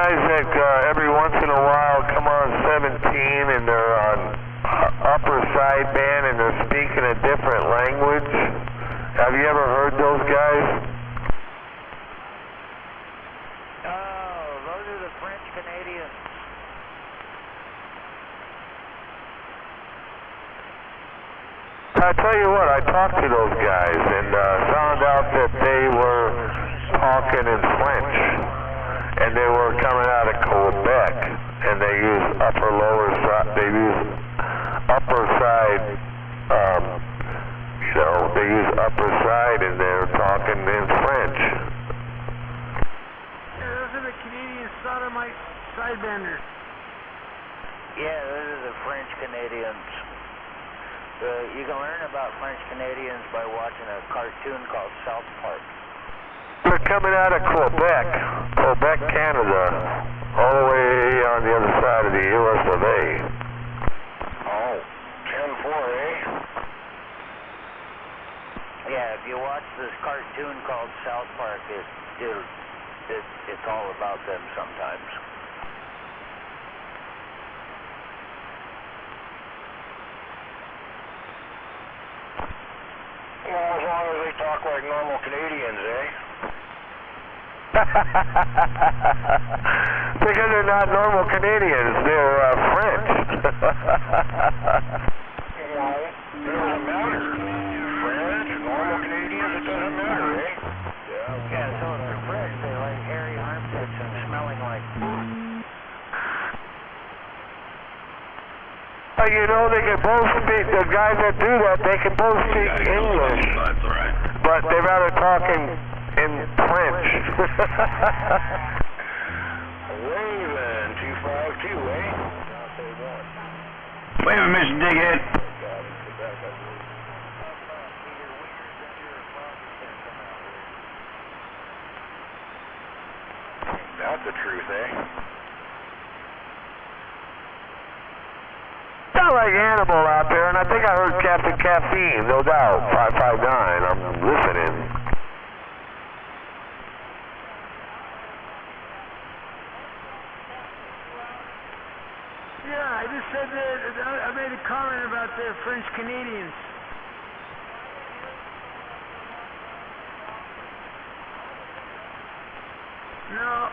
guys that every once in a while come on 17 and they're on upper sideband and they're speaking a different language? Have you ever heard those guys? Oh, those are the French Canadians. I tell you what, I talked to those guys and found out that they were talking in French, and they were coming out of Quebec, and they use upper lower side. They use upper side. They use upper side, and they're talking in French. Yeah, those are the Canadian sodomite sidebanders. Yeah, those are the French Canadians. You can learn about French Canadians by watching a cartoon called South Park. They're coming out of Quebec, Canada, all the way on the other side of the US of A. Oh, 10-4, eh? Yeah, if you watch this cartoon called South Park, it's all about them sometimes. Well, as long as they talk like normal Canadians, eh? Because they're not normal Canadians, they're French. Well, it doesn't matter. French, normal Canadians, it doesn't matter, eh? Yeah, so if they're French, they like hairy armpits and smelling like You know, they can both speak, the guys that do that, they can both speak English, but they'd rather talk in French. Raven, 252, eh? Wait a minute, Mr. Dighead. That's the truth, eh? Sound like Animal out there, and I think I heard Captain Caffeine, no doubt. 559, I'm listening. Yeah, I just said that I made a comment about the French Canadians. No.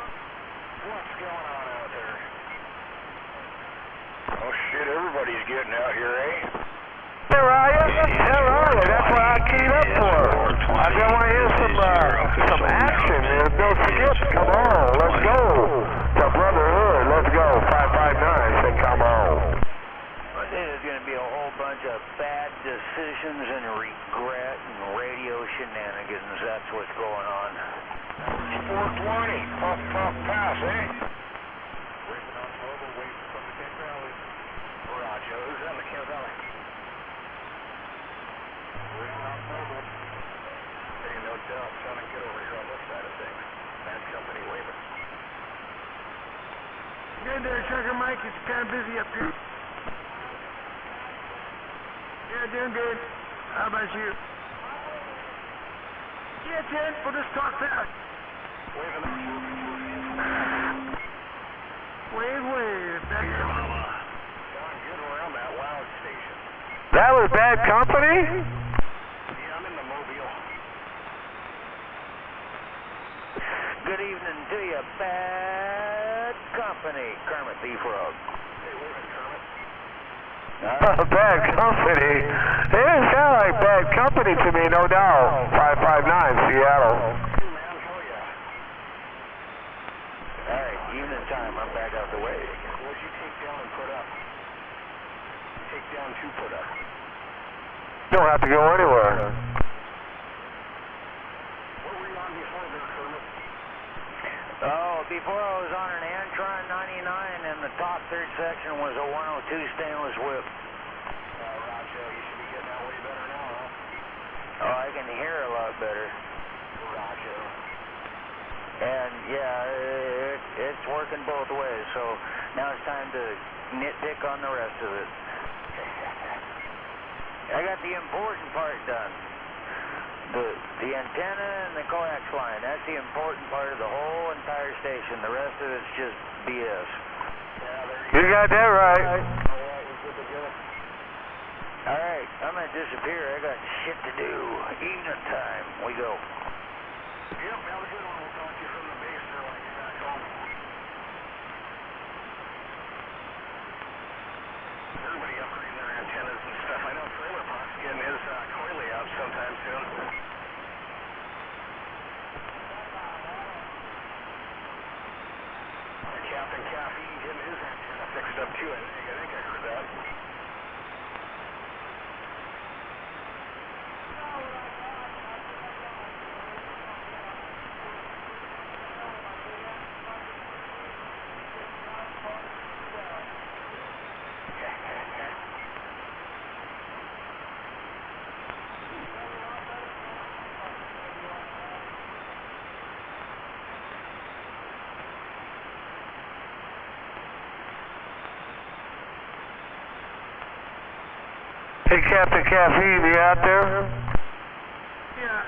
What's going on out there? Oh shit, everybody's getting out here, eh? Where are you? Where are you? That's what I keyed up for. I just want to hear some action. There's no skip. Come on, let's go. The Brotherhood, let's go. 559, say come on. I think there's going to be a whole bunch of bad decisions and regret and radio shenanigans. That's what's going on. 420, puff, puff, pass, eh? Waving on global, waving from the King Valley. Roger, who's on the King Valley? Waving on mobile. Hey, no doubt, son, and get over here on this side of things. Bad company waving. Good there, Trucker Mike. It's kind of busy up here. Yeah, doing good. How about you? Yeah, Ted, we'll just talk fast. Waving up. Wave. That's John, get around that loud station. That was Bad Company? Yeah, I'm in the Mobile. Good evening to you, Bad Company, Kermit the Frog. Hey, waving, Kermit. Bad Company. It is kind of like Bad Company to me, no doubt. 559, Seattle. Hey, man, hell yeah. All right, evening time. I'm back out the way. What'd you take down and put up? Take down to put up. Don't have to go anywhere. What were you on before there, Kermit? Oh, before I was on an Antron 99, and the top third section was a 102 stainless whip. Roger, you should be getting out way better now, huh? Oh, I can hear a lot better. Roger. And yeah, it's working both ways. So now it's time to nitpick on the rest of it. I got the important part done. The antenna and the coax line, that's the important part of the whole entire station. The rest of it's just BS. You got that right. Alright, I'm gonna disappear. I got shit to do. Evening time. We go. Yep, have a good one. We'll talk to you from the base there when I get back home. Everybody upgrading their antennas and stuff. I know Trailer Park's getting his coily out sometime soon. Captain Caffeine getting his antenna fixed up too, I think I heard that. Hey, Captain Caffeine, you out there? Yeah.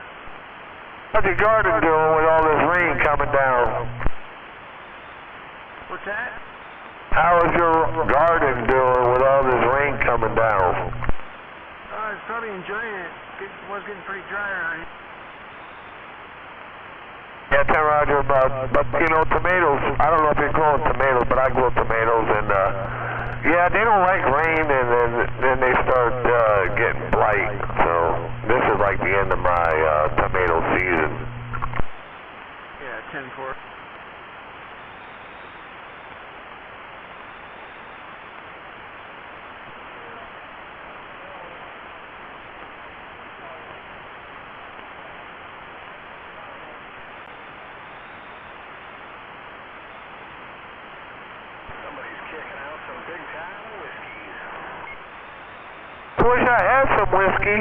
How's your garden doing with all this rain coming down? What's that? How is your garden doing with all this rain coming down? It's probably enjoying it. It was getting pretty dry around here. Yeah, tell Roger about, tomatoes. I don't know if you're growing tomatoes, but I grow tomatoes, and yeah, they don't like rain, and then they start getting blight. So this is like the end of my tomato season. Yeah, 10-4. I wish I had some whiskey.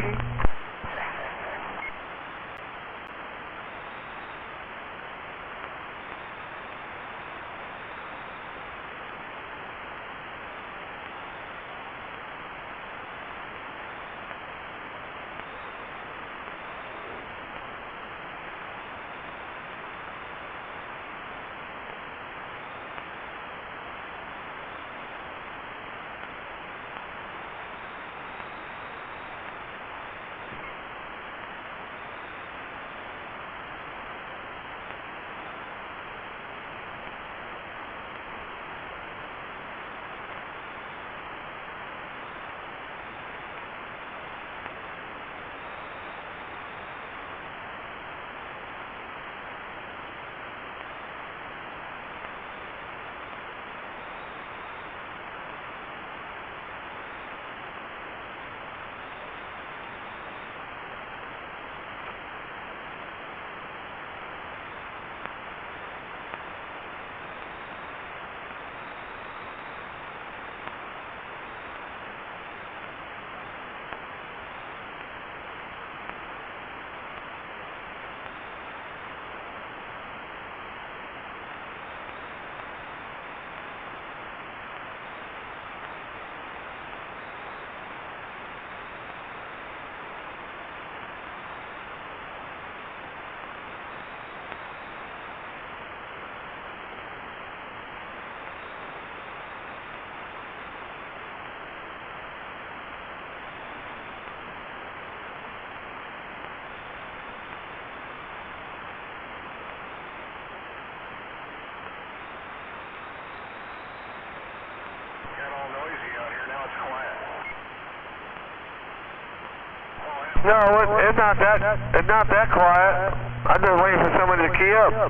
No, it's not that quiet. I'm just waiting for somebody to key up. Yeah,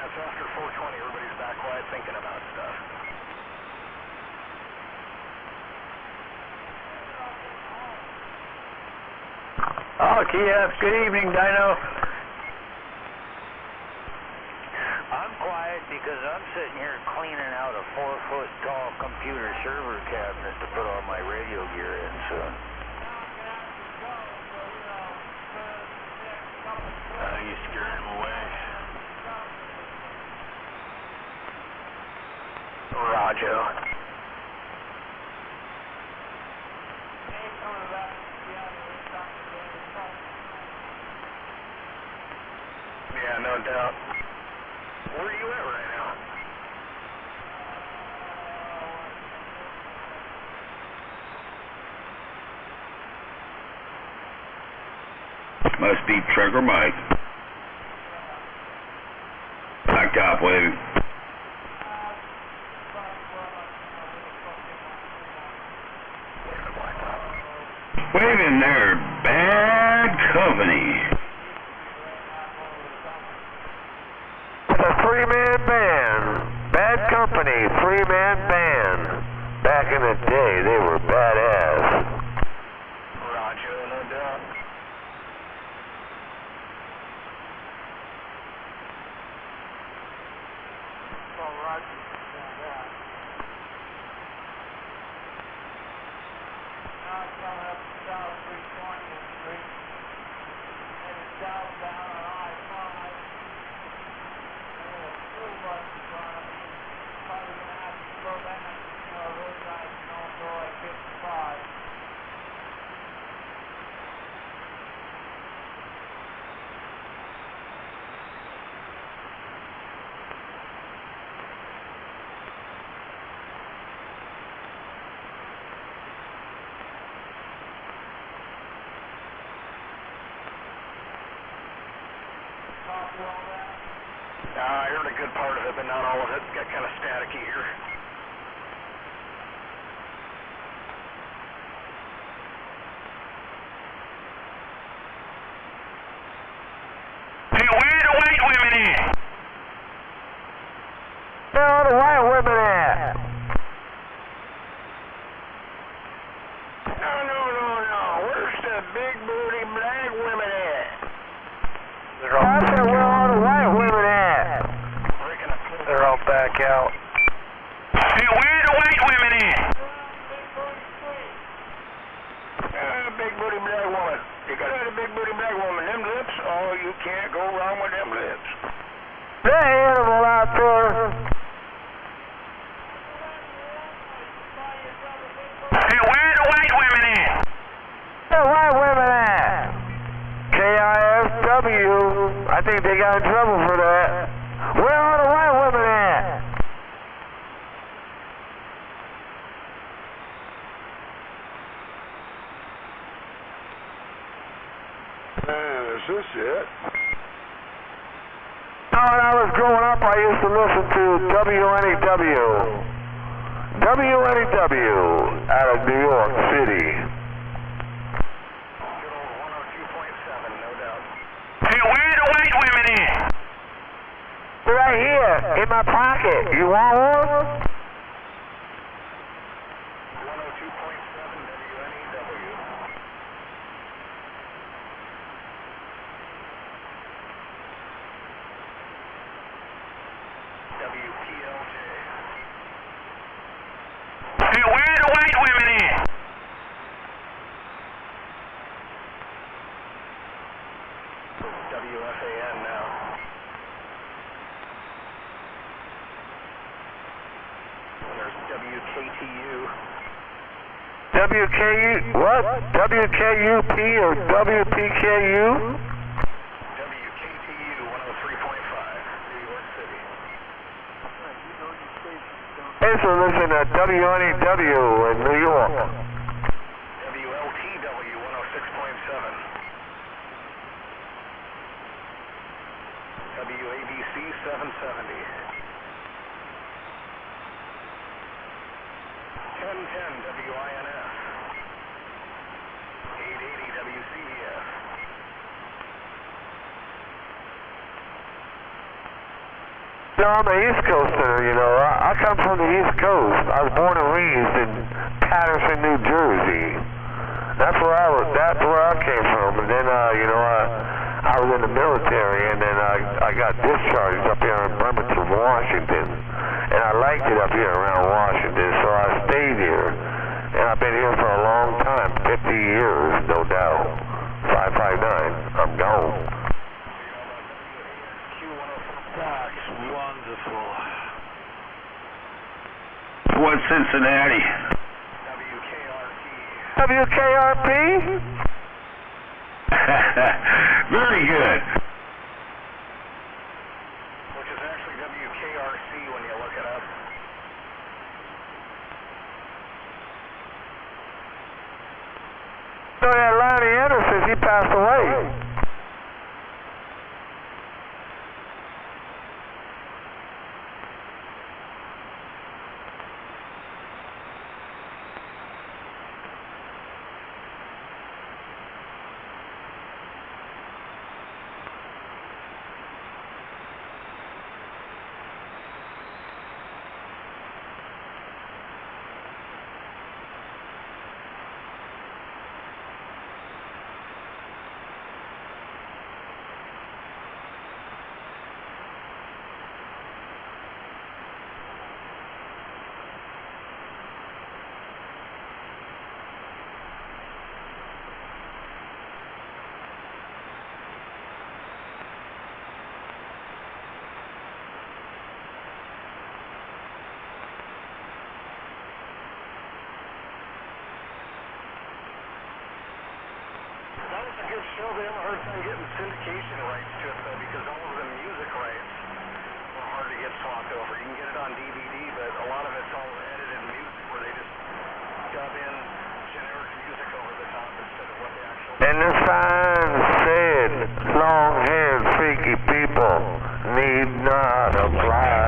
it's after 4:20. Everybody's back quiet thinking about stuff. Oh, key up. Good evening, Dino. I'm quiet because I'm sitting here cleaning out a 4-foot tall computer server cabinet to put all my radio gear in soon. You scared him away. Roger. Must be Trigger Mike. Back top waving. Waving there, bad company. It's a three-man band. Bad Company, three-man band. Back in the day, they were badass. Roger, no doubt. I heard a good part of it, but not all of it. Got kind of staticky here. Hey, where the white women at? Where are the white women at? No. Where's the big booty black women at? I said, where are the white women at? They're all back out. Hey, where the white women at? Big booty black woman. You got a big booty black woman. Them lips, oh, you can't go wrong with them lips. That animal out there. Hey, where the white women at? Where the white women at? KISW. I think they got in trouble for that. Where are the white women at? Is this it? When I was growing up, I used to listen to WNEW. WNEW out of New York City. Good old 102.7, no doubt. Hey, where the white women at? Right here, in my pocket. You want one? 102.7 WNEW. WPLJ. Hey, where the white women at? WFAN now. There's WKTU. WKU, what? WKUP or WPKU? WKTU 103.5, New York City. Thanks for listening to WNEW in New York. WLTW 106.7. WABC 770. 1010 WINF. 880 WCEF. No, I'm an East Coaster, you know. I come from the East Coast. I was born and raised in Patterson, New Jersey. That's where I came from. And then, you know, I was in the military, and then I got discharged up here in Bremerton, Washington. And I liked it up here around Washington, so I stayed here. And I've been here for a long time, 50 years, no doubt. 559, I'm gone. That's wonderful. What Cincinnati? WKRP. WKRP? Very good. Which is actually WKRC when you look it up. So that Lonnie Anderson, he passed away. still having a hard time getting syndication rights to it, though, because all of the music rights are hard to get swapped over. You can get it on DVD, but a lot of it's all edited music where they just dub in generic music over the top instead of what they actually... And the sign said, long-haired freaky people need not apply.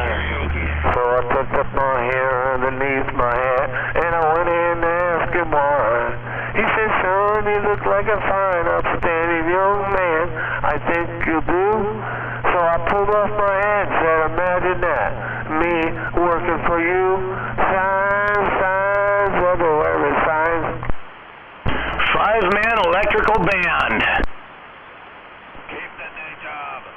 So I put up my hair underneath my hat, and I went in to ask him why. He said, son, you look like a fine, upstanding young man. I think you do. So I pulled off my hat and said, imagine that. Me working for you. Signs, signs, everywhere is signs. 5-man electrical band. Keep the day job.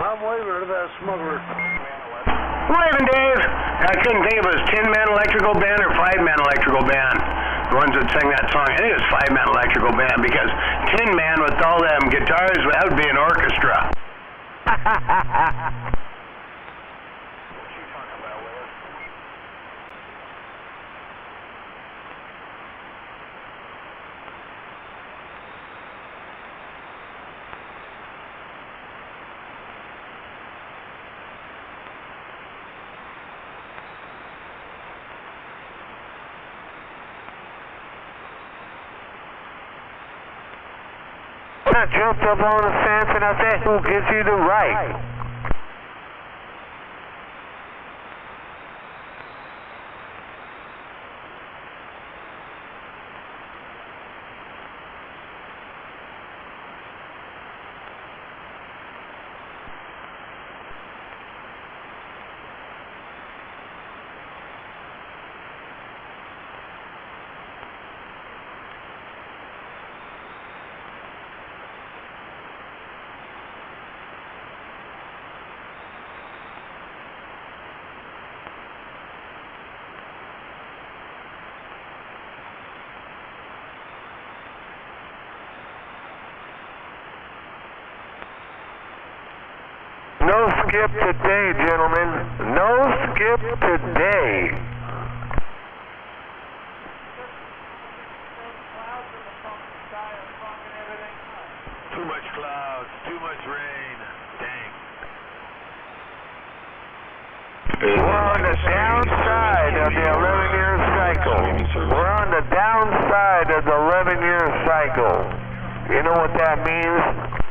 I'm waving to that smuggler. Waving, Dave. I couldn't think if it was 10-man electrical band or 5-man electrical band. The ones that sang that song. I think it was 5-man electrical band because 10-man with all them guitars, that would be an orchestra. I jumped up on the fence and I said, who gives you the right? No skip today, gentlemen. No skip today. Too much clouds, too much rain. Dang. We're on the downside of the 11-year cycle. We're on the downside of the 11-year cycle. You know what that means?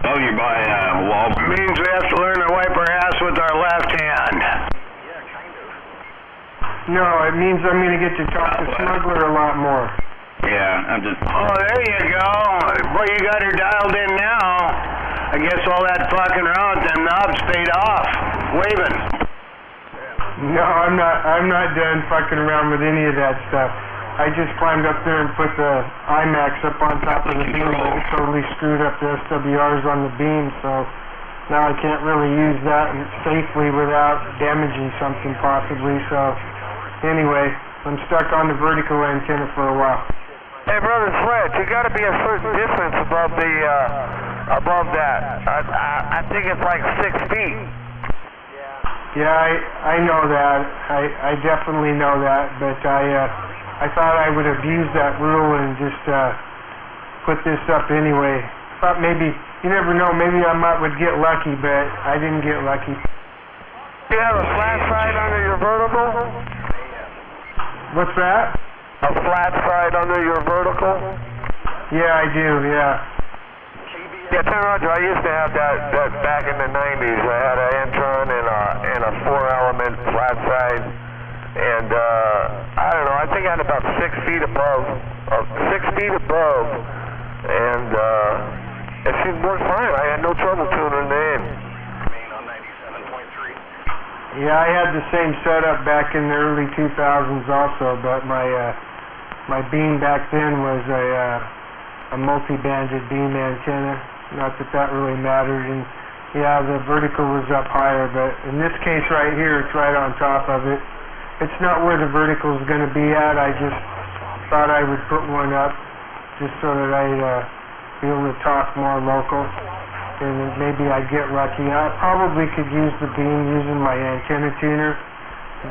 Oh, you buy wall. Means we have to learn to wipe our ass with our left hand. Yeah, kind of. No, it means I'm going to get to talk to Smuggler a lot more. Yeah, I'm just... Oh, there you go. Boy, you got her dialed in now. I guess all that fucking around with them knobs paid off. Waving. No, I'm not done fucking around with any of that stuff. I just climbed up there and put the IMAX up on top of the beam, but it totally screwed up the SWRs on the beam, so now I can't really use that safely without damaging something possibly, so anyway, I'm stuck on the vertical antenna for a while. Hey, Brother Fred, you got to be a certain distance above the, above that. I think it's like 6 feet. Yeah, I know that. I definitely know that, but I thought I would abuse that rule and just put this up anyway. Thought maybe, you never know, maybe I would get lucky, but I didn't get lucky. You have a flat side under your vertical? What's that? A flat side under your vertical? Yeah, I do, yeah. Yeah, tell Roger, I used to have that back in the 90s. I had an Intron and a 4-element flat side. And, I don't know, I think I had about 6 feet above, 6 feet above, and, it seemed to work fine. I had no trouble tuning it in. On 97.3. Yeah, I had the same setup back in the early 2000s also, but my beam back then was a multi-banded beam antenna. Not that that really mattered, and yeah, the vertical was up higher, but in this case right here, it's right on top of it. It's not where the vertical is going to be at. I just thought I would put one up just so that I'd be able to talk more local, and then maybe I'd get lucky. I probably could use the beam using my antenna tuner,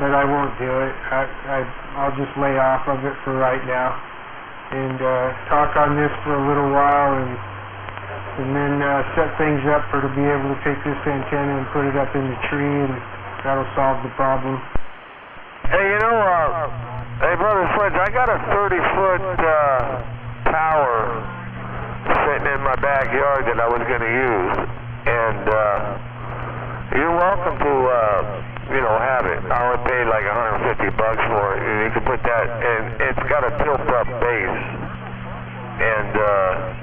but I won't do it. I'll just lay off of it for right now and talk on this for a little while and then set things up for to be able to take this antenna and put it up in the tree, and that'll solve the problem. Hey, you know, hey, Brother Fletch, I got a 30-foot tower sitting in my backyard that I was going to use, and you're welcome to, you know, have it. I only paid like $150 for it, and you can put that, and it's got a tilt-up base, and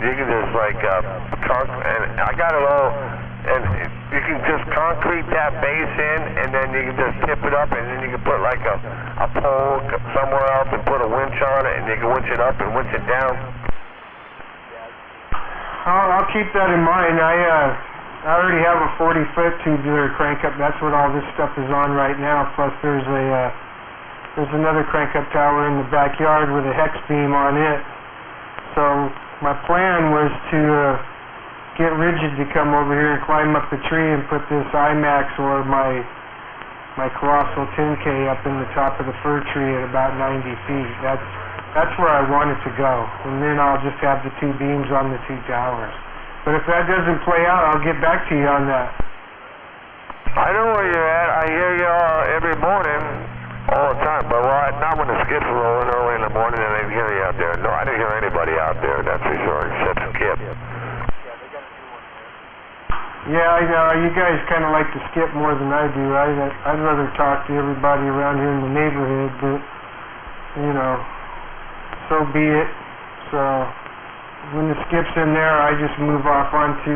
you can just like, and I got it all, and you can just concrete that base in, and then you can just tip it up, and then you can put like a pole somewhere else and put a winch on it, and you can winch it up and winch it down. I'll keep that in mind. I already have a 40-foot tubular crank up. That's what all this stuff is on right now. Plus, there's another crank up tower in the backyard with a hex beam on it. So my plan was to get Rigid to come over here and climb up the tree and put this IMAX or my colossal 10K up in the top of the fir tree at about 90 feet. That's where I want it to go, and then I'll just have the two beams on the two towers. But if that doesn't play out, I'll get back to you on that. I know where you're at. I hear you every morning, all the time. But not when the skips are rolling early in the morning, and I didn't hear you out there. No, I didn't hear anybody out there, that's for sure, except Skip. Yeah, I know. You guys kind of like to skip more than I do. I'd rather talk to everybody around here in the neighborhood, but, you know, so be it. So when the skip's in there, I just move off onto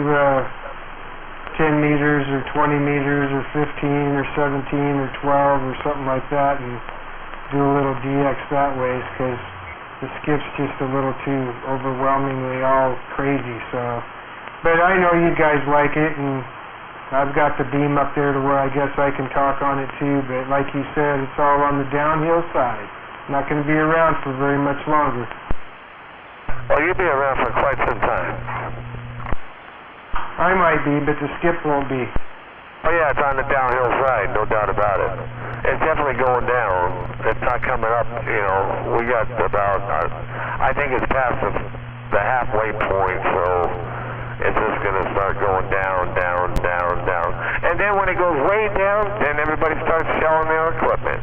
10 meters or 20 meters or 15 or 17 or 12 or something like that, and do a little DX that way, because the skip's just a little too overwhelmingly all crazy. So, but I know you guys like it, and I've got the beam up there to where I guess I can talk on it too. But like you said, it's all on the downhill side. Not going to be around for very much longer. Well, you'll be around for quite some time. I might be, but the skip won't be. Oh yeah, it's on the downhill side, no doubt about it. It's definitely going down. It's not coming up, you know. We got about, I think it's past the halfway point, so it's just going to start going down, down, down, down. And then when it goes way down, then everybody starts selling their equipment.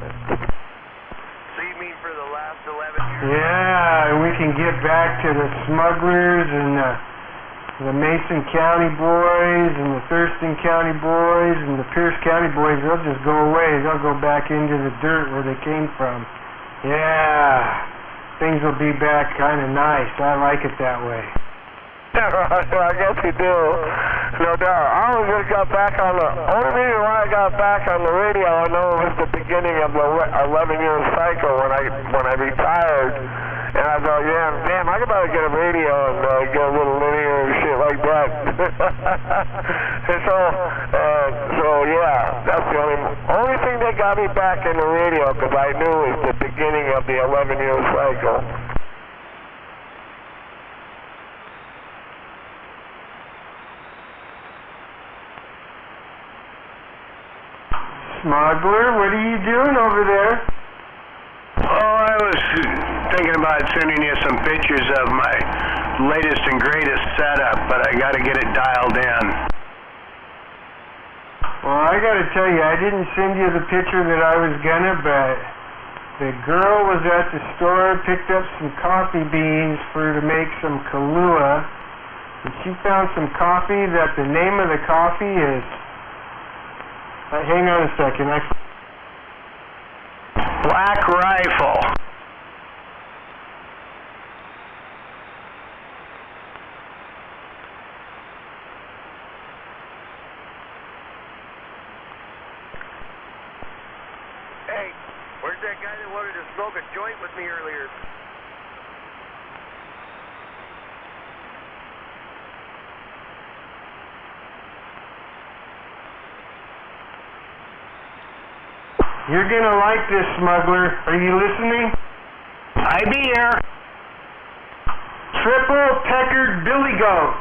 So you mean for the last 11 years? Yeah, and we can get back to the smugglers and the Mason County boys and the Thurston County boys and the Pierce County boys. They'll just go away. They'll go back into the dirt where they came from. Yeah, things will be back kind of nice. I like it that way. I guess you do. No doubt. I only just got back on the, only reason why I got back on the radio, I know it was the beginning of the 11-year cycle when I retired. And I thought, yeah, damn, I could probably get a radio and get a little linear and shit like that. And so yeah, that's the only thing that got me back in the radio, because I knew it was the beginning of the 11-year cycle. Smuggler, what are you doing over there? Oh, I was thinking about sending you some pictures of my latest and greatest setup, but I got to get it dialed in. Well, I got to tell you, I didn't send you the picture that I was gonna, but the girl was at the store, picked up some coffee beans for to make some Kahlua, and she found some coffee that the name of the coffee is... hang on a second. Black Rifle. Hey, where's that guy that wanted to smoke a joint with me earlier? You're gonna like this, smuggler. Are you listening? I be here. Triple peckered billy goat.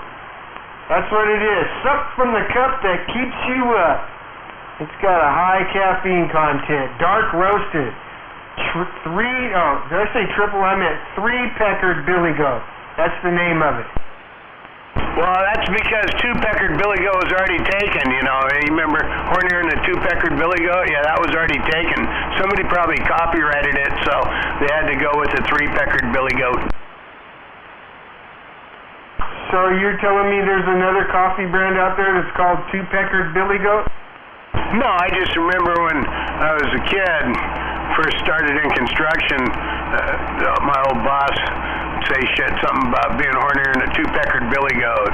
That's what it is. Suck from the cup that keeps you up. It's got a high caffeine content. Dark roasted. Did I say triple? I meant three-peckered billy goat. That's the name of it. Well, that's because two-peckered billy goat was already taken, you know. You remember Hornier and the two-peckered billy goat? Yeah, that was already taken. Somebody probably copyrighted it, so they had to go with the three-peckered billy goat. So you're telling me there's another coffee brand out there that's called two-peckered billy goat? No, I just remember when I was a kid, first started in construction, my old boss would say something about being Hornier and a two-peckered billy goat.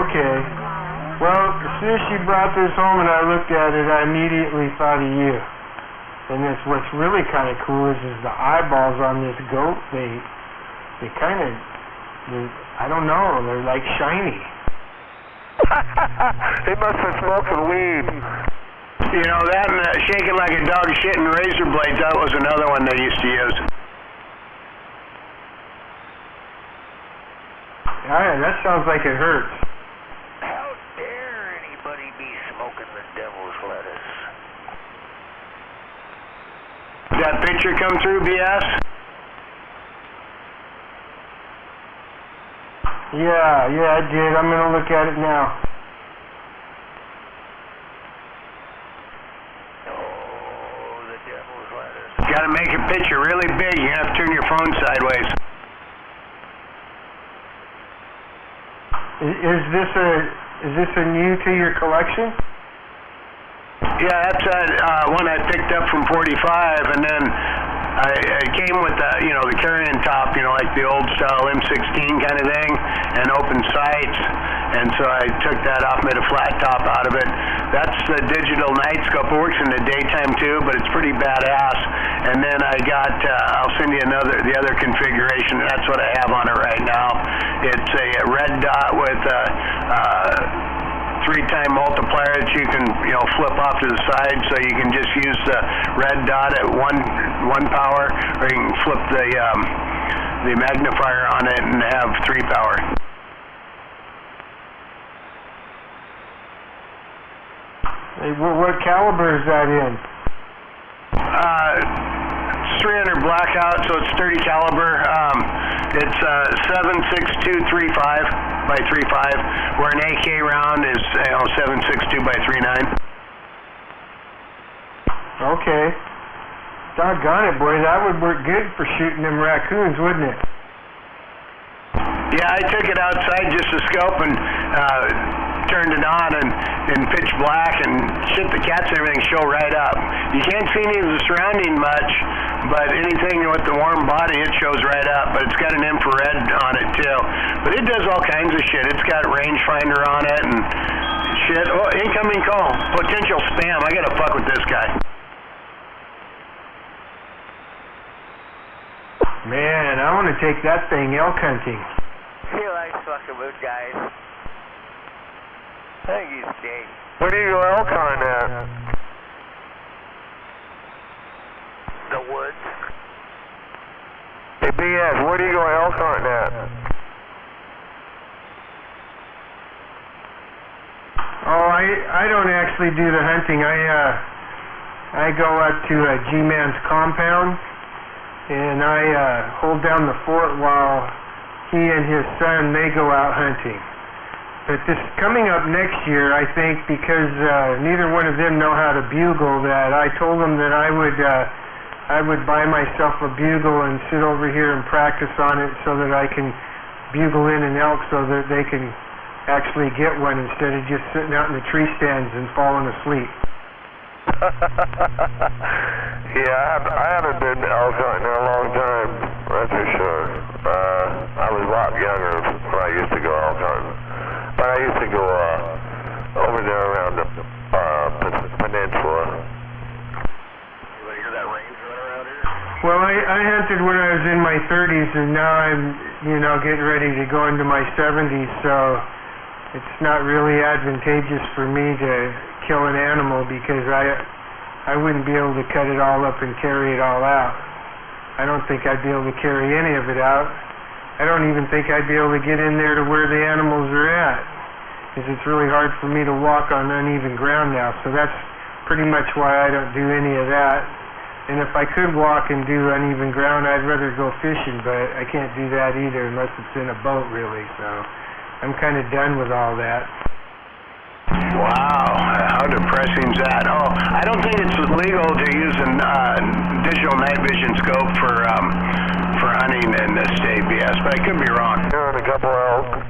Okay. Well, as soon as she brought this home and I looked at it, I immediately thought of you. And that's what's really kind of cool is the eyeballs on this goat. They kind of, I don't know, they're like shiny. He must have smoking weed. You know, that and shaking like a dog shitting razor blades, that was another one they used to use. Oh, yeah, that sounds like it hurts. How dare anybody be smoking the devil's lettuce? Did that picture come through, BS? Yeah, I did. I'm going to look at it now. Oh, the devil's lettuce. Got to make a picture really big. You have to turn your phone sideways. Is this a new to your collection? Yeah, that's one I picked up from 45, and then I came with the carrying top, like the old style M16 kind of thing, and open sights, and so I took that off, made a flat top out of it. That's the digital night scope. It works in the daytime too, but it's pretty badass. And then I got, I'll send you the other configuration. That's what I have on it right now. It's a red dot with a 3-time multiplier that you can flip off to the side, so you can just use the red dot at one power, or you can flip the magnifier on it and have 3 power. Hey, what caliber is that in? It's 300 blackout, so it's 30 caliber. It's 7.62 3.5 by 3.5, where an AK round is 7.62 by 3.9. Okay. Doggone it, boy, that would work good for shooting them raccoons, wouldn't it? Yeah, I took it outside just to scope and turned it on in pitch black, and shit, the cats and everything show right up. You can't see any of the surrounding much, but anything with the warm body, it shows right up. But it's got an infrared on it too. But it does all kinds of shit. It's got rangefinder on it and shit. Oh, incoming call. Potential spam. I gotta fuck with this guy. Man, I want to take that thing elk hunting. He likes fucking with guys. I think he's gay. Where do you go elk hunting at? The woods. Hey, BS, where do you go elk hunting at? Oh, I don't actually do the hunting. I go up to G-Man's compound, and I hold down the fort while he and his son, they go out hunting. But this coming up next year, I think, because neither one of them know how to bugle, that I told them that I would buy myself a bugle and sit over here and practice on it so that I can bugle in an elk so that they can actually get one instead of just sitting out in the tree stands and falling asleep. Yeah, I haven't been elk hunting in a long time, that's for sure. I was a lot younger when I used to go elk hunting. But I used to go over there around the peninsula. You want to hear that range run around here? Well, I hunted when I was in my 30s, and now I'm, getting ready to go into my 70s, so it's not really advantageous for me to kill an animal because I wouldn't be able to cut it all up and carry it all out. I don't think I'd be able to carry any of it out. I don't even think I'd be able to get in there to where the animals are at. is it's really hard for me to walk on uneven ground now, so that's pretty much why I don't do any of that. And if I could walk and do uneven ground, I'd rather go fishing, but I can't do that either unless it's in a boat, really, so I'm kind of done with all that. Wow, how depressing is that? Oh, I don't think it's legal to use a digital night vision scope for hunting in the state, yes, but I could be wrong. Doing a couple elk.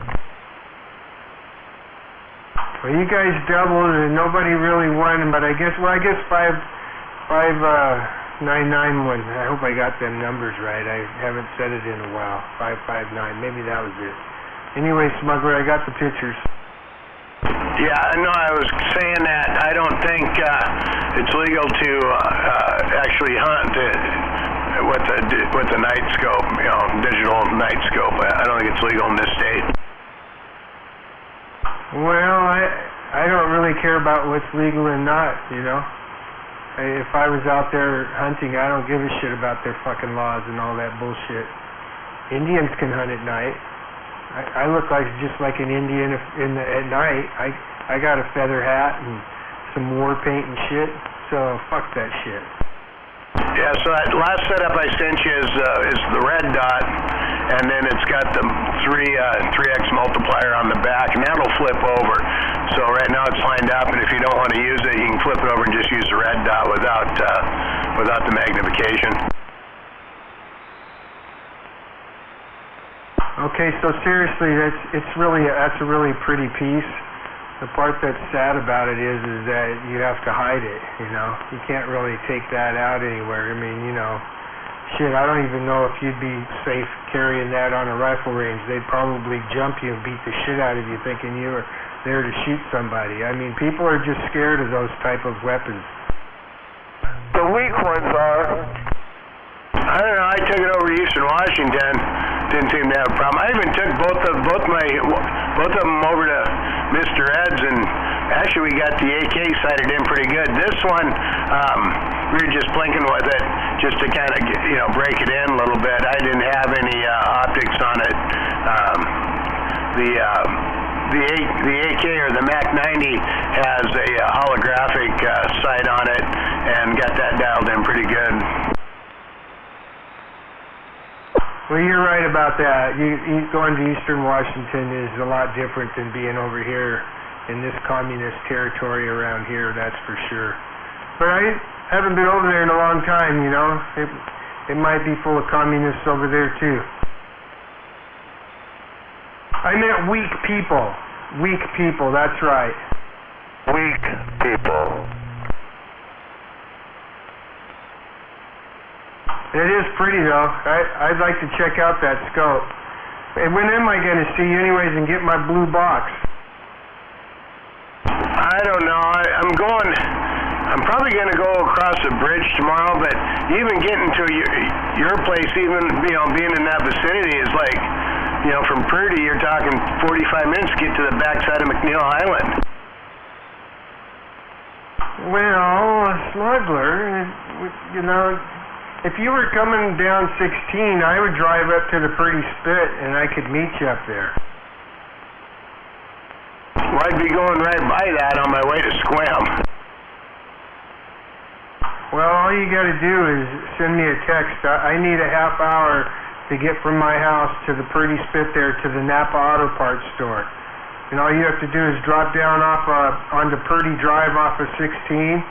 Well, you guys doubled and nobody really won, but I guess 5991. I hope I got them numbers right. I haven't said it in a while. 559, maybe that was it. Anyway, Smuggler, I got the pictures. Yeah, no, I was saying that I don't think it's legal to actually hunt with the night scope, digital night scope. I don't think it's legal in this state. Well, I don't really care about what's legal and not, If I was out there hunting, I don't give a shit about their fucking laws and all that bullshit. Indians can hunt at night. I look just like an Indian at night. I got a feather hat and some war paint and shit, so fuck that shit. Yeah, so that last setup I sent you is the red dot, and then it's got the 3x multiplier on the back, and that'll flip over. So right now it's lined up, and if you don't want to use it, you can flip it over and just use the red dot without the magnification. Okay, so seriously, that's a really pretty piece. The part that's sad about it is that you have to hide it, You can't really take that out anywhere. I mean, shit, I don't even know if you'd be safe carrying that on a rifle range. They'd probably jump you and beat the shit out of you thinking you were there to shoot somebody. I mean, people are just scared of those type of weapons. The weak ones are. I don't know, I took it over to Eastern Washington. Didn't seem to have a problem. I even took both of them over to Mr. Ed's, and actually we got the AK sighted in pretty good. This one, we were just blinking with it just to kind of break it in a little bit. I didn't have any optics on it. The AK or the Mac 90 has a holographic sight on it, and got that dialed in pretty good. Well, you're right about that. Going to Eastern Washington is a lot different than being over here in this communist territory around here, that's for sure. But I haven't been over there in a long time, It might be full of communists over there, too. I meant weak people. Weak people, that's right. Weak people. It is pretty, though. I'd like to check out that scope. And when am I going to see you anyways and get my blue box? I don't know. I'm probably going to go across the bridge tomorrow, but even getting to your place, even, being in that vicinity is like, from Purdy, you're talking 45 minutes to get to the backside of McNeil Island. Well, Smuggler, if you were coming down 16, I would drive up to the Purdy Spit, and I could meet you up there. Well, I'd be going right by that on my way to Squam. Well, all you got to do is send me a text. I need a half hour to get from my house to the Purdy Spit there to the Napa Auto Parts store. And all you have to do is drop down onto Purdy Drive off of 16,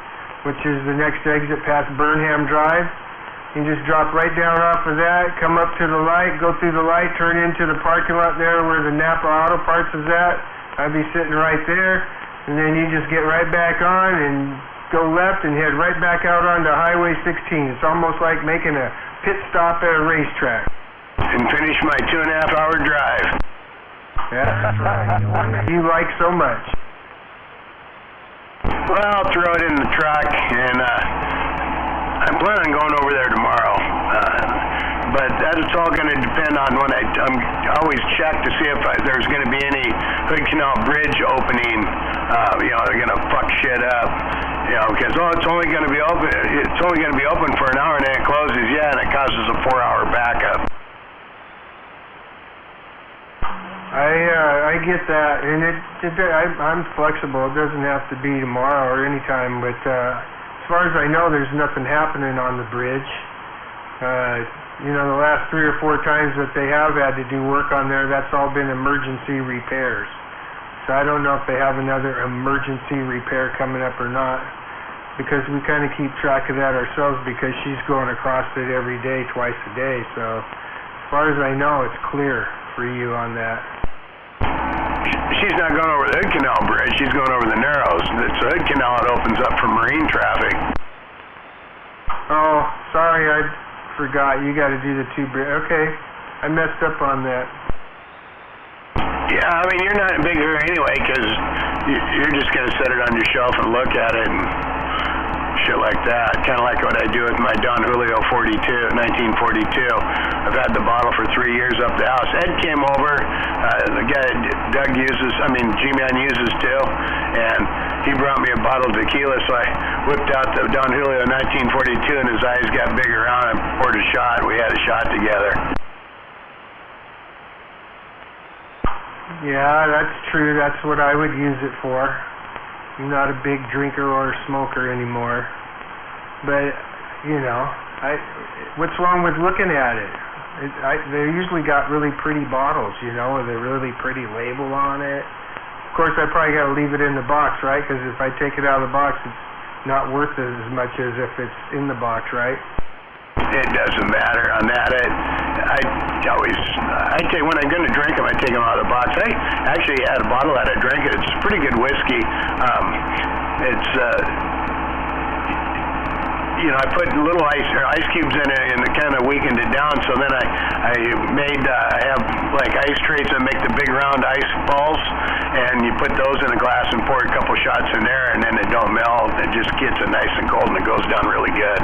which is the next exit past Burnham Drive. You just drop right down off of that, come up to the light, go through the light, turn into the parking lot there where the Napa Auto Parts is at. I'd be sitting right there, and then you just get right back on and go left and head right back out onto Highway 16. It's almost like making a pit stop at a racetrack. And finish my 2.5-hour drive. Yeah, that's right. You like so much. Well, I'll throw it in the truck, and I'm planning on going over there tomorrow, but that's all going to depend on when I always check to see if there's going to be any Hood Canal Bridge opening. They're going to fuck shit up, because it's only going to be open. It's only going to be open for an hour and then it closes, and it causes a 4-hour backup. I get that, and I'm flexible. It doesn't have to be tomorrow or anytime, but as far as I know, there's nothing happening on the bridge. You know, the last 3 or 4 times that they have had to do work on there, that's all been emergency repairs. So I don't know if they have another emergency repair coming up or not, because we kind of keep track of that ourselves because she's going across it every day, twice a day. So as far as I know, it's clear for you on that. She's not going over the Hood Canal Bridge. She's going over the Narrows. It's the Hood Canal that opens up for marine traffic. Oh, sorry, I forgot. You got to do the 2 bridge. Okay, I messed up on that. Yeah, I mean, you're not in a big hurry anyway, because you're just going to set it on your shelf and look at it and shit like that. Kind of like what I do with my Don Julio 1942. I've had the bottle for 3 years up the house. Ed came over, the guy Doug uses, G-Man uses too, and he brought me a bottle of tequila, so I whipped out the Don Julio 1942, and his eyes got big around. I poured a shot. We had a shot together. Yeah, that's true. That's what I would use it for. I'm not a big drinker or smoker anymore. But, you know, what's wrong with looking at it? They usually got really pretty bottles, you know, with a really pretty label on it. Of course, I probably got to leave it in the box, right? Because if I take it out of the box, it's not worth it as much as if it's in the box, right? It doesn't matter on that. I take, when I'm going to drink them, I take them out of the box. I actually had a bottle that I drank it. It's pretty good whiskey. It's you know, I put little ice cubes in it, and it kind of weakened it down. So then I have like ice trays that make the big round ice balls, and you put those in a glass and pour a couple shots in there, and then it don't melt. It just gets it nice and cold, and it goes down really good.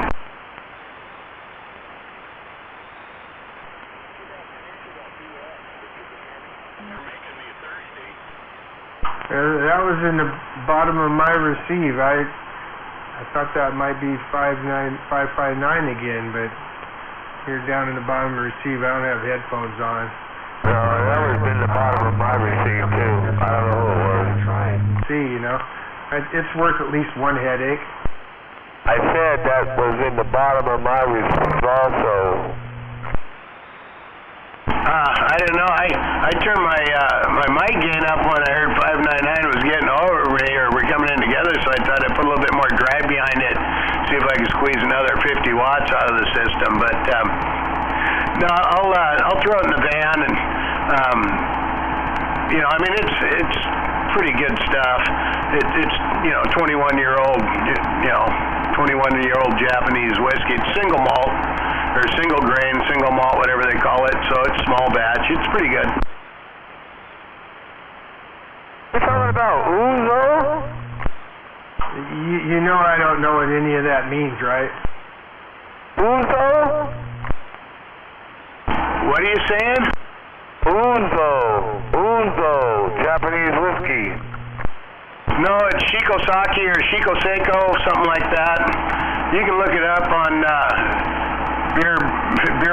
That was in the bottom of my receive. I thought that might be 559 again, but here down in the bottom of the receive, I don't have headphones on. No, that was in the bottom of my receive too. I don't know who it was. See, you know, it's worth at least one headache. I said that was in the bottom of my receive also. I don't know. I turned my mic gain up when I heard 599 was getting over me, or we're coming in together, so I thought I'd put a little bit more drive behind it, see if I could squeeze another 50 watts out of the system. But no, I'll throw it in the van, and you know, I mean, it's pretty good stuff. It's you know, 21-year-old, you know, 21-year-old Japanese whiskey. It's single malt, or single grain, single malt, whatever they call it. So it's small batch. It's pretty good. You're talking about ouzo? You know I don't know what any of that means, right? Ouzo? What are you saying? Ouzo, Japanese whiskey. No, it's Shikosaki or Shikoseko, something like that. You can look it up on Beer,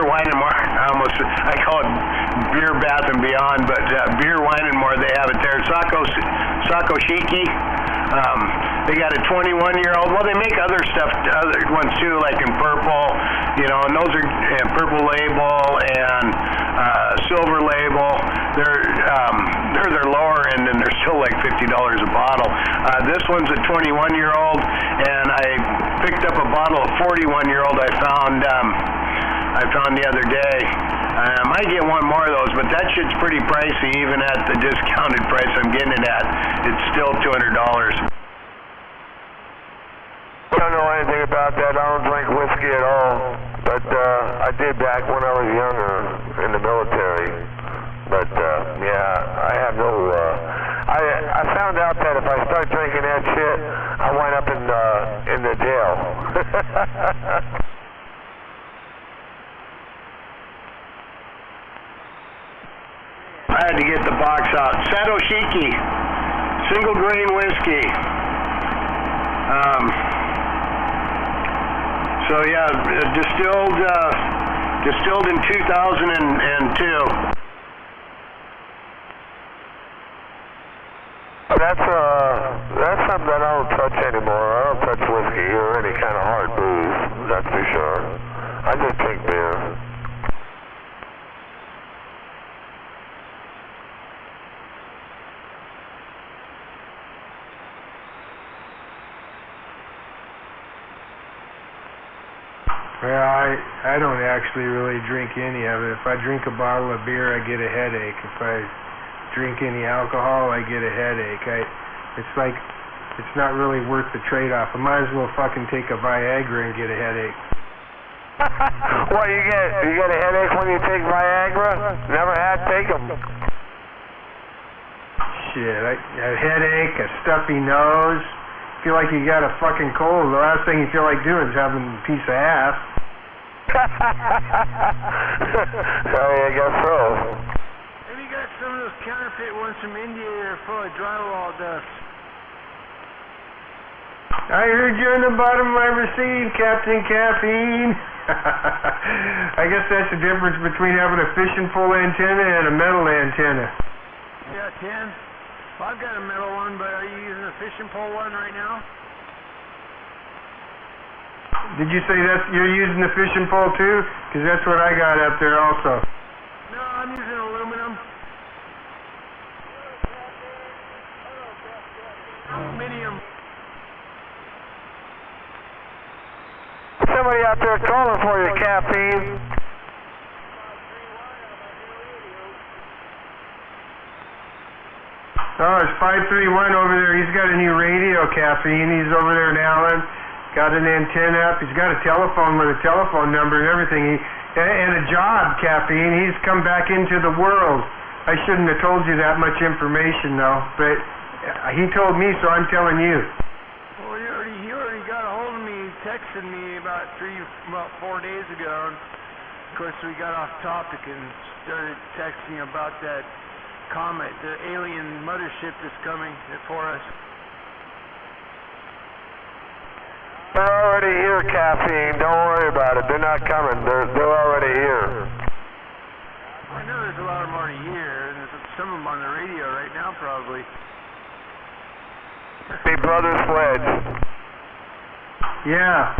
Wine and More. I call it Beer Bath and Beyond, but Beer, Wine and More, they have it there. Sakoshiki. They got a 21-year-old. Well, they make other stuff, other ones too, like in purple, you know, and those are purple label and silver label. They're their lower end, and they're still like $50 a bottle. This one's a 21-year-old, and I picked up a bottle of 41-year-old I found the other day. I might get one more of those, but that shit's pretty pricey, even at the discounted price I'm getting it at. It's still $200. I don't know anything about that. I don't drink whiskey at all, but I did back when I was younger in the military. But yeah, I have no. I found out that if I start drinking that shit, I wind up in the jail. I had to get the box out. Satoshiki, single grain whiskey. So yeah, distilled in 2002. That's something that I don't touch anymore. I don't touch whiskey or any kind of hard booze, that's for sure. I just drink beer. Well, I don't actually really drink any of it. If I drink a bottle of beer, I get a headache. If I drink any alcohol, I get a headache. It's like, it's not really worth the trade-off. I might as well fucking take a Viagra and get a headache. What, you get a headache when you take Viagra? Never had, take them. Shit, a headache, a stuffy nose. Feel like you got a fucking cold. The last thing you feel like doing is having a piece of ass. Oh, yeah, I guess so. Maybe you got some of those counterfeit ones from India that are full of drywall dust. I heard you on the bottom of my receipt, Captain Caffeine. I guess that's the difference between having a fishing pole antenna and a metal antenna. Yeah, Ken. Well, I've got a metal one, but are you using a fishing pole one right now? Did you say that you're using the fishing pole too? Because that's what I got up there also. No, I'm using aluminum. Aluminium. Somebody out there calling for you, Caffeine. Oh, it's 531 over there. He's got a new radio, Caffeine. He's over there in Allen. Got an antenna up. He's got a telephone with a telephone number and everything. And a job, Caffeine. He's come back into the world. I shouldn't have told you that much information, though. But he told me, so I'm telling you. Well, he already got a hold of me. He texted me about 4 days ago. And of course, we got off topic and started texting about that comet, the alien mothership that's coming for us. They're already here, Caffeine. Don't worry about it. They're not coming. They're already here. I know there's a lot of them already here, and there's some of them on the radio right now, probably. Big Brother Sledge. Yeah.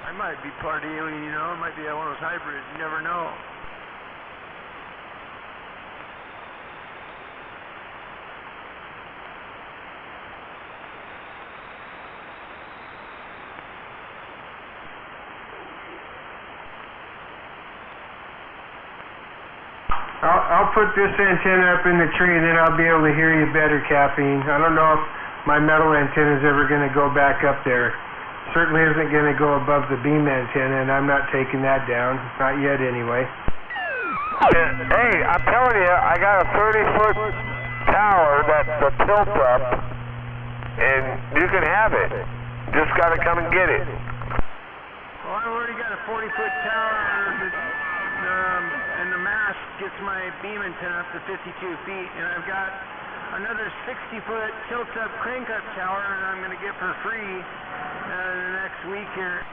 I might be part alien, you know. It might be one of those hybrids. You never know. I'll put this antenna up in the tree, and then I'll be able to hear you better, Caffeine. I don't know if my metal antenna is ever going to go back up there. Certainly isn't going to go above the beam antenna, and I'm not taking that down. Not yet, anyway. Hey, I'm telling you, I got a 30-foot tower that's the tilt up, and you can have it. Just got to come and get it. Well, I've already got a 40-foot tower, and the mast gets my beam antenna up to 52 feet, and I've got another 60-foot tilt-up crank-up tower, and I'm going to get for free the next week here.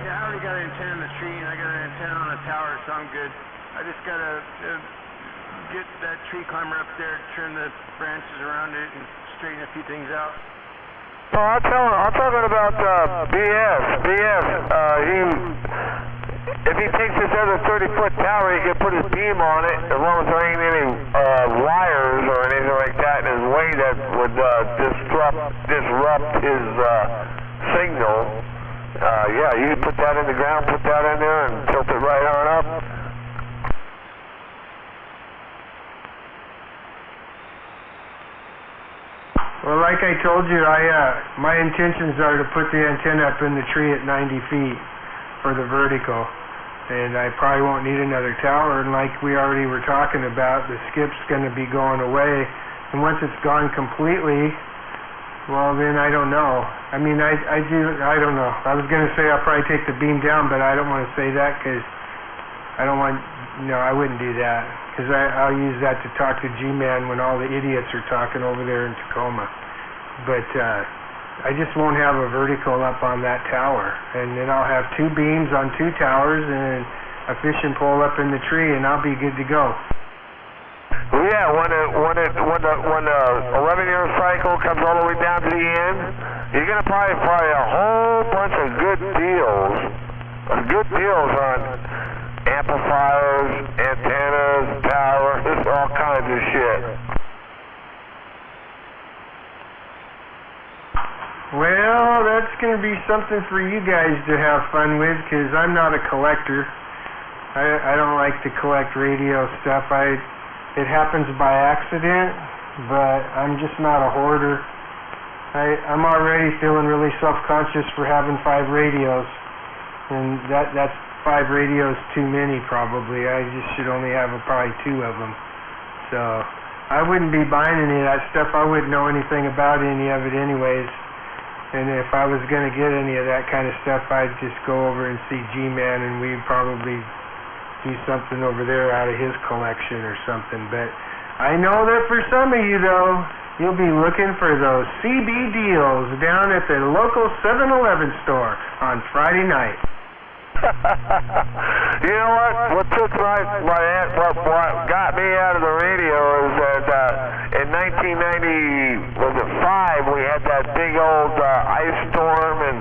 Yeah, I already got an antenna in the tree, and I got an antenna on the tower, so I'm good. I just got to get that tree climber up there, turn the branches around it, and straighten a few things out. No, I'm talking about BS. If he takes this other 30-foot tower, he can put his beam on it, as long as there ain't any wires or anything like that in his way that would disrupt his signal. Yeah, you can put that in the ground, put that in there, and tilt it right on up. Well, like I told you, my intentions are to put the antenna up in the tree at 90 feet for the vertical. And I probably won't need another tower. And like we already were talking about, the skip's going to be going away. And once it's gone completely, well, then I don't know. I mean, I don't know. I was going to say I'll probably take the beam down, but I don't want to say that because I don't want, no, I wouldn't do that. Because I'll use that to talk to G-Man when all the idiots are talking over there in Tacoma. But I just won't have a vertical up on that tower. And then I'll have two beams on two towers and a fishing pole up in the tree, and I'll be good to go. Yeah, when the 11-year cycle comes all the way down to the end, you're gonna probably find a whole bunch of good deals on amplifiers, antennas, towers, all kinds of shit. Well, that's going to be something for you guys to have fun with, because I'm not a collector. I don't like to collect radio stuff. It happens by accident, but I'm just not a hoarder. I'm already feeling really self-conscious for having 5 radios, and that's 5 radios too many probably. I just should only have probably 2 of them. So I wouldn't be buying any of that stuff. I wouldn't know anything about any of it anyways. And if I was going to get any of that kind of stuff, I'd just go over and see G-Man, and we'd probably do something over there out of his collection or something. But I know that for some of you, though, you'll be looking for those CB deals down at the local 7-Eleven store on Friday night. You know what took what got me out of the radio is that in 1995 we had that big old ice storm and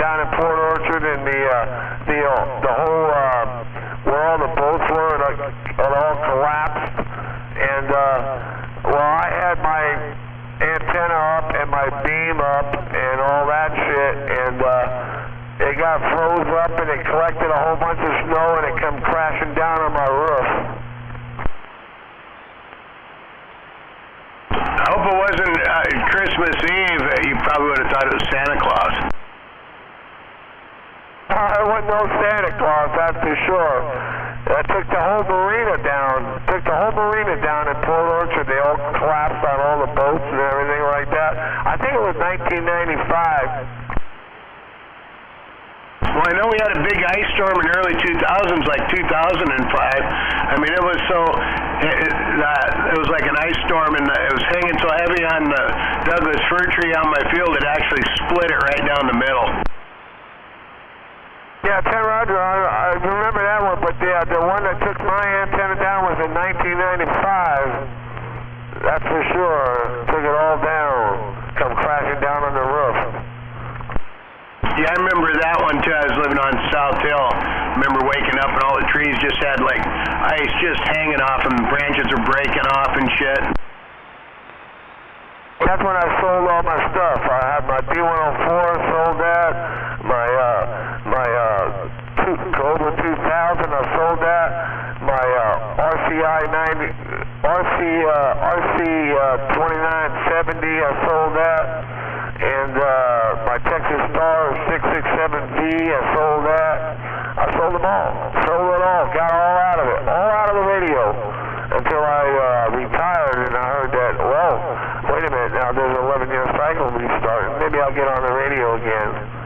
down in Port Orchard, and the whole where all the boats were, it all collapsed, and well, I had my antenna up and my beam up and all that shit, and it got froze up and it collected a whole bunch of snow and it come crashing down on my roof. I hope it wasn't Christmas Eve. You probably would have thought it was Santa Claus. It wasn't no Santa Claus, that's for sure. That took the whole marina down. In Port Orchard. They all collapsed on all the boats and everything like that. I think it was 1995. Well, I know we had a big ice storm in early 2000s, like 2005. I mean, it was it was like an ice storm, and it was hanging so heavy on the Douglas fir tree on my field, it actually split it right down the middle. Yeah, Roger, I remember that one, but the one that took my antenna down was in 1995. That's for sure. Took it all down, come crashing down on the roof. Yeah, I remember that one too. I was living on South Hill. I remember waking up and all the trees just had like ice just hanging off them, branches are breaking off and shit. That's when I sold all my stuff. I had my B104, sold that. My Cobra 2000, I sold that. My RCI 2970, I sold that. And my Texas Star 667V, I sold that. I sold them all. Sold it all. Got all out of it. All out of the radio. Until I retired and I heard that, well, wait a minute, now there's an 11-year cycle restarting. Maybe I'll get on the radio again.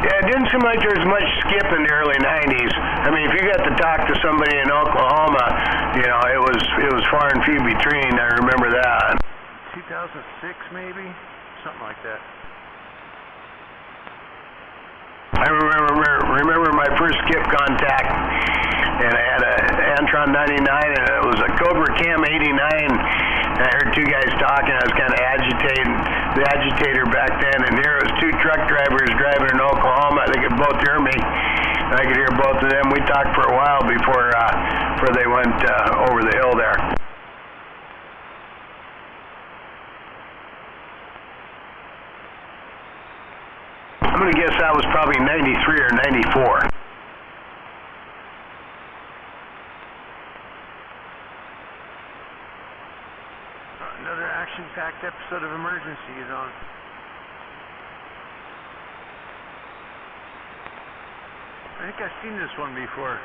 Yeah, it didn't seem like there was much skip in the early 90s. I mean, if you got to talk to somebody in Oklahoma, you know, it was far and few between. I remember that. 2006 maybe? Something like that. I remember my first skip contact, and I had a Antron 99, and it was a Cobra Cam 89. And I heard 2 guys talking. I was kind of agitating the agitator back then, and here it was 2 truck drivers driving in Oklahoma. They could both hear me. I could hear both of them. We talked for a while before they went over the hill there. I'm going to guess that was probably 93 or 94. Another action-packed episode of Emergency is on. I think I've seen this one before.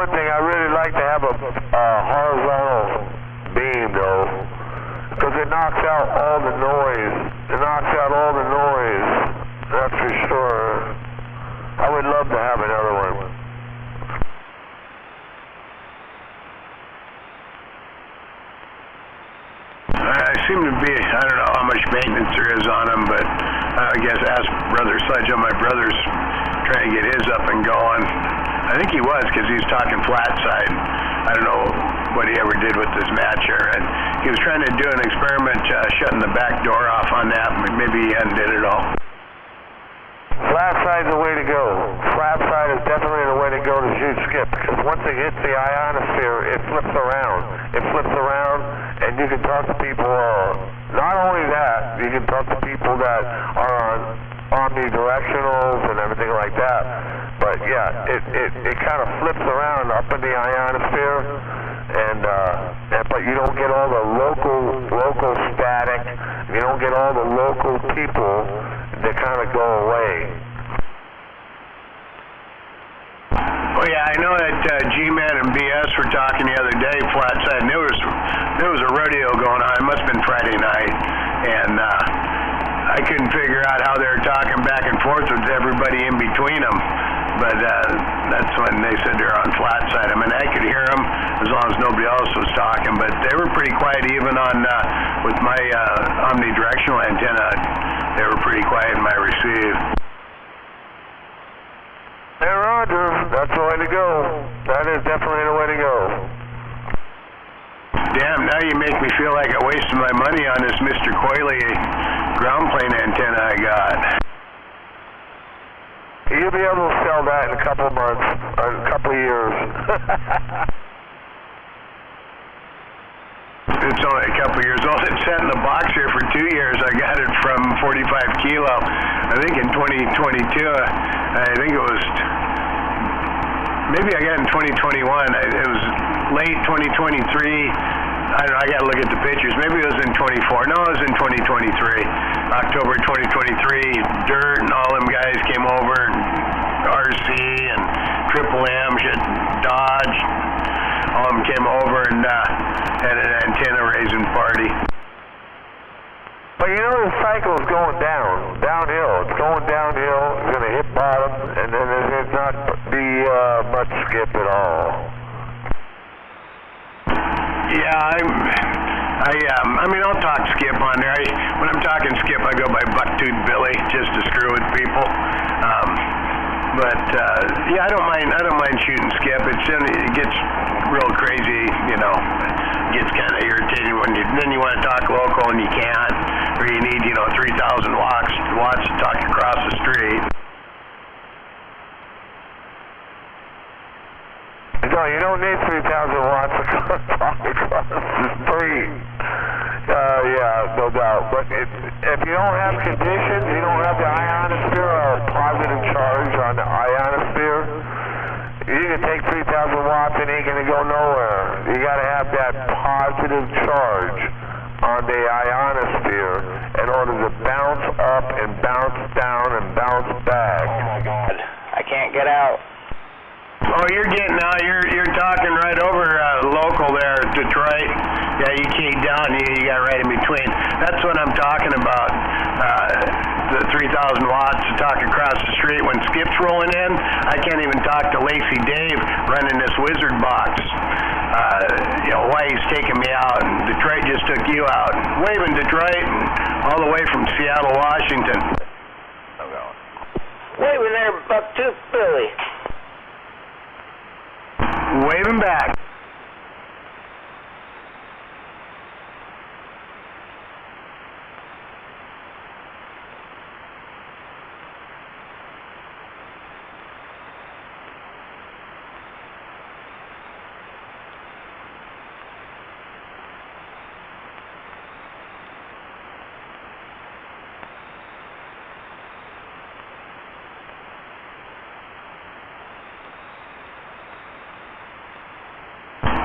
one thing, I really like to have a horizontal beam though, because it knocks out all the noise. It knocks out all the noise, that's for sure. I would love to have another one. I seem to be, I don't know how much maintenance there is on them, but I guess ask Brother Sledge on my brother's trying to get his up and going. I think he was, because he was talking flat side. I don't know what he ever did with this matcher. And he was trying to do an experiment shutting the back door off on that. Maybe he undid it all. Flat side's the way to go. Flat side is definitely the way to go to shoot skip, because once it hits the ionosphere, it flips around. It flips around, and you can talk to people. Not only that, you can talk to people that are on omnidirectionals and everything like that. But yeah, it kind of flips around up in the ionosphere, but you don't get all the local static. You don't get all the local people that kind of go away. Oh yeah, I know that G-Man and BS were talking the other day, flat side, and there was a rodeo going on. It must have been Friday night, and I couldn't figure out how they were talking back and forth with everybody in between them. But that's when they said they're on flat side. I mean, I could hear them as long as nobody else was talking, but they were pretty quiet even on with my omnidirectional antenna. They were pretty quiet in my receive. Hey, Roger, that's the way to go. That is definitely the way to go. Damn, now you make me feel like I wasted my money on this Mr. Coyley ground plane antenna I got. You'll be able to sell that in a couple of months, or a couple of years. It's only a couple of years old. It's sat in the box here for 2 years. I got it from 45 kilo. I think in 2022, I think it was, maybe I got it in 2021. It was late 2023. I don't know, I got to look at the pictures. Maybe it was in 24. No, it was in 2023. October 2023, Dirt and all them guys came over, and RC and Triple M, Dodge, all of them came over and had an antenna raising party. But you know the cycle is going downhill. It's going downhill. It's going to hit bottom, and then there's not be much skip at all. Yeah, I mean, I'll talk skip on there. When I'm talking skip, I go by Bucktooth Billy just to screw with people. Yeah, I don't mind shooting skip. It gets real crazy, you know. It gets kind of irritating when then you want to talk local and you can't, or you need 3,000 watts to talk across the street. No, you don't need 3,000 watts to talk across the street. Yeah, no doubt. But if you don't have conditions, you don't have the ionosphere or a positive charge on the ionosphere, you can take 3,000 watts and it ain't going to go nowhere. You got to have that positive charge on the ionosphere in order to bounce up and bounce down and bounce back. Oh my God, I can't get out. Oh, you're getting out. You're talking right over local there, Detroit. Yeah, you keyed down. You got right in between. That's what I'm talking about. The 3,000 watts to talk across the street. When Skip's rolling in, I can't even talk to Lacey Dave running this wizard box. Why he's taking me out. And Detroit just took you out. Waving Detroit all the way from Seattle, Washington. Waving there, Bucktooth Billy. Waving back.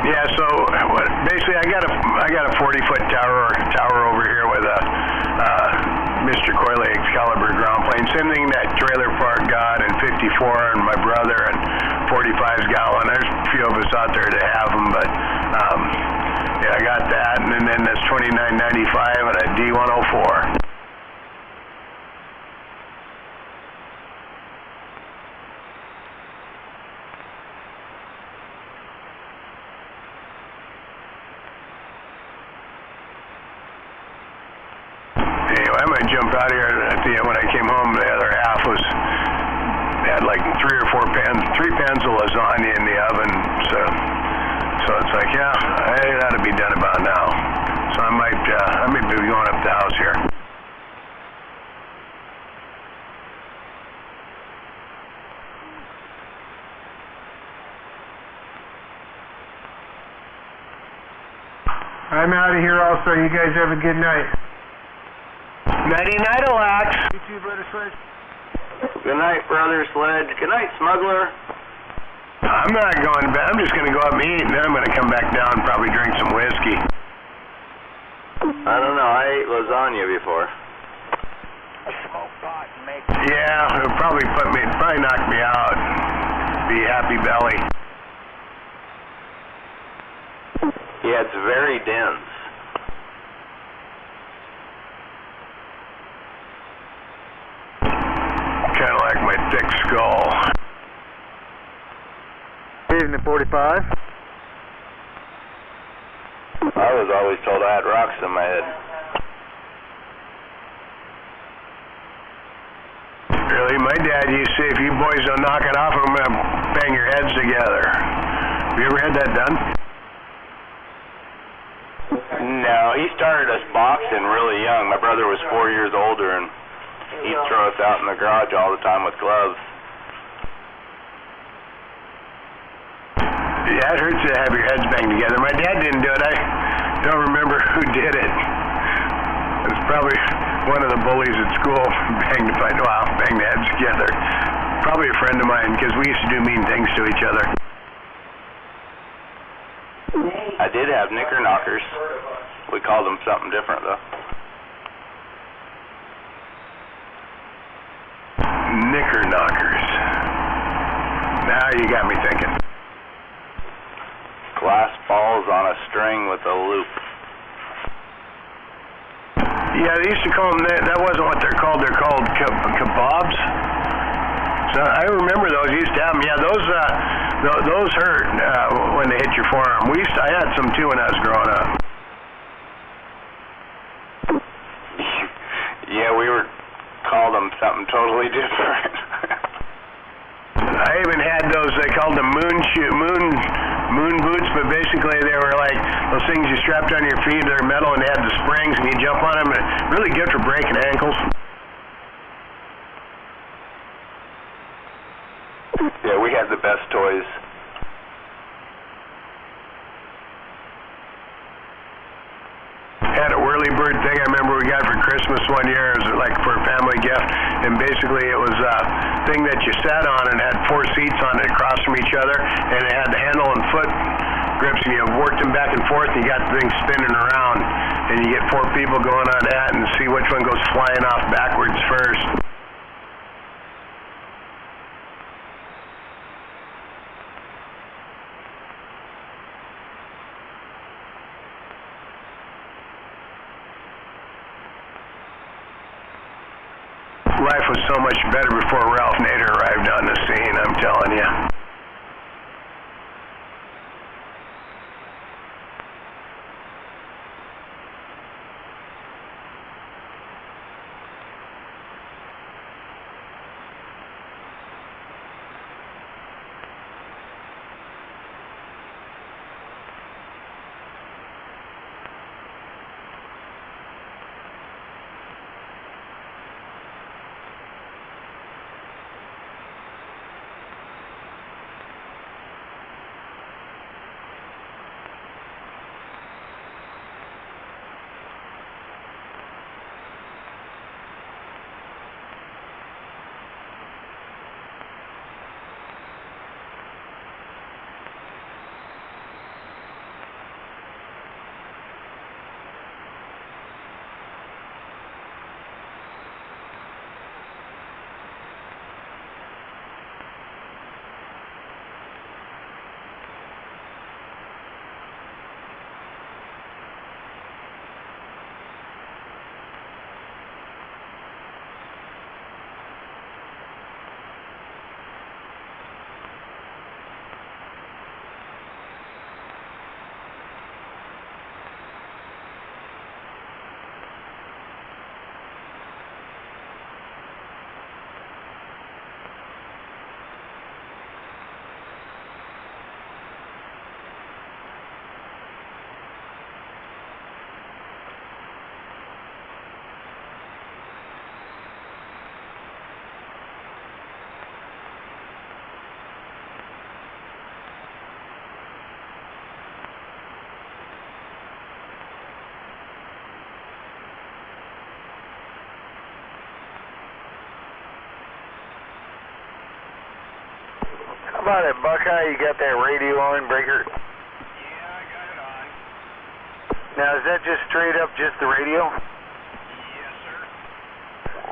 Yeah, so basically I got a 40-foot tower over here with a Mr. Coyley Excalibur ground plane. Same thing that Trailer Park got, and 54 and my brother and 45's got one. There's a few of out there to have them, but yeah, I got that, and then this 2995 and a D104. Anyway, I'm gonna jump out of here. At the end, when I came home, the other half had like 3 pans of lasagna in the oven. So it's like, yeah, it ought to be done about now. So I may be going up the house here. I'm out of here also. You guys have a good night. Nighty-night, Alex. You too, Brother Sledge. Good night, Brother Sledge. Good night, Smuggler. I'm not going to bed. I'm just going to go up and eat, and then I'm going to come back down and probably drink some whiskey. I don't know. I ate lasagna before. Smoke pot and make... Yeah, it'll probably knock me out. Be happy belly. Yeah, it's very dense. Kind of like my thick skull. Evening 45. I was always told I had rocks in my head. Really? My dad used to say, if you boys don't knock it off, I'm going to bang your heads together. Have you ever had that done? No, he started us boxing really young. My brother was 4 years older, and he'd throw us out in the garage all the time with gloves. Yeah, it hurts to have your heads banged together. My dad didn't do it. I don't remember who did it. It was probably one of the bullies at school. Banged the heads together. Probably a friend of mine, because we used to do mean things to each other. I did have knicker-knockers. We called them something different, though. Knicker-knockers. Now you got me thinking. Glass balls on a string with a loop. Yeah, they used to call them that wasn't what they're called. They're called kebabs. So I remember those. You used to have them. Yeah, those hurt when they hit your forearm. I had some too when I was growing up. Yeah, we called them something totally different. I even had those. They called them moon boots, but basically they were like those things you strapped on your feet. They're metal and they had the springs, and you jump on them. And really good for breaking ankles. Yeah, we had the best toys. Had a whirly-bird thing I remember we got for Christmas one year. It was like for a family gift, and basically it was a thing that you sat on and had 4 seats on it across from each other, and it had the handle and foot grips, and you worked them back and forth, and you got the thing spinning around, and you get 4 people going on that and see which one goes flying off backwards first. Life was so much better before Ralph Nader arrived on the scene, I'm telling you. about it, Buckeye? You got that radio on, Breaker? Yeah, I got it on. Now, is that just straight up just the radio? Yes, sir.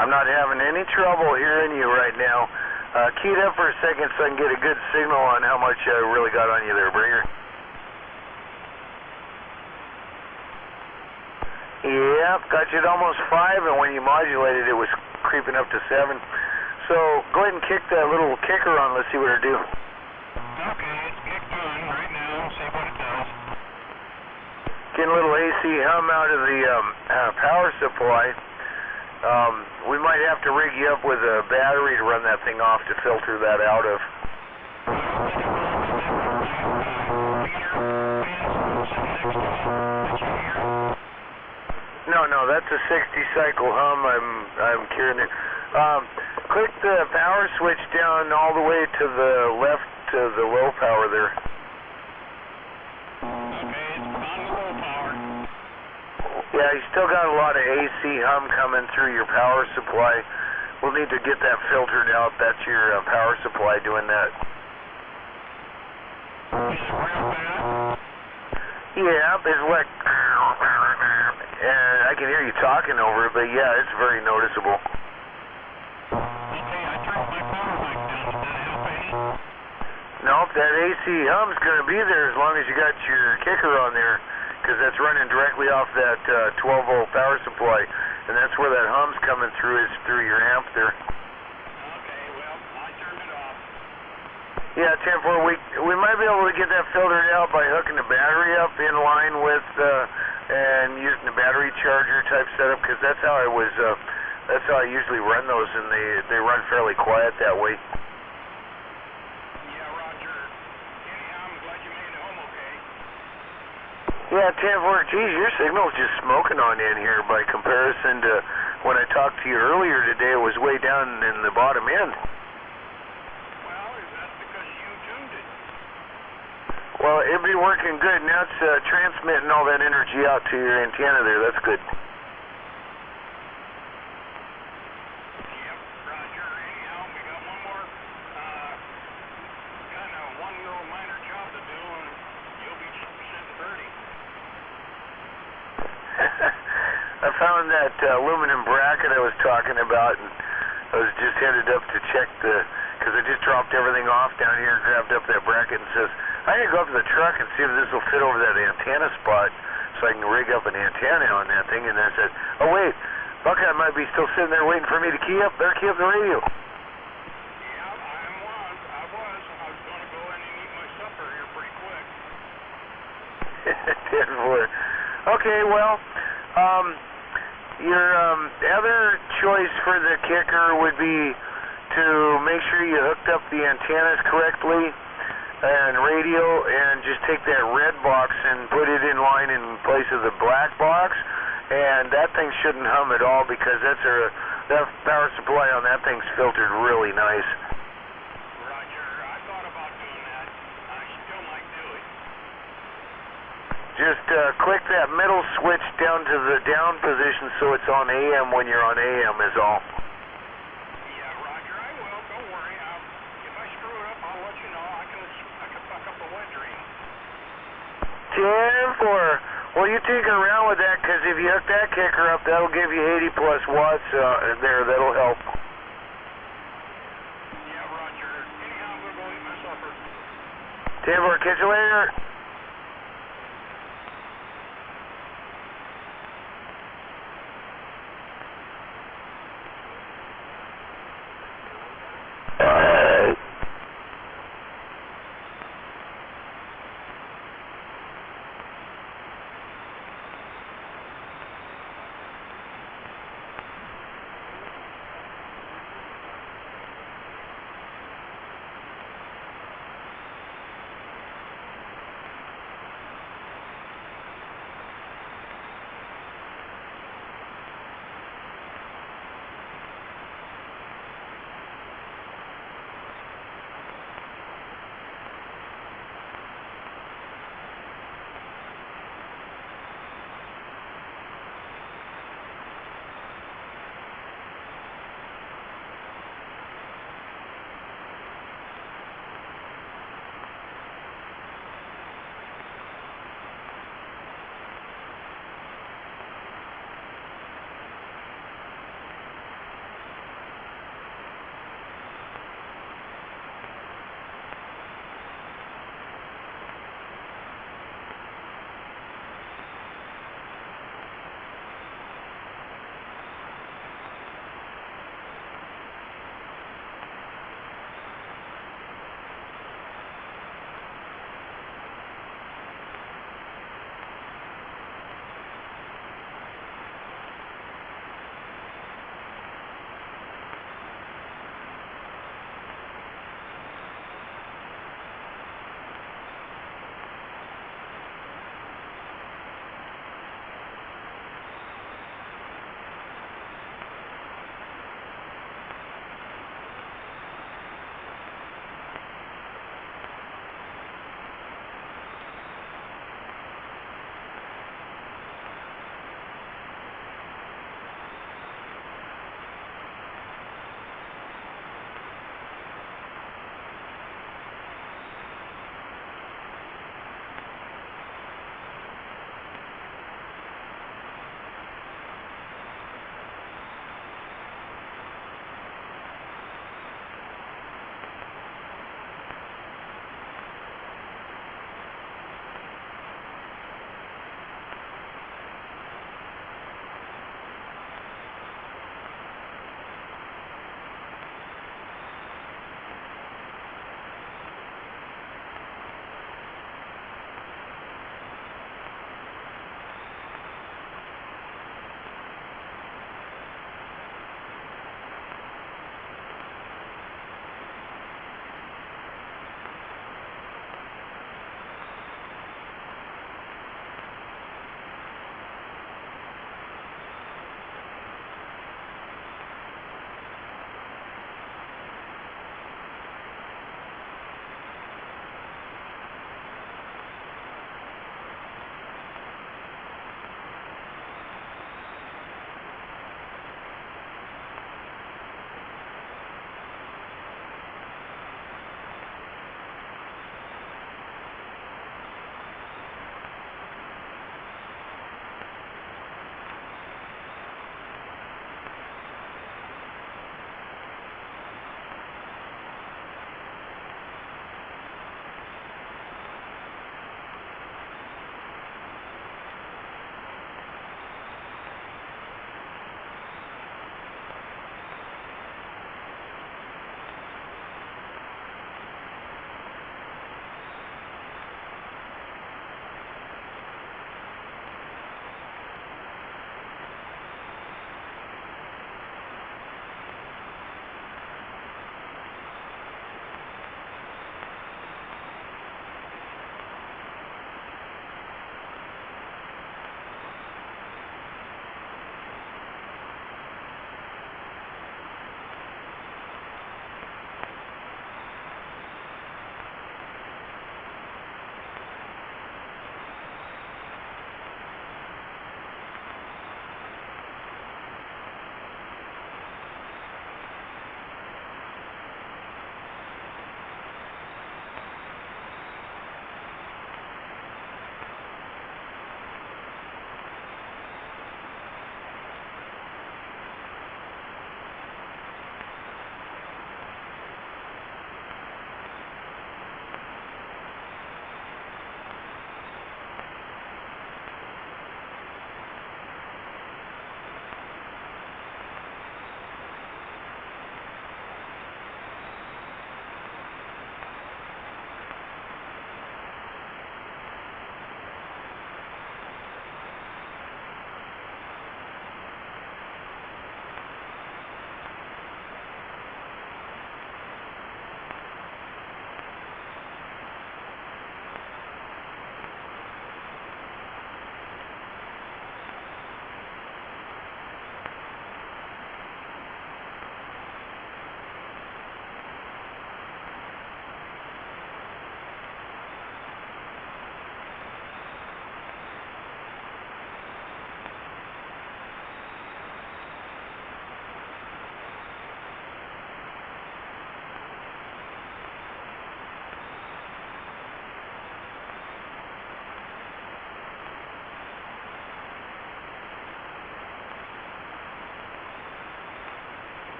I'm not having any trouble hearing you right now. Key it up for a second so I can get a good signal on how much I really got on you there, Breaker. Yep, got you at almost 5, and when you modulated it was creeping up to 7. So go ahead and kick that little kicker on. Let's see what it'll do. Okay, it's kicked on right now. See what it does. Getting a little AC hum out of the power supply. We might have to rig you up with a battery to run that thing off to filter that out of. No, that's a 60 cycle hum. I'm curing it. Click the power switch down all the way to the left to the low power there. Okay, it's on the low power. Yeah, you still got a lot of AC hum coming through your power supply. We'll need to get that filtered out. That's your power supply doing that. Is it real bad? Yeah, it's like, and I can hear you talking over it, but yeah, it's very noticeable. Okay, I turned my power mic down. Did that help any? Nope, that AC hum's going to be there as long as you got your kicker on there, because that's running directly off that 12-volt power supply, and that's where that hum's coming through, is through your amp there. Okay, well, I turned it off. Yeah, 10-4, we might be able to get that filtered out by hooking the battery up in line with, and using the battery charger type setup, because that's how I was, that's how I usually run those, and they run fairly quiet that way. Yeah, Roger. Anyhow, I'm glad you made it home okay. Yeah, 10-4, geez, your signal's just smoking on in here by comparison to when I talked to you earlier today. It was way down in the bottom end. Well, that's because you tuned it. Well, it'll be working good. Now it's transmitting all that energy out to your antenna there. That's good. Yep, Roger. Anyhow, we got one more, kind of one little minor job to do, and you'll be sitting pretty. I found that aluminum bracket I was talking about, and I was just headed up to check because I just dropped everything off down here and grabbed up that bracket and says, I need to go up to the truck and see if this will fit over that antenna spot so I can rig up an antenna on that thing. And then I said, oh wait, Buckeye might be still sitting there waiting for me to key up the radio. Yeah, I was going to go in and eat my supper here pretty quick. 10-4. Okay, well, your other choice for the kicker would be to make sure you hooked up the antennas correctly and radio, and just take that red box and put it in line in place of the black box, and that thing shouldn't hum at all because that power supply on that thing's filtered really nice. Roger, I thought about doing that. I still might do it. Just click that middle switch down to the down position so it's on AM when you're on AM is all. Yeah, Roger, I will. Don't worry. If I screw it up, I'll let you know. I can fuck up a wet dream. 10-4. Well, you tinker around with that, because if you hook that kicker up, that'll give you 80 plus watts there. That'll help. Yeah, Roger. Anyhow, I'm going to go eat my supper. 10-4, catch you later.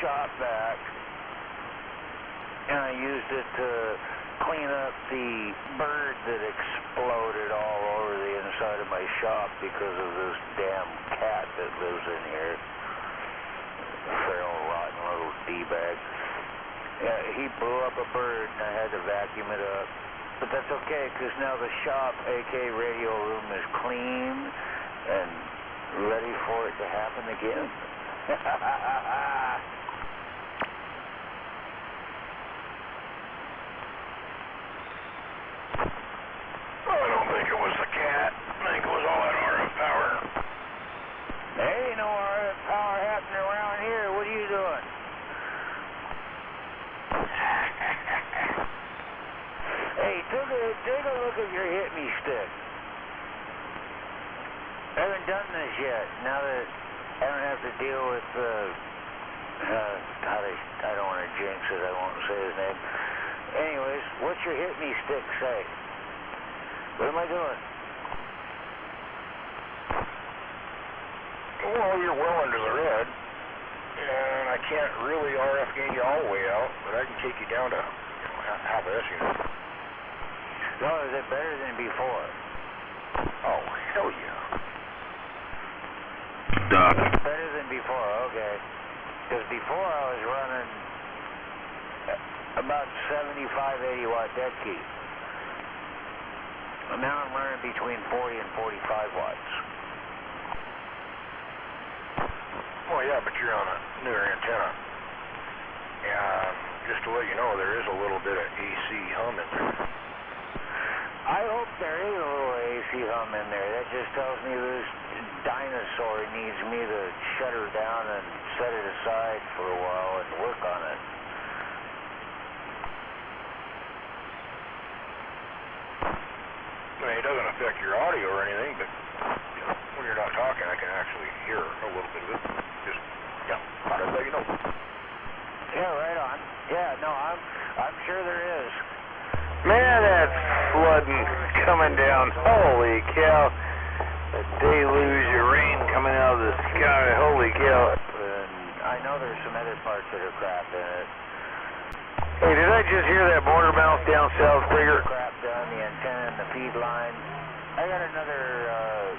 shop vac, and I used it to clean up the bird that exploded all over the inside of my shop because of this damn cat that lives in here. Feral, rotten little D-bag. Yeah, he blew up a bird and I had to vacuum it up. But that's okay, because now the shop, aka radio room, is clean and ready for it to happen again. I don't think it was the cat. I think it was all that RF power. There ain't no RF power happening around here. What are you doing? Hey, take a look at your hit me stick. I haven't done this yet. Now that I don't have to deal with I don't want to jinx it. I won't say his name. Anyways, what's your hit me stick say? What am I doing? Well, you're well under the red, and I can't really RF gain you all the way out, but I can take you down to half S unit. No, is it better than before? Oh, hell yeah. Better than before, okay. Because before I was running about 75, 80 watt dead key. Now I'm running between 40 and 45 watts. Well, yeah, but you're on a newer antenna. And just to let you know, there is a little bit of AC hum in there. I hope there is a little AC hum in there. That just tells me this dinosaur needs me to shut her down and set it aside for a while and work on it. I mean, it doesn't affect your audio or anything, but when you're not talking, I can actually hear a little bit of it. Just, thought I'd let you know. Yeah, right on. Yeah, no, I'm sure there is. Man, that's flooding coming down. Holy cow. A deluge of rain coming out of the sky. Holy cow. And I know there's some other parts that are crap in it. Hey, did I just hear that motor mouth down south, Krieger? Crap down the antenna and the feed line. I got another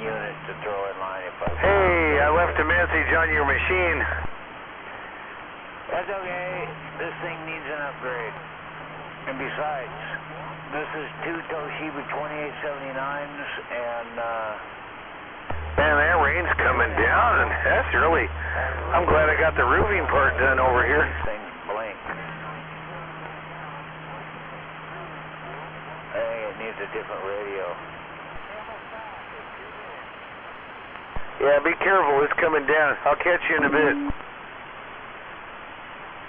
unit to throw in line if I want. Hey, I left a message on your machine. That's okay. This thing needs an upgrade. And besides, this is 2 Toshiba 2879s and Man, that rain's coming down, and that's really... I'm glad I got the roofing part done over here. these things blink. I think it needs a different radio. Yeah, be careful, it's coming down. I'll catch you in a bit.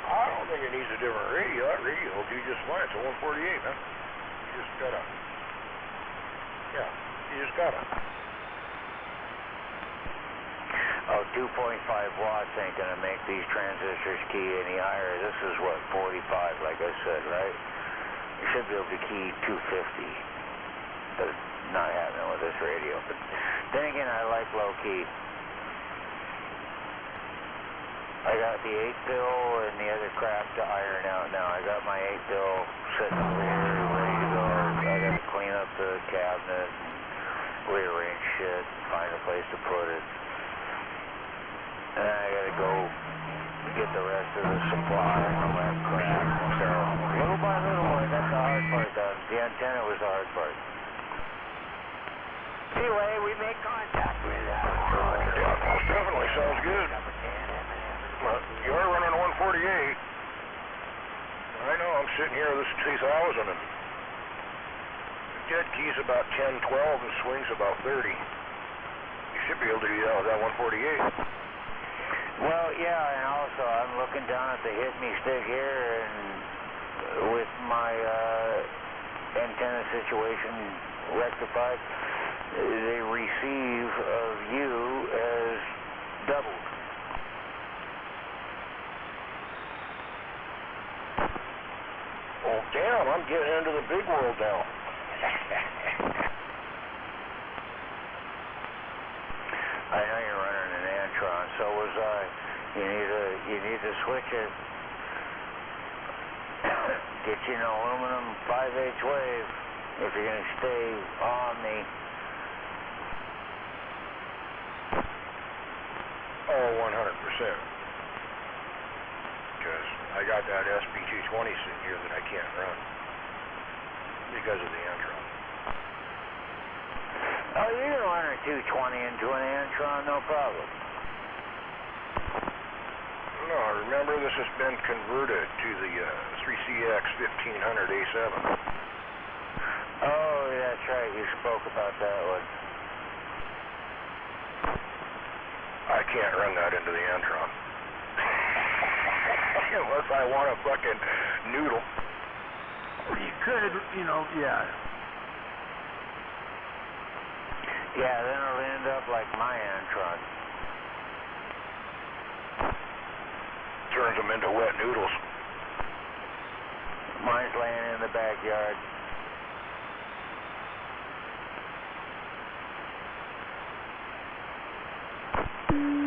I don't think it needs a different radio. That radio will do just fine. It's a 148, man. You just gotta... Yeah, you just gotta... Oh, 2.5 watts ain't going to make these transistors key any higher. This is what, 45, like I said, right? You should be able to key 250. That's not happening with this radio. But then again, I like low key. I got the 8-bill and the other crap to iron out now. I got my 8-bill sitting over here, ready to go. I got to clean up the cabinet and rearrange shit, find a place to put it. And I gotta go get the rest of the supply and all that crap. So, little by little, I got the hard part done. The antenna was the hard part. Anyway, we make contact with Yeah, most definitely sounds good. But you are running a 148. I know, I'm sitting here with this 2000 and dead key's about 10, 12 and swings about 30. You should be able to do that with that 148. Well, yeah, and also I'm looking down at the hit me stick here, and with my antenna situation rectified, the receive of you as doubled. Well, damn, I'm getting into the big world now. I know you're running an Antron, so was I. You you need to switch it. Get you an aluminum 5/8 wave if you're going to stay on the... Oh, 100%. Because I got that SB220 sitting here that I can't run because of the Antron. Oh, you can run a 220 into an Antron, no problem. No, remember this has been converted to the 3CX 1500 A7. Oh, that's right. You spoke about that one. I can't run that into the Antron. Unless I want a fucking noodle. You could, yeah. Yeah, then it'll end up like my Antron. Turns them into wet noodles. Mine's laying in the backyard.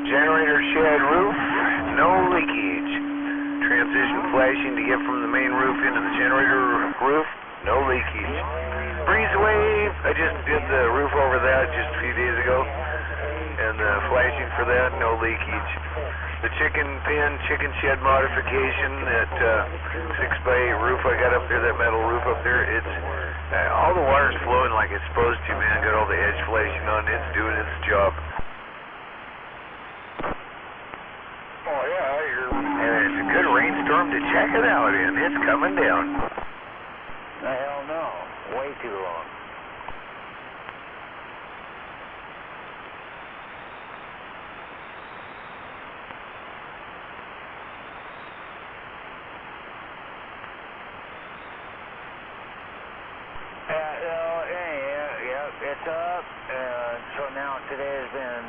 Generator shed roof, no leakage. Transition flashing to get from the main roof into the generator roof, no leakage. Breeze wave, I just did the roof over that just a few days ago, and the flashing for that, no leakage. The chicken pen, chicken shed modification, that 6x8 roof I got up there, that metal roof up there, it's all the water's flowing like it's supposed to, man. Got all the edge flashing on it, it's doing its job. Oh yeah, I hear. And it's a good rainstorm to check it out in. It's coming down. The hell no. Way too long. It's up, so now today has been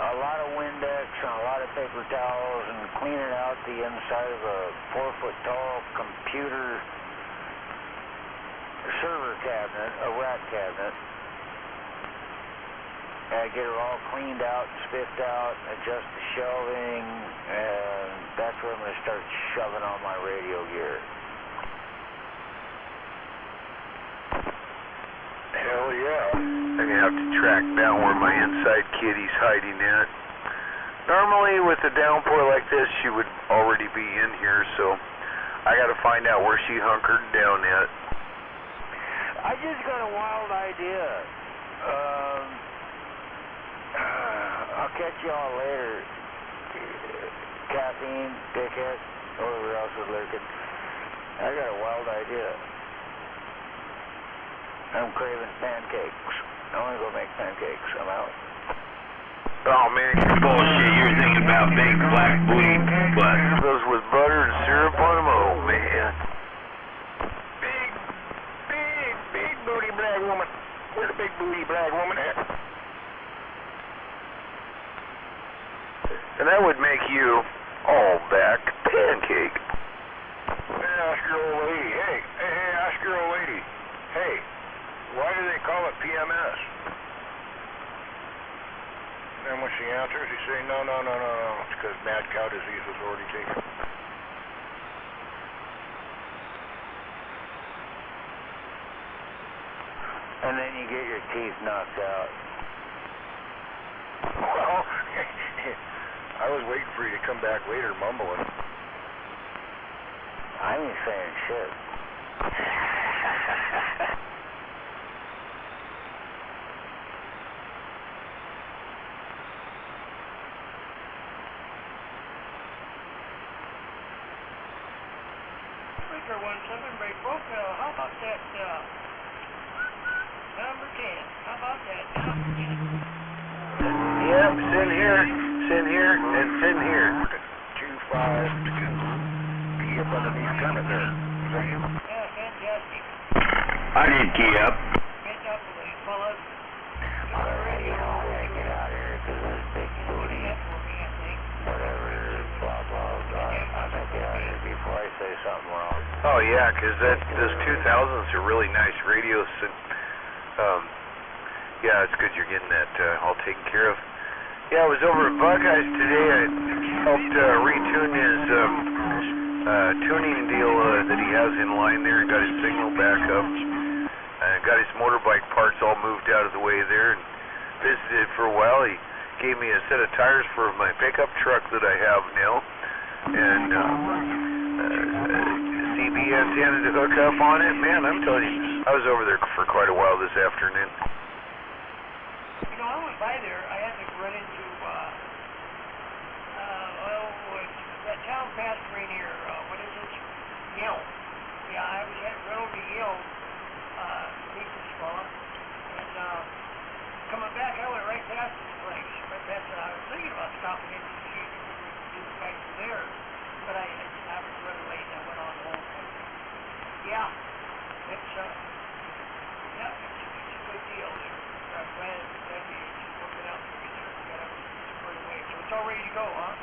a lot of Windex and a lot of paper towels and cleaning out the inside of a 4-foot tall computer server cabinet, a rack cabinet. Get her all cleaned out, spiffed out, adjust the shelving, and that's where I'm going to start shoving all my radio gear. Hell yeah. I'm going to have to track down where my inside kitty's hiding at. Normally with a downpour like this, she would already be in here, so I got to find out where she hunkered down at. I just got a wild idea. I'll catch y'all later. Caffeine, dickhead, whoever else is lurking. I got a wild idea. I'm craving pancakes. I want to go make pancakes. I'm out. Oh man, bullshit. You're thinking about baked black booty butt. Those with butter and syrup on them. Oh man. Big booty black woman. Where's the big booty black woman at? And that would make you all back pancake. Ask your old lady. Hey, ask your old lady. Hey, why do they call it PMS? And when she answers, you say, no. It's because mad cow disease was already taken. And then you get your teeth knocked out. Well, I was waiting for you to come back later mumbling. I ain't saying shit. Speaker 17 break broke. How about that number 10? How about that number 10? Yep, sitting here, and sitting here. 2-5 to be up underneath Clement there. Yeah, fantastic. I didn't key up. Get up, fellas. Alright, you know, I gotta get out of here because this big booty, whatever it is, blah, blah, blah. I gotta get out of here before I say something wrong. Oh yeah, because those 2000s are really nice radios. And, yeah, it's good you're getting that all taken care of. Yeah, I was over at Buckeyes today. I helped retune his tuning deal that he has in line there, and got his signal back up. Got his motorbike parts all moved out of the way there, and visited for a while. He gave me a set of tires for my pickup truck that I have now, and CB antenna to hook up on it. Man, I'm telling you, I was over there for quite a while this afternoon. You know, I went by there. I had to run into, that town past Rainier. What is it? Yale. Yeah, I was heading right over to Yale, meet this fella. And coming back, I went right past this place. Right past it. I was thinking about stopping in to see if these guys were there. But I was running late and I went on home. Yeah, it's a good deal there. I'm glad it's working out for you there. Got everything squared away. So it's all ready to go, huh?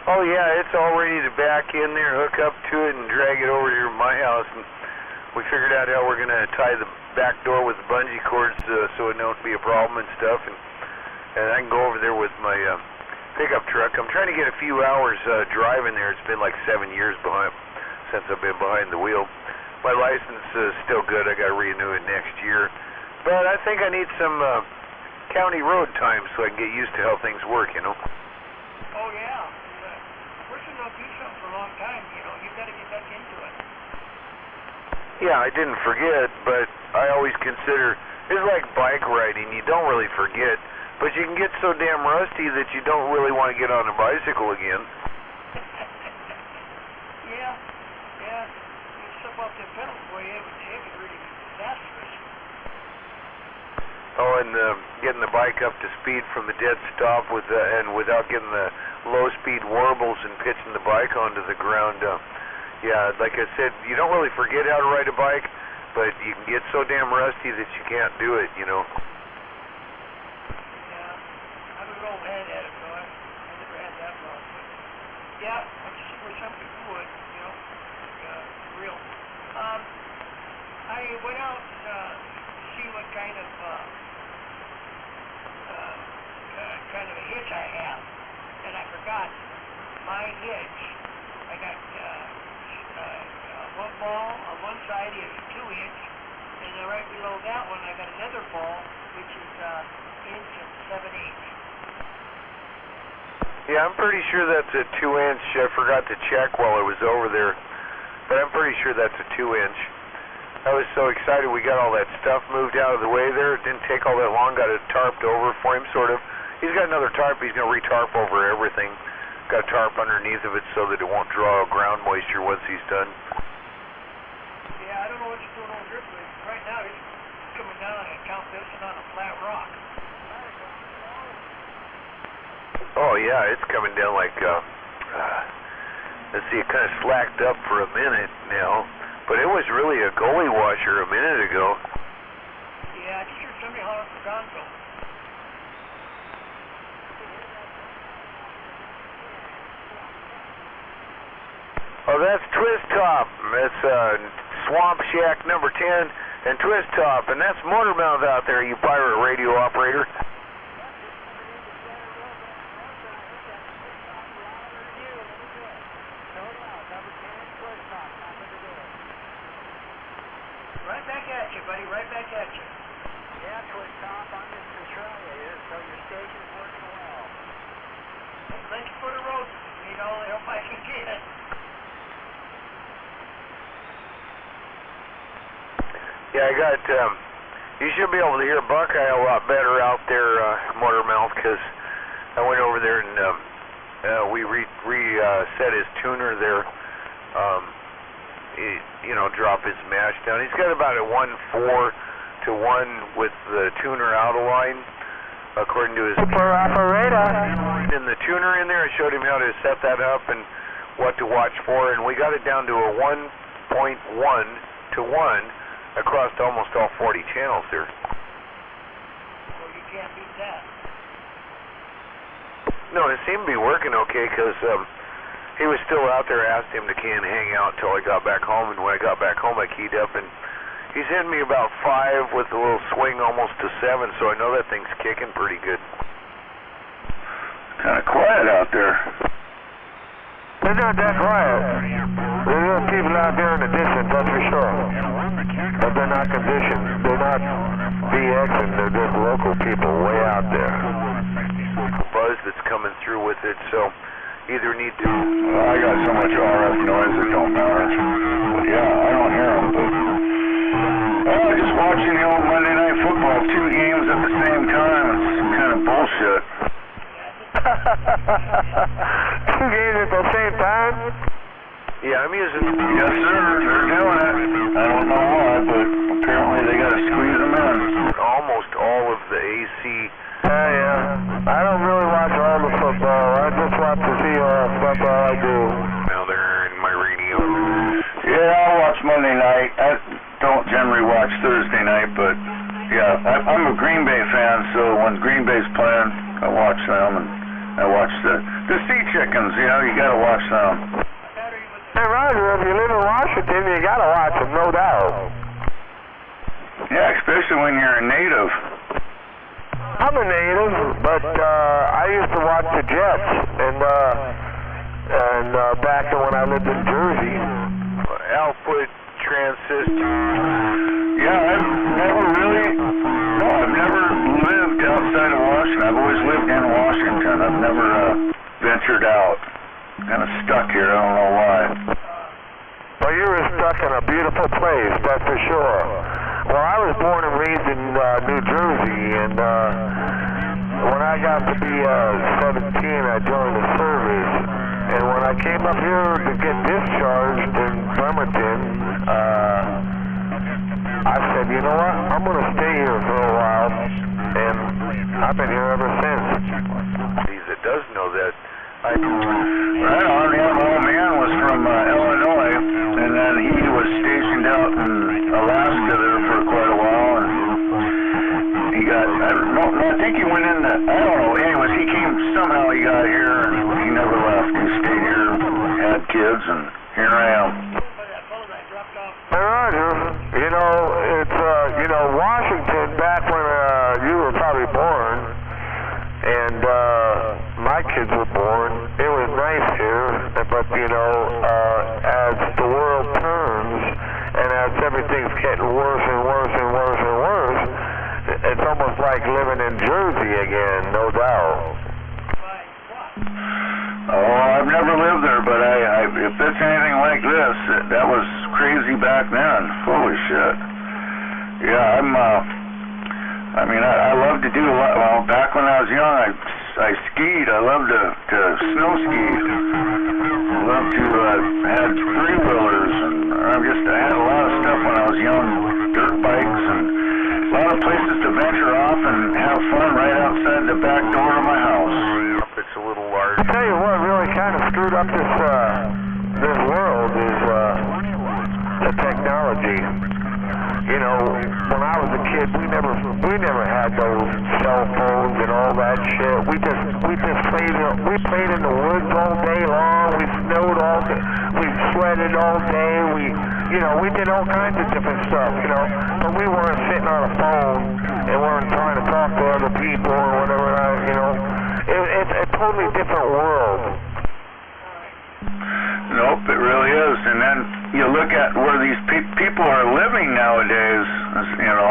Oh yeah, it's all ready to back in there, hook up to it, and drag it over here to my house. And we figured out how we're going to tie the back door with the bungee cords so it don't be a problem and stuff. And I can go over there with my pickup truck. I'm trying to get a few hours driving there. It's been like 7 years since I've been behind the wheel. My license is still good. I got to renew it next year. But I think I need some county road time so I can get used to how things work, you know. Oh yeah. Person don't do something for a long time, you know. You've got to get back into it. Yeah, I didn't forget, but I always consider it's like bike riding. You don't really forget, but you can get so damn rusty that you don't really want to get on a bicycle again. Yeah. You slip off the pedal for you, it would really be disastrous. Oh, and getting the bike up to speed from the dead stop and without getting the low-speed warbles and pitching the bike onto the ground. Yeah, like I said, you don't really forget how to ride a bike, but you can get so damn rusty that you can't do it, you know. Yeah, I'm an old head at it, though. I never had that problem. But yeah, I can see where some people would, you know, real. I went out to see what kind of a hitch I have, and I forgot my hitch. I got one ball on one side is 2-inch, and then right below that one I got another ball which is 1 inch and 7/8. Yeah, I'm pretty sure that's a 2-inch. I forgot to check while I was over there, but I'm pretty sure that's a 2-inch. I was so excited we got all that stuff moved out of the way there. It didn't take all that long. Got it tarped over for him, sort of. He's got another tarp. He's going to re-tarp over everything. Got a tarp underneath of it so that it won't draw ground moisture once he's done. Yeah, I don't know what you're doing over here, but right now it's coming down and count this and on a flat rock. Oh yeah, it's coming down like, let's see, it kind of slacked up for a minute now. But it was really a gully washer a minute ago. Yeah, I just heard somebody holler for Gonzo. Oh, that's Twist Top. That's Swamp Shack number 10 and Twist Top. And that's Motormouth out there, you pirate radio operator. Right back at you, buddy. Right back at you. Yeah, Twist Top, I'm just controlling you, so your station's working well. Well, thank you for the road. Need all the help I can get. Yeah, I got, you should be able to hear Buckeye a lot better out there, Motormouth, because I went over there and we reset his tuner there. You know, drop his mash down. He's got about a 1.4 to 1 with the tuner out of line, according to his operator. in the tuner in there. I showed him how to set that up and what to watch for, and we got it down to a 1.1 to 1 across almost all 40 channels here. Well, you can't beat that. No, it seemed to be working okay because he was still out there. I asked him to hang out until I got back home, and when I got back home I keyed up and he's hitting me about 5 with a little swing almost to 7, so I know that thing's kicking pretty good. Kind of quiet out there. They're not that quiet. There's little people out there in the distance, that's for sure. But they're not conditioned. They're not BXing. They're just local people way out there. Buzz that's coming through with it, so either need to... I got so much RF noise it don't matter. But yeah, I don't hear them, but... just watching the old Monday Night Football, 2 games at the same time, it's some kind of bullshit. 2 games at the same time? Yeah, I'm using... Yes, sir, they're doing it. I don't know why, but apparently they got to squeeze them in. almost all of the AC. Yeah. I don't really watch all the football. I just watch the Seahawks. That's all I do. Now they're in my radio. Yeah, I watch Monday night. I don't generally watch Thursday night, but yeah, I'm a Green Bay fan, so when Green Bay's playing, I watch them, and I watch the Sea Chickens. You know, you gotta watch them. Hey, Roger, if you live in Washington, you gotta watch them, no doubt. Yeah, especially when you're a native. I'm a native, but I used to watch the Jets, and back when I lived in Jersey. Output transistor. Yeah, I've never lived outside of Washington. I've always lived in Washington. I've never ventured out. Kind of stuck here, I don't know why. Well, you were stuck in a beautiful place, that's for sure. Well, I was born and raised in New Jersey, and when I got to be 17, I joined the service. And when I came up here to get discharged in Bremerton, I said, you know what, I'm going to stay here for a while, and I've been here ever since. That does know that. Right on, the old man was from Illinois, and then he was stationed out in Alaska there for quite a while, and he got, I think he went in I don't know, anyways, he somehow he got here, and he never left. He stayed here, had kids, and here I am. Hey, Roger, you know, it's, Washington, back when you were probably born, and my kids were born, it was nice here, but, as the world turns, and as everything's getting worse and worse and worse and worse, it's almost like living in Jersey again, no doubt. Oh, I've never lived there, but if it's anything like this, that was crazy back then. Holy shit. Yeah, I love to do a lot. Well, back when I was young, I skied. I loved to snow ski. I loved to had 3-wheelers, and I had a lot of stuff when I was young, dirt bikes, and a lot of places to venture off and have fun right outside the back door of my house. It's a little large. I'll tell you what really kind of screwed up this world is the technology. You know, when I was a kid, we never had those cell phones and all that shit. We played in the woods all day long. We snowed all day. We sweated all day. We did all kinds of different stuff. But we weren't sitting on a phone and weren't trying to talk to other people or whatever. It's a totally different world. Nope, it really is. And then you look at where these people are living nowadays,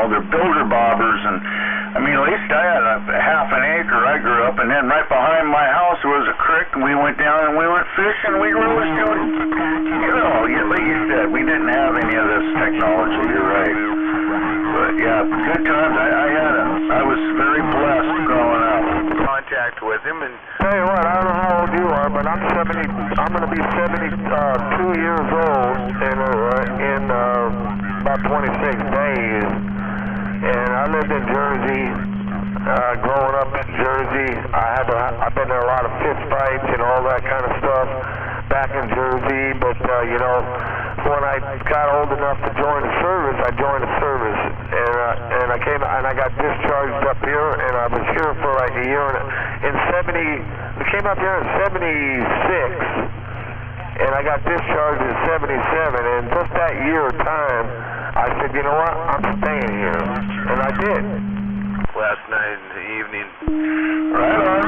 they're builder bobbers, and at least I had a half an acre I grew up, and then right behind my house there was a creek, and we went down and we went fishing. We were always doing, like you said, we didn't have any of this technology, you're right. But yeah, good times. I was very blessed growing up. Contact with him, and tell you what, I don't know how old you are, but I'm going to be 72 years old in about 26 days. And I lived in Jersey, growing up in Jersey. I've been in a lot of fist fights and all that kind of stuff back in Jersey, but when I got old enough to join the service, I joined the service, and I came and I got discharged up here, and I was here for like a year. We came up here in 76, and I got discharged in 77, and just that year of time, I said, you know what, I'm staying here, and I did. last night in the evening. Right on.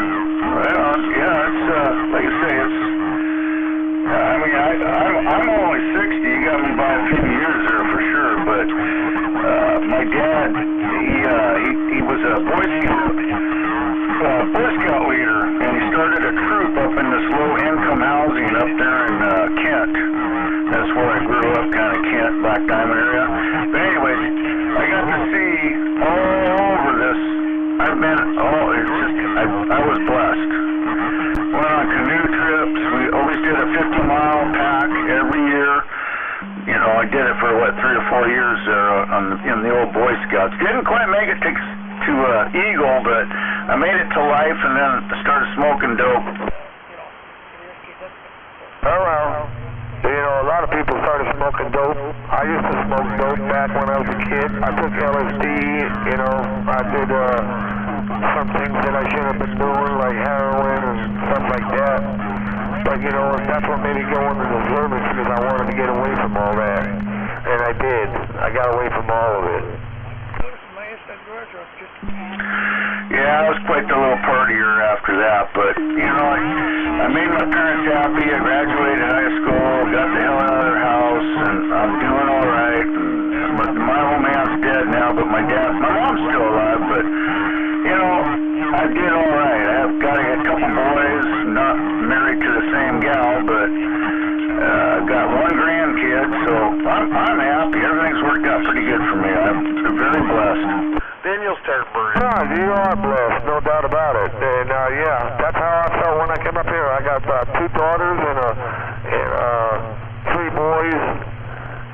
I'm only 60. You got me by a few years there for sure. But my dad, he was a Boy Scout leader, and he started a troop up in this low-income housing up there in Kent. That's where I grew up, kind of Kent, Black Diamond area. But anyways, I got to see all over this. I was blessed. Went on canoe trips. We always did a 50-mile pack every year. You know, I did it for, 3 or 4 years in the old Boy Scouts. Didn't quite make it to Eagle, but I made it to life and then started smoking dope. Oh, well. You know, a lot of people started smoking dope. I used to smoke dope back when I was a kid. I took LSD, you know. I did some things that I shouldn't have been doing, like heroin and stuff like that. But, you know, that's what made me go into the service, because I wanted to get away from all that. And I did. I got away from all of it. Yeah, I was quite the little partier after that, but, you know, I made my parents happy. I graduated high school, got the hell out of their house, and I'm doing all right. And my old man's dead now, but my mom's still alive, but, you know, I did all right. I've got a couple boys, not married to the same gal, but got 1 grandkid, so I'm happy. Everything's worked out pretty good for me. I'm very blessed. Then you'll start burning. Yeah, you are blessed, no doubt about it. And yeah, that's how I felt when I came up here. I got 2 daughters and 3 boys,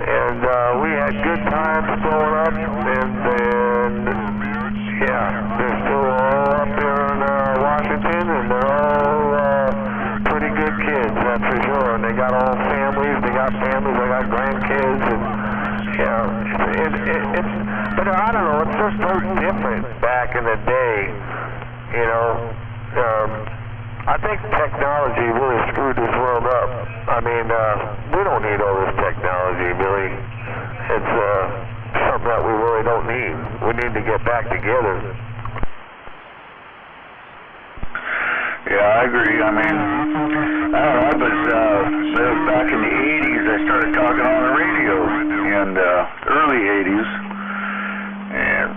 and we had good times growing up. And yeah, they're still all up here in Washington, and they're all pretty good kids, that's for sure. And they got all families. They got grandkids, and yeah, but I don't know, it's just so different back in the day, you know. I think technology really screwed this world up. I mean, we don't need all this technology, really. It's something that we really don't need. We need to get back together. Yeah, I agree. I mean, I don't know, but back in the 80s, I started talking on the radio, and early 80s, and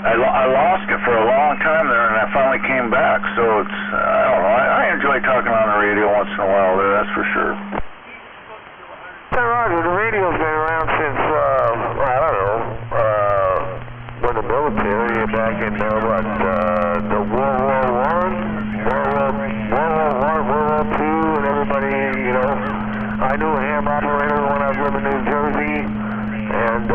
I lost it for a long time there, and I finally came back, so it's, I don't know, I enjoy talking on the radio once in a while there, that's for sure. Yeah, Roger, the radio's been around since, I don't know, when the military, back in, the World War I, World War II, and everybody, you know. I knew a ham operator when I was living in New Jersey, and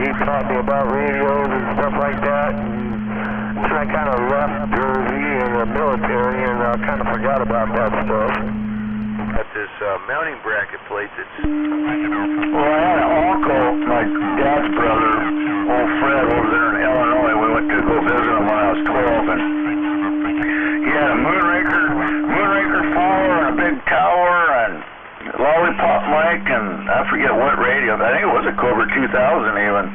he taught me about radios and stuff like that. And I kind of left Jersey and the military, and I kind of forgot about that stuff. Got this mounting bracket plate that's... Well, I had an uncle, my dad's brother, old Fred, over there in Illinois. We went to go visit him when I was 12, and he had a Moonraker 4 and a big tower and lollipop mic, and I forget what radio. I think it was a Cobra 2000 even.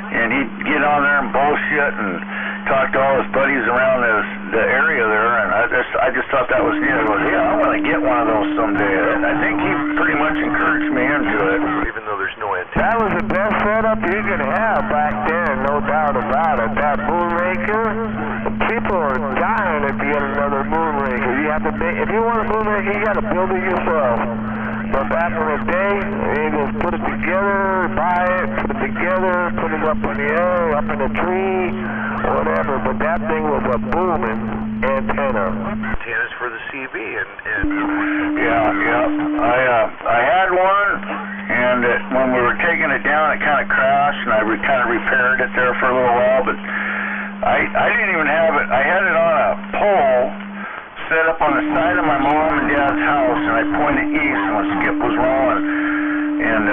And he'd get on there and bullshit and talk to all his buddies around the area there, and I just thought that was neat. I go, yeah, I want to get one of those someday. And I think he pretty much encouraged me into it. Even though there's no antenna. That was the best setup you could have back then, no doubt about it. That Moonraker, people are dying to get another Moonraker. You have to if you want a Moonraker, you got to build it yourself. But back in the day, they just put it together, buy it, put it together, put it up in the air, up in a tree, whatever. But that thing was a booming antenna. Antennas for the CB, and yeah. I had one, and when we were taking it down, it kind of crashed, and I kind of repaired it there for a little while. But I didn't even have it. I had it on a pole set up on the side of my mom and dad's house, and I pointed east when Skip was rolling. And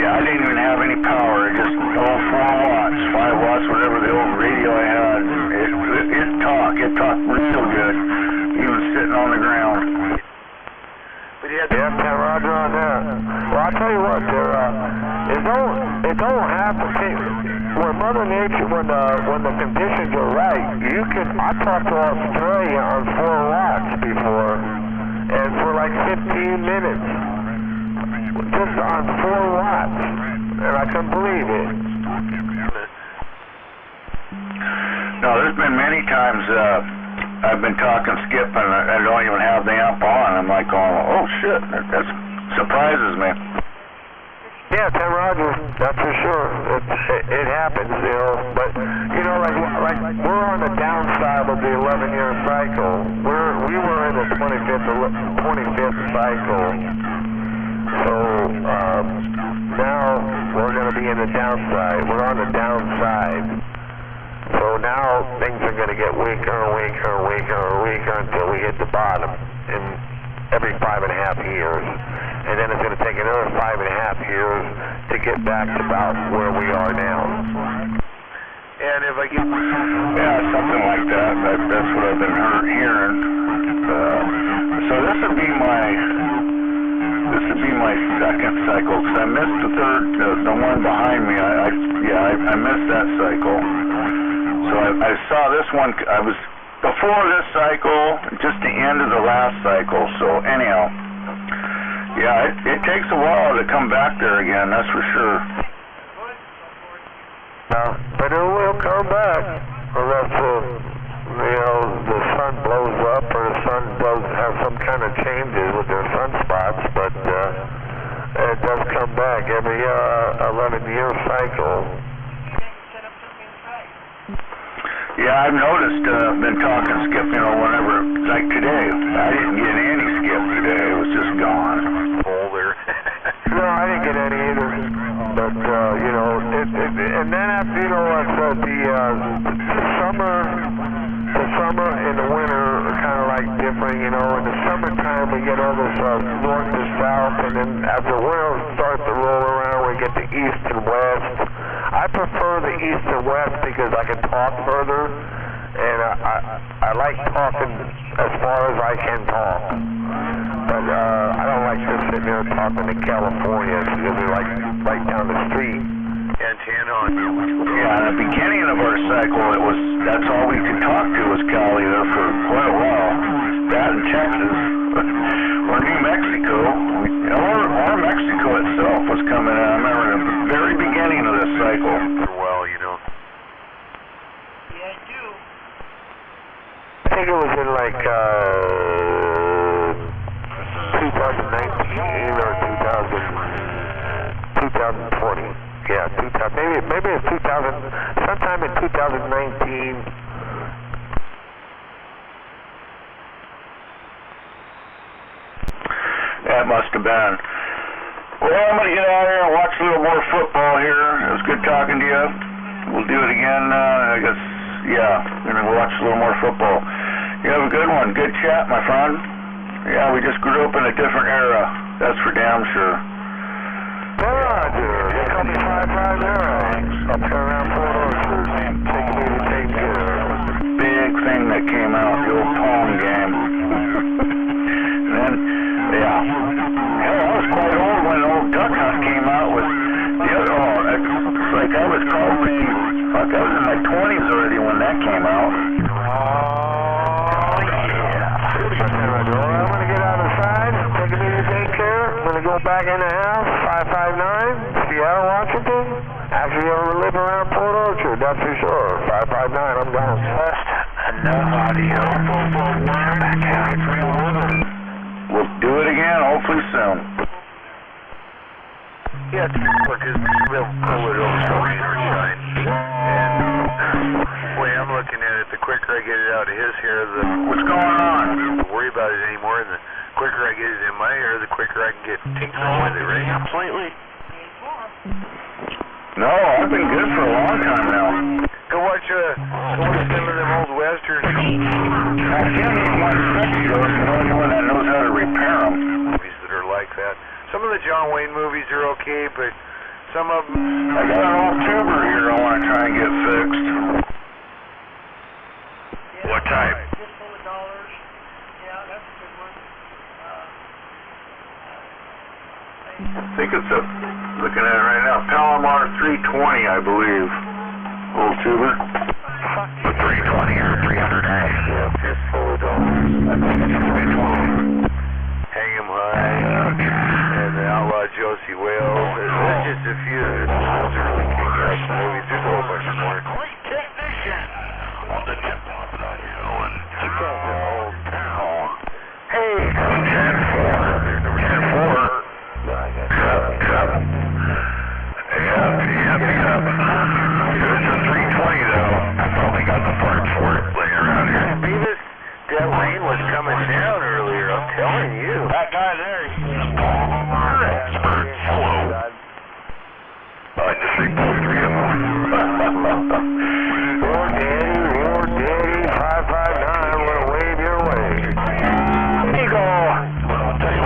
yeah, I didn't even have any power. It just 4 watts, 5 watts, whatever the old radio I had. It talked real good, even sitting on the ground. But you had Yeah, Roger on that. Well, I'll tell you what, it don't have to take. When Mother Nature, when the conditions are right, I talked to Australia on 4 watts before, and for like 15 minutes, just on 4 watts, and I couldn't believe it. No, there's been many times I've been talking Skip and I don't even have the amp on. I'm like going, oh shit, that surprises me. Yeah, Tim Rogers, that's for sure. It happens, you know. But you know, like we're on the downside of the 11-year cycle. We were in the 25th cycle. So now we're going to be in the downside. We're on the downside. So now things are going to get weaker and weaker and weaker and weaker until we hit the bottom in every 5.5 years. And then it's going to take another 5.5 years to get back to about where we are now. And if I get... Yeah, something like that. That's what I've been hearing. So this would be my second cycle, because I missed the third, the one behind me. I missed that cycle. So I saw this one, I was before this cycle, just the end of the last cycle. So anyhow, yeah, it takes a while to come back there again, that's for sure. But it will come back unless the sun blows up or the sun does have some kind of changes with their sunspots. But it does come back every 11-year cycle. Yeah, I've noticed, been talking Skip, whenever, like today, I didn't get any Skip today, it was just gone. Older. No, I didn't get any either. But, and then after, the summer and the winter are kind of like different, In the summertime we get all this north to south, and then as the winter starts to roll around, we get the east and west. I prefer the east and west because I can talk further, and I like talking as far as I can talk. But I don't like just sitting there talking to California because they're like right down the street. Antenna on. Yeah, in the beginning of our cycle, that's all we could talk to was Cali there for quite a while. That in Texas, or New Mexico, or Mexico itself was coming in. I remember in the very beginning of this cycle. Well, Yeah, I do. I think it was in like 2019 or 2020. Yeah, maybe it's 2000, sometime in 2019. That must have been. Well, I'm going to get out of here and watch a little more football here. It was good talking to you. We'll do it again, I guess, yeah, we're going to watch a little more football. You have a good one. Good chat, my friend. Yeah, we just grew up in a different era. That's for damn sure. Roger. They call me 550. Up here around Port Orchard. Taking me to take care. Big thing that came out, the old Pong game. And then, yeah. Hell, I was quite old when the old Duck Hunt came out with the other, it's like I was probably, I was in my 20s already when that came out. Oh, yeah. I'm going to get outside. Taking me to take care. I'm going to go back in the house. 559, Seattle, Washington. Actually, you'll live around Port Orchard, that's for sure. 559, I'm gone. Just enough audio. Back out. We'll do it again, hopefully soon. Yeah, it's because they'll pull it over the rain or shine. And the way I'm looking at it, the quicker I get it out of his hair, What's going on? I don't worry about it anymore, and the quicker I get it in my hair, the quicker I can get tinkering with it, right? Completely. No, I've been good for a long time now. Go watch some of them old westerns. I can't even watch Mexico. It's the only one that knows how to repair them. Movies that are like that. Some of the John Wayne movies are okay, but some of them... I got an old tuber here I want to try and get fixed. What type? Just full of dollars. Yeah, that's a good one. I think it's looking at it right now, Palomar 320, I believe. Old tuber. The 320 or 300A. Just full of dollars. I think it's 320. you will. There's just a few of those early kick-ass movies. There's a whole bunch more. Great technician on the tip top of that hill in Chicago old town. Hey, 10-4. Yep. It's a 320 though. I've only got the parts for it laying around here. Beavis, that rain was coming down earlier, I'm telling you. That guy there, he's Palmer expert. Hello. I just think 3 of them. Roar Daddy, 559, I'm gonna wave your way. Eagle. 1, 2,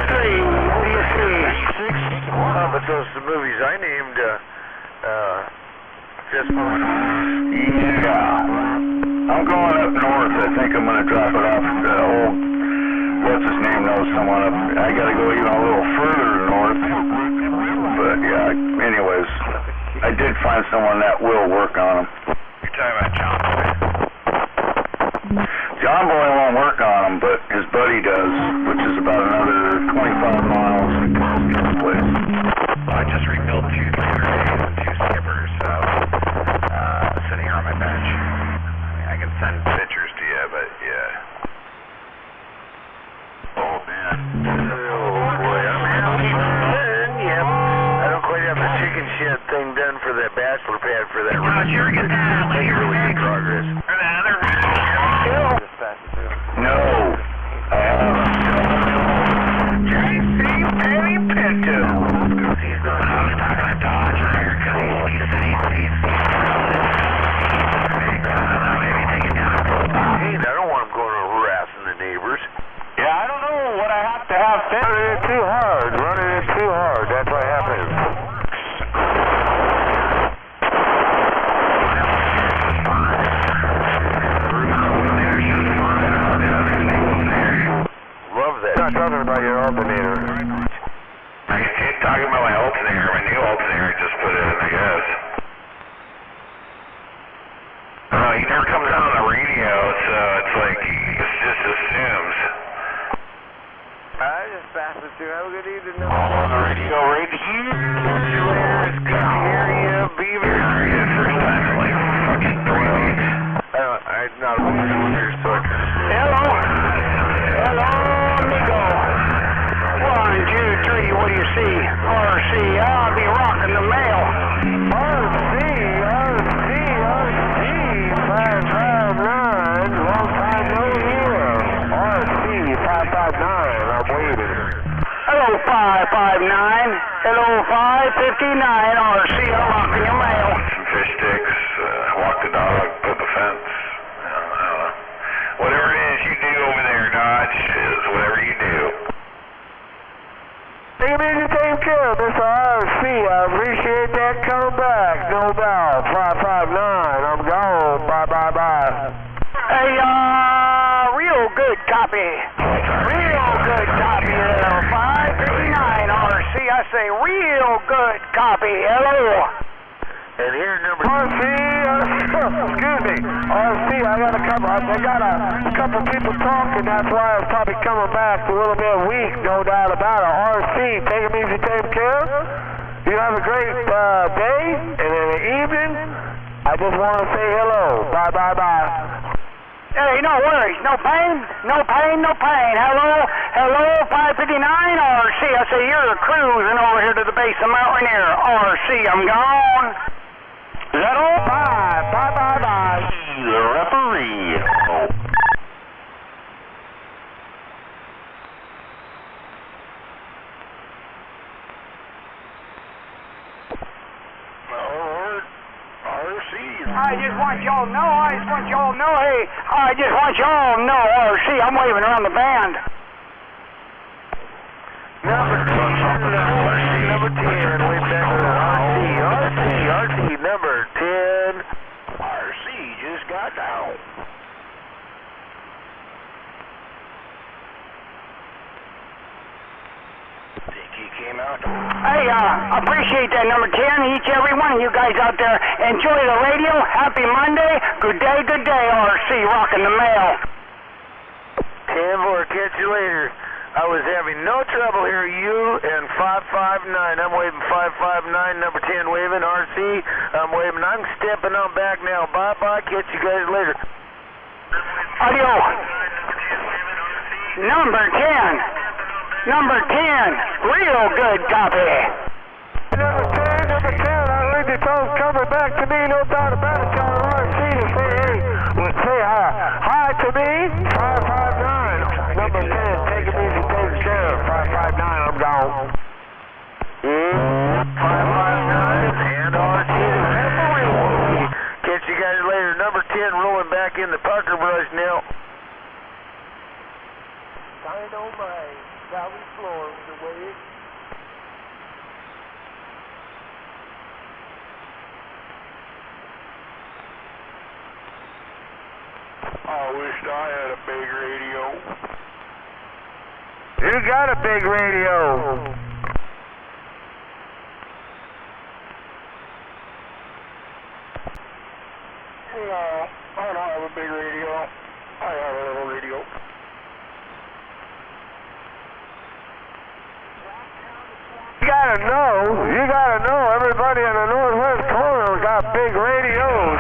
3. What do you see? But those movies I named, just... Yeah. I'm going up north. I think I'm going to drop it off the old, what's his name knows someone up. I got to go even a little further north. But yeah, anyways, I did find someone that will work on them. You're talking about John Boy. John Boy won't work on them, but his buddy does, which is about another 25 miles from the place. I just rebuilt 2 300 and 2 skippers, so sitting here on my bench. I can send pictures to you, but yeah. Oh man. Oh boy, I'm happy. Yep. I don't quite have the chicken shed thing done for that bachelor pad for that. Sure, get that. Make really good progress. No, I haven't. JC Penny Pinto. He's not talking about Dodge there, because he's Hey, I don't want him going and harassing the neighbors. Yeah, I don't know what I have to have fixed. Running it too hard, that's what happens. Love that. I'm not talking about your alternator. He's talking about my alternator, my new alternator. I just put it in, I guess. He never comes out on the radio, so it's like he just assumes. I just passed it through. Have a good evening. On the radio right here. It's good to hear you, Beaver. First time in like fucking 3 weeks. I'm not a here, so I can... Hello, amigo. 1, 2, 3. What do you see? RC. I'll be rocking the mail. RC, 559, long time no hear. RC, 559, I'm waiting. Hello, 559. Hello, 559. RC. I'm rocking your mail. Some fish sticks, walk the dog, put the fence. Whatever it is you do over there, Dodge, is whatever you do. Take it easy, take care, Mr. RC. I appreciate that coming back. No doubt. 559, I'm gone. Bye. Hey, real good copy. Real good copy. 559 RC. I say real good copy. Hello. And here, number... RC, excuse me. RC, I got a couple people talking. That's why I was probably coming back a little bit weak, no doubt about it. RC, take it easy, take care. You have a great day and in the evening. I just want to say hello. Bye. Hey, no worries. No pain. Hello, 559 RC. I say you're cruising over here to the base of Mountaineer. RC, I'm gone. Is that all? Bye. The referee. Oh. I just want y'all to know, hey, I just want y'all to know, RC, I'm waving around the band. Number 10, way back to RC, number 10. RC just got down. Think he came out? Hey, appreciate that, number 10, each every one of you guys out there. Enjoy the radio, happy Monday, good day, RC, rocking the mail. 10-4, catch you later. I was having no trouble here. You and 559. I'm waving 559, number 10 waving. RC, I'm waving. I'm stepping on back now. Bye-bye. Catch you guys later. Audio. Number 10. Number 10. Real good copy. Number 10, I heard the tones coming back to me, no doubt about it. Tell RC to say, hey, say hi to me. 559. Number 10, take it easy, take care. 559, I'm gone. 559 and RC. Catch you guys later. Number 10 rolling back in the Parker brush now. Dynamite, Valley floor with the wave. I wished I had a big radio. You got a big radio. No, I don't have a big radio. I have a little radio. You gotta know, everybody in the northwest corner got big radios.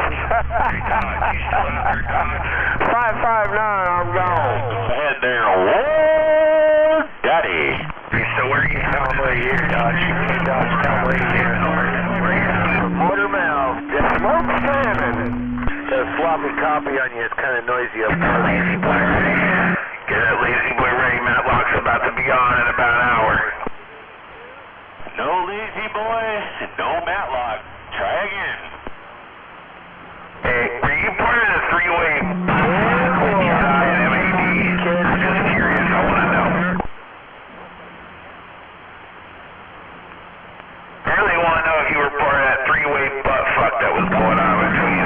559, I'm gone. Head there. Whoa, daddy. So where are you from? Where are you, Dodge? Dodge, where are you? Motormouth. Smoke salmon. Got a sloppy copy on you. It's kind of noisy up there. Lazy boy ready. Get that lazy boy ready. Matlock's about to be on in about an hour. No lazy boy, no Matlock. Try again. Hey, were you part of the three-way side and MAD? I'm just curious. I want to know. I really want to know if you were part of that three-way butt fuck that was going on between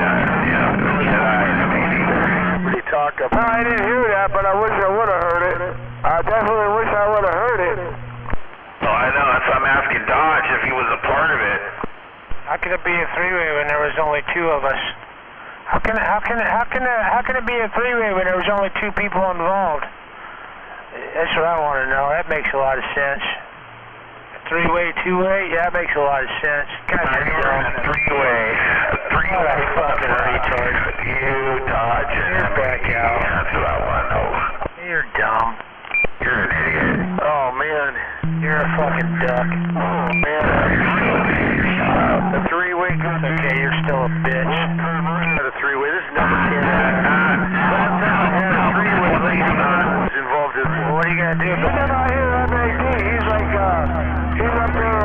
Jedi and MAD. What are you talking No, about? I didn't hear that, but I wish I would have heard it. I definitely wish I would have heard it. Oh, I know. That's why I'm asking Dodge if he was a part of it. How can it be a three-way when there was only two of us? How can it be a three-way when there was only two people involved? That's what I want to know. That makes a lot of sense. Three-way, two-way, yeah, that makes a lot of sense. God, I you're remember dumb. a three-way. What a fucking retard. You, Dodge, and You're back out. That's what I want to know. You're dumb. You're an idiot. Oh, man. You're a fucking duck. Oh, man. The three-way goes Okay, you're still a bitch. the three-way. This is number 10. Last time I had a three-way lady was involved in What are you gonna do You about never it? hear MAD. He's like, he's up there,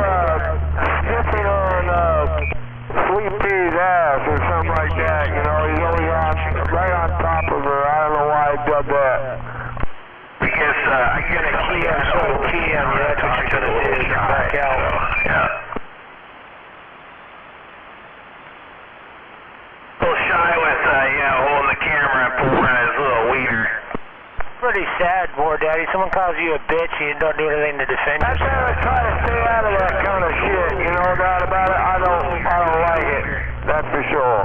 sniffing on, Sweet Pea's ass or something like that. You know, he's always right on top of her. I don't know why he did that. Because I get a key on so key on you, that's what you're gonna do, is back out. Yeah. A little shy with, holding the camera and pulling out his little wiener. Pretty sad, War Daddy. Someone calls you a bitch and you don't do anything to defend I yourself. try to stay out of that kind of shit. You know that about it? I don't like it. That's for sure.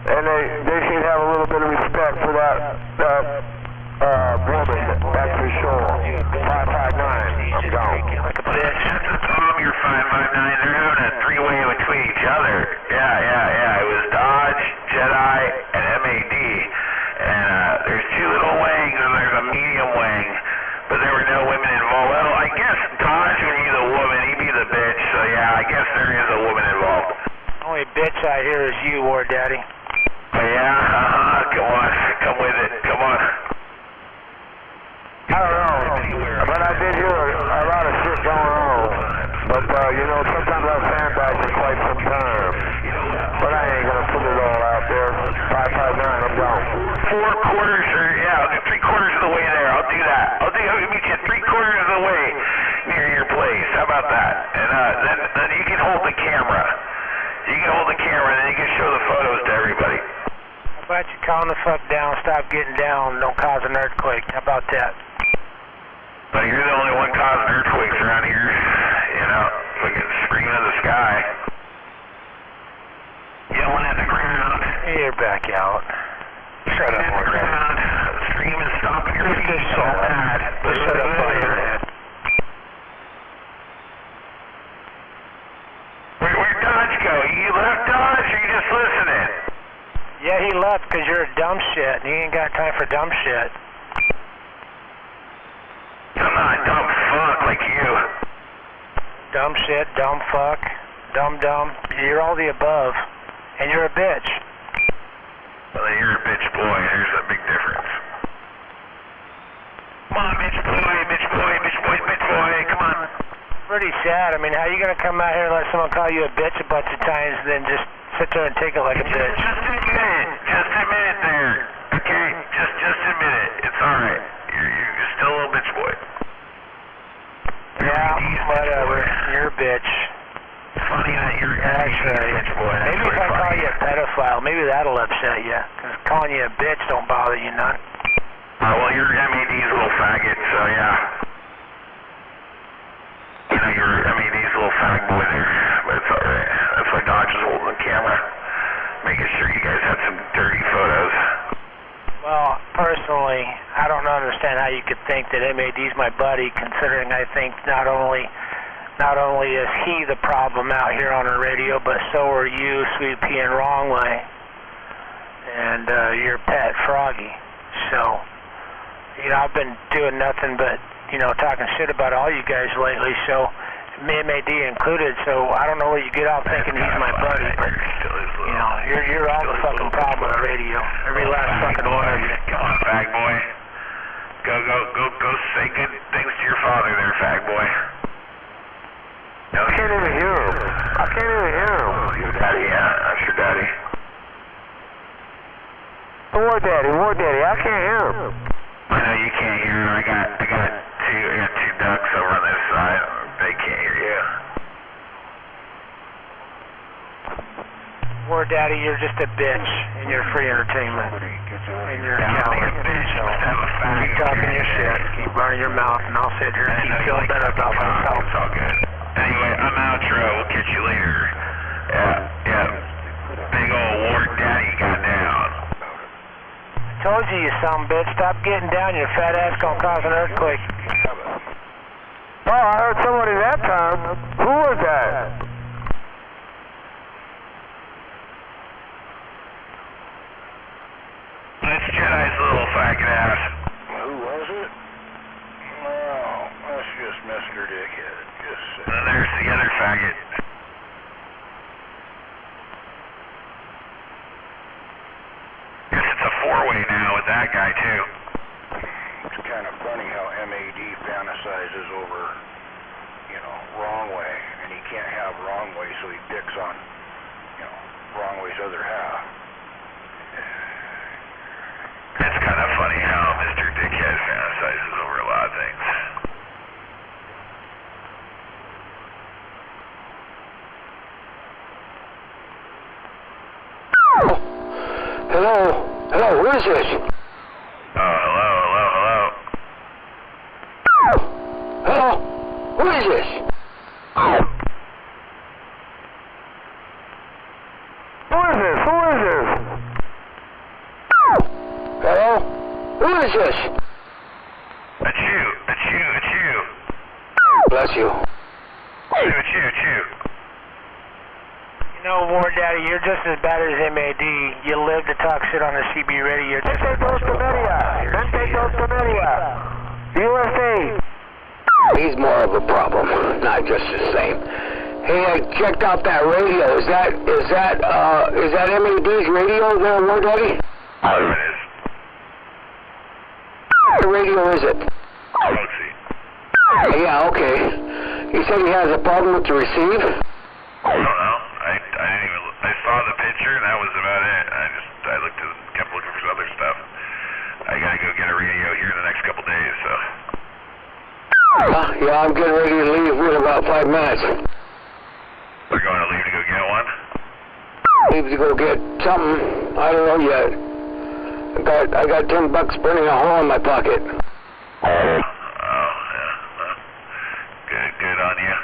And they should have a little bit of respect for that woman. That's for sure. 559. I'm gone. Like a bitch. Tom, you're 559. They're having a three-way between each other. Yeah. It was Dodge, Jedi, and MAD. And there's two little wings and there's a medium wing. But there were no women involved. Well, I guess Dodge would be the woman, he'd be the bitch. So yeah, I guess there is a woman involved. Only bitch I hear is you, War Daddy. But yeah, come on. Come with it. Come on. I don't know. But I did hear a lot of shit going on. But, sometimes I've sandbagged for quite some time. But I ain't going to put it all out there. 559, I'm gone. 4 quarters I'll do 3/4 of the way there. I'll do that. I'll meet you 3/4 of the way near your place. How about that? And then you can hold the camera. You can hold the camera and then you can show the photos to everybody. How about you calm the fuck down, stop getting down, don't cause an earthquake. How about that? But you're the only one causing earthquakes around here. Fucking screaming at the sky. Yelling at the ground. You're back out. Shut up, At the War Daddy. ground. Screaming, stomping your feet so bad. Shut up, buddy. left, Dodge, or you just listening? Yeah, he left because you're a dumb shit, and he ain't got time for dumb shit. I'm not a dumb fuck like you. Dumb shit, dumb fuck, dumb. You're all the above. And you're a bitch. Well, then you're a bitch boy. There's a big difference. Come on, bitch boy. Come on. Pretty sad. I mean, how are you going to come out here and let someone call you a bitch a bunch of times and then just sit there and take it like a bitch? Just admit it there. Okay? Just admit it. It's alright. You're still a little bitch boy. Yeah, whatever. You're a bitch. It's funny that you're a bitch boy. Maybe if I call you a pedophile, maybe that'll upset you. Because calling you a bitch don't bother you none. Well, you're MAD's little faggot, so yeah. You know, you're MAD's little fag boy there. But it's alright. That's why Dodge is holding the camera. Making sure you guys have some dirty photos. Well, personally, I don't understand how you could think that MAD's my buddy, considering I think not only is he the problem out here on the radio, but so are you, Sweet Pea and Wrong Way, and your pet Froggy. So, you know, I've been doing nothing but, you know, talking shit about all you guys lately, so MAD included, so I don't know where you get out thinking he's my buddy, but, you know, you're all the fucking problem on the radio. Every last fucking one of you. Come on, fag boy. Go say good things to your father there, fag boy. I can't even hear him. Your daddy, yeah, that's your daddy. War daddy, I can't hear him. I know you can't hear him. I got two ducks over on this side. They can't hear you. War Daddy, you're just a bitch in your free entertainment. And you're a coward. So, keep talking your shit, keep running your mouth, and I'll sit here and keep feeling better about myself. It's all good. Anyway, I'm outro. We'll catch you later. Yeah. Big old War Daddy got down. I told you, you son of a bitch. Stop getting down. Your fat ass gonna cause an earthquake. Oh, I heard somebody that time. Who was that? That's Jedi's little faggot ass. Who was it? Oh, that's just Mr. Dickhead. And then there's the other faggot. Guess it's a four-way now with that guy, too. It's kind of funny how MAD fantasizes over, you know, Wrong Way, and he can't have Wrong Way, so he picks on, you know, Wrong Way's other half. It's kind of funny how Mr. Dickhead fantasizes over a lot of things. Hello, who is this? Hello. Hello, who is this? Who is this? Hello, who is this? It's you. Bless you. It's you. You know, War Daddy, you're just as bad as MAD. You live to talk shit on the CB radio. Mente dos Comedia. USA. He's more of a problem, not just the same. Hey, I checked out that radio. Is that MAD's radio there, War Daddy? Oh, it is. What radio is it? Rosie. Yeah, okay. He said he has a problem with the receive? I don't know. I saw the picture and that was about it. I kept looking for some other stuff. I gotta go get a radio here in the next couple days, so. Yeah, I'm getting ready to leave in about 5 minutes. We're going to leave to go get one? Leave to go get something. I don't know yet. I got $10 burning a hole in my pocket. Oh, yeah. Good on you.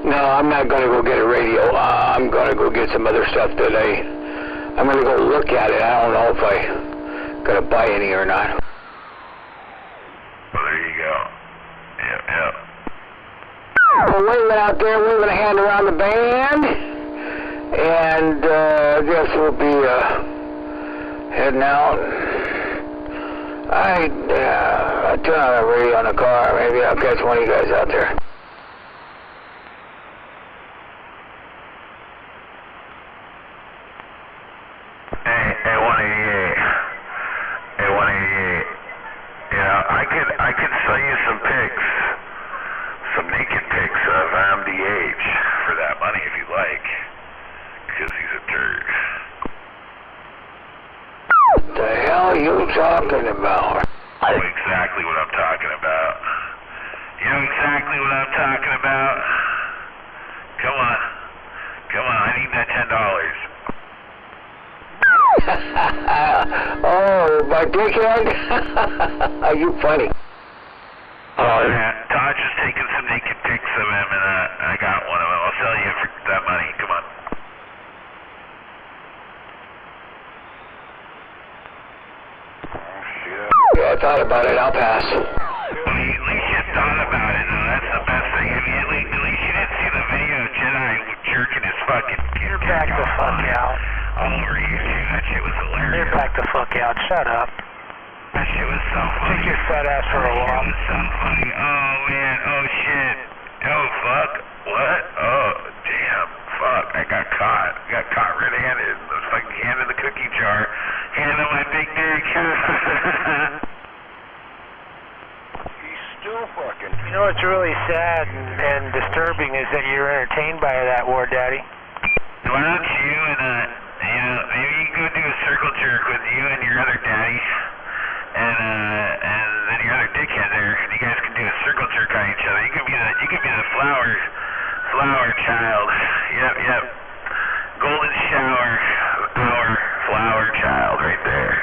No, I'm not going to go get a radio. I'm going to go get some other stuff today. I'm going to go look at it. I don't know if I got to buy any or not. Well, there you go. Yep. waving out there, waving a hand around the band. And I guess we'll be heading out. I turn on the radio in the car. Maybe I'll catch one of you guys out there. Hey, 188. Hey, 188. Yeah, I could sell you some pics, some naked pics of MDH for that money if you'd like, because he's a turd. What the hell are you talking about? I know exactly what I'm talking about. You know exactly what I'm talking about? Come on. Come on, I need that $10. Oh, my dickhead? Are you funny? Oh, yeah. Todd just taking some naked pics of him, and I got one of them. I'll sell you for that money. Come on. Yeah, I thought about it. I'll pass. Well, at least you thought about it, though. That's the best thing. I mean, at least you didn't see the video of Jedi jerking his fucking... You're back the fuck out. All over YouTube. That shit was hilarious. You're back the fuck out. Shut up. That shit was so funny. Take your fat ass for a walk. That shit was so funny. Oh, man. Oh, shit. Oh, fuck. What? Oh, damn. Fuck. I got caught. Got caught red-handed. I was fucking hand in the cookie jar. Hand on my big dick. He's still fucking. You know what's really sad and disturbing is that you're entertained by that, War Daddy. Why don't you and, maybe you can go do a circle jerk with you and your other daddy, and then your other dickhead there, and you guys can do a circle jerk on each other. You could be the flower child. Yep. Golden shower, our flower child right there.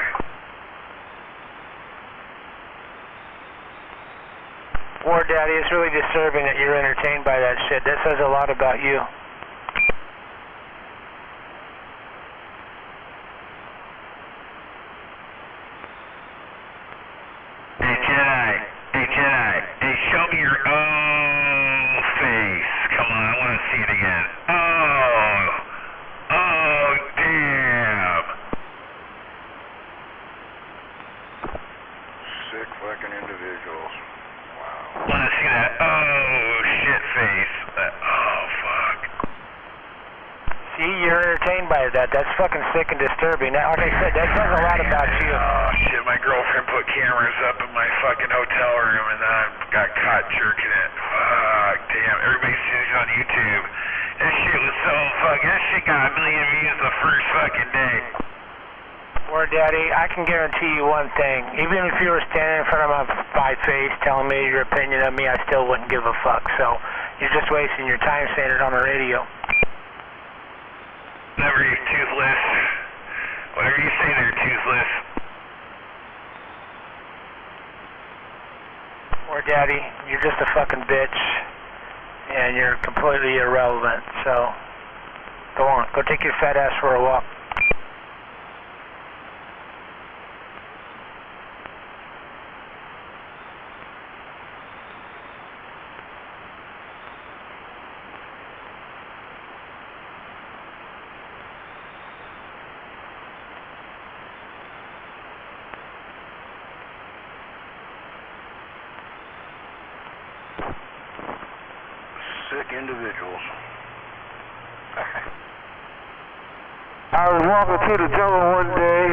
War Daddy, it's really disturbing that you're entertained by that shit. That says a lot about you. Hey Jedi, hey, show me your face. Come on, I want to see it again. Oh, damn. Sick fucking individuals. Wow. Want to see that? Oh, shit face. Oh, fuck. See, you're entertained by that. That's fucking sick and disturbing. That, like I said, that says a lot about you. Oh, shit, my girlfriend put cameras up in my fucking hotel room, and I got caught jerking it. Fuck, damn. Everybody's seeing it on YouTube. That shit was so fucking... That shit got 1 million views the first fucking day. War Daddy, I can guarantee you one thing. Even if you were standing in front of my face telling me your opinion of me, I still wouldn't give a fuck. So you're just wasting your time saying it on the radio. Whatever, you toothless. Whatever you say there, toothless. War Daddy, you're just a fucking bitch. And you're completely irrelevant. So go on. Go take your fat ass for a walk. Sick individuals. I was walking through the jungle one day.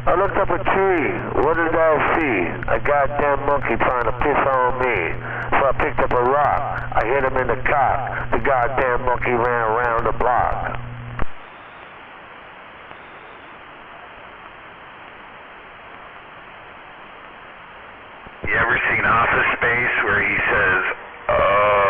I looked up a tree. What did I see? A goddamn monkey trying to piss on me. So I picked up a rock. I hit him in the cock. The goddamn monkey ran around the block. You ever seen Office Space where he says, oh...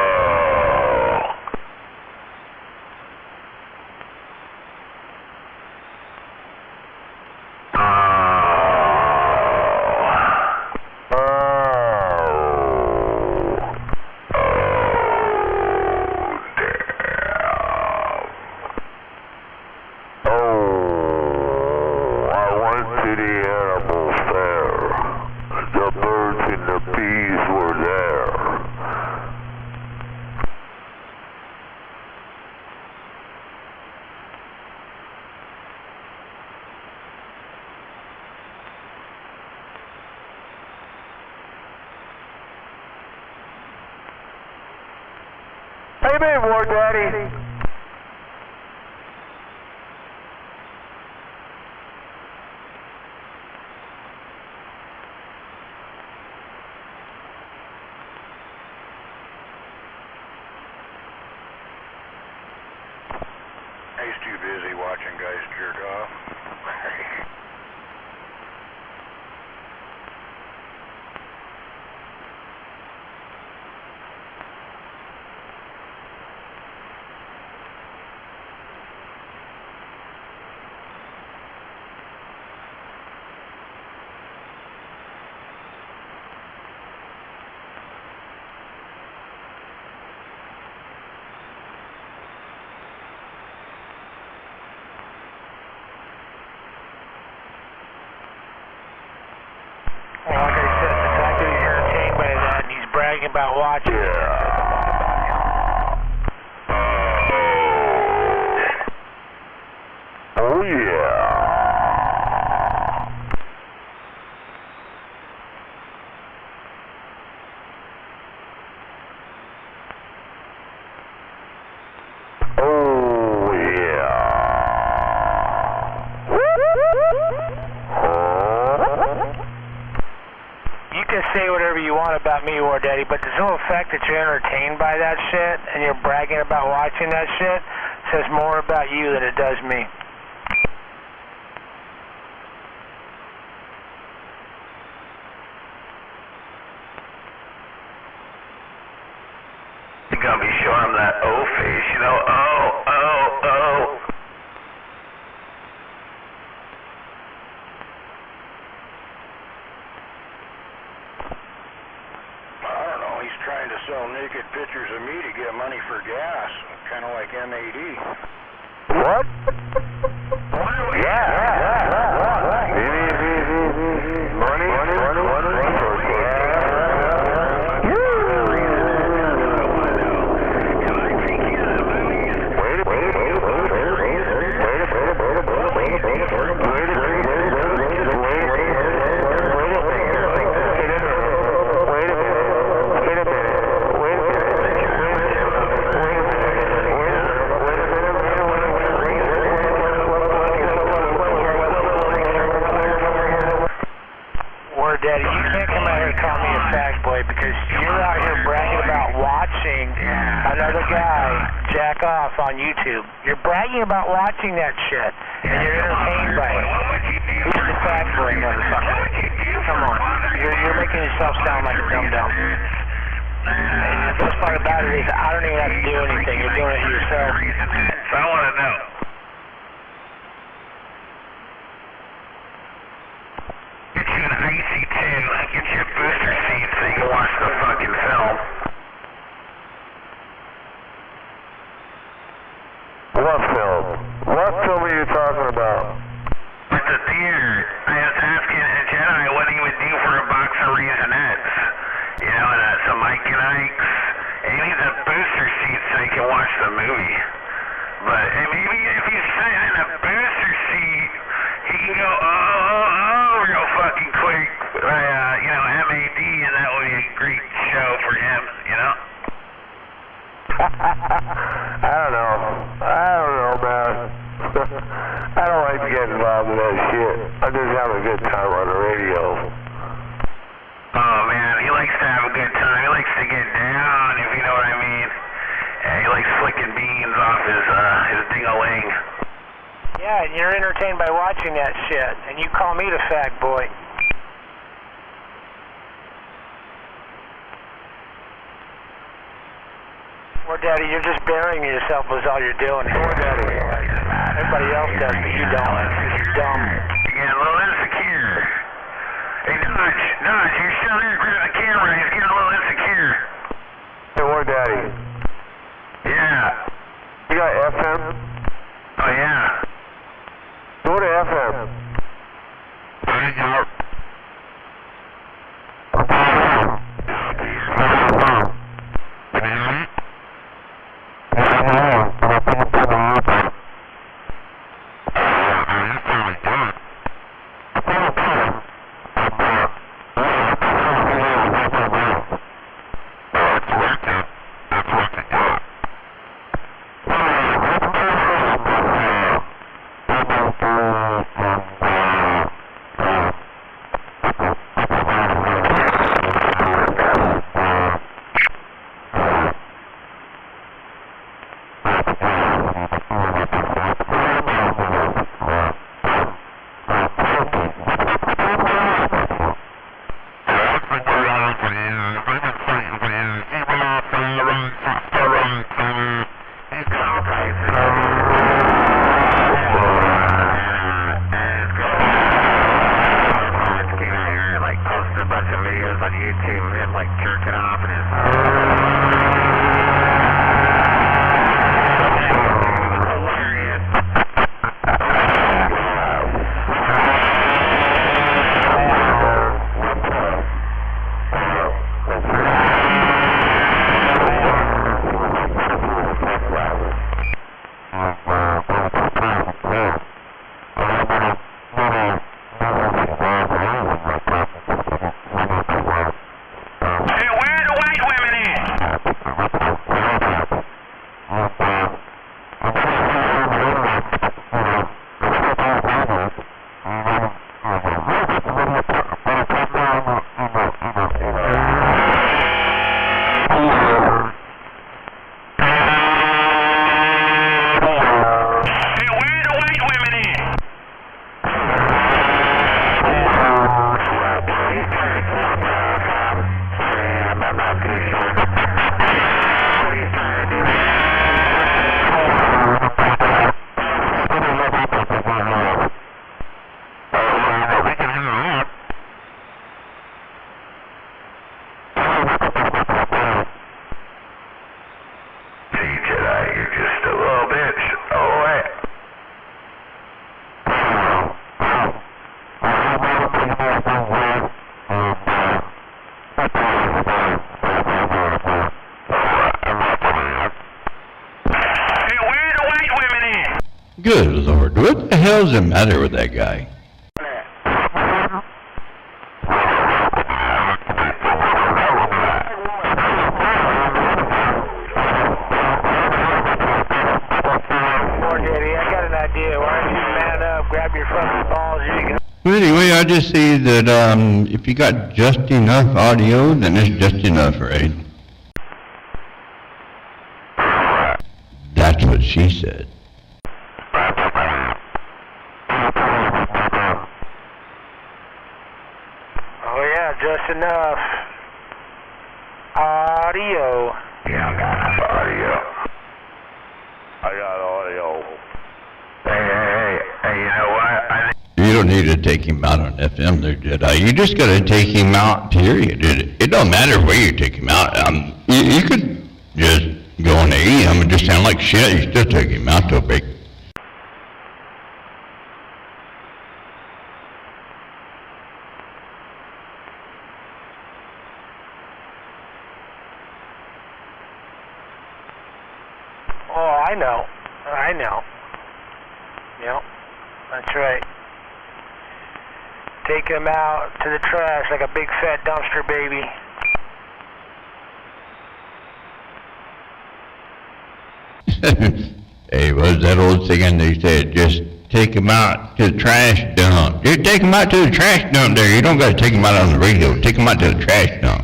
How you been, War Daddy? He's too busy watching guys jerk off. Well, like I said, the fact that he's entertained by that and he's bragging about watching it. Oh yeah. Oh yeah. You can say whatever you want about me, War Daddy, but the simple fact that you're entertained by that shit and you're bragging about watching that shit says more about you than it does me. You're gonna be showing him that O face, you know, oh. I don't know, he's trying to sell naked pictures of me to get money for gas, kind of like MAD. What? Yeah. Money for Daddy, you can't come out here and call me a fag boy because you're out here bragging about watching another guy jack off on YouTube. You're bragging about watching that shit, and you're entertained by it. Who's the fag boy, motherfucker? Come on. You're making yourself sound like a dum-dum. And the best part about it is I don't even have to do anything. You're doing it yourself. So I want to know. Get you an IC2, get you a booster seat so you can watch the fucking film. What film? What film are you talking about? At the theater, I was asking a Jedi what he would do for a box of Raisinets. You know, and some Mike and Ike's. And he needs a booster seat so he can watch the movie. But maybe if he's sitting in a booster seat, he can go, real fucking quick. You know, MAD, and that would be a great show for him, you know? I don't know, man. I don't like to get involved in that shit. I'm just having a good time on the radio. Oh, man, he likes to have a good time. He likes to get down, if you know what I mean. And he likes flicking beans off his ding-a-ling. Yeah, and you're entertained by watching that shit, and you call me the fag boy. Or Daddy, you're just burying yourself is all you're doing. Or Daddy. Everybody else does, but you don't. You're dumb. Yeah, a little insecure. Hey, Dodge, you're still there grabbing the camera. He's getting a little insecure. Hey, War Daddy. Yeah. You got FM? Oh, yeah. Go to FM. Good Lord, what the hell's the matter with that guy? Well, anyway, I just see that if you got just enough audio, then it's just enough, right? That's what she said. Oh yeah, just enough audio. Yeah, I got audio. I got audio. Hey, you know what? You don't need to take him out on FM there, Jedi. You just gotta take him out, period. It don't matter where you take him out. You could just go on AM and just sound like shit. You still take him out to a break. Oh, I know. Yep, that's right. Take him out to the trash like a big fat dumpster baby. Hey, what's that old saying they said? Just take him out to the trash dump. Just take him out to the trash dump there. You don't gotta take him out on the radio. Take him out to the trash dump.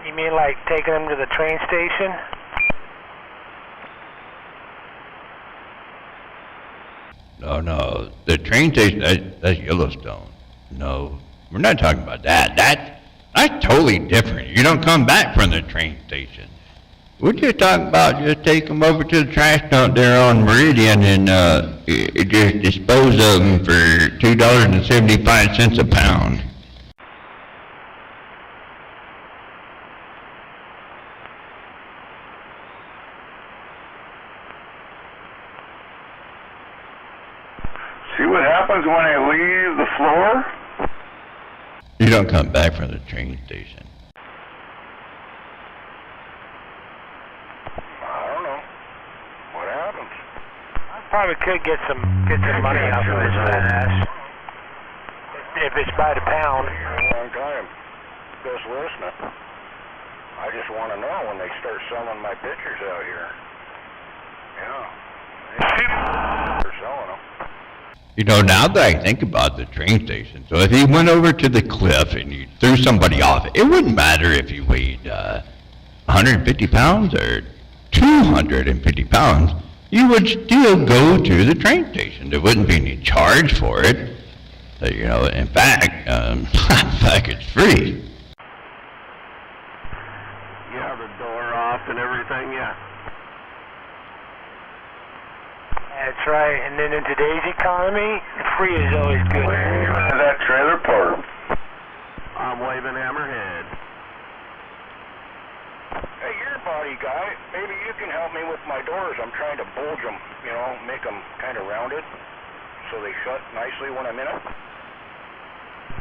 You mean like taking him to the train station? No. The train station, that's Yellowstone. No, we're not talking about that. That's totally different. You don't come back from the train station. We're just talking about just take them over to the trash dump there on Meridian and just dispose of them for $2.75 a pound. See what happens when I leave the floor? You don't come back from the train station. I don't know. What happens? I probably could get some money out of his fat ass. If it's by the pound. A long time. Just listening. I just want to know when they start selling my pictures out here. Yeah. They're selling them. You know, now that I think about the train station, so if he went over to the cliff and you threw somebody off, it wouldn't matter if he weighed 150 pounds or 250 pounds. You would still go to the train station. There wouldn't be any charge for it. You know, in fact, it's free. You have the door off and everything, yeah. That's right, and then in today's economy, free is always good. That trailer park. I'm waving Hammerhead. Hey, you're a body guy. Maybe you can help me with my doors. I'm trying to bulge them, you know, make them kind of rounded so they shut nicely when I'm in it.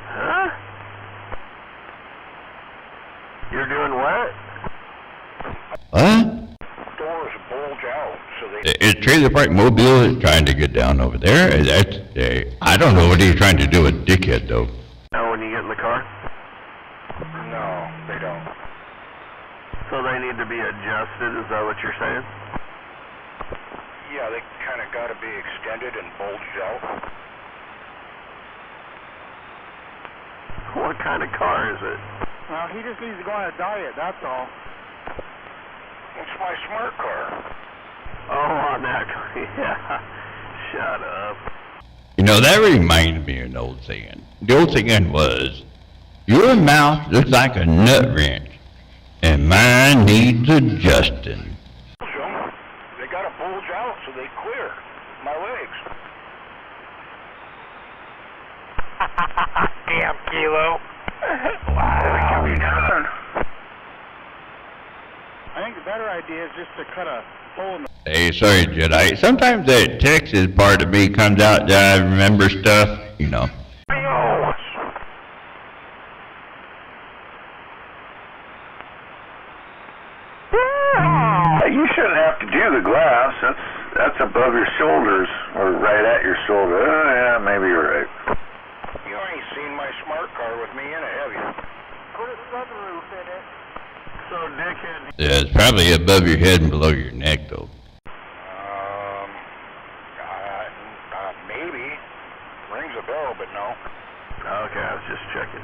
Huh? You're doing what? Huh? Doors bulge out so they... Is Trailer Park Mobile trying to get down over there? I don't know what he's trying to do with Dickhead, though. Now when you get in the car? No, they don't. So they need to be adjusted, is that what you're saying? Yeah, they kind of got to be extended and bulged out. What kind of car is it? Well, he just needs to go on a diet, that's all. It's my smart car. Oh, on that car, yeah. Shut up. You know, that reminds me of an old saying. The old saying was, your mouth looks like a nut wrench, and mine needs adjusting. They got to bulge out so they clear my legs. Damn, Kilo. I think the better idea is just to cut a hole in the Hey, sorry, Jedi. Sometimes that Texas part of me comes out that I remember stuff, you know. You shouldn't have to do the glass. That's above your shoulders, or right at your shoulder. Yeah, maybe you're right. You ain't seen my smart car with me in it, have you? Put a sunroof in it. So, dickhead. Yeah, it's probably above your head and below your neck, though. Maybe. Rings a bell, but no. Okay, I was just checking.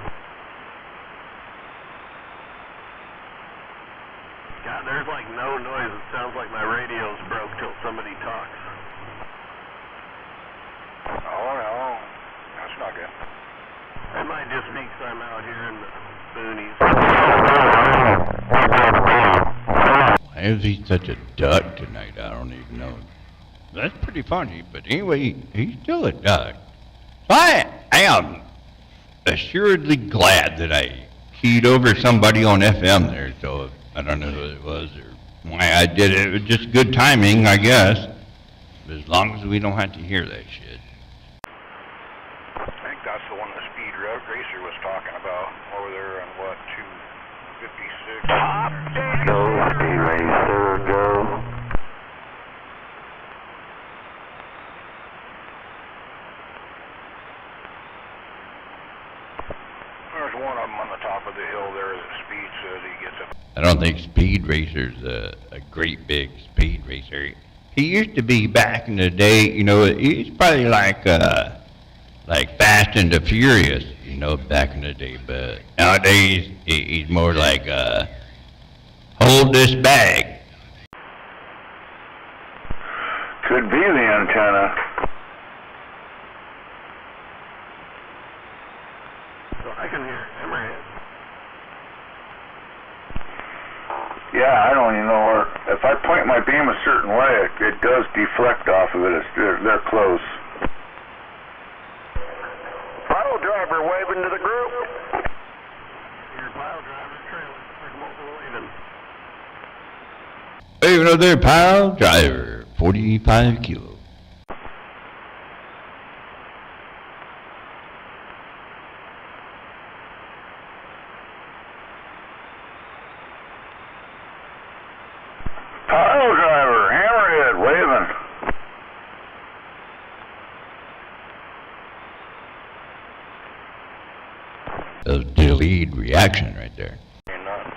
God, there's like no noise. It sounds like my radio's broke till somebody talks. Oh, no. That's not good. It might just be 'cause I'm out here in the boonies. Why is he such a duck tonight? I don't even know. That's pretty funny, but anyway, he's still a duck. So I am assuredly glad that I keyed over somebody on FM there, so I don't know who it was or why I did it. It was just good timing, I guess. As long as we don't have to hear that shit. I think that's the one the Speed Racer was talking about over there on what, 256? Go, Speed Racer, go. There's one of them on the top of the hill there that Speed says he gets up. I don't think Speed Racer's a great big speed racer. He used to be back in the day, you know, he's probably like Fast and the Furious, you know, back in the day. But nowadays, he's more like, hold this bag. Could be the antenna. So I can hear Hammerhead. Yeah, I don't even know where. If I point my beam a certain way, it does deflect off of it. They're close. Pile driver waving to the group. Your pile driver trailer. There's multiple waving. Hey, another pile driver, 45 kilos. Pile driver, Hammerhead, waving. That's delayed reaction right there. You're not.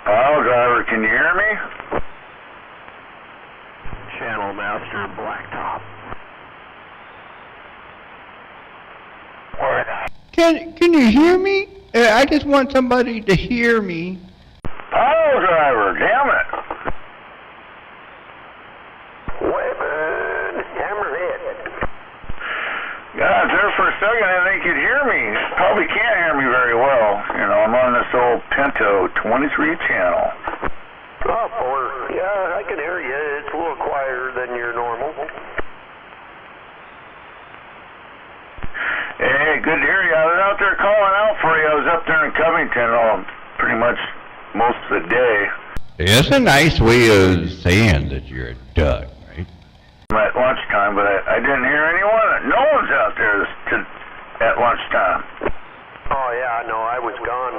Pile driver, can you hear me? Channel Master Blacktop. Can you hear me? I just want somebody to hear me. Pile driver, damn it. Waving, Hammerhead. God, there for a second I think you'd hear me. Probably can't hear me very well. You know, I'm on this old Pinto 23 channel. Oh, poor. Yeah, I can hear you. It's a little quieter than your normal. Hey, good to hear you. I was out there calling out for you. I was up there in Covington pretty much most of the day. It's a nice way of saying that you're a duck, right? I'm at lunchtime, but I didn't hear anyone. No one's out there at lunchtime. Oh, yeah, I know. I was gone.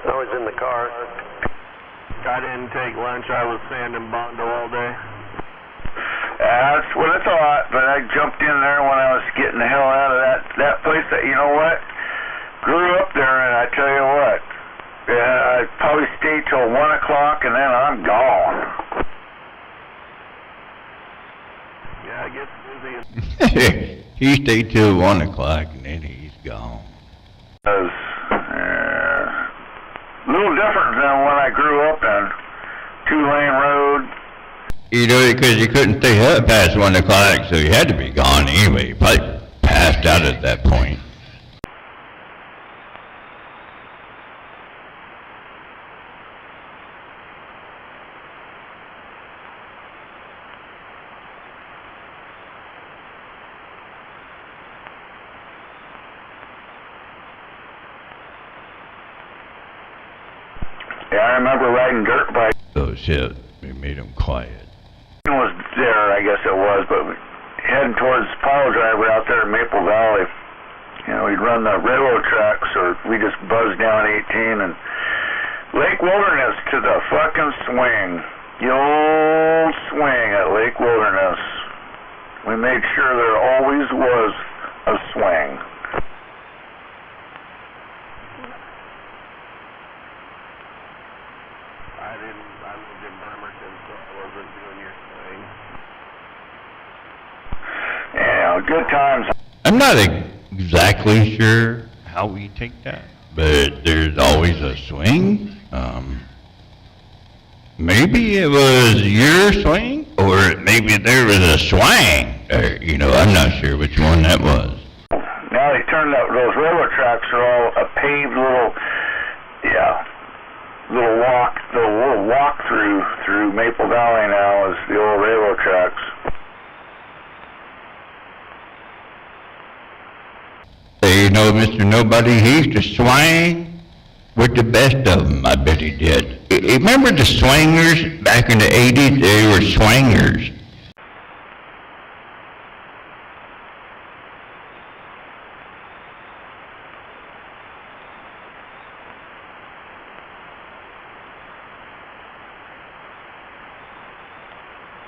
I was in the car. I didn't take lunch. I was sanding Bondo all day. That's what I thought, but I jumped in there when I was getting the hell out of that place that, you know what, grew up there, and I tell you what, I'd probably stay till 1 o'clock, and then I'm gone. Yeah, it gets busy. He stayed till 1 o'clock and then he's gone. It was a little different than when I grew up in 2-lane road. You know, because you couldn't stay up past 1 o'clock, so you had to be gone anyway. You probably passed out at that point. Yeah, I remember riding dirt bikes. Oh, shit. made them quiet. It was there, I guess it was, but heading towards Pile Driver out there in Maple Valley. You know, we'd run the railroad tracks, or we just buzzed down 18 and Lake Wilderness to the fucking swing. The old swing at Lake Wilderness. We made sure there always was a swing. I lived in Bremerton, so I wasn't doing your thing. Yeah, good times. I'm not exactly sure how we take that, but there's always a swing. Maybe it was your swing, or maybe there was a swang. Or, you know, I'm not sure which one that was. Now they turned out those railroad tracks are all a paved little walk through Maple Valley now is the old railroad tracks. You know, Mr. Nobody, he used to swing with the best of them, I bet he did. Remember the swingers back in the 80s? They were swingers.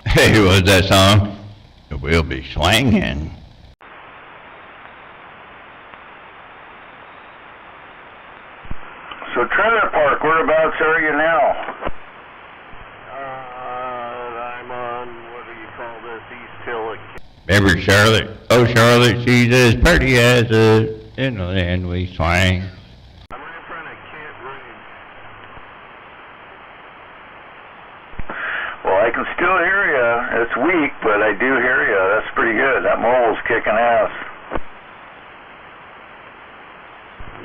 Hey, what's that song? We'll be swinging. So Trailer Park, whereabouts are you now? I'm on, what do you call this, East Hill. Remember Charlotte? Oh, Charlotte, she's as pretty as in the land we swing. I'm right in front of Kent Ridge. Well, I can still hear you. It's weak, but I do hear you. That's pretty good. That mobile's kicking ass.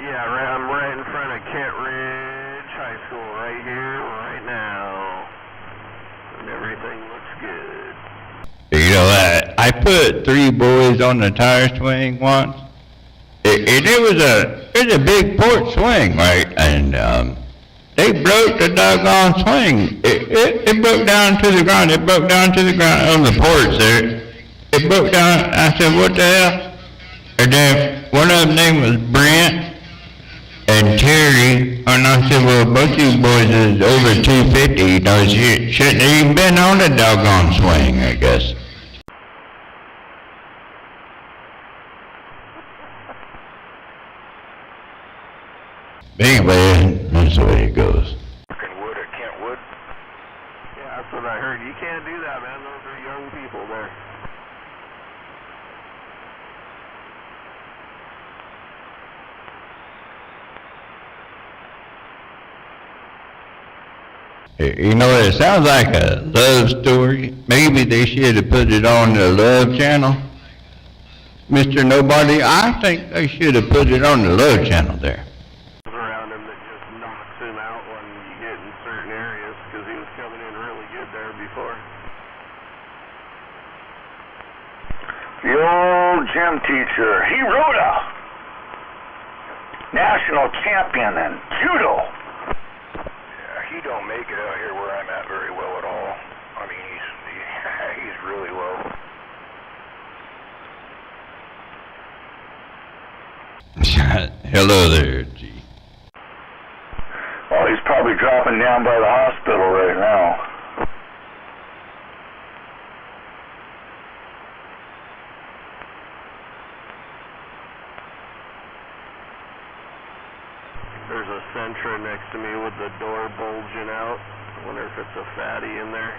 Yeah, I'm right in front of Kent Ridge High School right here, right now. And everything looks good. You know, I put 3 boys on the tire swing once. It was a big port swing, right? And they broke the doggone swing. It broke down to the ground. It broke down to the ground on the porch there. It broke down. I said, what the hell? And then one of them name was Brent and Terry. And I said, well, both these boys is over 250. You know, shouldn't have even been on the doggone swing, I guess. Anyway, that's the way it goes. Wood at Kentwood? Yeah, that's what I heard. You can't do that, man. Those are young people there. You know, it sounds like a love story. Maybe they should have put it on the Love Channel. Mr. Nobody, I think they should have put it on the Love Channel there. Around him that just knocks him out when you get in certain areas because he was coming in really good there before. The old gym teacher, he rode a national champion in judo. He don't make it out here where I'm at very well at all. I mean, he's really low. Hello there, G. Oh, he's probably dropping down by the hospital right now. There's a Sentra next to me with the door bulging out. I wonder if it's a fatty in there.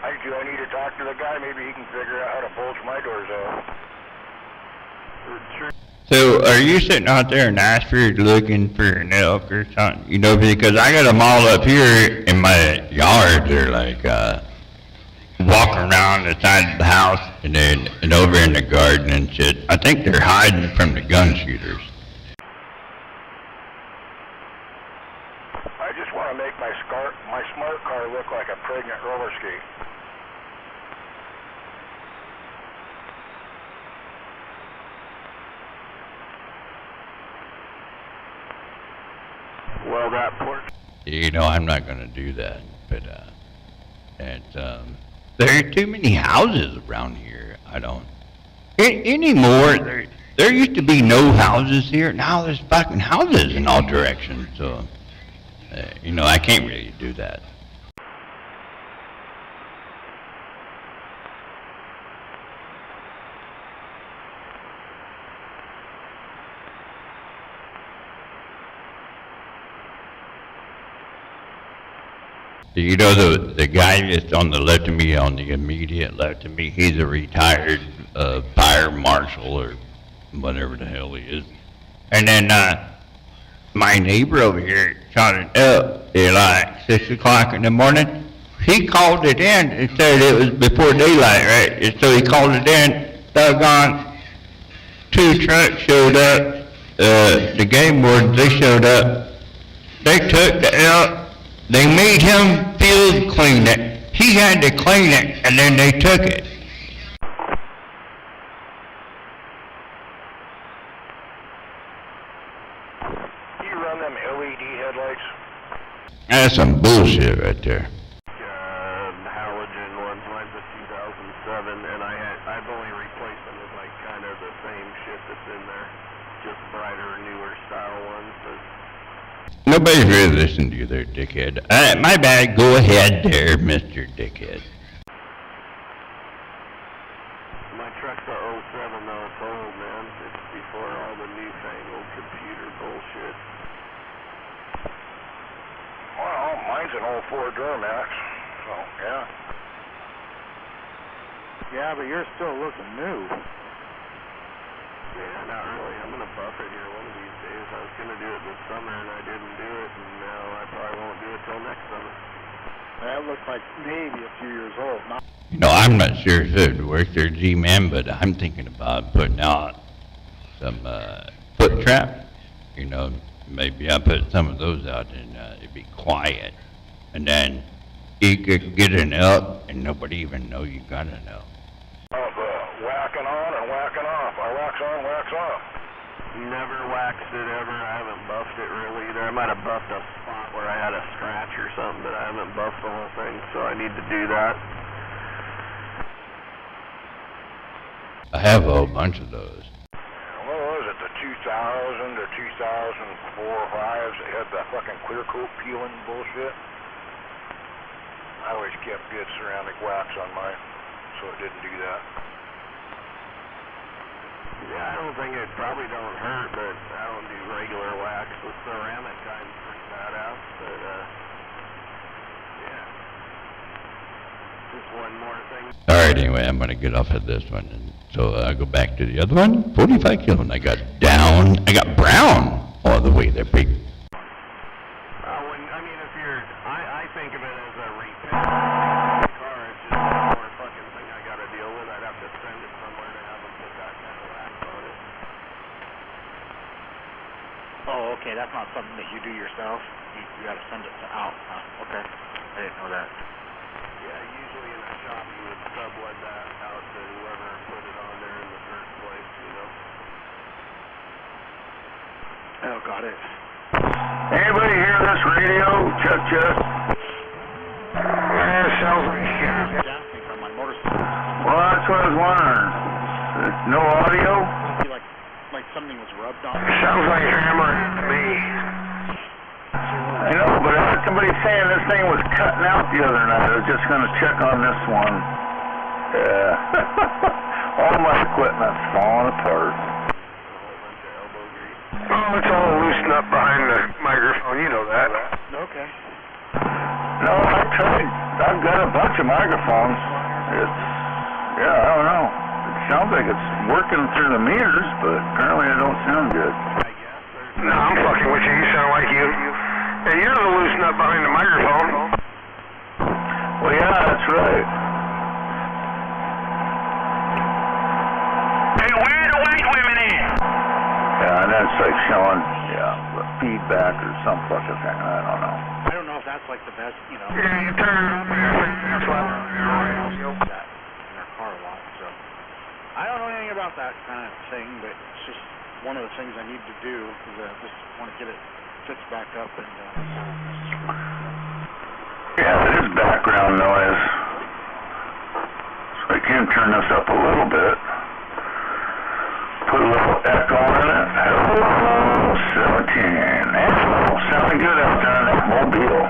I need to talk to the guy. Maybe he can figure out how to bulge my doors out. So, are you sitting out there in Ashford looking for an elk or something? You know, because I got them all up here in my yard. They're like, walking around the side of the house and over in the garden and shit. I think they're hiding from the gun shooters. I just want to make my smart car look like a pregnant roller skate. Well, that porch You know, I'm not gonna do that, but, there are too many houses around here. I don't, anymore, there used to be no houses here. Now there's fucking houses in all directions, so, you know, I can't really do that. You know, the guy that's on the left of me, on the immediate left of me, he's a retired fire marshal or whatever the hell he is. And then my neighbor over here shot it up at like 6 o'clock in the morning. He called it in and said it was before daylight, right? And so he called it in, doggone, 2 trucks showed up, the game wardens, they showed up. They took the elk. They made him field clean it. He had to clean it, and then they took it. You run them LED headlights? That's some bullshit right there. Halogen ones. Mine's a 2007, and I've only replaced them with like kind of the same shit that's in there, just brighter, newer style ones. But Nobody's really listening to you there, dickhead. My bad. Go ahead there, Mr. Dickhead. my truck's a 07 though. It's old, man. It's before all the newfangled computer bullshit. Well, mine's an 04 Duramax, so yeah. Yeah, but you're still looking new. Yeah, not really. I'm gonna buff it here one of these days. I was gonna do it this summer and I didn't do it, and now I probably won't do it till next summer. That looks like maybe a few years old. Not You know, I'm not sure if it would work there, G-Man, but I'm thinking about putting out some foot trap. You know, maybe I'll put some of those out and it'd be quiet. And then you could get an elk and nobody even know you got an elk. Of whacking on and whacking off. I wax on, wax off. Never waxed it ever. I haven't buffed it really either. I might have buffed a spot where I had a scratch or something, but I haven't buffed the whole thing, so I need to do that. I have a whole bunch of those. What was it, the 2000 or 2004 or 5s that had that fucking clear coat peeling bullshit? I always kept good ceramic wax on mine, so it didn't do that. Yeah, I don't think it probably don't hurt, but I don't do regular wax. The ceramic kind's pretty badass, but yeah. Just one more thing. Alright, anyway, I'm gonna get off of this one. And so I go back to the other one. 45 kilo, and I got brown all the way there, big. I think of it as a repair car. It's just one more fucking thing I gotta deal with. I'd have to send it somewhere to have them put that kind of wax on it. Oh, okay, that's not something that you do yourself. You gotta send it out, huh? Okay. I didn't know that. Yeah, usually in a shop you would sublet that out to whoever put it on there in the first place, you know. Oh, got it. Anybody hear this radio? Chuck, Chuck. Sounds like jamming from my motorcycle. Well, that's what I was wondering. No audio? Like something was rubbed on. Sounds like hammering to me. I know, but I heard somebody saying this thing was cutting out the other night. I was just going to check on this one. Yeah. All my equipment's falling apart. Oh, it's all loosened up behind the microphone, you know that. Okay. No, I tried. I've got a bunch of microphones. Yeah, I don't know. It sounds like it's working through the meters, but apparently it don't sound good. No, I'm fucking with you. You sound like you. Hey, you're the loosen up behind the microphone. Well, yeah, that's right. Hey, where are the white women at? Yeah, and that's like showing, feedback or some fucking thing. I don't know. I don't know if that's like the best, you know. Yeah, you turn it up and that's why That in our car a lot, so. I don't know anything about that kind of thing, but it's just one of the things I need to do because I just want to get it fixed back up and background noise. So I can turn this up a little bit. Put a little echo in it. Hello, 17. Hello, sounding good out there in that mobile.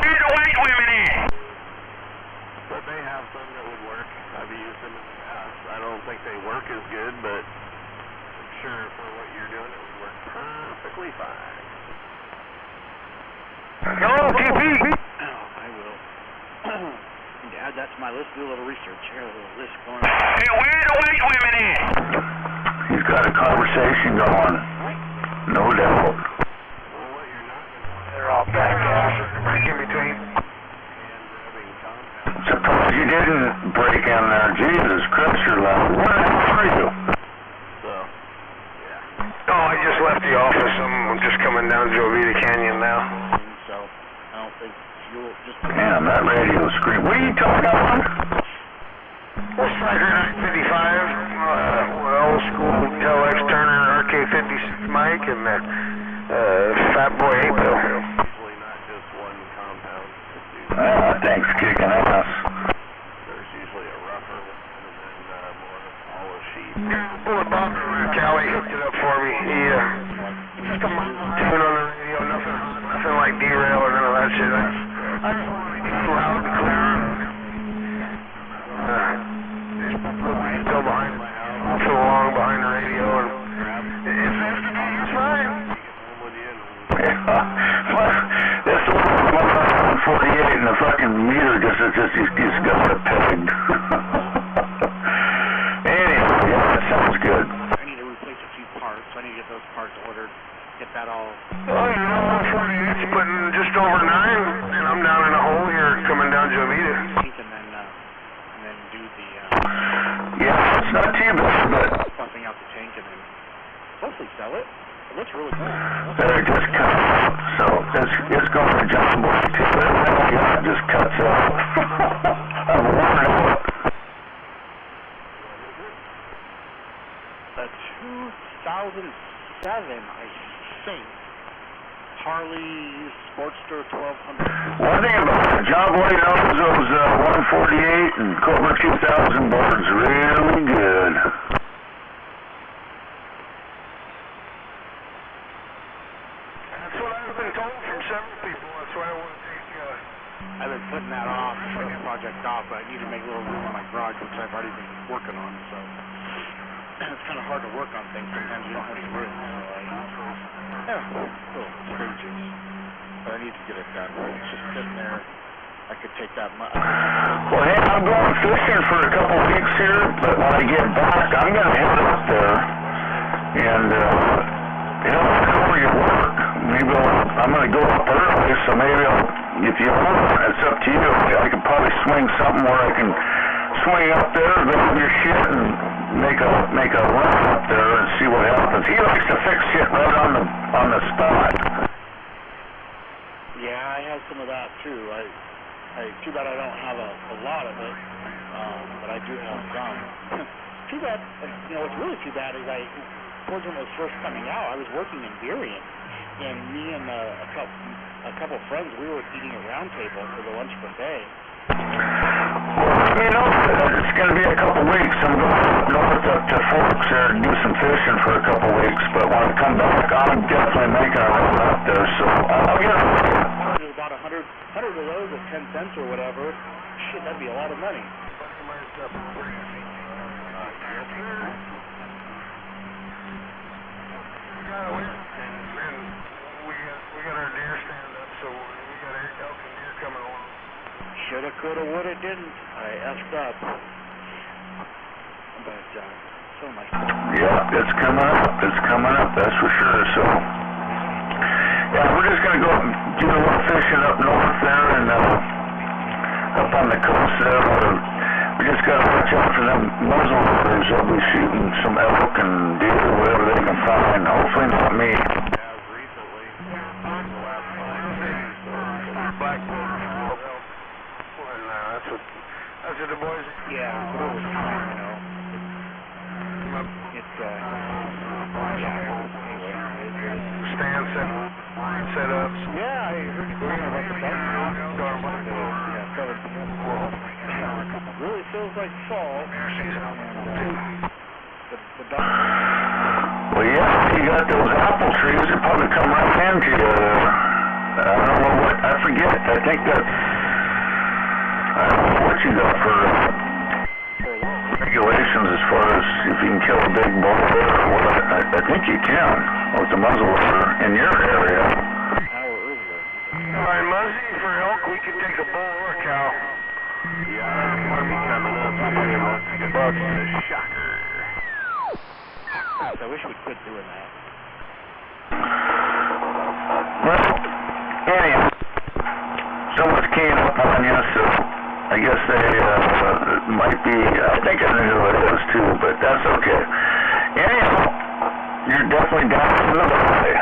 Where the white women at? But they have some that would work. I've used them in the past. I don't think they work as good, but I'm sure for what you're doing, it would work perfectly fine. Hello, TP. Oh, I will. Need to add that to my list. Do a little research. Here, a little list going on. Hey, where the white women at? He's got a conversation going. No doubt. Well, what you're not going to They're all back off. Break in between. Suppose you didn't break in there. Jesus Christ, you're loud. Where the hell are you? So, yeah. Oh, I just left the office. I'm just coming down Jovita Canyon now. So, I don't think you'll just... Damn, that radio screen. What are you talking about? West Striker 955, old school Telex Turner RK56 mic, and Fat Boy 8 Bill. Usually not just one compound. It's usually, Thanks, kicking ass. there's usually a rougher one and then more polished sheet. Bullet Bob Cali hooked it up for me. He just a tune on the radio, nothing like derail or none of that shit. I just want to get loud and clear. Still behind my house, so long behind the radio, and it's fine. This 148 and the fucking meter he's got it pegged. Anyway, yeah, that sounds good. I need to replace a few parts, so I need to get those parts ordered. Get that all... Oh, you know, 148's putting just over 9, and I'm down in a hole here coming down Jovita. And then do the... Yeah, it's not too bad, but... Pumping out the tank and then hopefully sell it. It looks really cool. There it just cuts out. So it's going to John Boy too. Yeah, it just cuts out. I'm worried about The 2007, I think, Harley Sportster 1200. one thing about it, John Boy knows those 148 and Cobra 2000 boards really good. That's what I've been told from several people. That's why I want to take... I've been putting that off, putting the project off, but I need to make a little room in my garage, which I've already been working on, so... It's kind of hard to work on things. Sometimes you don't have the room, so little stages. But I need to get it done. It's just sitting there. I could take that much. Well, hey, I'm going fishing for a couple weeks here, but when I get back, I'm going to head up there. And, where you work, maybe I'm going to go up early, so maybe if you want, it's up to you. I could probably swing something where I can swing up there, grab your shit, and make a run up there and see what happens. He likes to fix shit right on the spot. Yeah, I have some of that too. Too bad I don't have a lot of it, but I do have some. Too bad, what's really too bad is towards when it was first coming out, I was working in Darien, and me and a couple friends, we were eating a round table for the lunch buffet. It's going to be a couple weeks. I'm going north up to Forks there and do some fishing for a couple weeks, but when I come back, I'm definitely making a run up there, so I'll get it. There's about 100 of those at 10 cents or whatever. Shit, that'd be a lot of money. We got our deer stand up, so we got elk and deer coming along. Shoulda, coulda, woulda, didn't. I effed up. But, so much. Yeah, it's coming up, that's for sure, so. Yeah, we're just going to go do a little fishing up north there and up on the coast there. We just got to watch out for them muzzle loaders. They'll be shooting some elk and deer, whatever they can find. Hopefully not me. Recently, the last 5 days, black that's what the boys... Yeah, but it was fun, It's, stand setups. Yeah, I heard you talking about the I saw. The dog. Well, yeah, you got those apple trees that probably come right into you. I don't know what, I forget. I think that's, I don't know what you got for regulations as far as if you can kill a big bull or what. I think you can with the muzzleloader in your area. All right, Muzzy, for elk, we can take a bull or a cow. Yeah, that's going to be coming up. Buck's a shocker. I wish we quit doing that. Well, anyhow, someone's keying up on you, so I guess they might be, I think I know who it is too, but that's okay. Anyhow, you're definitely down in the valley.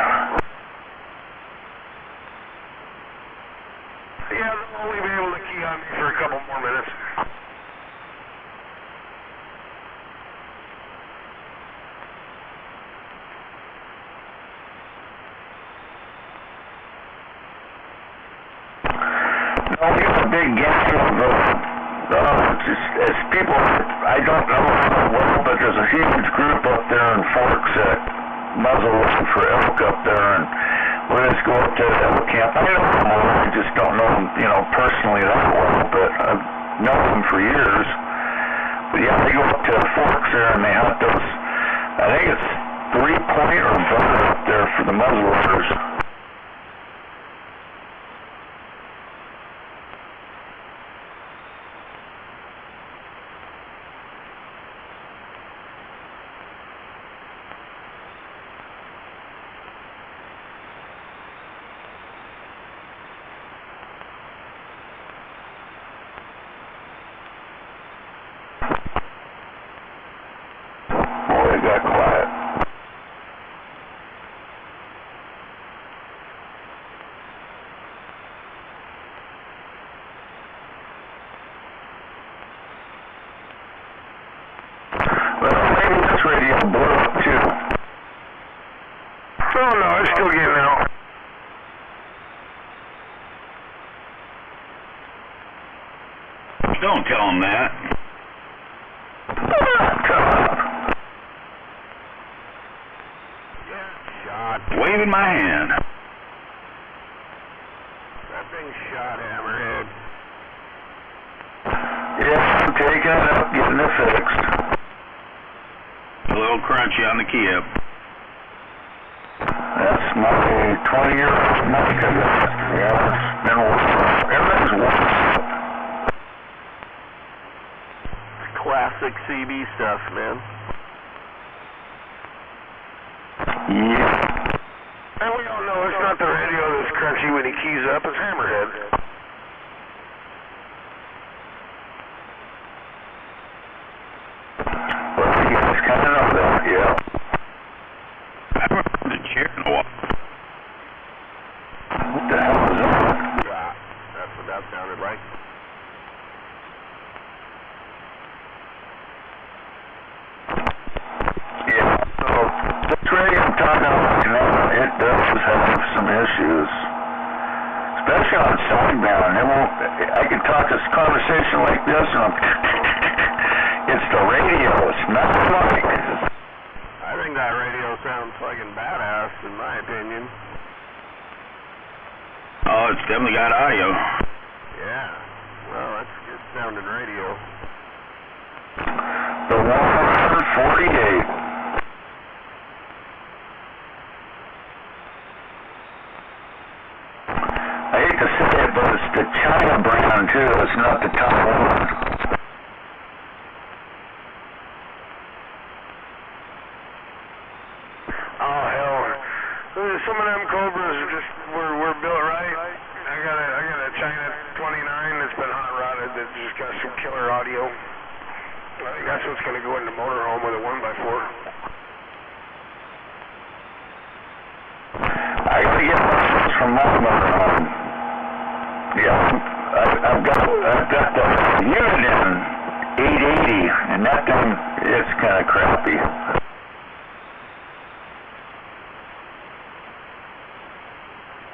Yeah, they'll only be able to key on me for a couple more minutes. No, we have a big gang of just as people, I don't know how well, but there's a huge group up there in Forks that muzzle looking for elk up there, and we just go up to the elk camp. I know them all, I just don't know them, personally that well, but I've known them for years. But yeah, they go up to the Forks there, and they hunt those, I think it's 3-point or better up there for the muzzleloaders. Got quiet. Well, maybe this radio blew up too. Oh no, it's still getting out. Don't tell them that. Waving my hand. That thing's shot, Hammerhead. Yeah, I'm taking it up, getting it fixed. A little crunchy on the key up. That's my 20-year-old mic, I guess. Yeah, it's been everything's worse. Classic CB stuff, man. Yeah. And we all know it's not the radio that's crunchy when he keys up, it's Hammerhead. Well, you guys kind of know that, yeah. I haven't heard the chair in a while. What the hell is that? Yeah, that's what that sounded like. Yeah, so this radio I'm talking about, it does have some issues, especially on sidebound. I can talk this conversation like this, and it's the radio. It's not the mic. I think that radio sounds fucking badass, in my opinion. Oh, it's definitely got audio. Yeah, well, that's good sounding radio. The 148. I hate to say it, but it's the China brand too. It's not the top one. Oh hell, some of them Cobras are just were built right. I got a China 29 that's been hot rodded that's just got some killer audio. I think that's what's going to go in the motorhome with a 1x4. I gotta get this from my motorhome. Yeah, I've got the Union 880, and that thing is kind of crappy.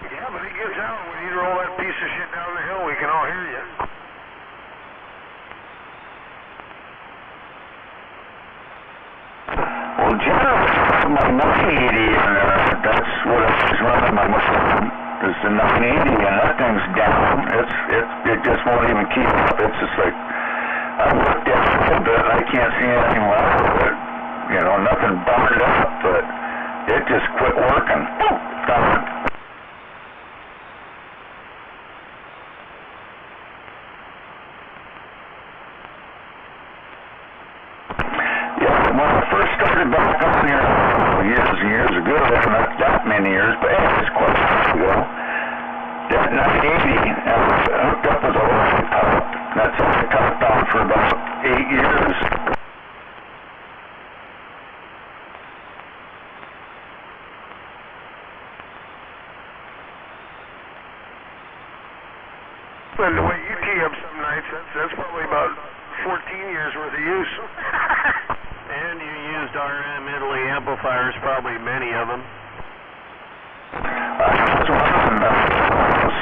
Yeah, but it gets out when you roll that piece of shit down the hill. We can all hear you. is the 980, and that thing's down. It just won't even keep up. It's just like, I looked at it a little bit, and I can't see anything wrong with it. You know, nothing burned up, but it just quit working. Gone. Yeah, when I first started back up here years and years ago, not that many years, but it's quite a while ago, that 980 was hooked up with a line pipe. That's all I talked on for about 8 years. And the way you tee up some nights, that's probably about 14 years worth of use. And you used RM Italy amplifiers, probably many of them. I was running those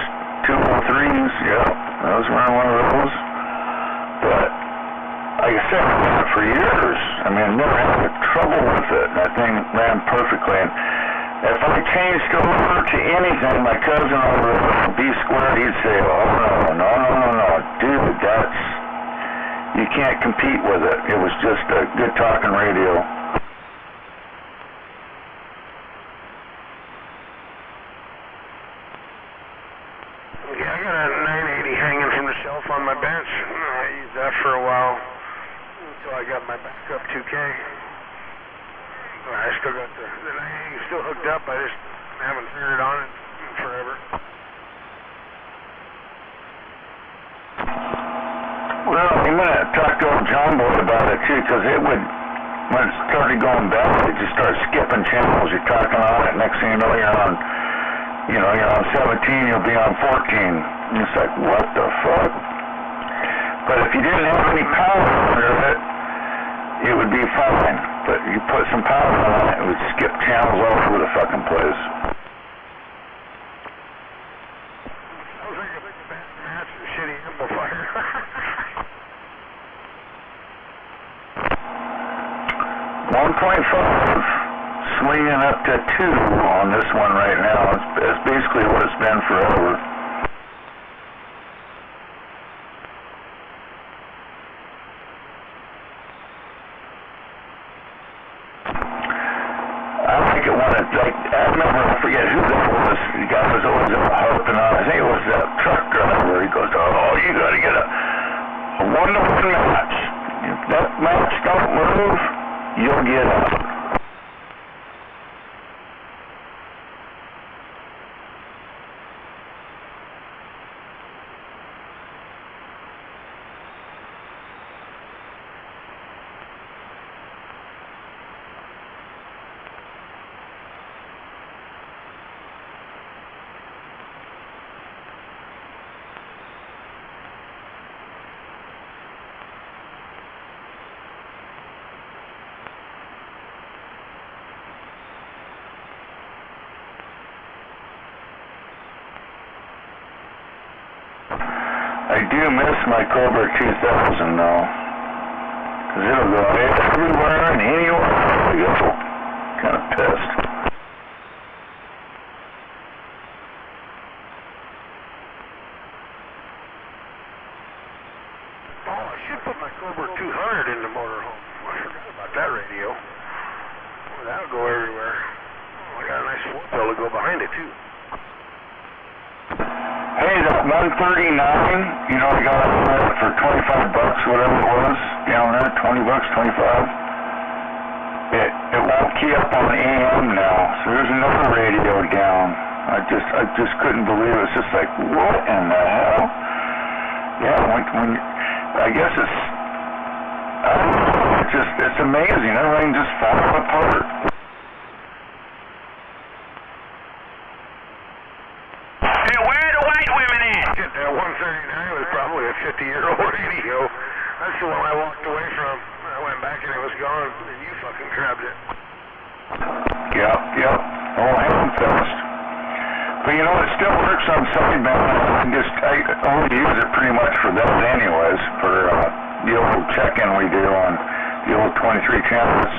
203s, yeah. I was running one of those. But, like I said, I ran it for years. I mean, I never had trouble with it. That thing ran perfectly. And if I changed over to anything, my cousin over at B Square, he'd say, oh, no. Dude, you can't compete with it. It was just a good talking radio. Yeah, I got a 980 hanging from the shelf on my bench. I used that for a while until I got my backup 2K. I still got the 980 still hooked up. I just haven't turned it on in forever. Well, I'm going to talk to old John Boy about it too, because it would, when it started going bad, it just started skipping channels. You're talking on it, next thing you know, you're on 17, you'll be on 14. And it's like, what the fuck? But if you didn't have any power under it, it would be fine. But you put some power on it, it would skip channels all over the fucking place. Sounds like a big bad match and shitty amplifier. 1.5, swinging up to 2 on this one right now. It's basically what it's been forever. I remember, I forget who that was. The guy was always harping on. I think it was that truck driver. He goes, oh, you got to get a 1-to-1 match. If that match don't move, you'll get out. I do miss my Cobra 2000 though, because it'll go everywhere and anywhere I go. Kind of pissed. Oh, I should put my Cobra 200 in the motorhome. I forgot about that radio. Well, that'll go everywhere. Oh, I got a nice 4-pill to go behind it too. Hey, that 139, you know, I got it for $25, whatever it was, down there, $20, 25. It won't key up on AM now, so there's another radio down. I just couldn't believe it. It's just like, what in the hell? Yeah, I guess it's amazing. Everything just falls apart. That 139 was probably a 50-year-old radio. That's the one I walked away from. I went back and it was gone, and you fucking grabbed it. Yep. Oh, hand fast. But you know, it still works on sideband. I only use it pretty much for that anyways, for the old check-in we do on the old 23 channels.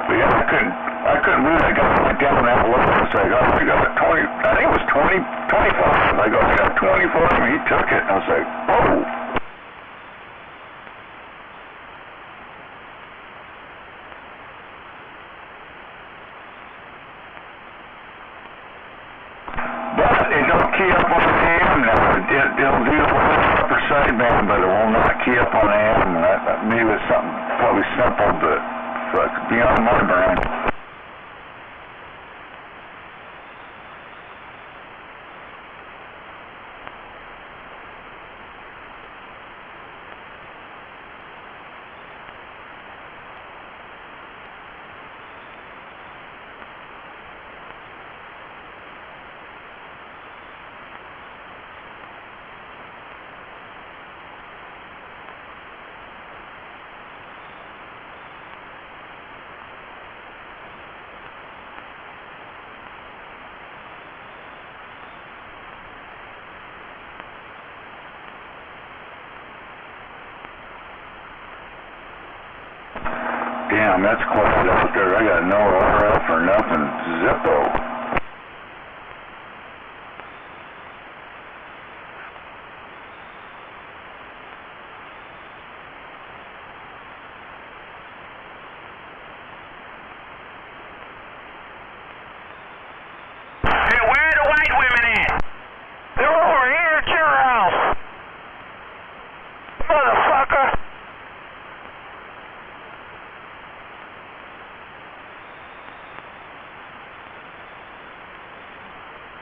But yeah, I couldn't believe that guy went down that low. It's like, oh, we got 20, I think it was 20, 25. I go, I got 24, and he took it. I was like, oh. But it don't key up on the AM now. It'll do the upper sideband, but it will not key up on the AM. Maybe it's something probably simple, but beyond my brain. Damn, that's quiet out there. I got no RF or nothing. Zippo. Hey, where are the white women at? They're over here at your house. Motherfucker.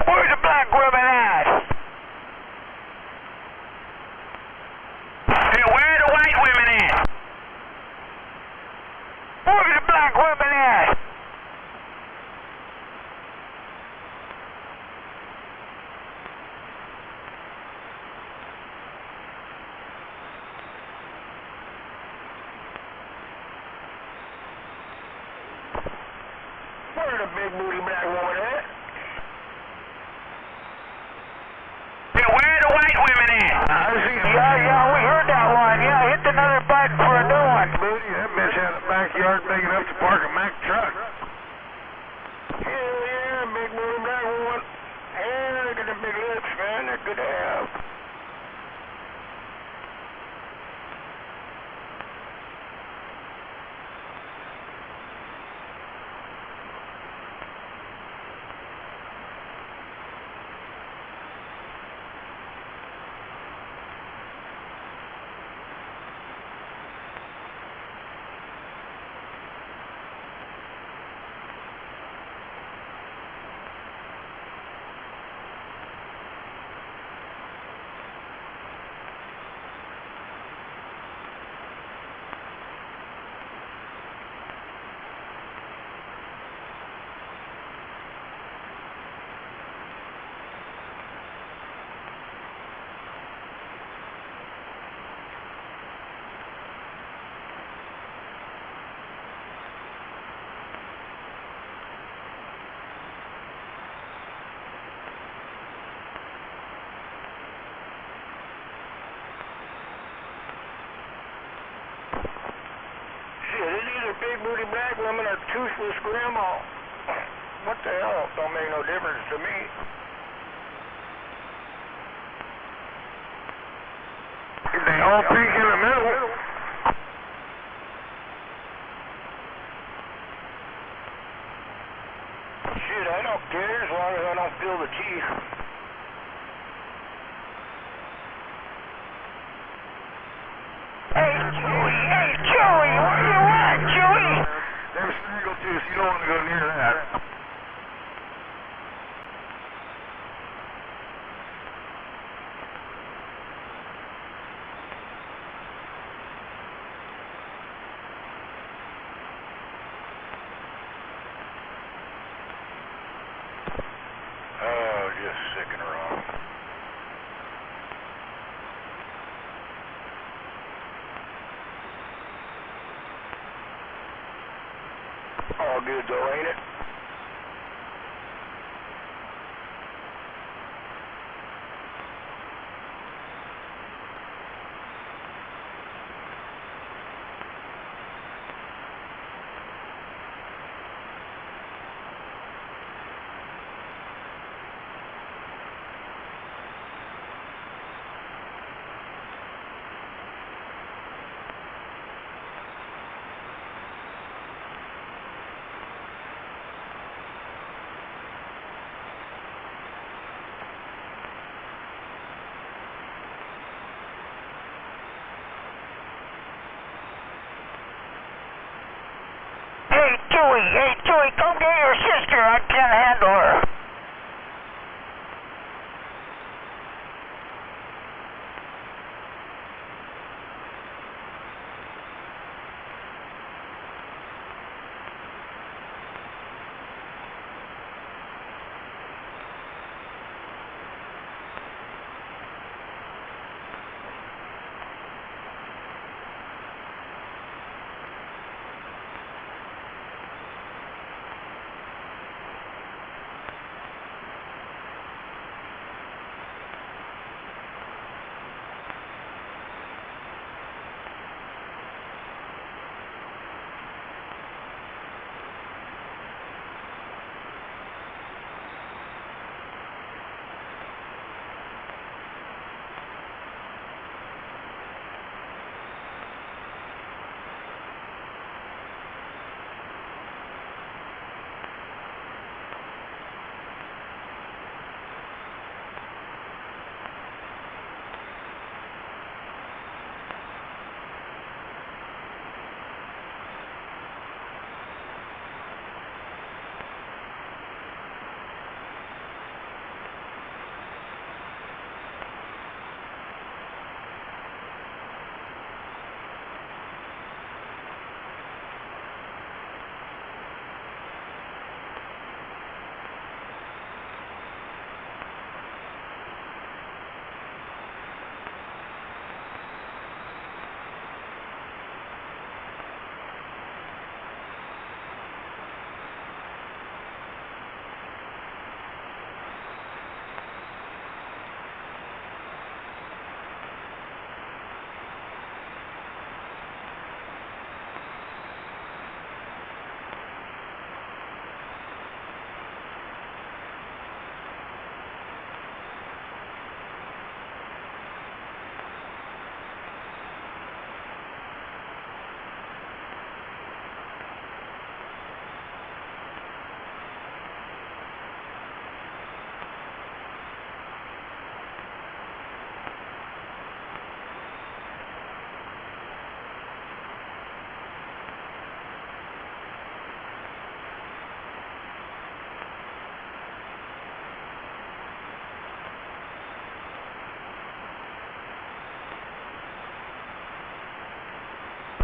Where's the black women at? Hey, where are the white women at? Where's the black women at? Where's the big booty black woman at? Yeah, where are the white women at? Yeah, we heard that one. Yeah, hit another button for a new one. Booty, that bitch had a backyard big enough to park a Mack truck. Hell yeah, big booty black woman. Hey, look at the big lips, man. They're good to have. Big booty black woman or toothless grandma. What the hell? Don't make no difference to me. They all peek in the middle. Shit, I don't care as long as I don't feel the teeth. Hey, Joey, where you at, Joey? Them snaggletooths, you don't want to go near that. Oh, just sick and wrong. All good though, ain't it?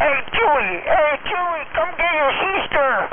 Hey, Chewie, come get your sister.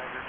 Tiger.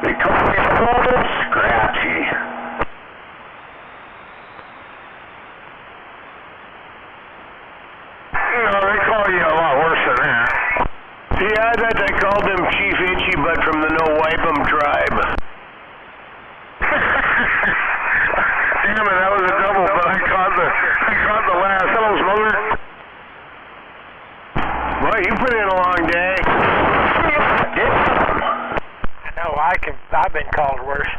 They call me Old Scratchy. No, they call you a lot worse than that. Yeah, I bet they called him Chief Itchy Butt from the No Wipe 'em tribe. Damn it, that was a double, but I caught the last. Hello, Smother. Boy, you put in a long day. I know, I've been called worse.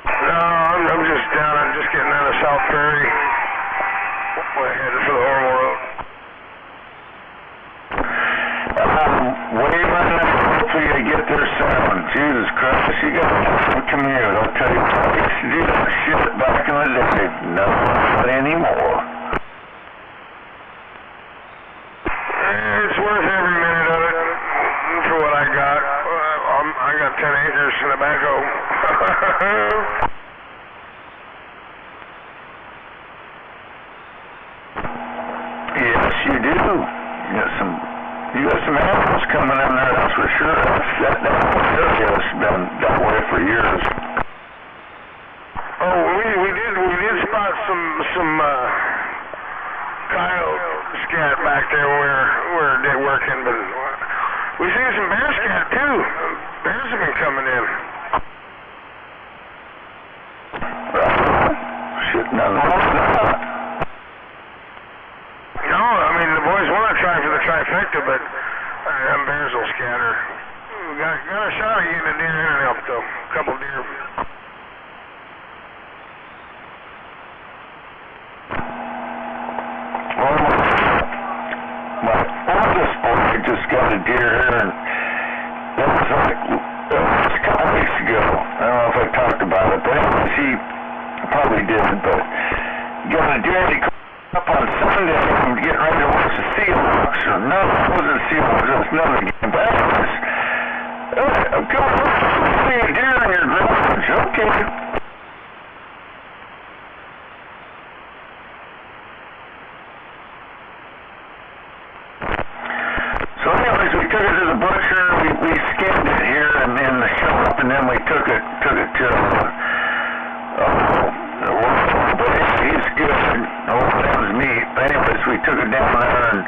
No, I'm just down. I'm just getting out of South Ferry. We're headed for the Ormo Road. Wave right now till you get there 7. Jesus Christ, you got to commute. I'll tell you what, I used to do that shit back in the day. No, not anymore. It's worth every minute of it for what I got. I got 10 acres in tobacco. Yes, you do. You got some animals coming in there, that's for sure. That area has been that way for years. Oh, we did spot some coyote scat back there where they're working, but we see some bear scat too. Bears have been coming in. Shit, nothing wrong with that. No, I mean the boys want to try for the trifecta, but them bears will scatter. We got a shot at getting a deer and an elk though. A couple deer. Well, my oldest boy just got a deer here, and it was a couple weeks ago. I don't know if I talked about it, but anyways, he probably did, but got a deer and he up on Sunday and getting ready to watch the Seahawks, or no, it wasn't the Seahawks, it was another game, but anyways, come on, see a deer in your garage, okay. So anyways, we took it to the butcher, we skinned it here and in the shop, and then we took it to he's good. That was meat. But anyways, we took it down there and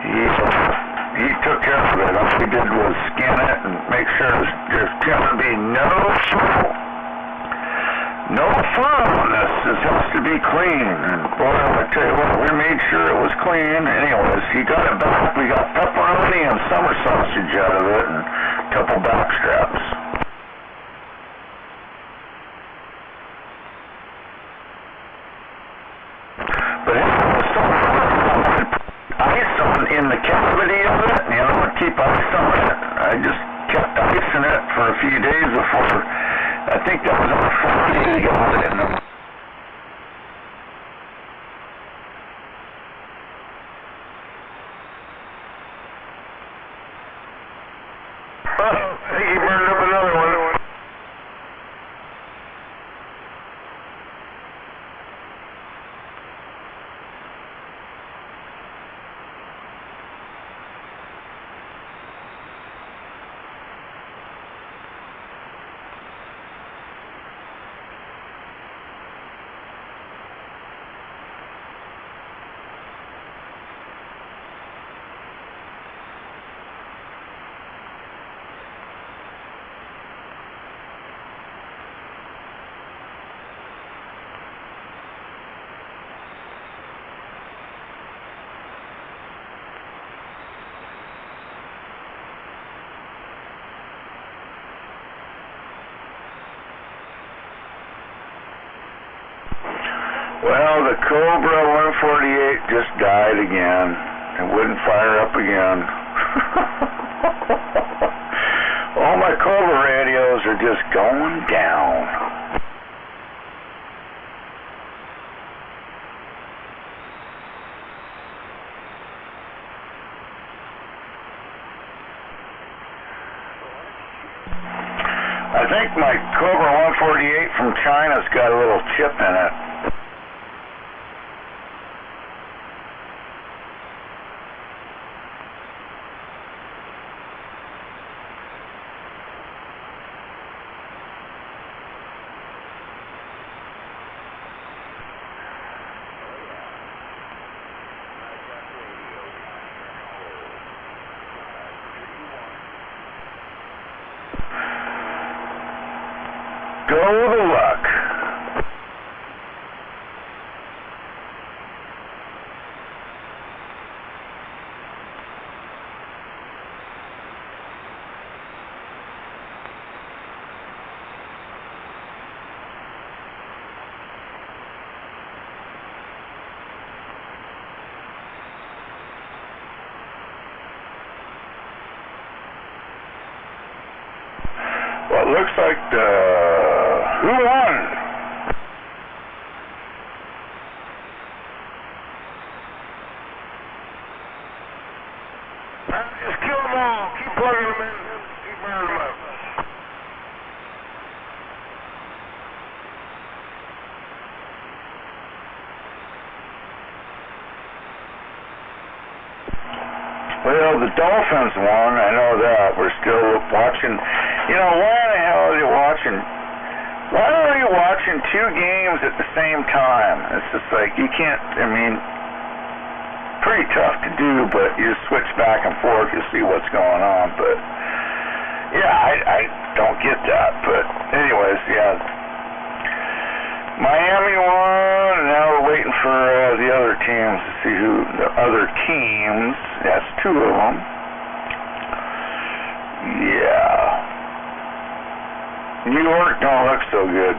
he took care of it. All we did was skin it and make sure there's going to be no fur on this. This has to be clean. And boy, I tell you what, we made sure it was clean. Anyways, he got it back. We got pepperoni and summer sausage out of it and a couple back straps. But ice on in the cavity of it, keep ice on it. I just kept icing it for a few days before. I think that was on Friday he got it in them. I think he burned up another one. Well, the Cobra 148 just died again. It wouldn't fire up again. All my Cobra radios are just going down. I think my Cobra 148 from China's got a little chip in it. go the luck. Well, it looks like who won? Just kill them all. Keep plugging them in. Keep burning them up. Well, the Dolphins won. I know that. We're still watching. You know, why the hell are you watching? Why are you watching two games at the same time? It's just like, you can't, I mean, pretty tough to do, but you switch back and forth to see what's going on. But, yeah, I don't get that. But, anyways, yeah. Miami won, and now we're waiting for the other teams to see who, the other teams, that's two of them. Yeah. New York don't look so good.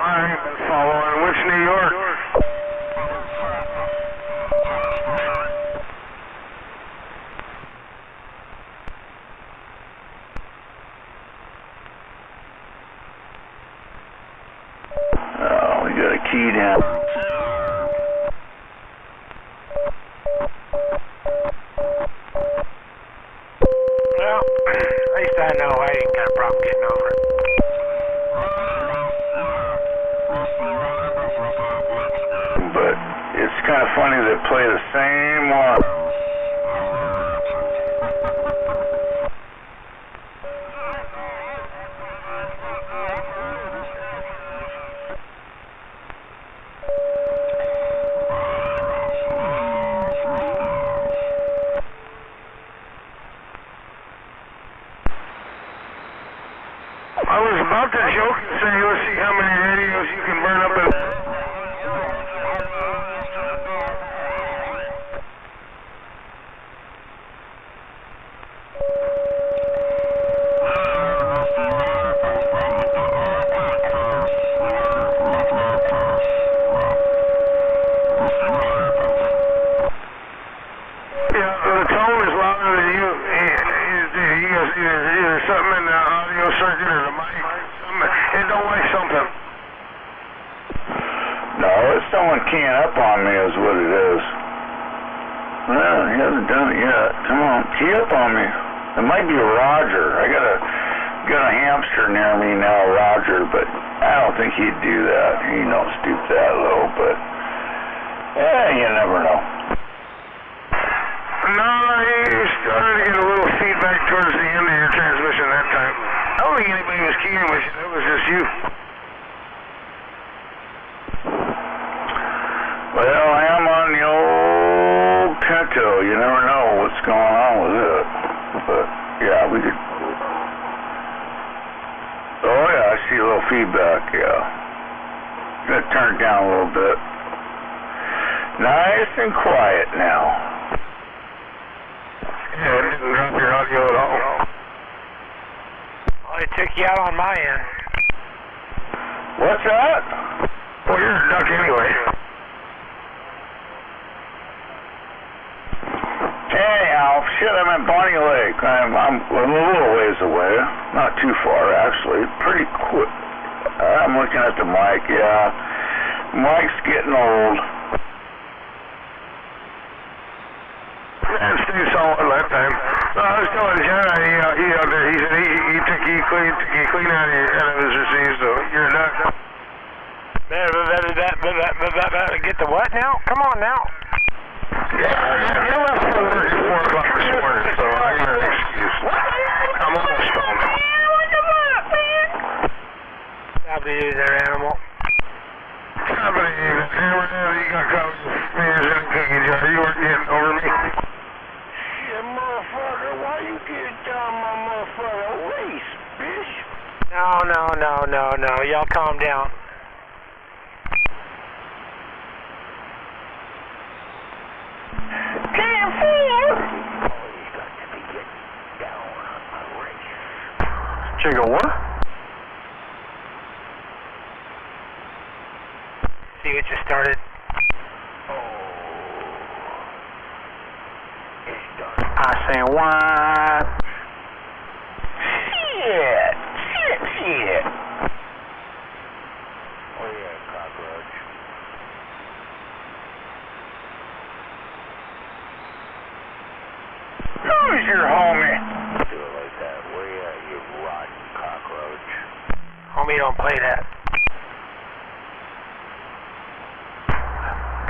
I ain't been following. Which New York? Oh, we got a key down. Well, at least I know I ain't got a problem getting over it. But it's kind of funny they play the same one. I was about to joke and say, let's see how many radios you can burn up in. Yeah, the tone is louder than you. Either something in the audio circuit or the mic. It don't like something. No, it's someone keying up on me is what it is. Well, he hasn't done it yet. Come on, key up on me. It might be Roger. I got a hamster near me now, Roger, but I don't think he'd do that. He don't stoop that low, but you never know. No, you started to get a little feedback towards the end of your transmission that time. I don't think anybody was keying with you. That was just you. Well, I am on the old Pinto. You never know what's going on with it. But, yeah, we could... Oh, yeah, I see a little feedback, yeah. Gonna turn it down a little bit. Nice and quiet now. Yeah, it didn't drop your audio at all. Well, it took you out on my end. What's that? Well, you're a duck anyway. Anyhow, shit, I'm at Bonnie Lake. I'm a little ways away. Not too far, actually. Pretty quick. I'm looking at the mic, yeah. Mike's getting old. And stay solid that time. I was telling Jedi, he out there, he said he took you clean out of his receive, so you're a duck. Get the what now? Come on now. Yeah, you left for work at 4 o'clock this morning, so I got an excuse. I'm almost home. Stop to use their animal. Somebody, hammer, you got caught with fingers in a cookie jar. You weren't getting over me. no. Y'all calm down. Jacob, what? See what just started? I say what? Shit. Oh yeah, cockroach. Who's your homie? Do it like that. Where you at, you rotten cockroach? Homie, don't play that.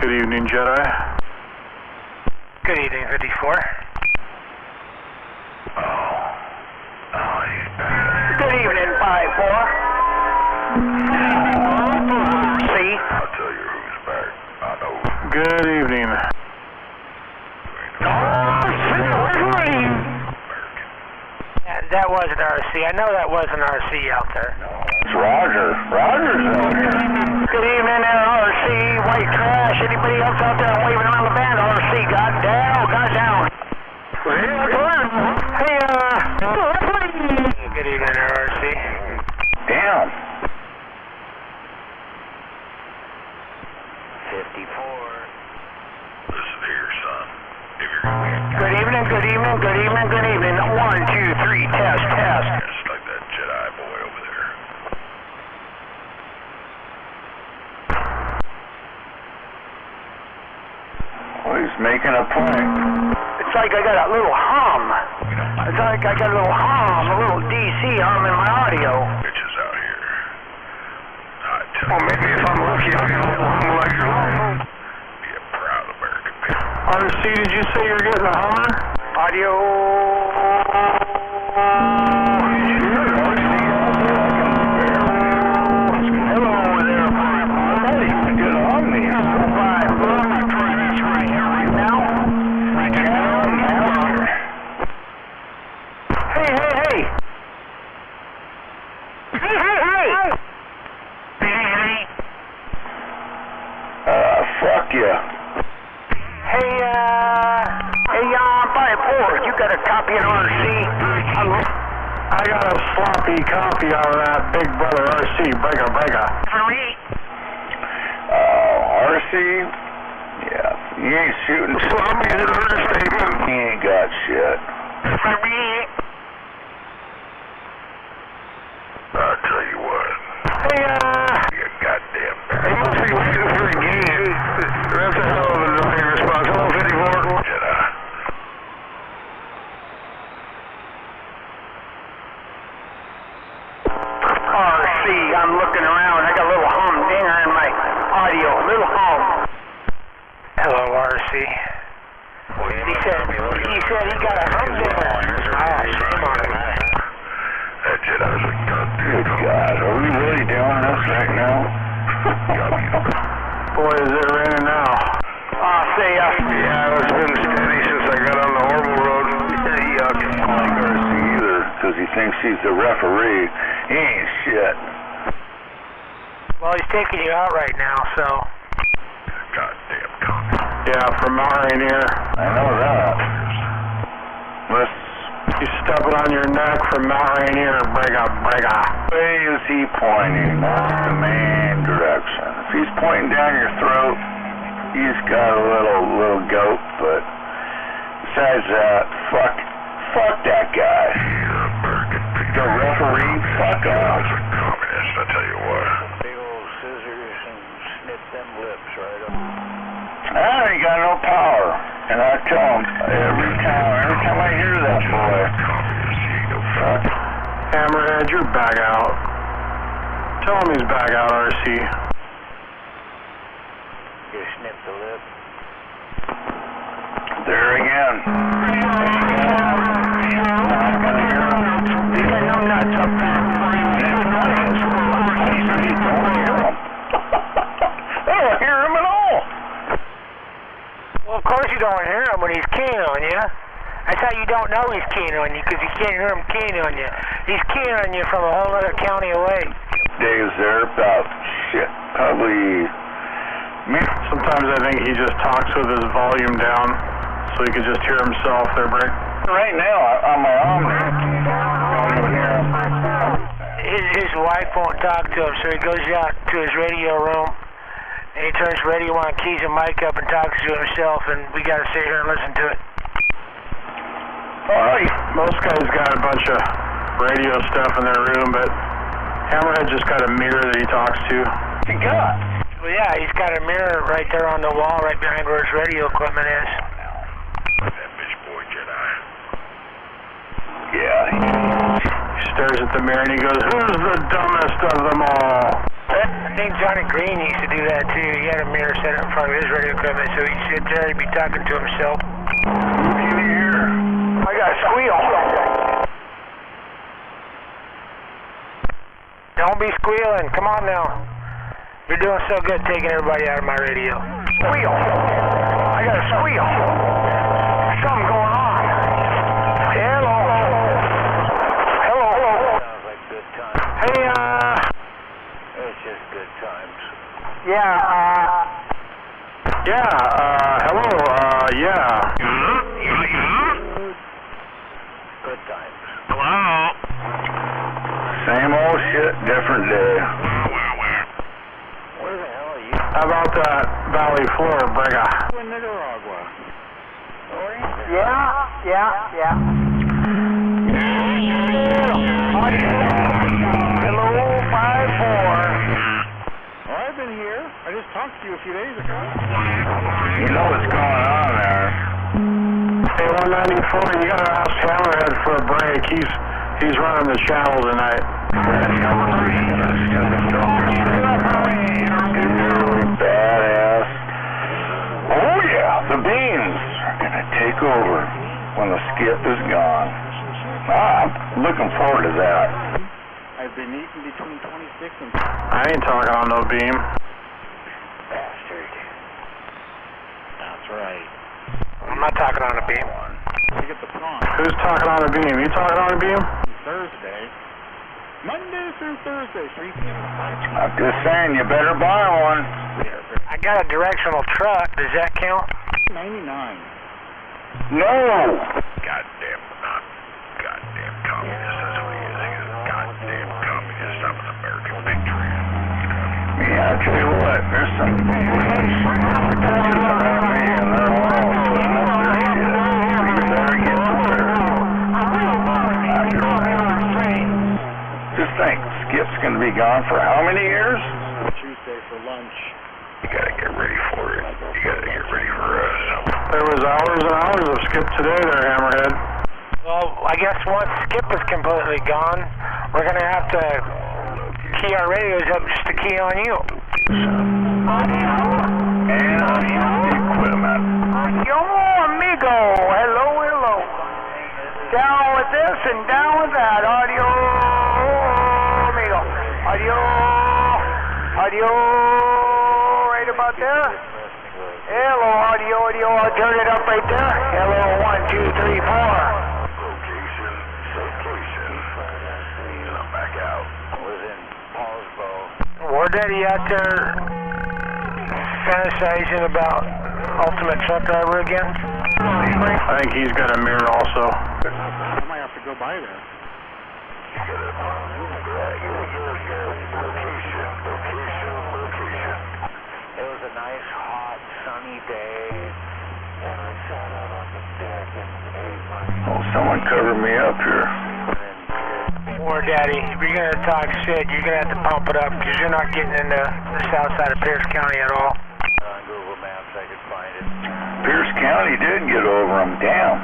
Good evening, Jedi. Good evening, 54. Good evening, 5-4. See? I'll tell you who's back. I know. Good evening. That was an RC. I know that was an RC out there. It's Roger. Roger's out here. Good evening, RC. White trash. Anybody else out there waving around the band? RC, got down. Hey, good evening, RC. Damn. 54. Listen here, son. If you're Good evening. 1, 2, 3, test. just like that Jedi boy over there. Well, he's making a point. It's like I got a little hum. It's like I got a little hum, a little DC hum in my audio. Bitches out here. I tell Well, you, maybe if I'm lucky, I'll get a little hum like your own. be a proud American man. RC, did you say you're getting a Hummer? Audio. Hello there, Good on me. Fuck you. Hey, 5-4, you got a copy of RC? I got a sloppy copy of that Big Brother RC. Brega. For me. RC? Yeah. He ain't shooting. Sloppy is an understatement. He ain't got shit. For me. I'll tell you what. Hey, You goddamn He must be waiting for a game. That's a hell of a annoying response. Hello, 54. Jedi. RC, I'm looking around. I got a little humdinger in my audio. Little hum. hello, RC. He said he got a humdinger. Ah, shame on him. That Jedi's a goddamn Good God. Are we really doing this right now? Boy, is it raining now. See ya. Yeah, it's been steady since I got on the Orville Road. Yuck. I don't like RC either, because he thinks he's the referee. He ain't shit. Well, he's taking you out right now, so. goddamn cock. Yeah, from Mount Rainier. I know that. He's stepping on your neck from Mount Rainier. Brega. Way is he pointing? That's the main direction. If he's pointing down your throat, he's got a little goat, but besides that, fuck that guy. The referee, fuck off. Communist, I tell you what. Big old scissors and snip them lips right up. I ain't got no power. And I tell him every time I hear that boy. Fuck. Hammerhead, you're back out. Tell him he's back out, RC. You snip the lip. There again. You got no nuts up there. I don't hear him at all. Well, of course you don't hear him when he's keying on you. That's how you don't know he's keying on you, because you can't hear him keying on you. He's keying on you from a whole other county away. days there, about, probably... Sometimes I think he just talks with his volume down so he can just hear himself there, Brick. Right now, on my Omni. His wife won't talk to him, so he goes out to his radio room, and he turns the radio on, keys the mic up, and talks to himself, and we got to sit here and listen to it. Most guys got a bunch of radio stuff in their room, but Hammerhead just got a mirror that he talks to. What's he got? Well, yeah, he's got a mirror right there on the wall, right behind where his radio equipment is. That bitch boy Jedi. Yeah. He stares at the mirror and he goes, "Who's the dumbest of them all?" I think Johnny Green used to do that too. He had a mirror set up in front of his radio equipment, so he'd sit there and be talking to himself. Who's in here? I got a squeal. Don't be squealing. Come on now. You're doing so good taking everybody out of my radio. Squeal. I got a squeal. Something going on. Hello. Hello. Sounds like good times. Hey, It's just good times. hello, yeah. Good times. Hello? Same old shit, different day. Where the hell are you? How about that valley floor, Brega? In Nicaragua. Yeah. hello, 5-4. Oh, I've been here. I just talked to you a few days ago. You know what's going on there. Hey, 194, you gotta ask Hammerhead for a break. He's running the channel tonight. Badass. Oh yeah, the beans are gonna take over when the skip is gone. I'm looking forward to that. I've been eating between 26 and... I ain't talking on no beam. Bastard. That's right. I'm not talking on a beam. We get the prawn. Who's talking on a beam? You talking on a beam? Thursday. Monday through Thursday, 3 p.m. I'm just saying, you better buy one. I got a directional truck. Does that count? 99. No! Goddamn communist, that's what he is. He's a goddamn communist. I'm an American patriot. Yeah, I tell you what, there's some bitches around me and they're all putting up their shit. You better get prepared. Just think, Skip's gonna be gone for how many years? Tuesday for lunch. You gotta get ready for it. You gotta get ready for us. There was hours and hours of skip today there, Hammerhead. Well, I guess once Skip is completely gone, we're going to have to key our radios up just to key on you. And equipment. Yo, amigo. Hello. Down with this and down with that. Audio, amigo. Audio. Right about there. Hello, audio. I'll turn it up right there. Hello, 1, 2, 3, 4. I'm back out. I was in Paulsbo. War Daddy out there fantasizing about Ultimate Truck Driver again? I think he's got a mirror also. I might have to go by there. It was a nice, hot, sunny day, and I sat out on the deck and ate my... Oh, someone cover me up here. War Daddy, if you're going to talk shit, you're going to have to pump it up because you're not getting into the south side of Pierce County at all. On Google Maps, I could find it. Pierce County did get over them. Damn.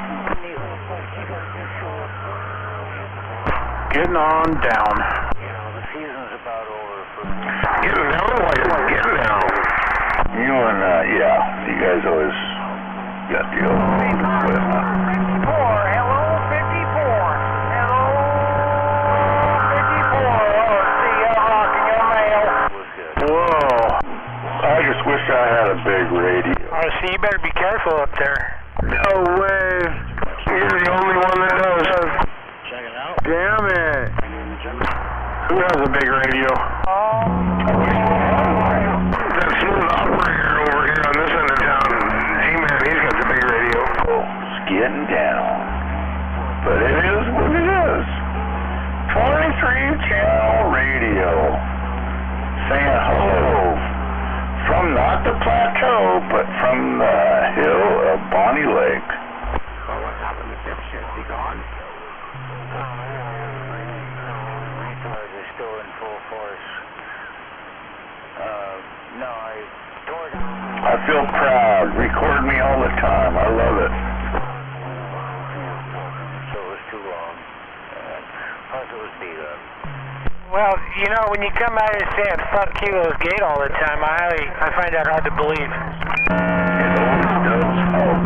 Getting on down. You know, the season's about over for... Getting down. You and, yeah, you guys always got the old equipment. 54, hello, 54. Hello, 54. Oh, see ya, rocking your mail. Whoa. I just wish I had a big radio. Oh, see, you better be careful up there. No way. You're the only one that knows. Check it out. Damn it. Who has a big radio? not the plateau, but from the hill of Bonnie Lake. Well, what's happened to dipshit? Is he gone? Retards are still in full force. No, I tore down. I feel proud. Record me all the time. I love it. So it was too long. Plus it was beat up. Well, you know, when you come out here saying fuck Kilo's Gate all the time, I find that hard to believe. It always does help.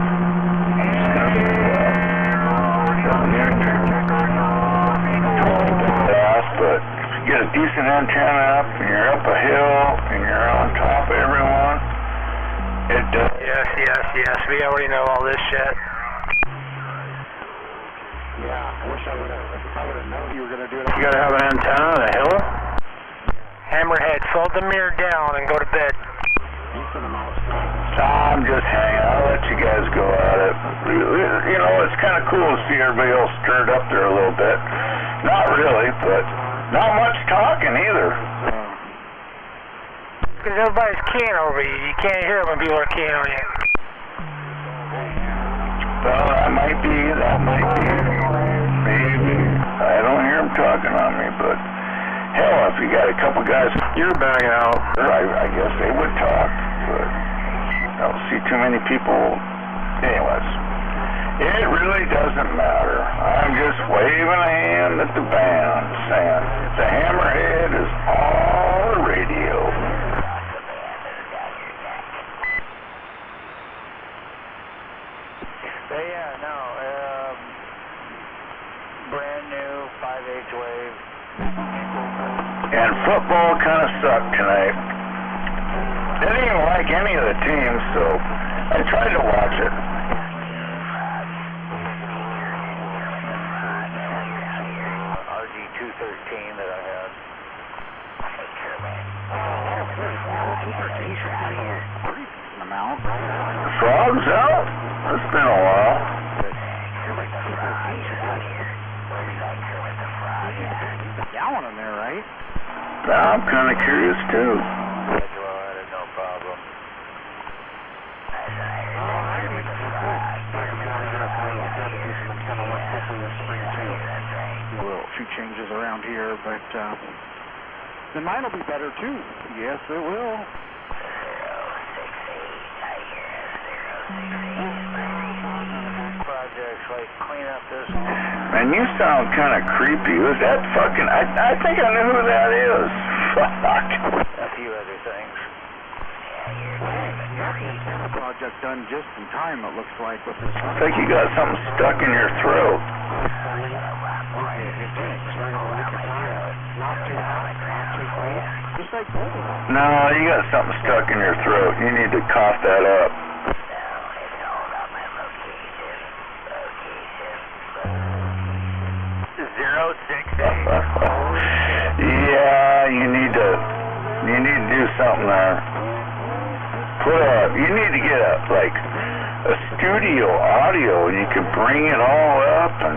But if you get a decent antenna up and you're up a hill and you're on top of everyone, it does. Yes. We already know all this shit. Yeah, I wish I would have known you were going to do it. You gotta have an antenna on a hill? Hammerhead, fold the mirror down and go to bed. I'm just hanging. I'll let you guys go at it. You know, it's kind of cool to see everybody else stirred up there a little bit. Not really, but not much talking either. Because everybody's keying over you. You can't hear it when people are keying on you. Well, that might be. Maybe. I don't hear them talking on me, but hell, if you got a couple guys, You're back out. I guess they would talk, but I don't see too many people. Anyways, it really doesn't matter. I'm just waving a hand at the band, saying the Hammerhead is on the radio. But yeah, no, brand new 5/8 wave. And football kind of sucked tonight. I didn't even like any of the teams, so I tried to watch it. RG-213 that I had. Frogs out? It's been a while. Gallon in there, right? I'm kind of curious too. No problem. Well, a few changes around here, but then mine will be better too. Yes, it will. Projects like clean up this. Man, you sound kind of creepy. Was that fucking... I think I know who that is. Fuck. A few other things. Project done just in time, it looks like. With this. I think you got something stuck in your throat. No, you got something stuck in your throat. You need to cough that up. Yeah, you need to do something there. You need to get a studio audio, and you can bring it all up, and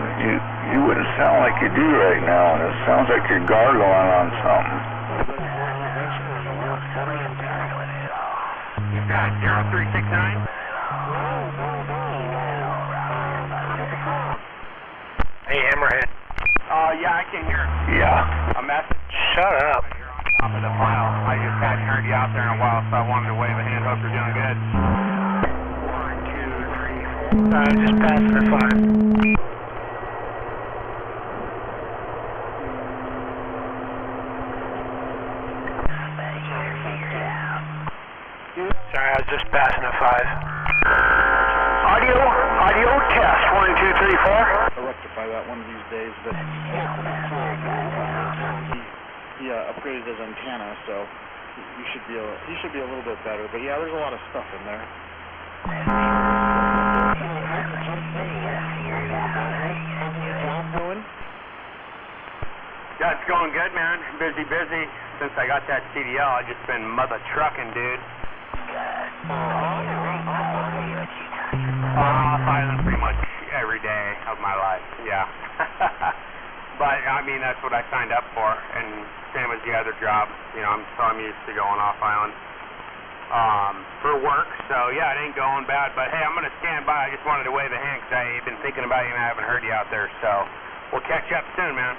you wouldn't sound like you do right now, and it sounds like you're gargling on something. You've got 0369. Hey, Hammerhead. Yeah, I can hear Yeah. a message. Shut up. Top of the file. I just hadn't heard you out there in a while, so I wanted to wave a hand. Hope you're doing good. 1, 2, 3, 4. Just passing the 5. Sorry, I was just passing a 5. Audio test. 1, 2, 3, 4. I'll rectify that one of these days, but he upgraded his antenna, so he should be a little bit better. But yeah, there's a lot of stuff in there. Yeah, it's going good, man. Busy. Since I got that CDL, I've just been mother trucking, dude. Off island pretty much every day of my life, yeah. But, I mean, that's what I signed up for, and same as the other job. You know, I'm used to going off island. for work. So, yeah, it ain't going bad. But, hey, I'm going to stand by. I just wanted to wave a hand because I've been thinking about you and I haven't heard you out there. So, we'll catch up soon, man.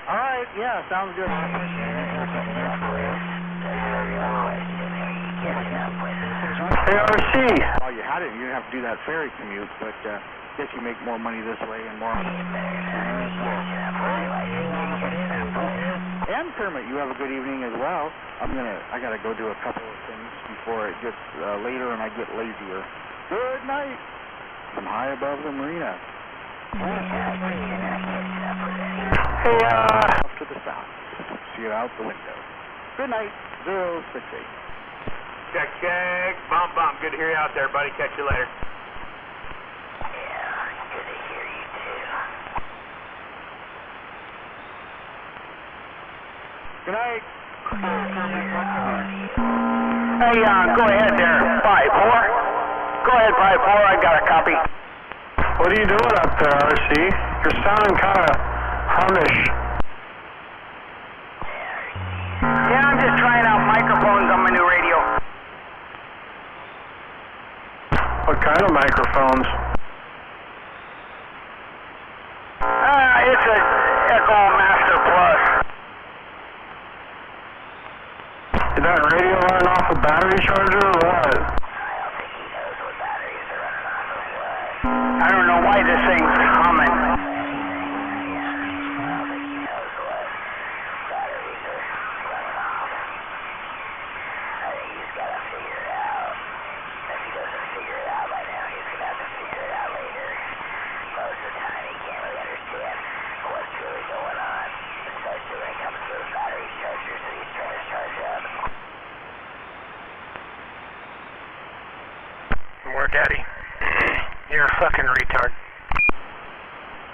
All right, yeah, sounds good. Hey, RC. Well, you had it. You didn't have to do that ferry commute, but I guess you make more money this way and more. And Kermit, you have a good evening as well. I gotta go do a couple of things before it gets later and I get lazier. Good night from high above the marina. Hey, Off to the south. See it out the window. Good night, 068. Check, check. Bump, bump. Good to hear you out there, buddy. Catch you later. Good night. hey, go ahead there, 5-4. Go ahead, 5-4. I got a copy. What are you doing up there, RC? You're sounding kind of hummish. Yeah, I'm just trying out microphones on my new radio. What kind of microphones? It's a Echo Master Plus. Is that radio running off a battery charger or what? I don't know why this thing's humming. More daddy. You're a fucking retard.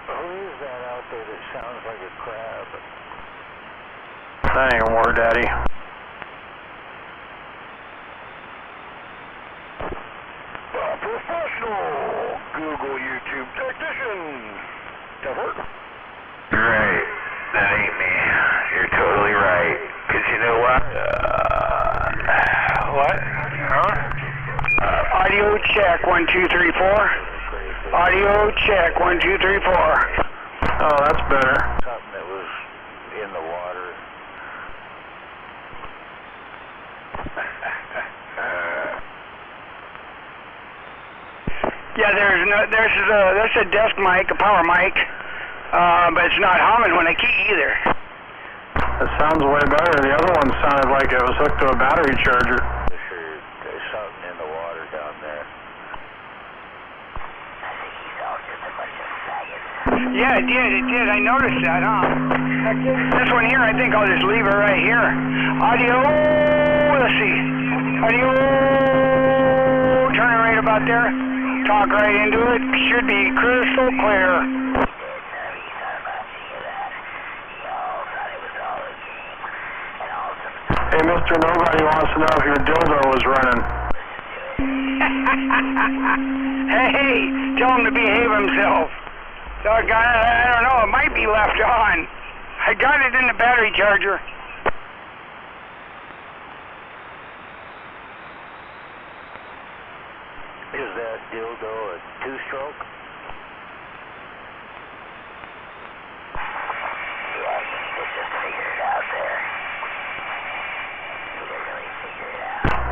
Who is that out there that sounds like a crab? That ain't War Daddy. Professional Google YouTube technician. Tougher? Right. That ain't me. You're totally right. 'Cause you know what? What? Huh? Audio check, 1, 2, 3, 4. Audio check, 1, 2, 3, 4. Oh, that's better. Something that was in the water. Yeah, there's a desk mic, a power mic, but it's not humming when I key either. That sounds way better. The other one sounded like it was hooked to a battery charger. There's something in the water down there. Yeah, it did. I noticed that, huh? This one here, I think I'll just leave it right here. Audio, let's see. Audio, turn it right about there. Talk right into it. Should be crystal clear. Hey, Mr. Nobody wants to know if your dildo was running. Hey, tell him to behave himself. Doggone it, I don't know, it might be left on. I got it in the battery charger. Is that dildo a two-stroke?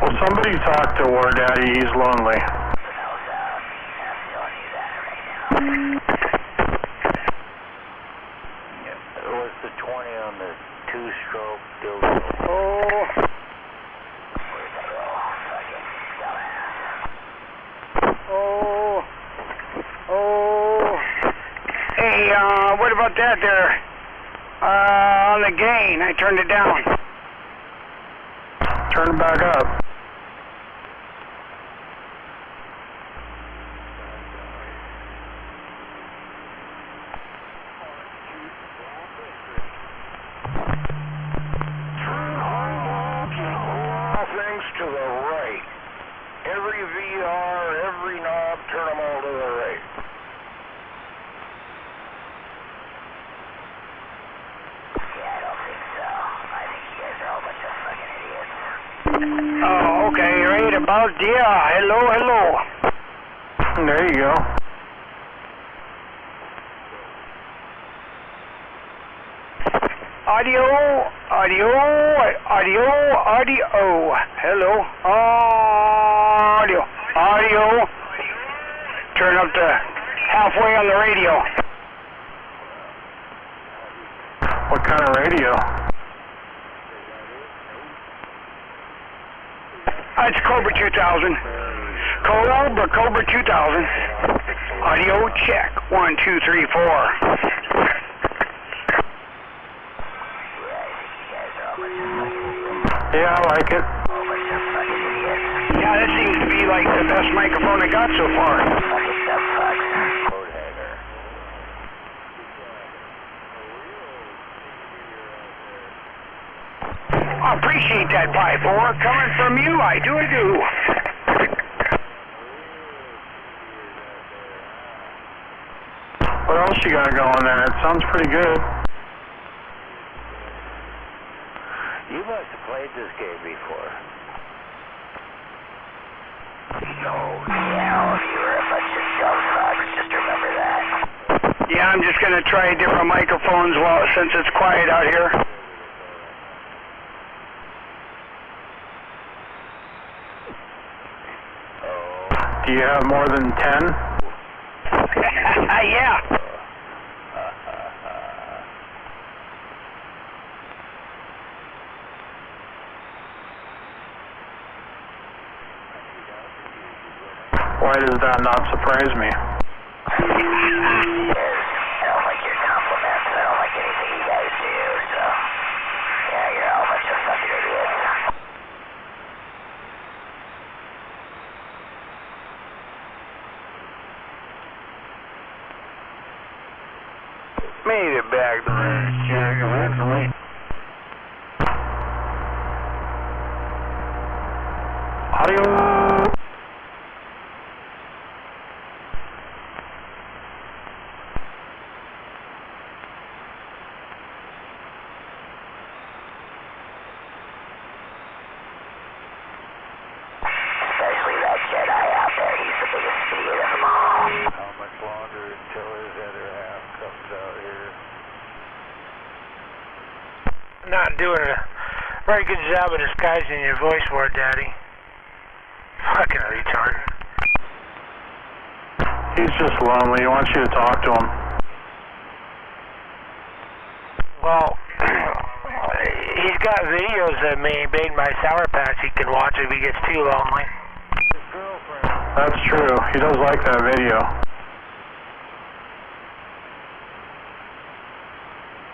Well, somebody talk to War Daddy. He's lonely. What's the 20 on the two-stroke dildo? Hey, what about that there? On the gain, I turned it down. Turn it back up. Things to the right. Every VR, every knob, turn them all to the right. Oh, okay, buenos dias. Hello, hello. There you go. Audio, audio, audio, audio. Hello. Audio, audio. Turn up to halfway on the radio. What kind of radio? It's Cobra 2000. Cobra 2000. Audio check. 1, 2, 3, 4. Yeah, I like it. Yeah, that seems to be like the best microphone I got so far. I appreciate that, 5-4. Coming from you, I do. What else you got going there? It sounds pretty good. You must have played this game before. Yeah, if you were a bunch of dumb fucks, just remember that. Yeah, I'm just going to try different microphones since it's quiet out here. Do you have more than 10? Yeah. Why does that not surprise me? I don't like your compliments. I don't like anything you guys do, so yeah, you're all a bunch of fucking idiots. Made it back to the check. Audio. Especially that Jedi out there. He's the biggest idiot of them all. How much longer until his other half comes out here? Not doing a very good job of disguising your voice for it, Daddy. Fucking retard. He's just lonely. He wants you to talk to him. Well, he's got videos of me made my Sour Patch he can watch if he gets too lonely. That's true. He does like that video.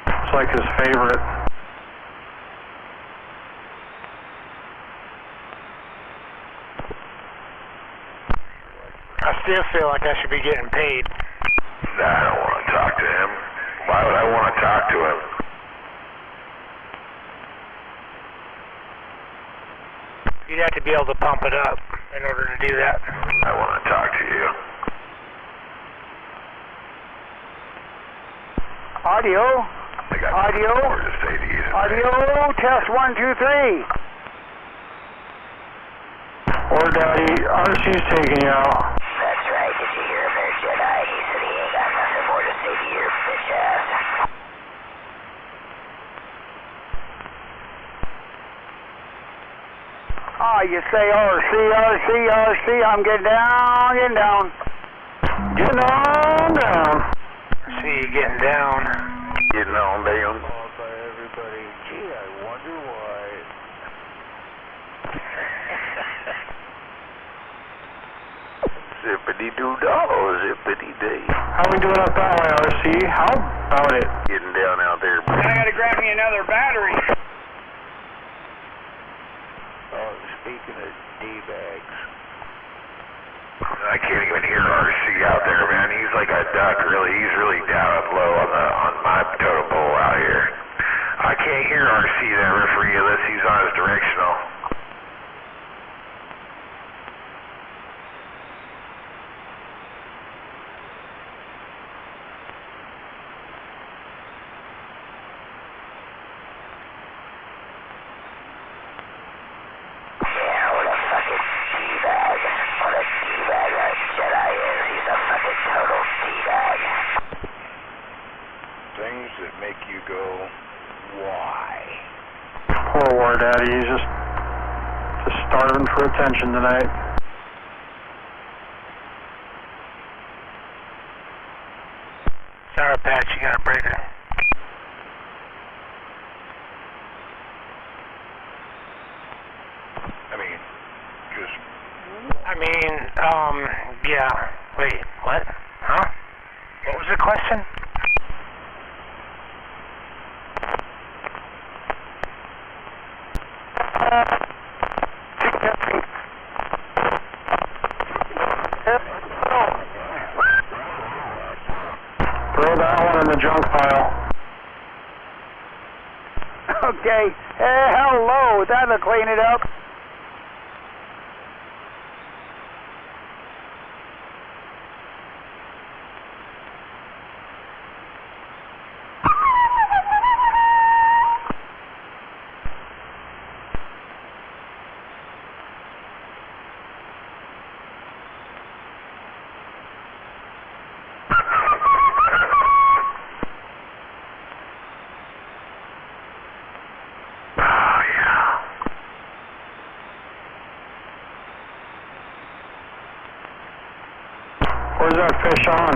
It's like his favorite. I still feel like I should be getting paid. Nah, I don't want to talk to him. Why would I want to talk to him? You'd have to be able to pump it up in order to do that. I want to talk to you. Audio. I got Audio. more to say to you tonight. Audio. Test 1, 2, 3. Or Daddy, RC's taking you out. That's right. Did you hear him there, Jedi? He said he ain't got nothing more to say to your bitch ass. Ah, you say RC, I'm getting down. Getting on down. See you getting down. Getting on down. By everybody. Gee, I wonder why. Zippity-doo-dah, zippity-day. How we doing up that way, RC? How about it? Getting down out there. I gotta grab me another battery. Oh, speaking of D-bags. I can't even hear RC out there, man. He's like a duck, really. He's really down low on my totem pole out here. I can't hear RC, that referee, unless he's on his directional. Yeah, what a fucking everybody. He's just starving for attention tonight. Sorry, Pat, you got a breaker. Yeah. Wait, what? Huh? What was the question? Throw that one in the junk pile. Okay. Hello. Time to clean it up. Where's that fish on?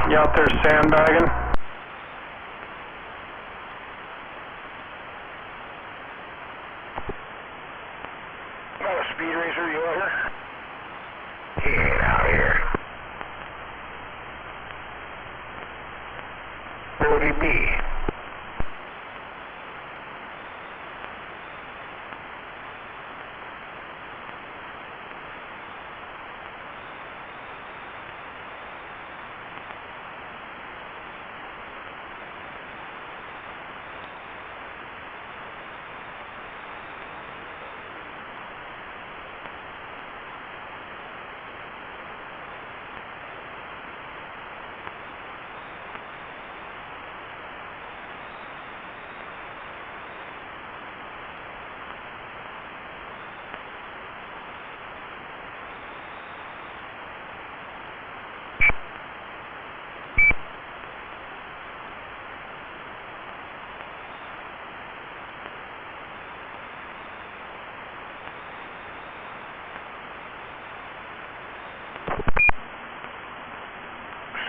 You out there sandbagging? Not a speed racer, you out here? He ain't out here. Where would he be?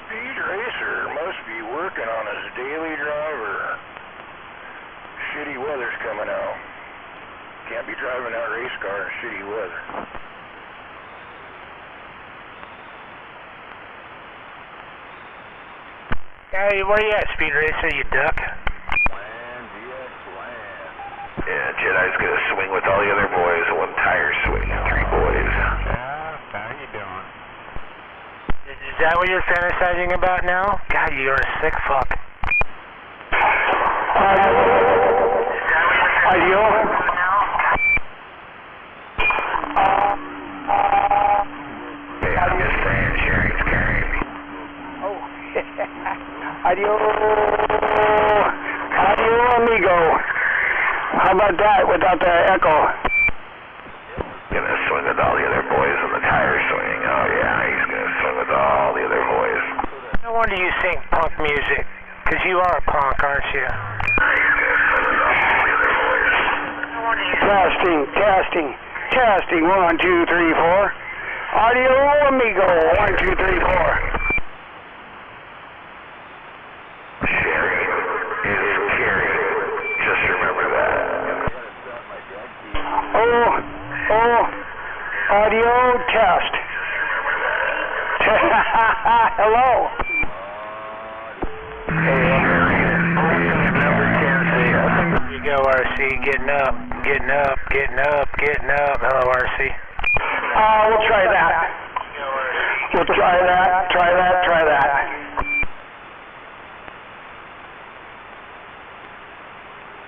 Speed racer must be working on his daily driver. Shitty weather's coming out. Can't be driving that race car in shitty weather. Hey, where you at, Speed Racer, you duck? Yeah, Jedi's gonna swing with all the other boys, one tire swing, 3 boys. How you doing? Is that what you're fantasizing about now? God, you're a sick fuck. Ideal? Yeah, I'm just saying, Sherry's carrying me. Oh. Adios. Adios, amigo. How about that without the echo? Gonna swing with all the other boys on the tire swing. Oh yeah, he's gonna swing with all the other boys. No wonder you sing punk music, 'cause you are a punk, aren't you? He's gonna swing with all the other boys. Testing. 1, 2, 3, 4. Audio amigo. 1, 2, 3, 4. Sherry is Carrie. Just remember that. Oh. Audio test. Hello. Here you go, RC. Getting up. Hello, RC. We'll try that. Try that.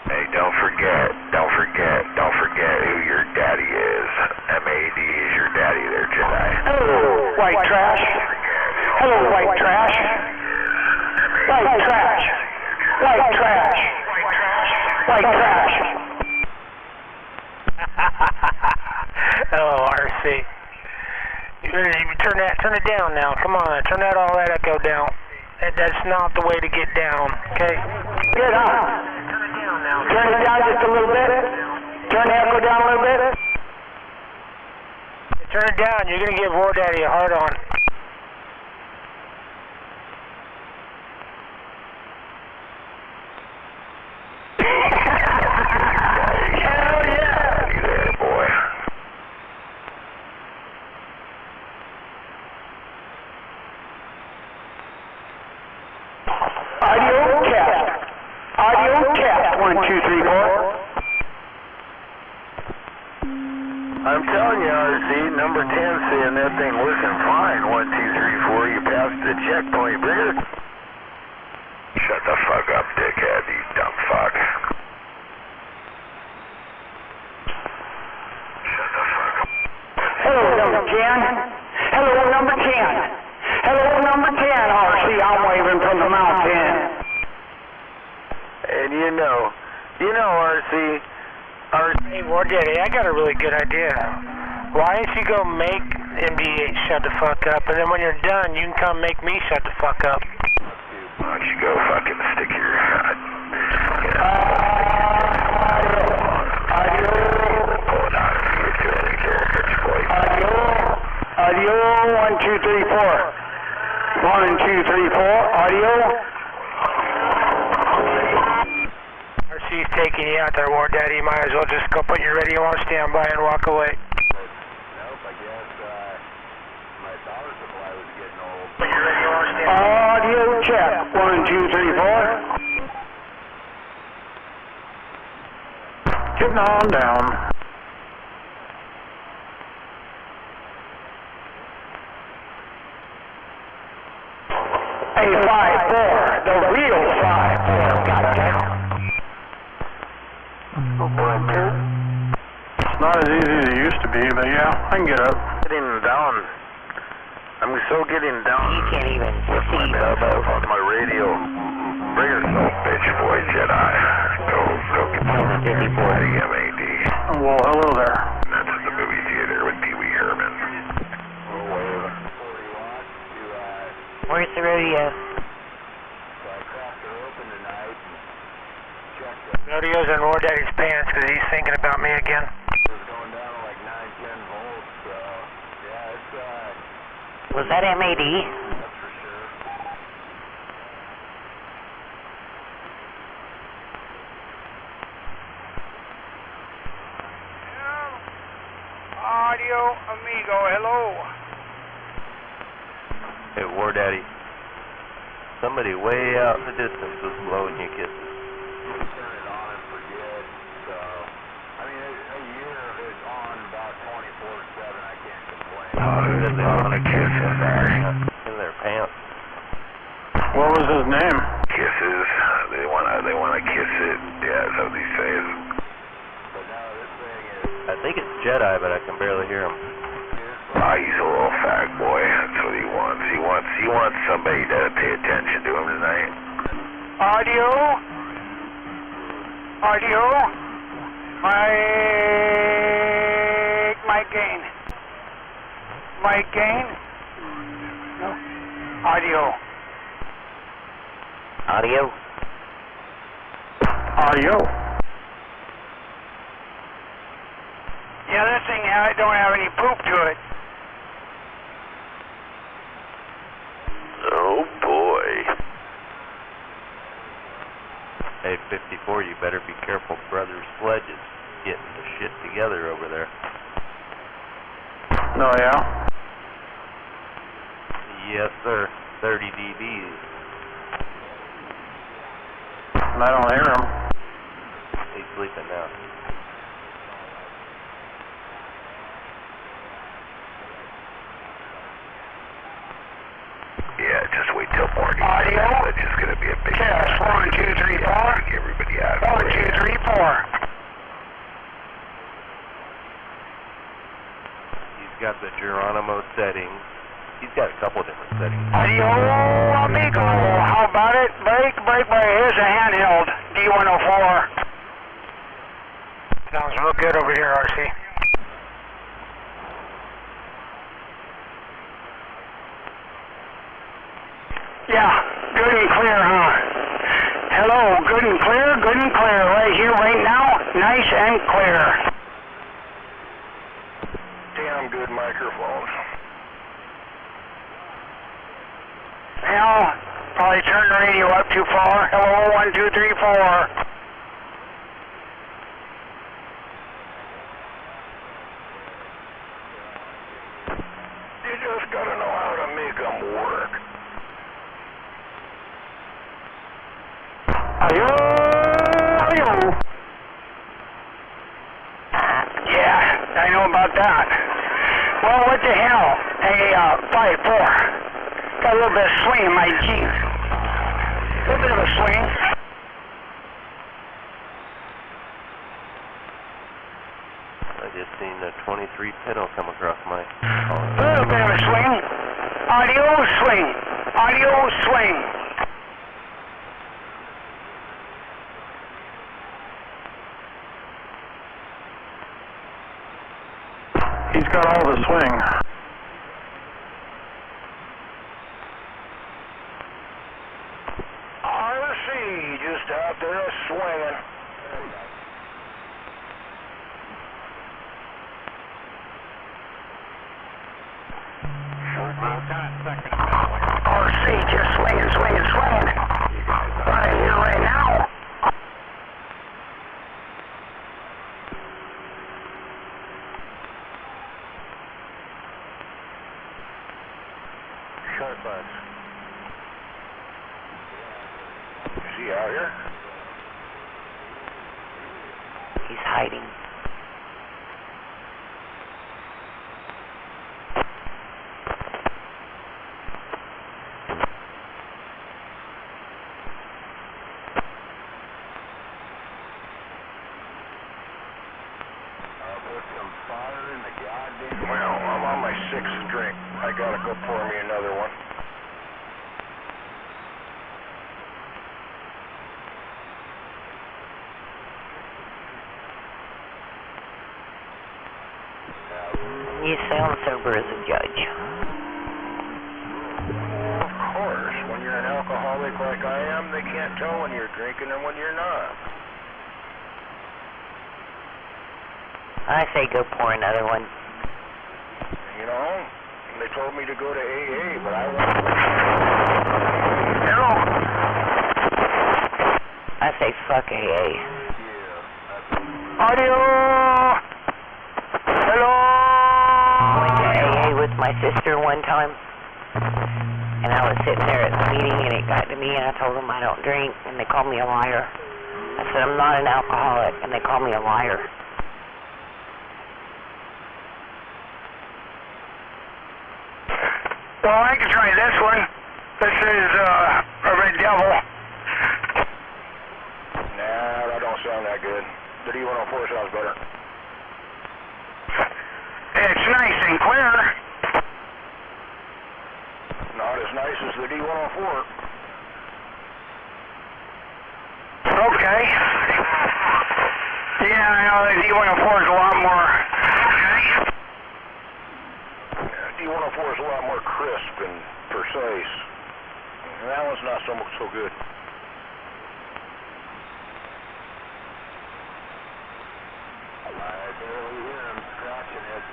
Hey, don't forget who your daddy is. MAD is your daddy there, Jedi. Hello, white trash. Hello, RC. You turn it down now. Come on, turn all that echo down. That's not the way to get down, okay? Good, huh? Turn it down just a little bit. Turn the echo down a little bit. Turn it down, you're going to give War Daddy a hard on. Hell yeah! You there, boy. Audio test. Audio test. 1, 2, 3, 4. I'm telling you, RC, number 10 saying that thing working fine. 1, 2, 3, 4. You passed the checkpoint, Brigger. Shut the fuck up, dickhead, you dumb fuck. Shut the fuck up. Hello, number 10. Hello, number 10. Hello, number 10, RC. I'm waving from the mountain. And you know, RC, Hey, War Daddy, I got a really good idea. Why don't you go make MD8 shut the fuck up, and then when you're done, you can come make me shut the fuck up. why don't you go fucking stick your Audio. 1, 2, 3, 4. 1, 2, 3, 4. Audio. RC's taking you out there, War Daddy. You might as well just go put your radio on standby and walk away. Nope, I guess my power supply was getting old. Put your radio on standby. Audio check. 1, 2, 3, 4. Getting on down. A 5-4. The real 5-4. Goddamn. It's not as easy as it used to be, but yeah, I can get up. Getting down. I'm so getting down. You can't even see, Bobo. On my radio. Bring yourself, bitch, boy, Jedi. Go get some MAD. Well, hello there. That's at the movie theater with Pee Wee Herman. Where's the radio? Radio's in War Daddy's pants because he's thinking about me again. Was that MAD? Audio amigo, hello. Hey, War Daddy. Somebody way out in the distance was blowing you kisses. Turn it on and forget. So, I mean, a year of it on about 24/7. I can't complain. Said they want to kiss in their pants. What was his name? Kisses. They wanna kiss it. Yeah, that's how they say it. But now this thing is. I think it's Jedi, but I can barely hear him. He's a little fag boy. That's what he wants. He wants somebody to pay attention to him tonight. Audio. Mike gain. Mike gain. No. Audio. Yeah, this thing don't have any poop to it. Oh boy. Hey, 54, you better be careful. Brother Sledge is getting the shit together over there. Oh, yeah? Yes, sir. 30 dBs. I don't hear him. He's sleeping now. Yeah, just wait till morning. Audio. That's just gonna be a big Test. 1, 2, 3, 4. Everybody out. 1, 2, 3, 4. He's got the Geronimo settings. He's got a couple different settings. Audio amigo. How about it? Break. Here's a handheld. D104. Sounds real good over here, RC. Yeah, Good and clear, huh? Hello, good and clear, right here, right now, nice and clear. Damn good microphones. Well, probably turned the radio up too far. Hello, 1, 2, 3, 4. You just gotta know how to make them work. Ayo, ayo. Yeah, I know about that. Well, what the hell? Hey, 5-4. Got a little bit of swing in my Jeep. A little bit of a swing. I just seen a 23 pedal come across my... A little bit of a swing. Audio swing. Audio swing. He's got all the swing. RC just out there swinging. RC just swinging. Right here, right now. Short bus. Is he out here? He's hiding. I'll put some fire in the goddamn... Well, I'm on my 6th drink. I gotta go pour me another one. You sound sober as a judge. Of course. When you're an alcoholic like I am, they can't tell when you're drinking and when you're not. I say go pour another one. You know, they told me to go to AA, but I want to... Hello. I say fuck AA. Audio. Hello. I went to AA with my sister one time, and I was sitting there at the meeting, and it got to me, and I told them I don't drink, and they called me a liar. I said I'm not an alcoholic, and they called me a liar. Well, I can try this one. This is a Red Devil. Nah, that don't sound that good. The D104 sounds better. It's nice and clear. Not as nice as the D104. Okay. Yeah, I know the D104 is a lot more. Okay. Yeah, D104 is a lot more crisp and precise. And that one's not so good. I barely hear him scratching it.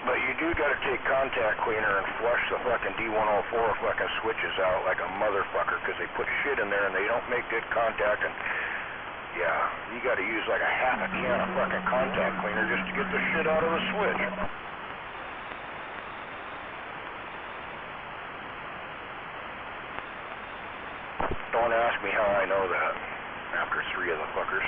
But you do gotta take contact cleaner and flush the fucking D104 fucking switches out like a motherfucker, because they put shit in there and they don't make good contact, and yeah, you gotta use like a half a can of fucking contact cleaner just to get the shit out of the switch. Don't ask me how I know that after 3 of the fuckers.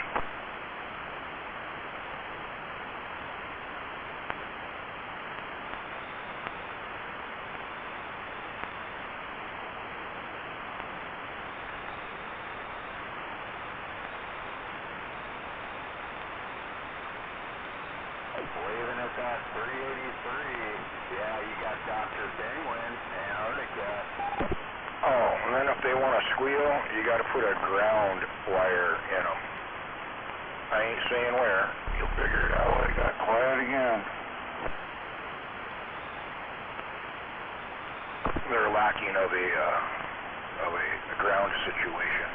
Waving at that 383. Yeah, you got Dr. Penguin, Antarctica. Oh, and then if they want to squeal, you got to put a ground wire in them. I ain't saying where. You'll figure it out. It got quiet again. They're lacking of a ground situation.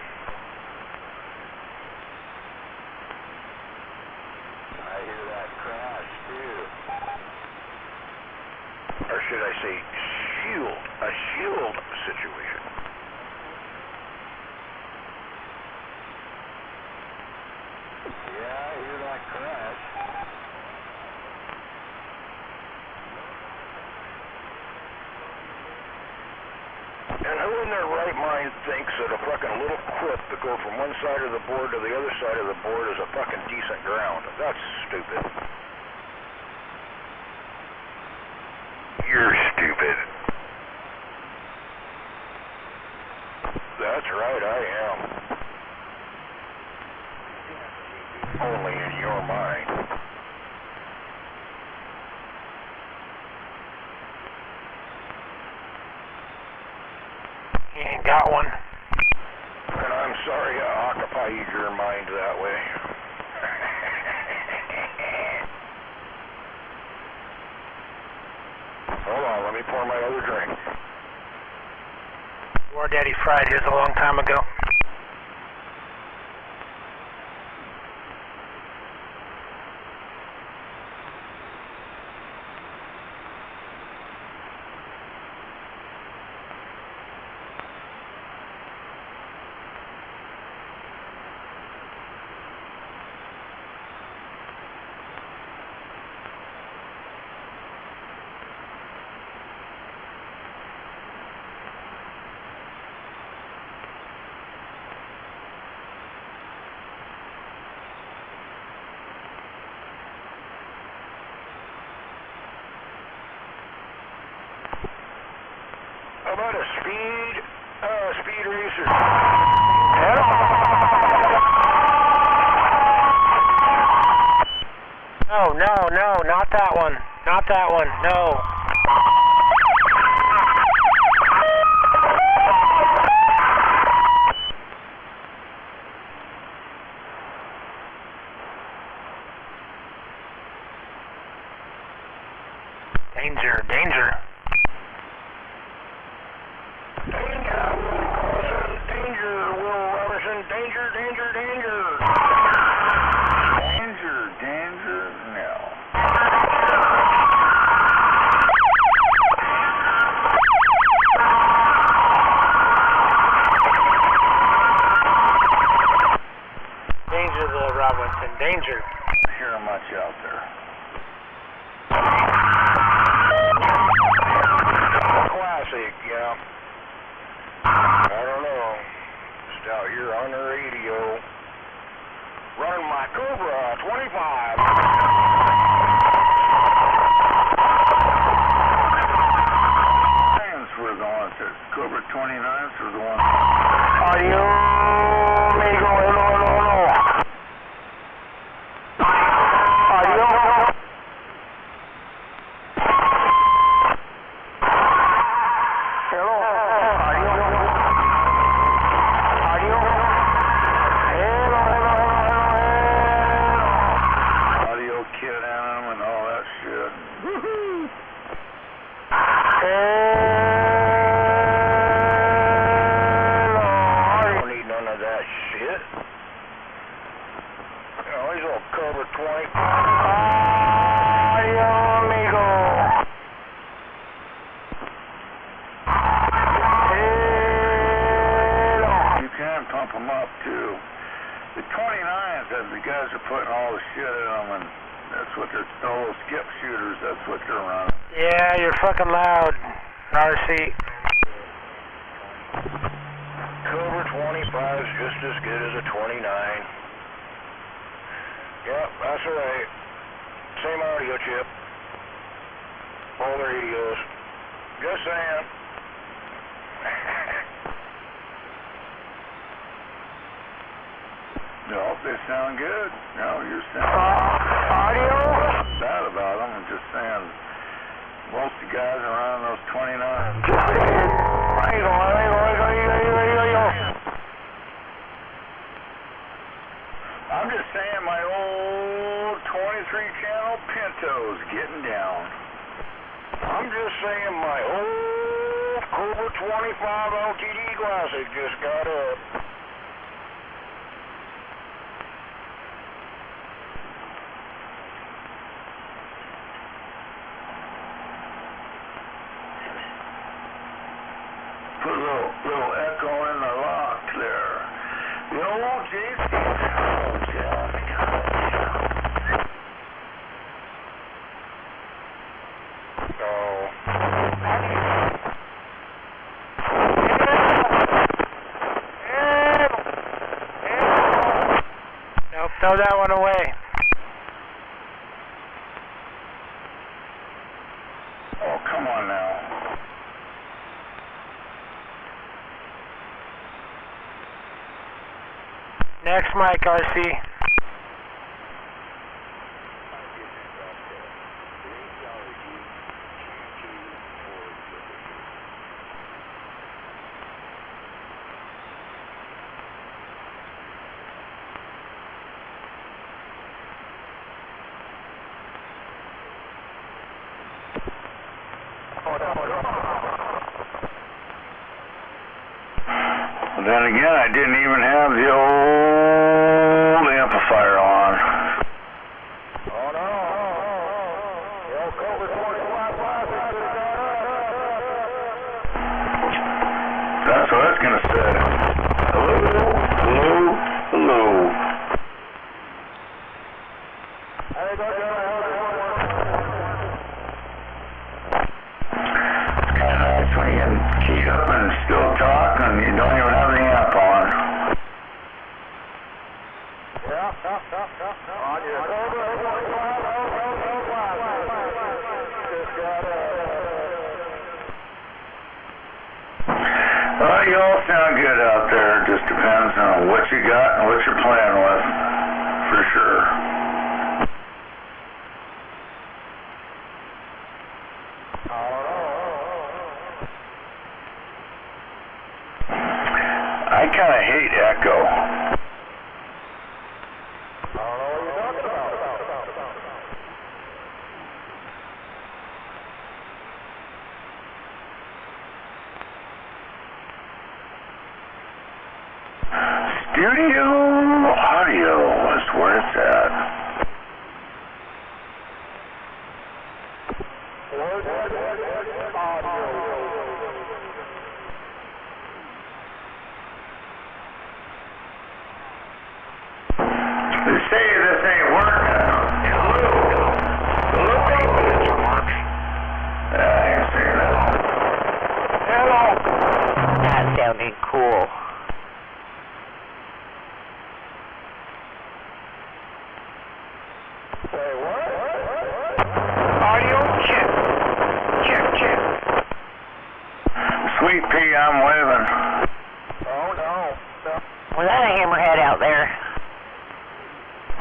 I hear that crash too. Or should I say a shield situation. Yeah, I hear that crash. And who in their right mind thinks that a fucking little clip to go from one side of the board to the other side of the board is a fucking decent ground? That's stupid. You're stupid. That's right, I am. Only in your mind. You ain't got one. And I'm sorry I occupied your mind that way. Hold on, let me pour my other drink. Your daddy fried his a long time ago. How about a speed racer? No, not that one. Not that one, no. Danger, danger. Danger, Will Robertson. Danger, danger, danger. Danger, no. Danger, Will Robinson, danger. Hear much out there. Classic, yeah. I don't know. Just out here on the radio. Running my Cobra 25. We're going to Cobra 29s or the one. Audio, amigo, hello. Audio. Hello. Audio. Audio. Hello. Audio kit in them and all that shit. Woohoo! Cobra 20. Audio, amigo. You can pump them up too. The 29s, the guys are putting all the shit in them, and that's what they're, all those skip shooters, that's what they're running. Yeah, you're fucking loud, RC. Cobra 25 is just as good as a 29. Yep, that's right. Same audio chip. All the radios. Just saying. No, they sound good. No, you're sounding audio. Nothing bad about them. I'm just saying, most of the guys around those 29s. toes, getting down. I'm just saying my old Cobra 25 LTD Classic just got up. Put a little echo in the lock there. The old JC. Oh, God. Nope, throw that one away. Oh, come on now. Next mic, RC. Then again, I didn't even have the old amplifier on. Oh no! The old Cobra 25 Classic just got up. That's what I was gonna say. Hello, hello, hello. Hey, that's It's kind of nice when you can key up and still talk and you don't even have the amp on. on your Cobra 25 LTD Classic just got up. Well, you all sound good out there. It just depends on what you got and what you're playing with, for sure. I kind of hate echo. Studio audio is where it's at. They say this ain't working. Hello, I ain't saying that. Hello. That sounded cool. Audio check. Check. Sweet pea, I'm waving. Was that a hammerhead out there?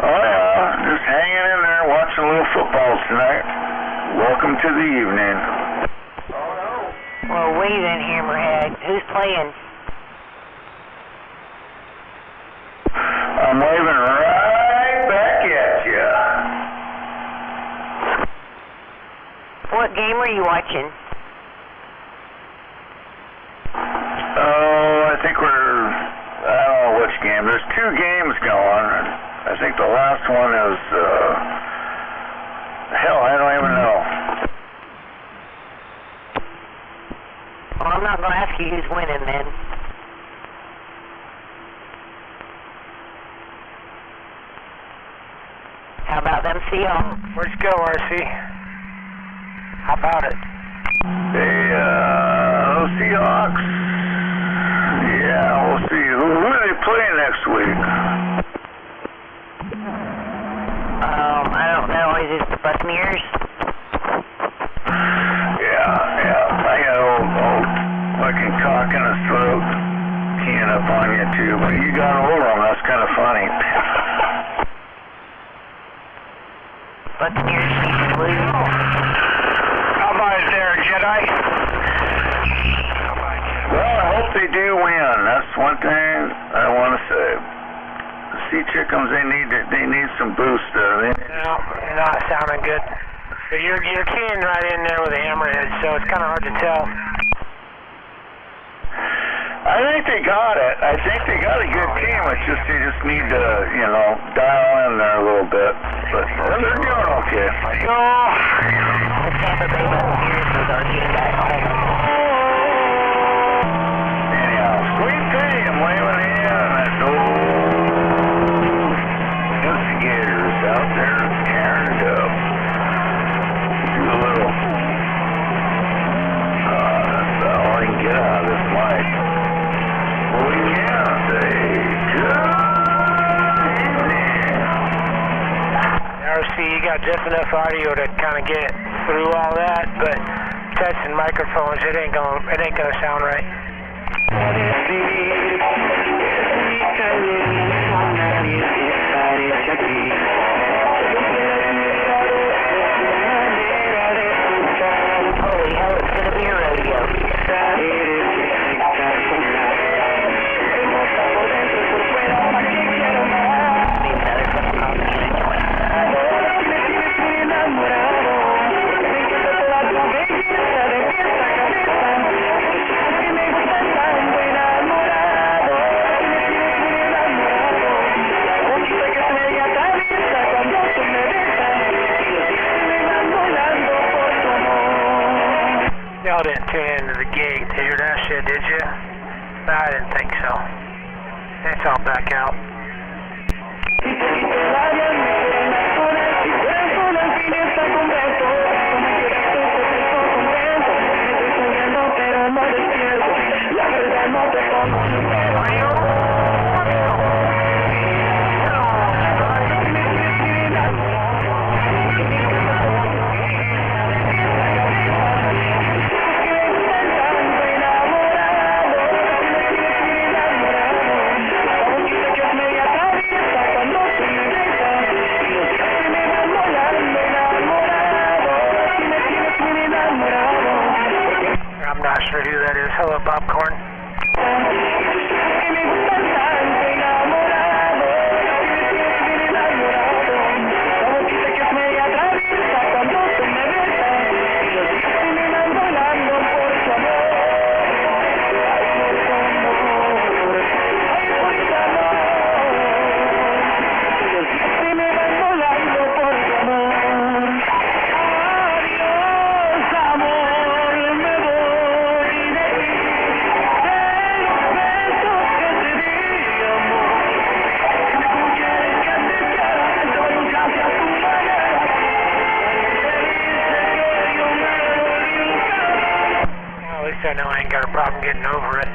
Oh yeah, just hanging in there watching a little football tonight. Welcome to the evening. Well, waving hammerhead. Who's playing? I'm waving right back at you. What game are you watching? Oh, I think I don't know which game. There's two games going. I think the last one is, hell, I don't even know. Well, I'm not going to ask you who's winning then. How about them Seahawks? Where'd you go, RC? How about it? Those Seahawks. Yeah, we'll see. Who are they playing next week? I don't know. Is it the Buccaneers? Yeah. I got old fucking cock in his throat keying up on you too, but you got over him. That's kind of funny. Buccaneers need to lose. How about it there, Jedi? Well, I hope they do win. That's one thing I want to say. Sea chickens, they need some boost there. No, you're not sounding good. But you're keying right in there with a hammerhead, so it's kind of hard to tell. I think they got it. I think they got a good team. It's just you just need to, you know, dial in there a little bit. But they're doing okay. No. The Tampa Bay Buccaneers are getting back home. Anyhow, sweet day. I'm waving in at those instigators out there tearing it up. Do a little. That's all I can get out of this mic. Well, we can say good evening. RC, you got just enough audio to kind of get through all that, but testing microphones, it ain't gonna sound right. Holy hell, it's gonna be a rodeo. Y'all didn't tune into the gig to hear that shit, did you? I didn't think so. It's all back out. I'm not sure who that is. Hello, Popcorn. I know I ain't got a problem getting over it.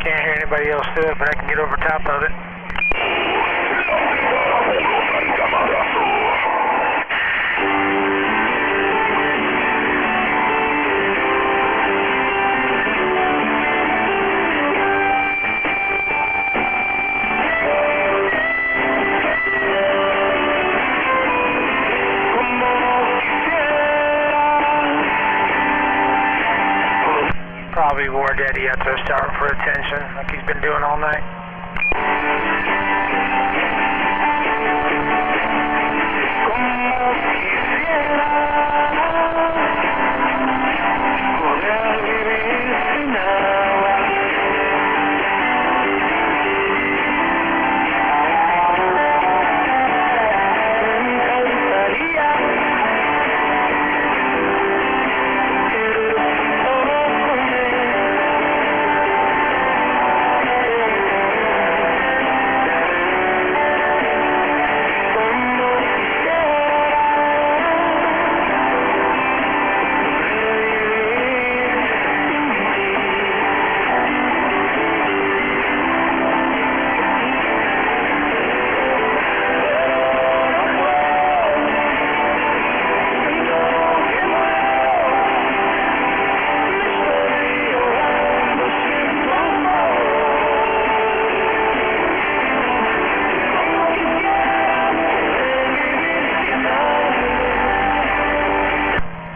Can't hear anybody else do it, but I can get over top of it. Probably War Daddy out there starting for attention, like he's been doing all night.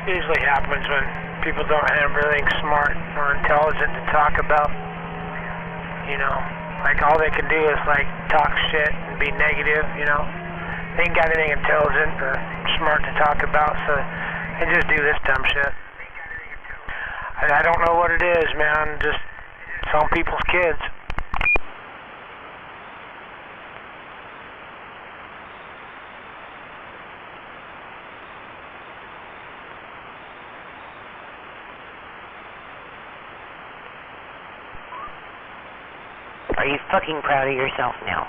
Usually happens when people don't have anything smart or intelligent to talk about. You know, like all they can do is like talk shit and be negative, you know. ain't got anything intelligent or smart to talk about, so they just do this dumb shit. I don't know what it is, man. Just some people's kids. Are you fucking proud of yourself now?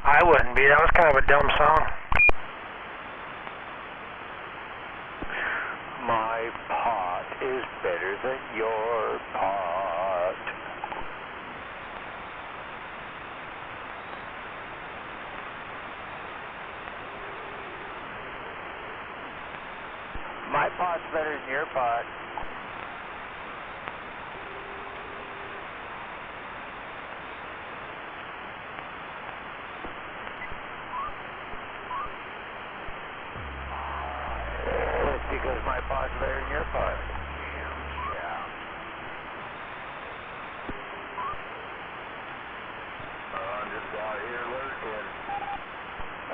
I wouldn't be. That was kind of a dumb song. My pot is better than your pot. My pot's better than your pot. That's because my pot's better than your pot. Yeah. I'm just out here lurking.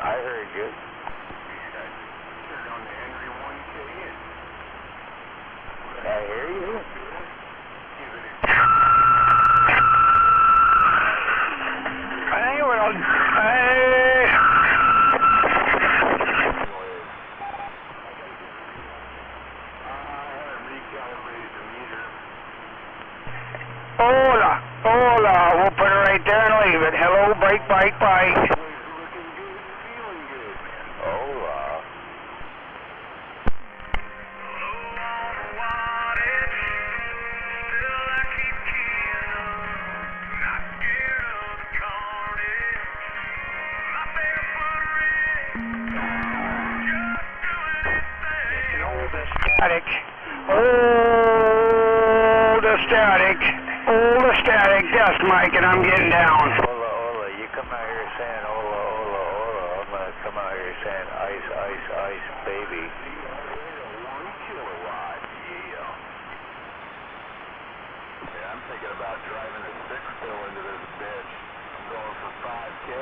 I heard you. Turned on the Henry 1K in. I hear you. Hey, well, Hola, hola. We'll put it right there and leave it. Hello, bike, bike, bike. Hola. Static. Oh, the static. Oh, the static. Yes, Mike, and I'm getting down. Hola, hola. You come out here saying hola, hola, hola. I'm going to come out here saying ice, ice, ice, baby. 1 kilowatt, yeah. Yeah, I'm thinking about driving a 6-spill into this bitch. I'm going for 5K.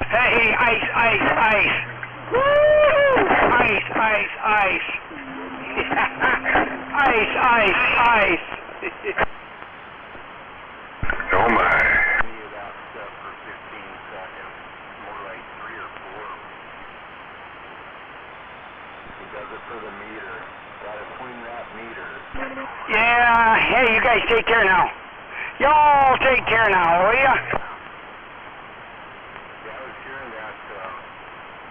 Hey, ice, ice, ice. Woo! Ice, ice, ice. Ice, ice, ice. Oh my. About stuff for 15 seconds. More like 3 or 4. He does it for the meter. Gotta swing that meter. Yeah, hey, you guys take care now. Y'all take care now, will ya? Yeah, I was hearing that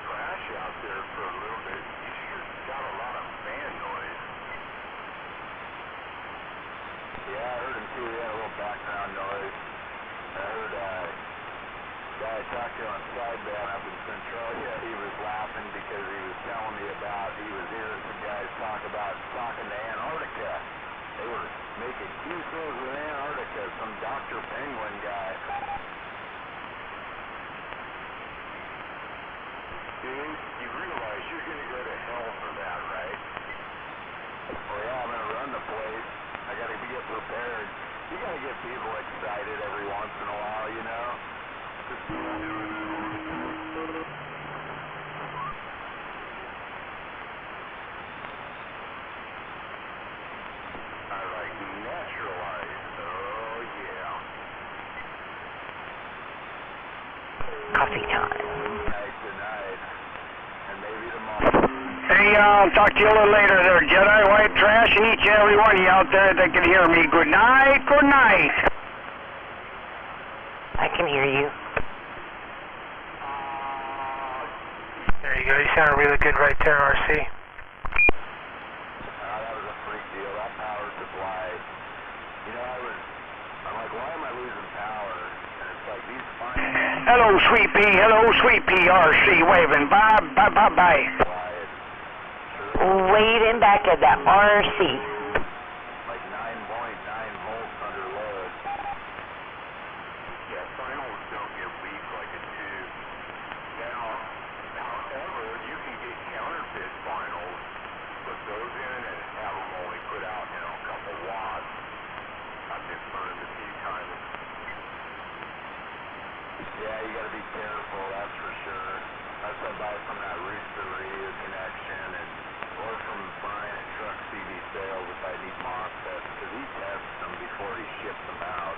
crash out there for a little bit. You sure got a lot of fan noise. Yeah, I heard him too. He had a little background noise. I heard a guy I talked to on sideband up in Centralia. He was laughing because he was telling me about, he was hearing some guys talk about talking to Antarctica. They were making QSOs in Antarctica, some Dr. Penguin guy. Dude, you realize you're going to go to hell for that, right? Oh yeah, I'm going to run the place. I got to get prepared. You got to get people excited every once in a while, you know? I like naturalized. Oh yeah. Coffee time. Tonight, and maybe tomorrow. Hey, I'll talk to you a little later there, Jedi, white trash, and each and every one of you out there that can hear me. Good night, good night. I can hear you. There you go. You sound really good right there, RC. That was a freak deal. That power supply. You know, I'm like, why am I losing power? And it's like these fine. Hello, Sweet Pea. Hello, Sweet Pea. RC waving. Bye, bye, bye, bye. Waving back at that RC. Like 9.9 volts under load. Yeah, finals don't get weak like a tube. Now, however, you can get counterfeit finals already shipped them out.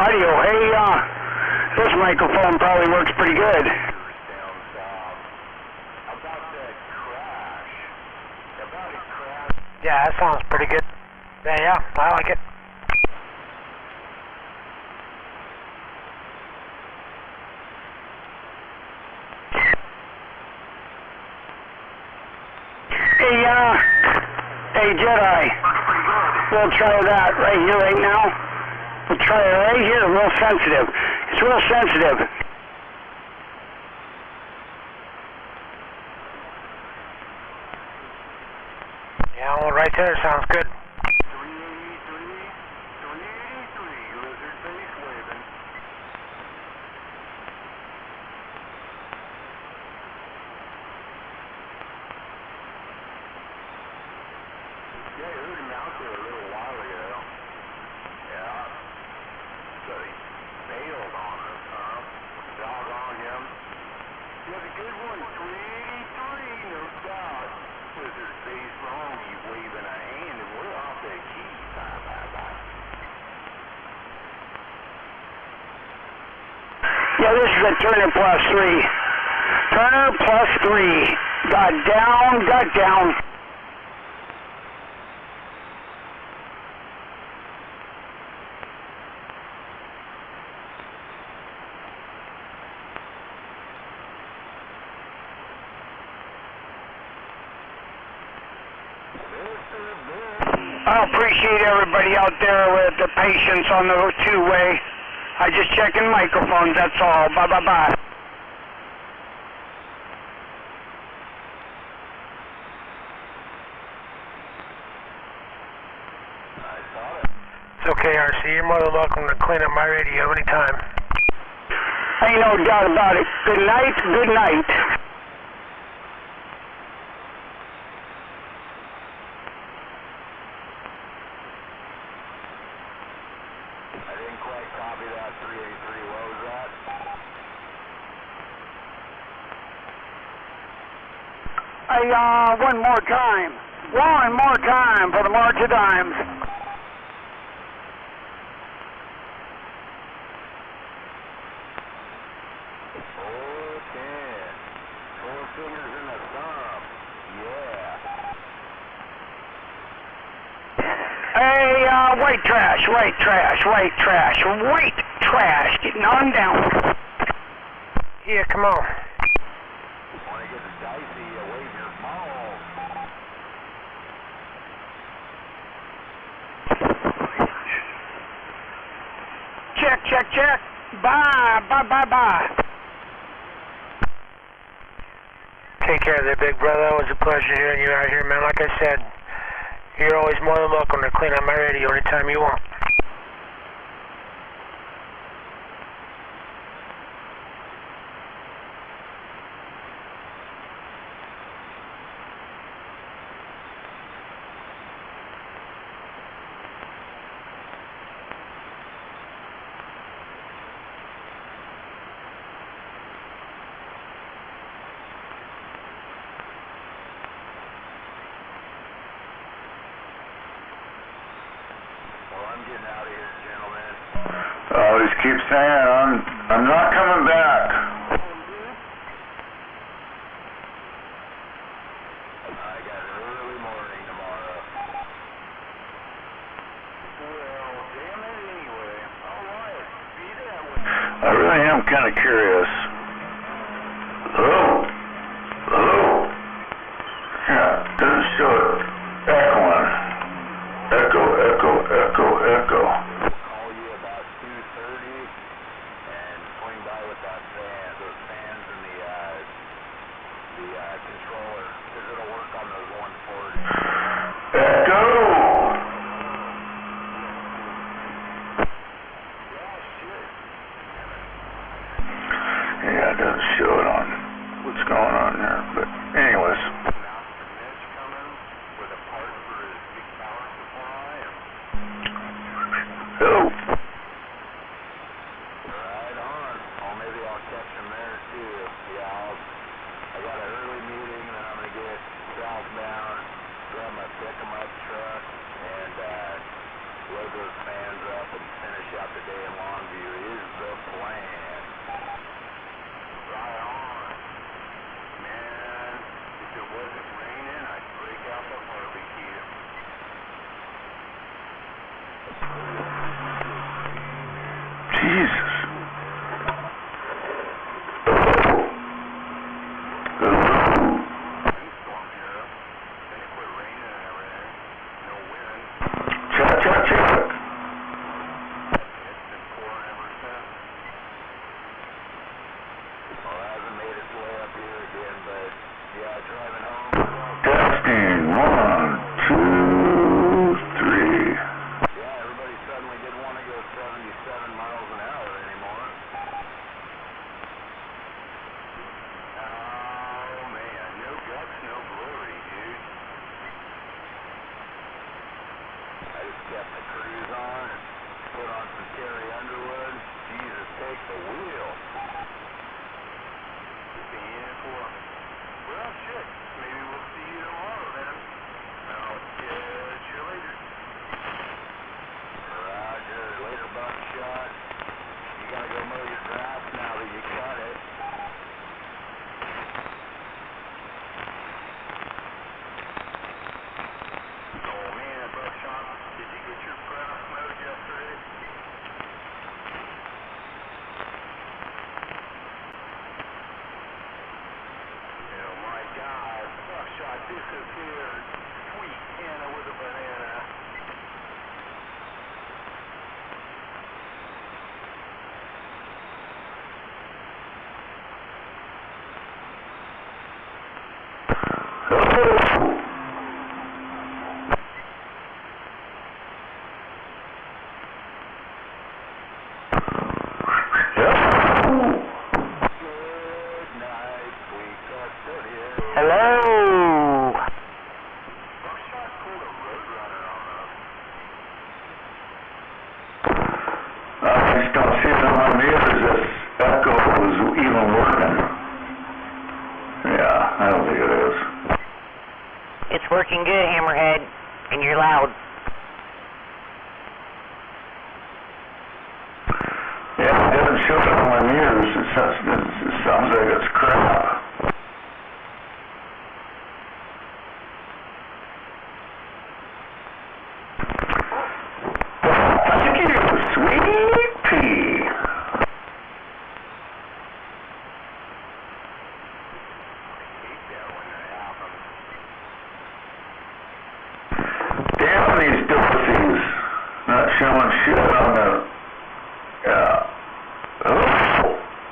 Audio. Hey, this microphone probably works pretty good. Yeah, that sounds pretty good. Yeah, I like it. Hey, Jedi. We'll try that right here, right now. We'll try it right here, real sensitive. It's real sensitive. Yeah, well, right there sounds good. 383, lizard base waving. Yeah, you heard him out there a little while ago. Yeah. So he bailed on us, huh? Dog on him. You had a good one, 383, no doubt. Lizard base wrong, you waving a hand, and we're off that key. Bye, bye, bye. Yeah, this is a Turner plus 3. Turner plus 3. Got down. I appreciate everybody out there with the patience on the two-way. I just checking microphones, that's all. Bye. It's okay, RC. You're more than welcome to clean up my radio anytime. Ain't no doubt about it. Good night. I didn't quite copy that 383. What was that? One more time. One more time for the March of Dimes. 410. 4 fingers in the thumb. Yeah. Hey, white trash, white trash, white trash, white trash. Getting on down. Yeah, come on. When it gets dicey, you wave your balls. Check, check, check. Bye, bye, bye, bye. Take care there, big brother. It was a pleasure hearing you out here, man. Like I said, you're always more than welcome to clean up my radio anytime you want. I'm getting out of here, gentlemen. Always keep saying I'm not coming back. I got an early morning tomorrow. Well, damn it anyway. Alright, be that way. I really am kind of curious. Hello? Hello? Yeah, doesn't show it echoing. Echo, echo, echo, echo. Call you about 2:30 and swing by with that fan, those fans and the controller, because it'll work on those 140. Echo! Yeah, it doesn't show it on what's going on there, but anyways. Hello? Right on. Oh, maybe I'll catch him there too. Yeah, I got an early meeting, then I'm going to get southbound, grab my pick-em-up truck, and load those fans up and finish out the day in Longview is the plan. Right on. Man, if it wasn't raining, I'd break out the barbecue. Jesus. Check, check, check. Well, it hasn't made its way up here again, but yeah, driving home. Testing. 1, 2, 3. Yeah, everybody suddenly didn't want to go 77 miles an hour anymore. Oh, man, no guts, no glory, dude. I just kept the cruise on and put on some Terry Underwood. Jesus, take the wheel. Being for me. Well, shit, maybe we'll see you tomorrow, then. I'll catch you later. Roger, later, buckshot. You gotta go mow your grass now that you cut it. Oh man, buckshot, did you get your grass mowed yesterday? Oh my God, buckshot disappeared. Sweet Hannah with a banana. Hello. I just don't see it on my meters this echo was even working. Yeah, I don't think it is. It's working good, Hammerhead, and you're loud. Yeah, it doesn't show it on my meters. It Sounds like it's crap. Thank you, sweet pea. Damn these Dorothy's not showing shit on the, yeah,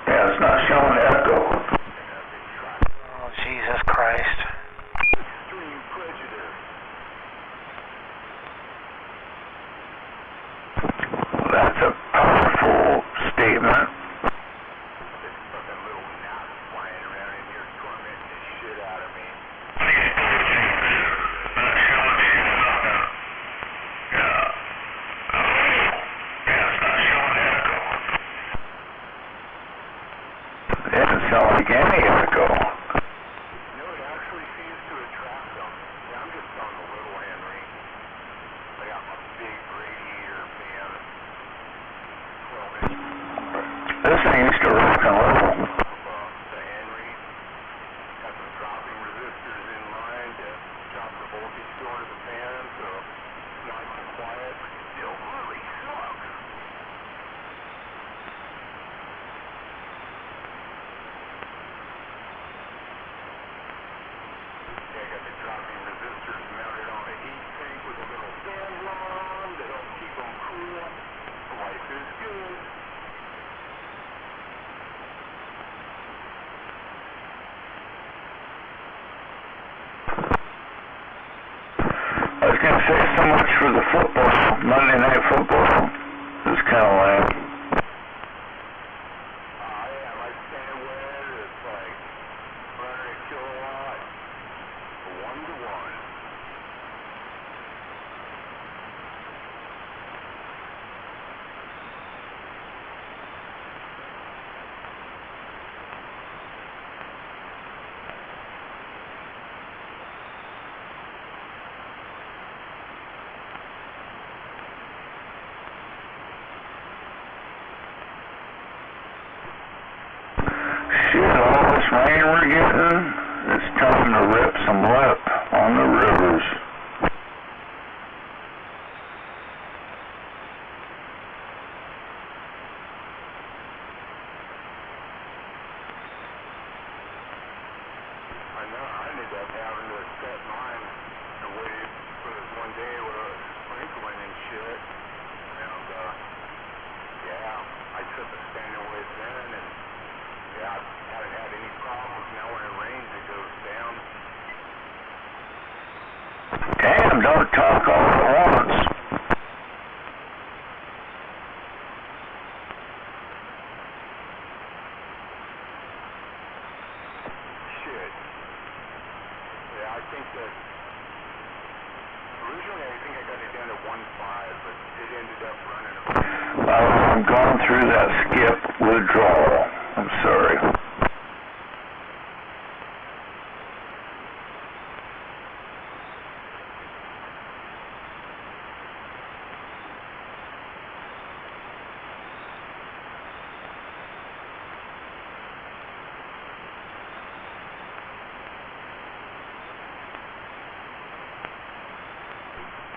it's not showing echo. Oh, Jesus Christ. That's a powerful statement. It doesn't sound like any echo. No, it actually seems to attract them. Yeah, I'm just on the little Henry. I got my big radiator fan, 12-inch. This thing used to rock and roll. The Henry got some dropping resistors in line to drop the voltage door to the fan, so it's nice and quiet, but it still really sucks. I got the dropping resistors mounted on a heat sink with a little fan rod to help keep them cool. Life is good. I was going to say so much for the football. Monday Night Football is kind of lame. Yeah, my sandwich is like 100 kilowatt, 1-to-1. Shit, all this rain we're getting, it's time to rip some lip on the rivers. I know, I ended up having to set mine away for this one day where I was sprinkling and shit. And, yeah, I set the standing waves in, and, yeah, I haven't had any problems. Now when it rains, it goes down. Damn, don't talk all at once. Shit. Yeah, I think that originally I think I got it down to 1.5, but it ended up running I'm going through that skip withdrawal. I'm sorry.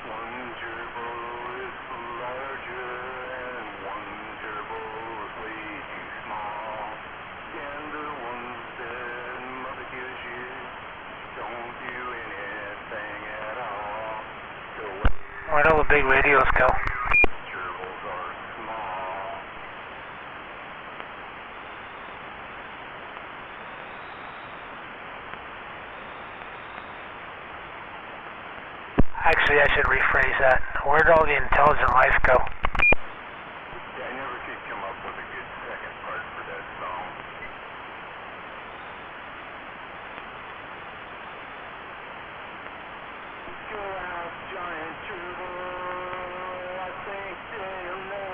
One gerbil is larger and one gerbil is way too small. And the ones that mother gives you don't do anything at all. So Where'd all the big radios go? gerbils are small. Actually, I should rephrase that. Where'd all the intelligent life go? Yeah, I never could come up with a good second part for that song. Go out, giant gerbil, I think they'll know.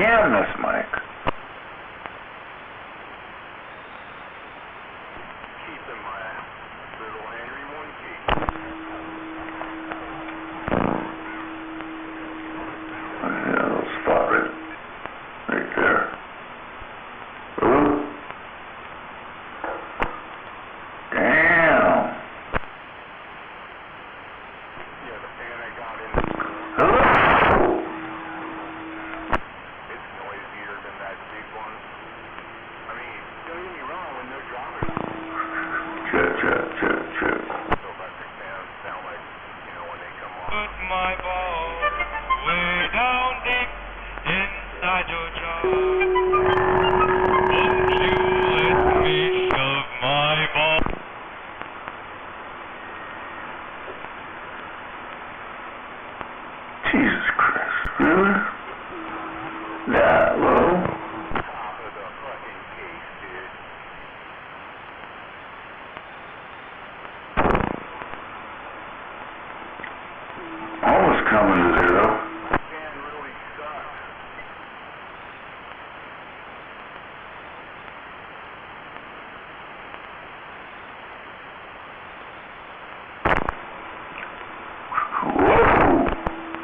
jam this mic. Keeping my little Henry 1K. Yeah, those spot it right there. Ooh. Damn. Yeah, the fan I got in. Hello. It's noisier than that big one. I mean, don't get me wrong, when they're dropping. Check. Electric fans sound like, you know, when they come on. Put my ball way down deep inside your jaw. Won't you let me shove my ball? Jesus Christ, really? That low? Top of the fucking case, dude. Almost coming to zero. Fan really sucks. Whoa!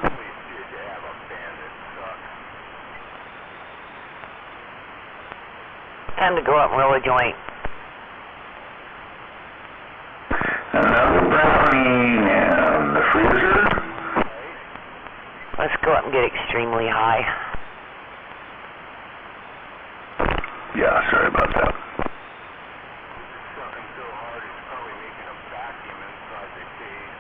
Always good to have a fan that sucks. Time to go up and roll a joint. Another brownie and the freezer. Let's go up and get extremely high. Yeah, sorry about that. Sucking so hard it's probably making a vacuum inside the case.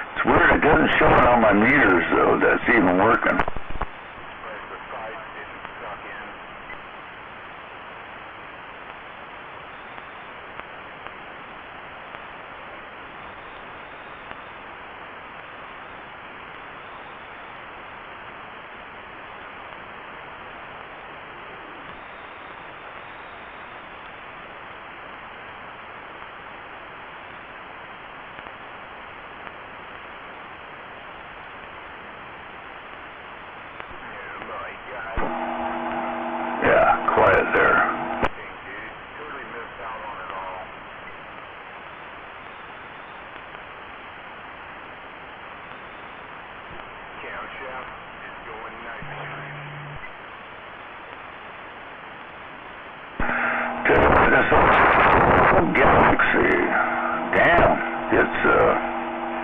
It's weird, it doesn't show it on my meters though, that's even working. Surprised the sides didn't suck in. Yeah, quiet there. Dang, dude. Totally missed out on it all. Camshaft is going nice. This whole galaxy, damn, it's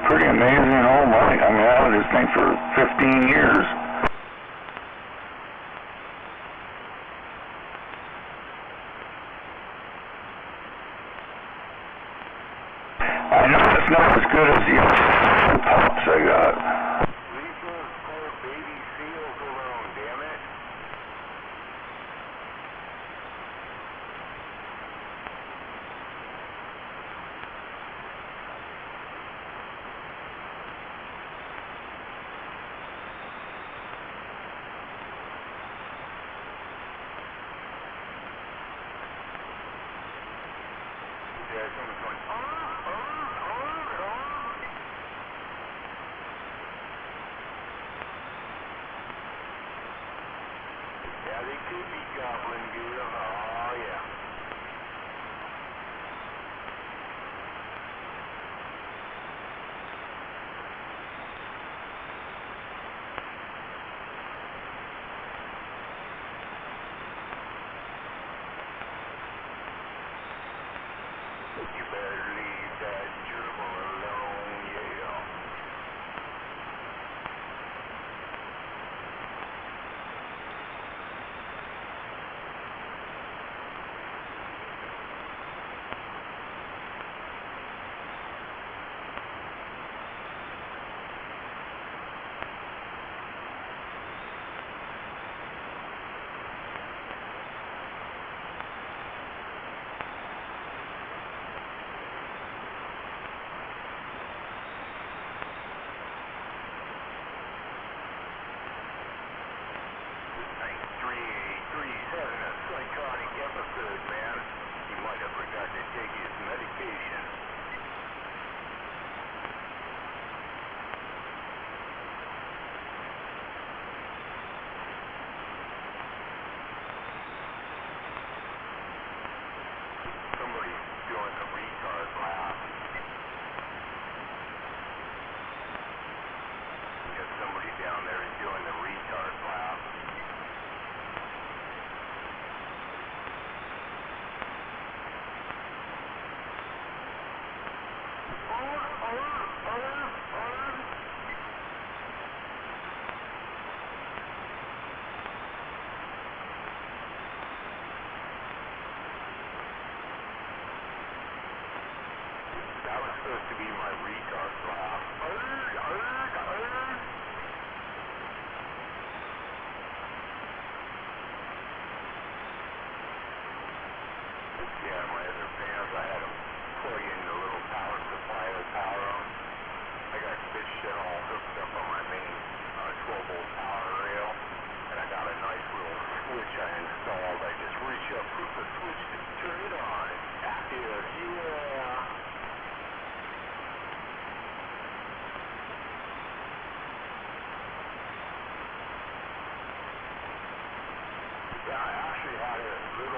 pretty amazing. Oh my, I mean, I had this thing for 15 years. I know it's not as good as the other pops I got. Leave those poor baby seals alone, damn it. Yeah, someone's going, Yeah, they could be goblin dude. Oh, yeah. You better leave that gerbil alone, yeah. Psychotic episode, man. He might have forgot to take his medication.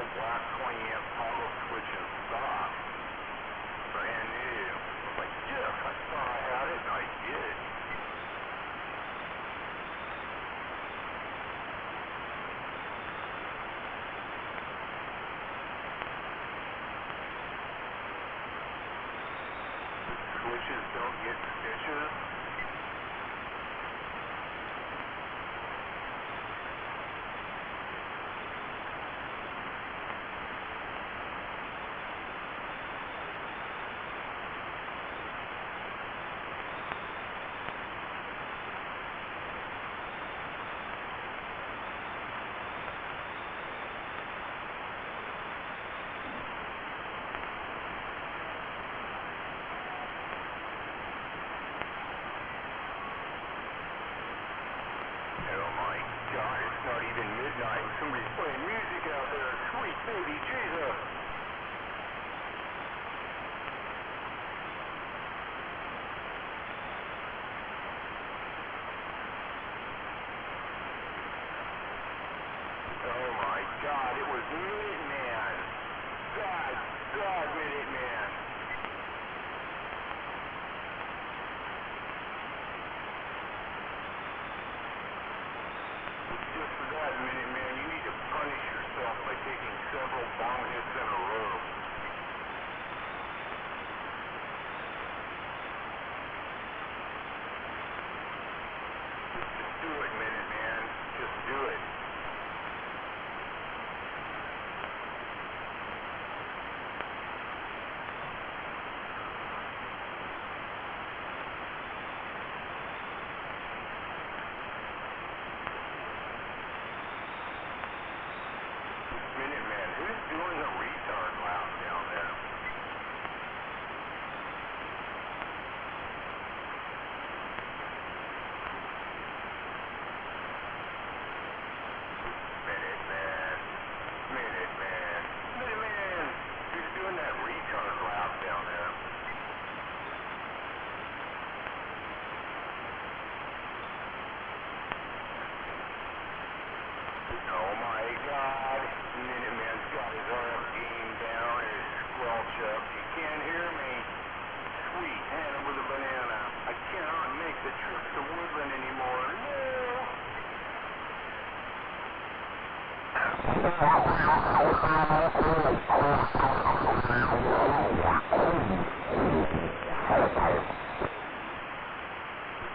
little black 20 amp toggle switch in stock. Brand new. I was like, yes, I thought I had it, and I did. Switches don't get stitches. Somebody's playing music out there. Sweet baby Jesus. Oh my God, it was Minuteman. God, Minuteman. Just for that, Minuteman, you need to punish yourself by taking several bomb hits in a row. Just do it, Minuteman. Just do it. Minuteman, who's doing the retard loud down there? Minuteman, who's doing that retard loud down there? Oh my God, Minuteman's got his RF gain down and his squelch up. You can't hear me. Sweet, hand him with a banana. I cannot make the trip to Woodland anymore.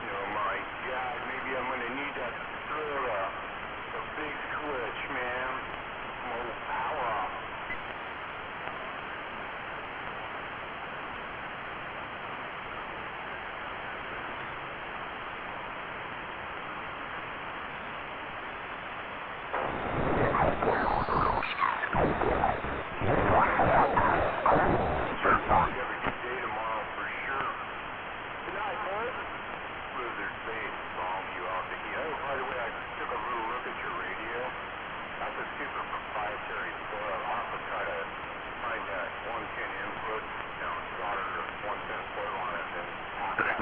Oh my God, maybe I'm gonna need to throw a big switch, man. More power. Every good day tomorrow for sure. Good night, boys. Blizzard Base bomb you out to heat. Oh, by the way, I took a little look at your radio. That's a super proprietary stuff. I'll have to try to find that 110 input, solder the 110 plug on it, and hack that.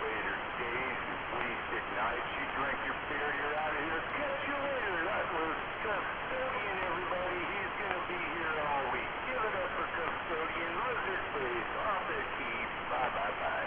Later days, wasted nights, you drink your beer, you're out of here. Catch you later. That was Custodian, everybody. He's going to be here all week. Give it up for Custodian. Lizard Face, off the key. Bye.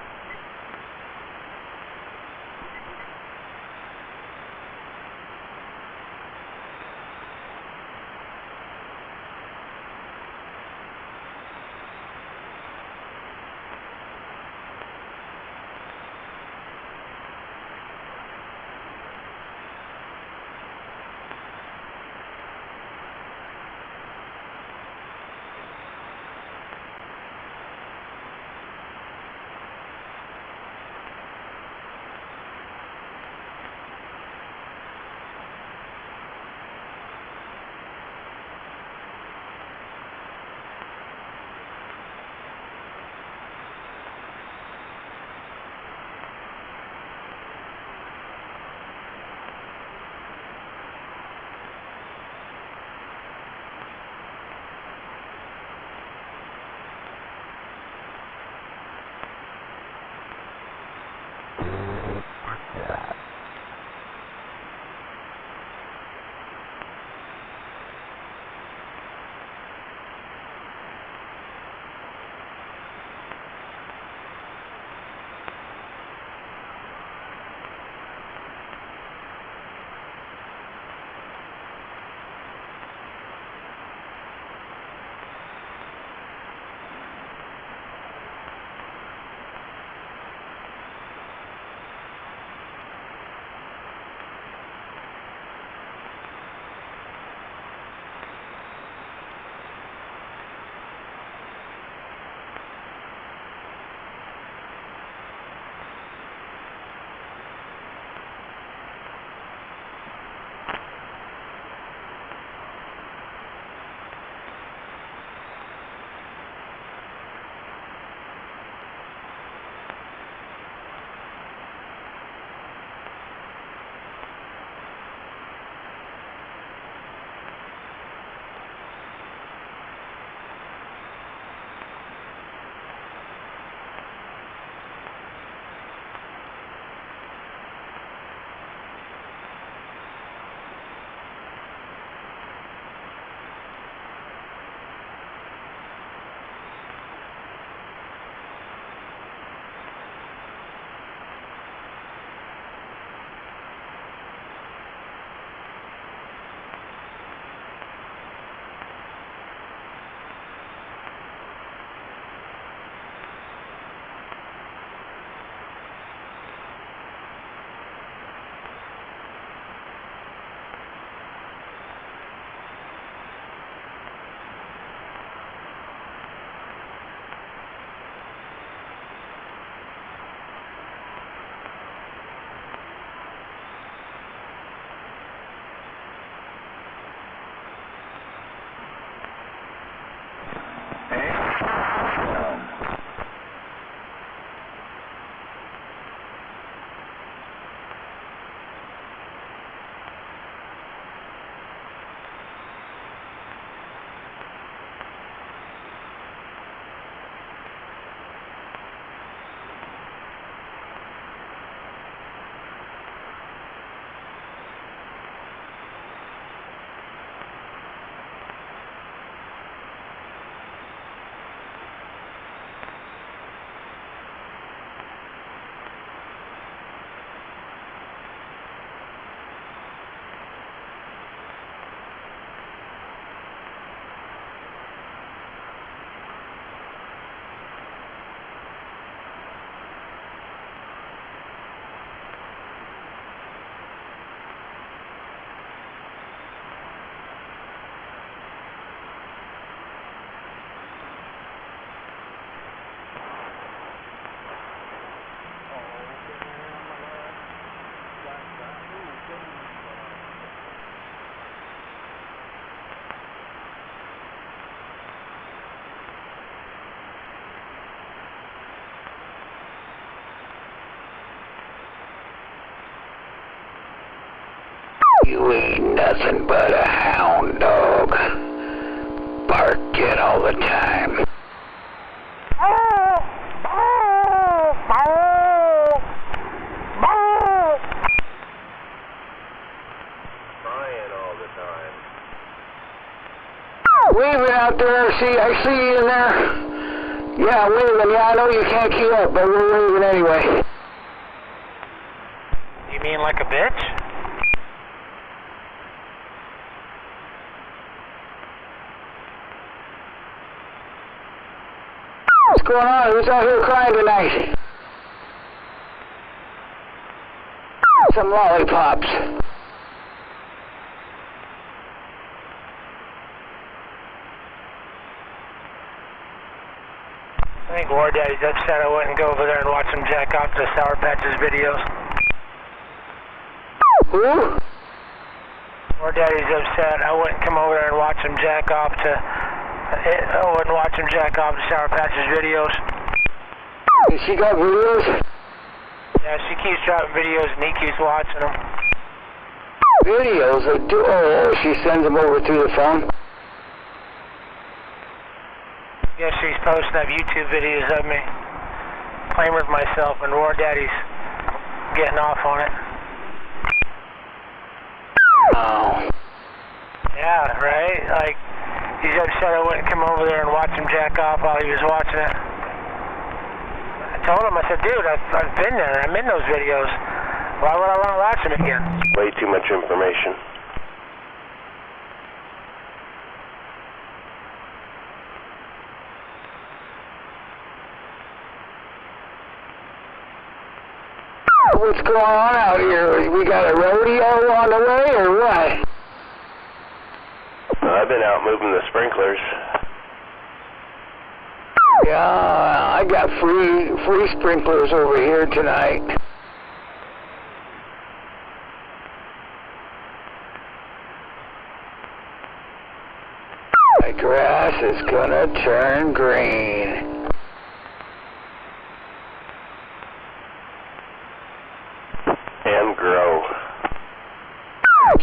You ain't nothing but a hound dog. Barking all the time. Crying all the time. Waving out there, I see you in there. Yeah, waving. Yeah, I know you can't keep up, but we're waving anyway. You mean like a bitch? What's going on? Who's out here crying tonight? Some lollipops. I think War Daddy's upset I wouldn't go over there and watch him jack off to Sour Patch's videos. Who? War Daddy's upset I wouldn't come over there and watch him jack off to... I wouldn't watch him jack off to Sour Patch's videos. She got videos? Yeah, she keeps dropping videos and he keeps watching them. Videos? Oh, she sends them over through the phone? Yeah, she's posting up YouTube videos of me playing with myself, and War Daddy's getting off on it. Oh. Yeah, right? Like, he's upset I wouldn't come over there and watch him jack off while he was watching it. I told him, I said, dude, I've been there, I'm in those videos. Why would I want to watch them again? Way too much information. What's going on out here? We got a rodeo on the way, or what? I've been out moving the sprinklers. Yeah, I got free sprinklers over here tonight. My grass is gonna turn green. And grow.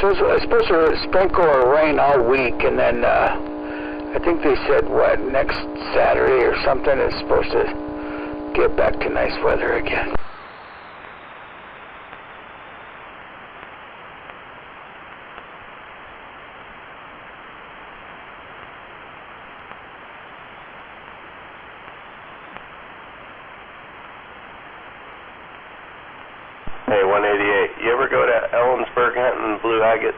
So it's supposed to sprinkle or rain all week, and then I think they said, what, next Saturday or something it's supposed to get back to nice weather again. Hey, 188, you ever go to Ellensburg hunting blue agates?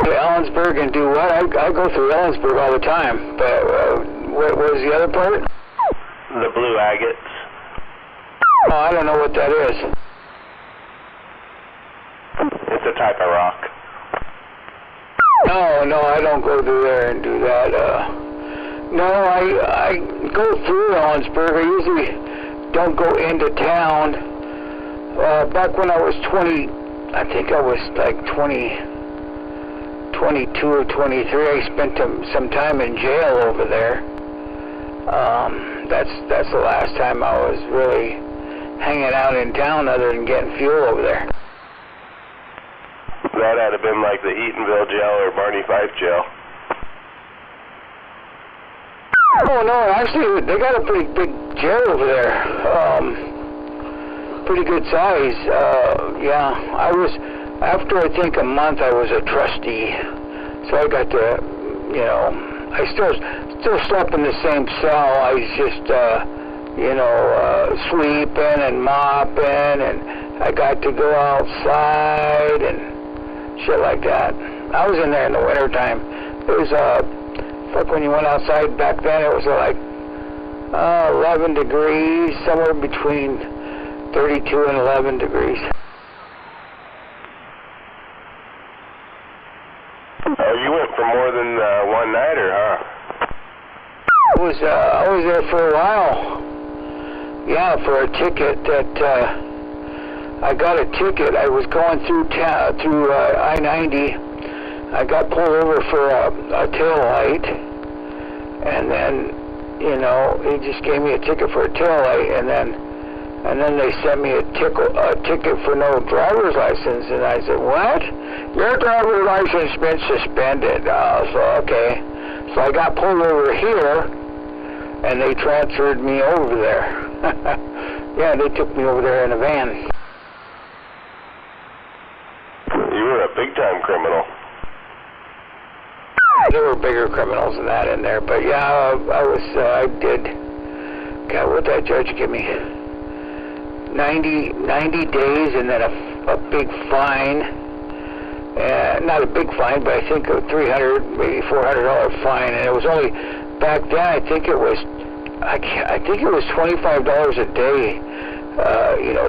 Ellensburg and do what? I go through Ellensburg all the time, but what was the other part? The blue agates. Oh, I don't know what that is. It's a type of rock. No, I don't go through there and do that. No, I go through Ellensburg. I usually don't go into town. Back when I was 20, I think I was like 22 or 23, I spent some time in jail over there. That's the last time I was really hanging out in town other than getting fuel over there. That had to have been like the Eatonville jail or Barney Fife jail. Oh no, actually they got a pretty big jail over there. Pretty good size. Yeah, I was, after I think a month I was a trustee, so I got to, you know, I still slept in the same cell. I was just, you know, sweeping and mopping, and I got to go outside and shit like that. I was in there in the wintertime. It was, fuck, when you went outside back then, it was like 11 degrees, somewhere between 32 and 11 degrees. You went for more than one nighter, huh? I was there for a while. Yeah, for a ticket that I got a ticket. I was going through I-90. I got pulled over for a tail light, and then, you know, he just gave me a ticket for a tail light, and then And then they sent me a ticket for no driver's license, and I said, what? Your driver's license has been suspended. So, okay. So I got pulled over here, and they transferred me over there. Yeah, they took me over there in a van. You were a big-time criminal. There were bigger criminals than that in there, but yeah, I did. God, what did that judge give me? 90 days and then a big fine. Not a big fine, but I think a $300, maybe $400 fine, and it was only back then. I think it was $25 a day,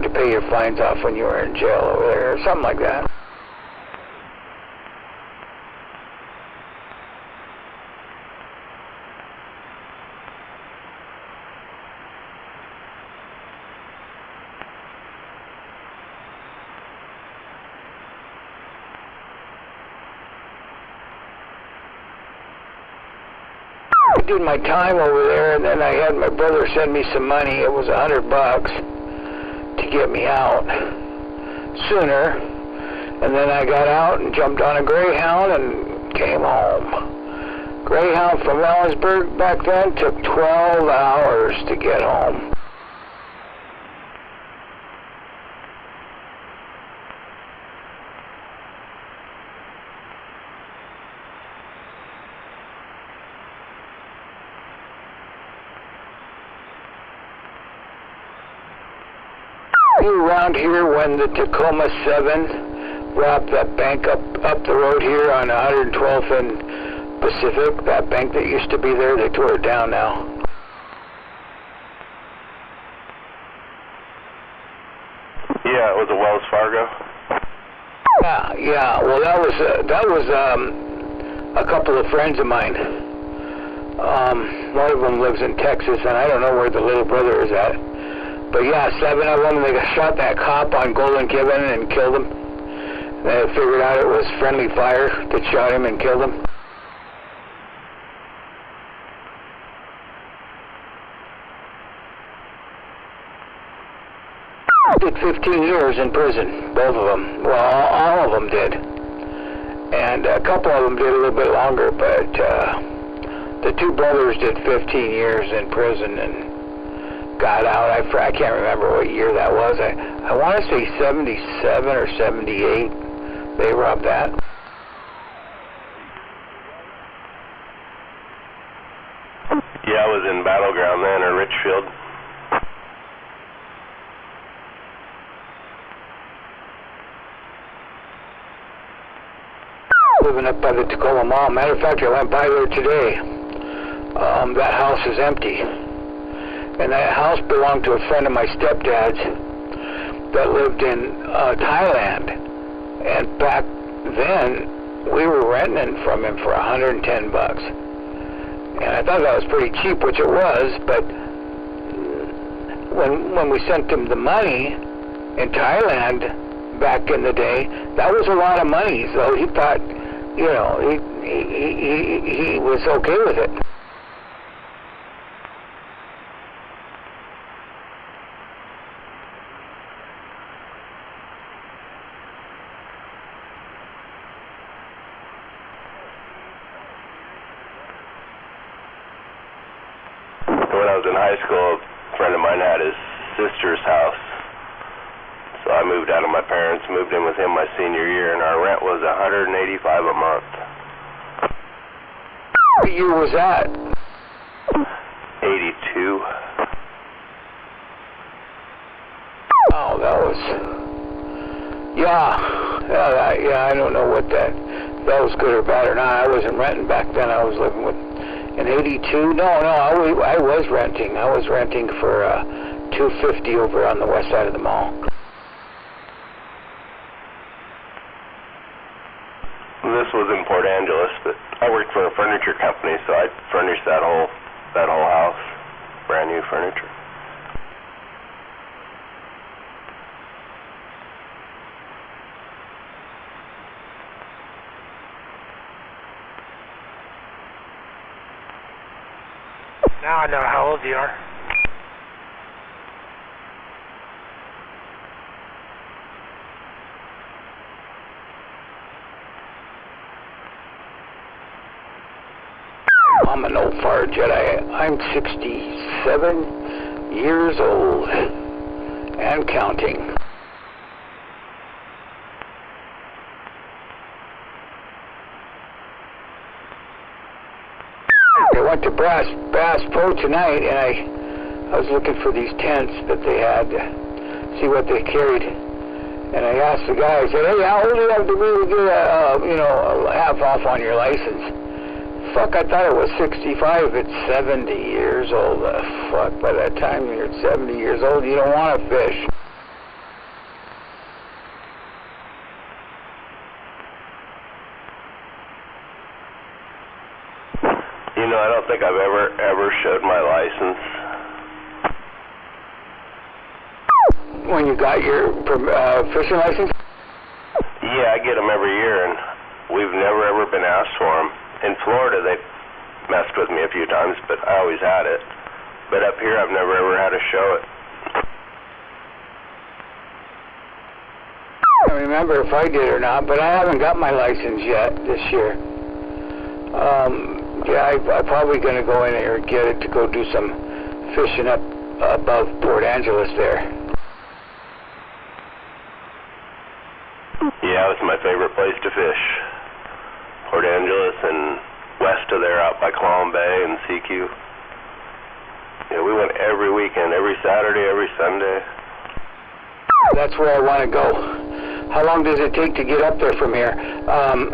to pay your fines off when you were in jail over there, or something like that. I did my time over there, and then I had my brother send me some money. It was $100 to get me out sooner. And then I got out and jumped on a Greyhound and came home. Greyhound from Ellensburg back then took 12 hours to get home. Around here when the Tacoma 7 robbed that bank up the road here on 112th and Pacific, that bank that used to be there, they tore it down now. Yeah, it was a Wells Fargo. Yeah. Well, that was a couple of friends of mine. One of them lives in Texas, and I don't know where the little brother is at. But yeah, 7 of them, they shot that cop on Golden Gibbon and killed him. They figured out it was friendly fire that shot him and killed him. Did 15 years in prison, both of them. Well, all of them did. And a couple of them did a little bit longer, but the two brothers did 15 years in prison and got out. I can't remember what year that was. I want to say 77 or 78. They robbed that. Yeah, I was in Battleground then, or Richfield. Living up by the Tacoma Mall. Matter of fact, I went by there today. That house is empty. And that house belonged to a friend of my stepdad's that lived in Thailand. And back then, we were renting from him for $110. And I thought that was pretty cheap, which it was, but when we sent him the money in Thailand back in the day, that was a lot of money. So he thought, he was okay with it. When I was in high school, a friend of mine had his sister's house. So I moved out of my parents, moved in with him my senior year, and our rent was $185 a month. What year was that? 82. Oh, that was... Yeah, I don't know what that was good or bad or not. I wasn't renting back then. I was living with... In 82? No, I was renting. I was renting for $250 over on the west side of the mall. This was in Port Angeles, but I worked for a furniture company, so I furnished that whole house, brand new furniture. Now I know how old you are. I'm an old fire Jedi. I'm 67 years old and counting. I went to Bass Pro tonight, and I was looking for these tents that they had to see what they carried. And I asked the guy, I said, hey, how old do you have to be to get a half off on your license? Fuck, I thought it was 65. It's 70 years old. Fuck, by that time you're 70 years old, you don't want to fish. You know, I don't think I've ever showed my license. When you got your fishing license? Yeah, I get them every year, and we've never ever been asked for them. In Florida, they messed with me a few times, but I always had it. But up here, I've never ever had to show it. I don't remember if I did or not, but I haven't got my license yet this year. Yeah, I'm probably going to go in there and get it to go do some fishing up above Port Angeles there. Yeah, it's my favorite place to fish. Port Angeles and west of there out by Clown Bay and CQ. Yeah, we went every weekend, every Saturday, every Sunday. That's where I want to go. How long does it take to get up there from here?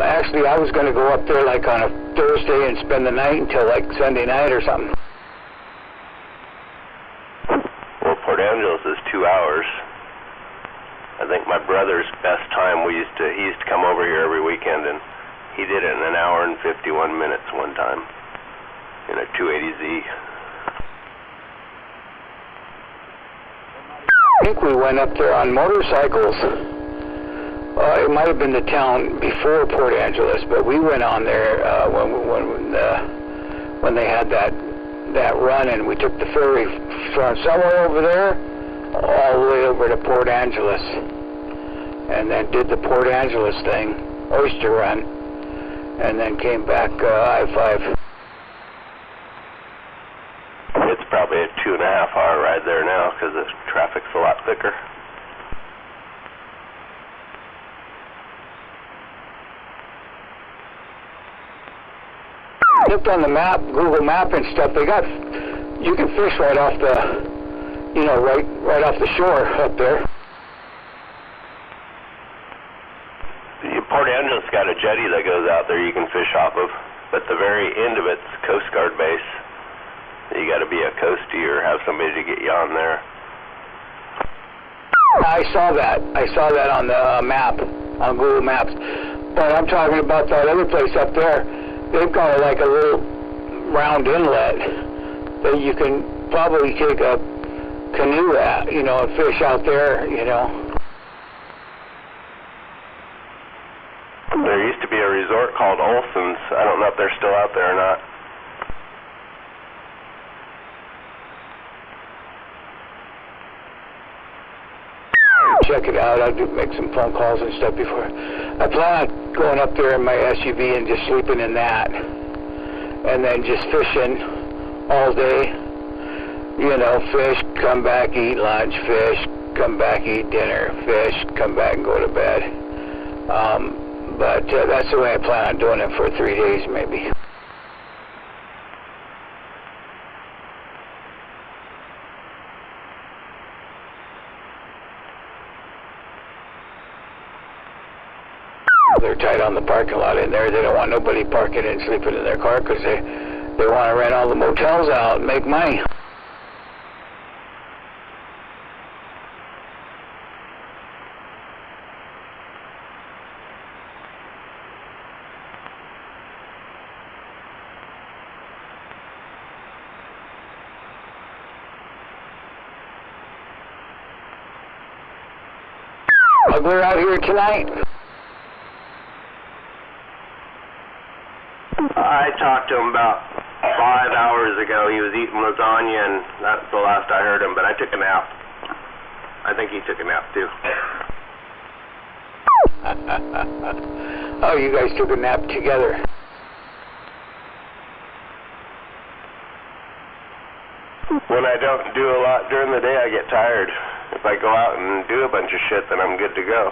Actually, I was going to go up there like on a Thursday and spend the night until like Sunday night or something. Well, Port Angeles is 2 hours. I think my brother's best time, he used to come over here every weekend, and he did it in 1 hour and 51 minutes one time in a 280Z. I think we went up there on motorcycles. It might have been the town before Port Angeles, but we went on there when they had that run, and we took the ferry from somewhere over there all the way over to Port Angeles, and then did the Port Angeles thing, oyster run, and then came back I-5. It's probably a 2.5 hour ride there now because the traffic's a lot thicker. Looked on the map, Google Map and stuff. You can fish right off the, right off the shore up there. Port Angeles got a jetty that goes out there you can fish off of, but the very end of it's Coast Guard base. You got to be a coastie or have somebody to get you on there. I saw that on the map, on Google Maps. But I'm talking about that other place up there. They've got like a little round inlet that you can probably take a canoe at, and fish out there, There used to be a resort called Olson's. I don't know if they're still out there or not. Check it out. I'll make some phone calls and stuff before. I plan on going up there in my SUV and just sleeping in that, and then just fishing all day. Fish, come back, eat lunch, fish, come back, eat dinner, fish, come back and go to bed. But that's the way I plan on doing it for 3 days maybe. They're tight on the parking lot in there. They don't want nobody parking and sleeping in their car because they want to rent all the motels out and make money. We're out here tonight. I talked to him about 5 hours ago. He was eating lasagna, and that's the last I heard him, but I took a nap. I think he took a nap, too. Oh, you guys took a nap together. When I don't do a lot during the day, I get tired. If I go out and do a bunch of shit, then I'm good to go.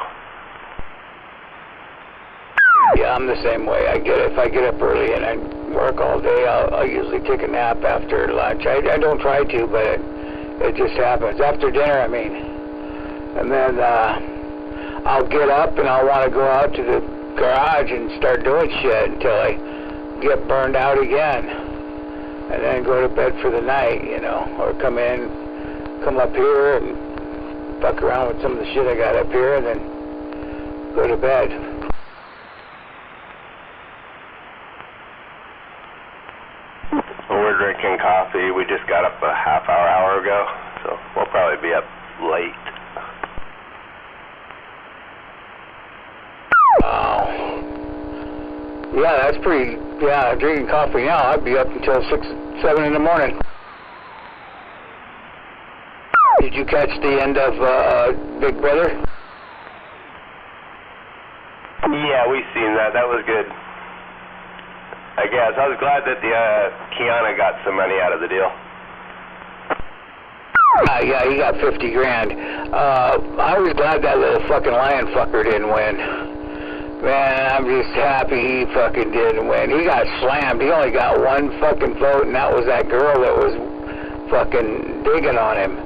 Yeah, I'm the same way. If I get up early and I work all day, I'll usually take a nap after lunch. I don't try to, but it just happens. After dinner, I mean. And then I'll get up and I'll want to go out to the garage and start doing shit until I get burned out again. And then go to bed for the night, you know, or come up here and fuck around with some of the shit I got up here and then go to bed. We're drinking coffee. We just got up a hour ago, so we'll probably be up late. Yeah, that's pretty, yeah, drinking coffee now, I'd be up until 6, 7 in the morning. Did you catch the end of Big Brother? Yeah, we seen that. That was good. I guess. I was glad that the Kiana got some money out of the deal. Yeah, he got 50 grand. I was glad that little fucking lion fucker didn't win. Man, I'm just happy he fucking didn't win. He got slammed. He only got one fucking vote, and that was that girl that was fucking digging on him.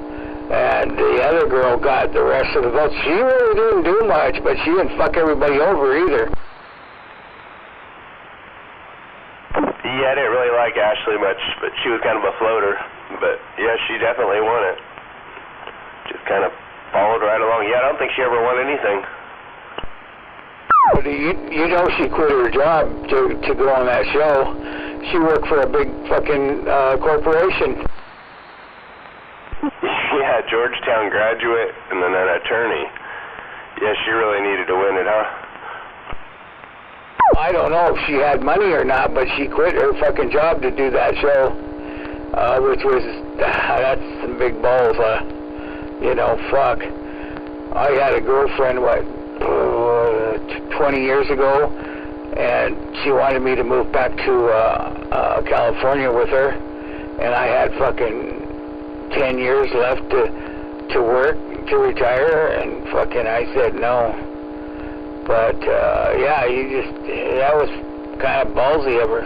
And the other girl got the rest of the votes. She really didn't do much, but she didn't fuck everybody over either. Yeah, I didn't really like Ashley much, but she was kind of a floater. But, yeah, she definitely won it. Just kind of followed right along. Yeah, I don't think she ever won anything. But you know she quit her job to go on that show. She worked for a big fucking corporation. Yeah, Georgetown graduate and then an attorney. Yeah, she really needed to win it, huh? I don't know if she had money or not, but she quit her fucking job to do that show, which was, that's some big balls, you know, fuck. I had a girlfriend, 20 years ago, and she wanted me to move back to California with her, and I had fucking 10 years left to work, to retire, and fucking I said no. But, yeah, that was kind of ballsy of her.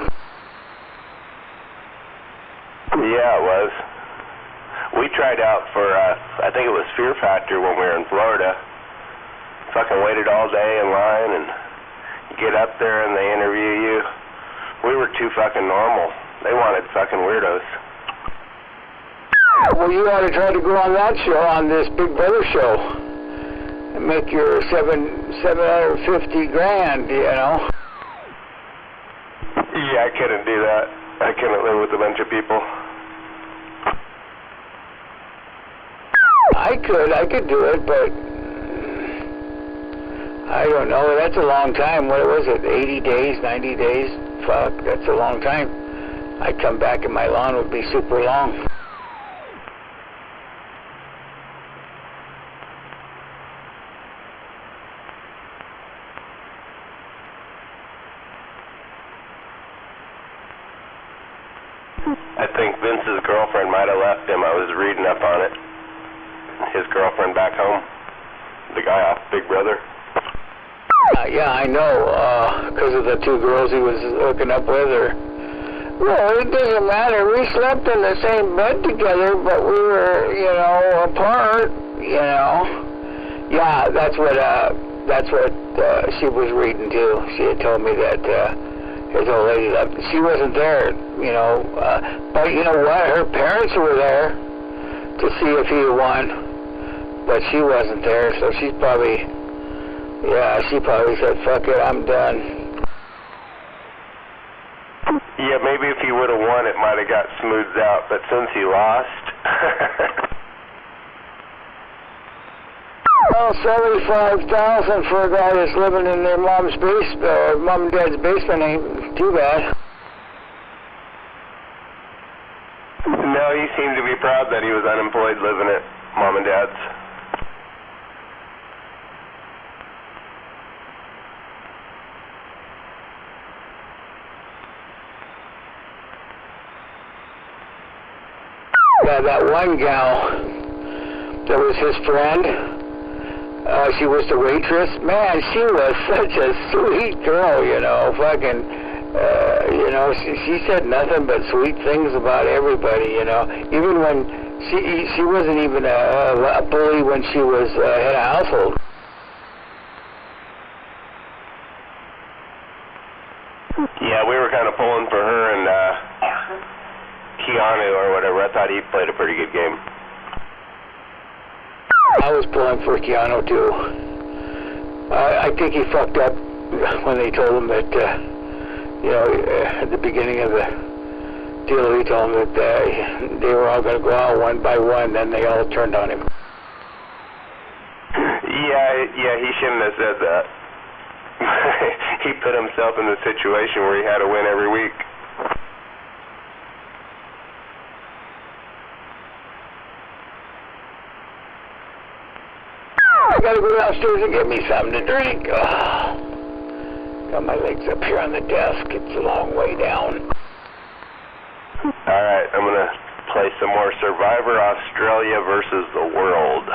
Yeah, it was. We tried out for, I think it was Fear Factor when we were in Florida. Fucking waited all day in line and get up there and they interview you. We were too fucking normal. They wanted fucking weirdos. Well, you ought to try to go on that show, on this Big Brother show, and make your $750 grand, you know. Yeah, I couldn't do that. I couldn't live with a bunch of people. I could do it, but I don't know. That's a long time. What was it, 80 days, 90 days? Fuck, that's a long time. I'd come back and my lawn would be super long. I think Vince's girlfriend might have left him. I was reading up on it. His girlfriend back home. The guy off Big Brother. Yeah, I know, because of the two girls he was hooking up with, or... Well, it doesn't matter. We slept in the same bed together, but we were, you know, apart, you know. Yeah, that's what she was reading, too. She had told me that, his old lady left. She wasn't there, you know, but you know what? Her parents were there to see if he won. But she wasn't there, so she's probably, yeah, she probably said, fuck it, I'm done. Yeah, maybe if he would have won, it might have got smoothed out, but since he lost... Well, $75,000 for a guy that's living in their mom and dad's basement ain't too bad. No, he seemed to be proud that he was unemployed living at mom and dad's. that one gal that was his friend. She was the waitress. Man, she was such a sweet girl, you know. Fucking, you know, she said nothing but sweet things about everybody, you know. Even when she wasn't even a bully when she was head of household. Yeah, we were kind of pulling for her and Keanu or whatever. I thought he played a pretty good game. I was pulling for Keanu too. I think he fucked up when they told him that, you know, at the beginning of the deal, he told them that they were all going to go out one by one, then they all turned on him. Yeah, he shouldn't have said that. He put himself in a situation where he had to win every week. I gotta go downstairs and get me something to drink. Oh, got my legs up here on the desk. It's a long way down. Alright, I'm gonna play some more Survivor Australia versus the World.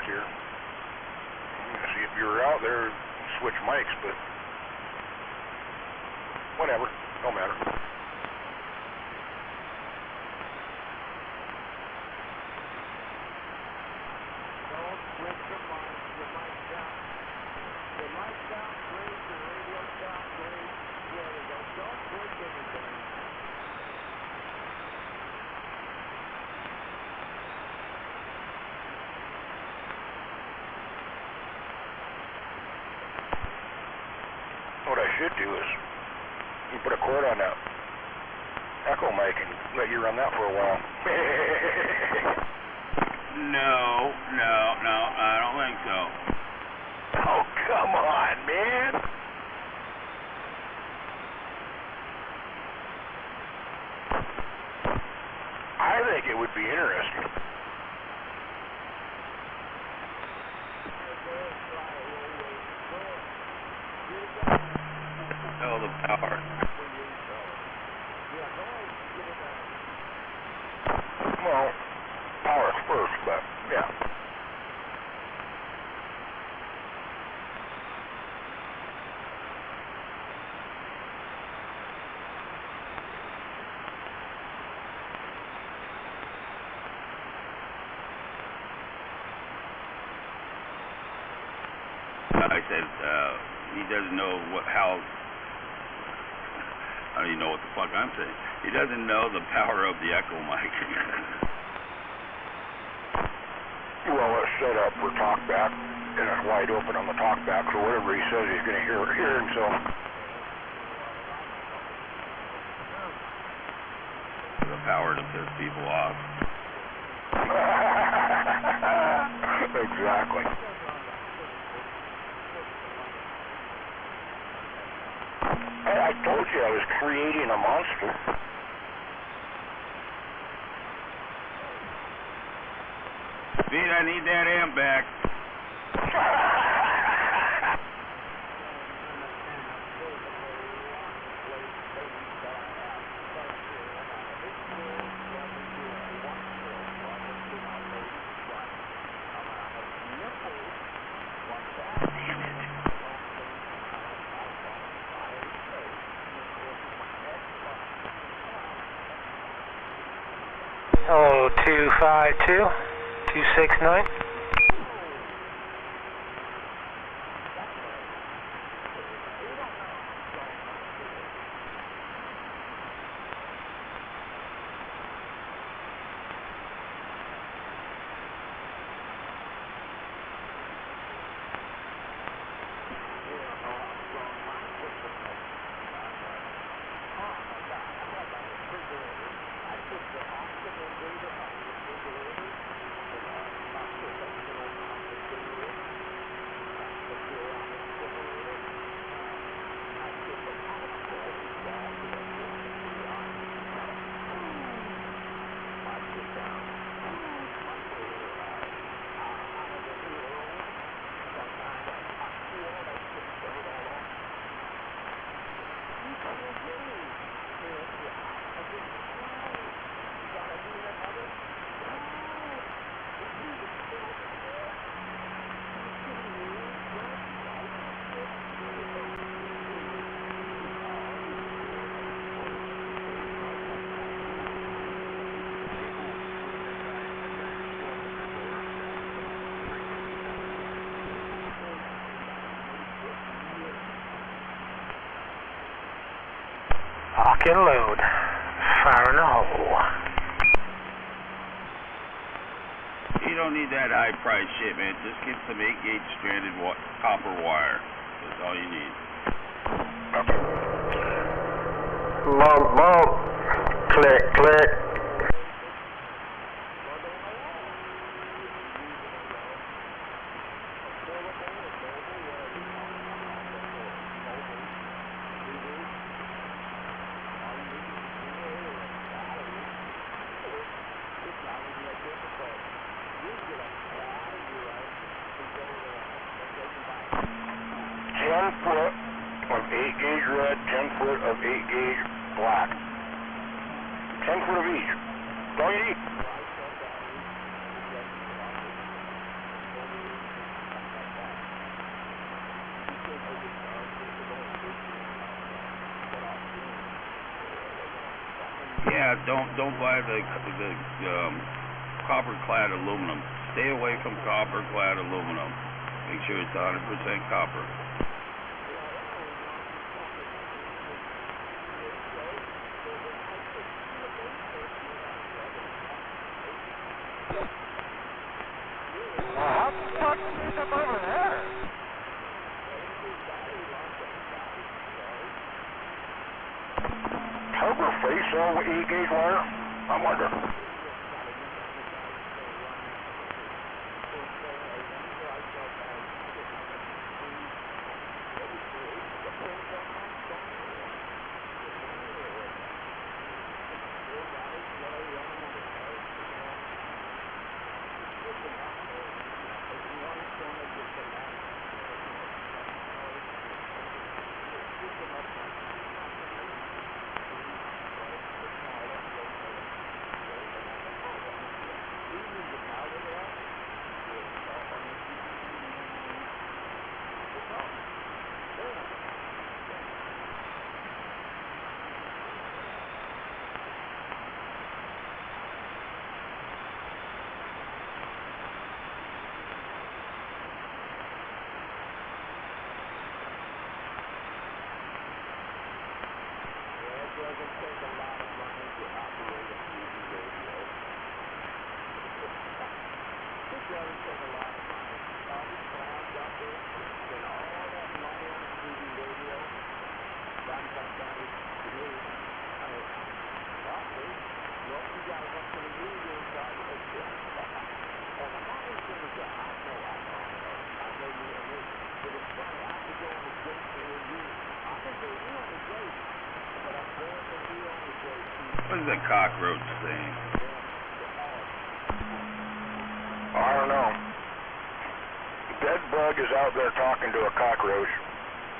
here. See, if you were out there, switch mics, but whatever, don't matter. Don't switch your mic down. Your mic down, raise your radio down, raise. There we go. Don't break anything. What I should do is you put a cord on that echo mic and let you run that for a while. No, I don't think so. Oh, come on, man. I think it would be interesting. Oh, the power. Well, power first, but yeah. I said, he doesn't know how, I don't even know what the fuck I'm saying. He doesn't know the power of the echo mic. Well, it's set up for talkback, and it's wide open on the talkback, so whatever he says, he's going to hear himself. The power to piss people off. Exactly. I told you I was creating a monster. Pete, I need that amp back. Oh, 252, 269. Lock and load. Fire in the hole. You don't need that high price shit, man. Just get some 8-gauge stranded copper wire. That's all you need. Bump, bump. Click, click. Foot of 8-gauge red, 10 foot of 8-gauge black. 10 foot of each. That's all you need. Yeah, don't buy the copper-clad aluminum. Stay away from copper-clad aluminum. Make sure it's 100% copper. How the fuck did you come over there? Harbor face all E-gauge wire? I wonder. What is that cockroach saying? I don't know. Dead bug is out there talking to a cockroach,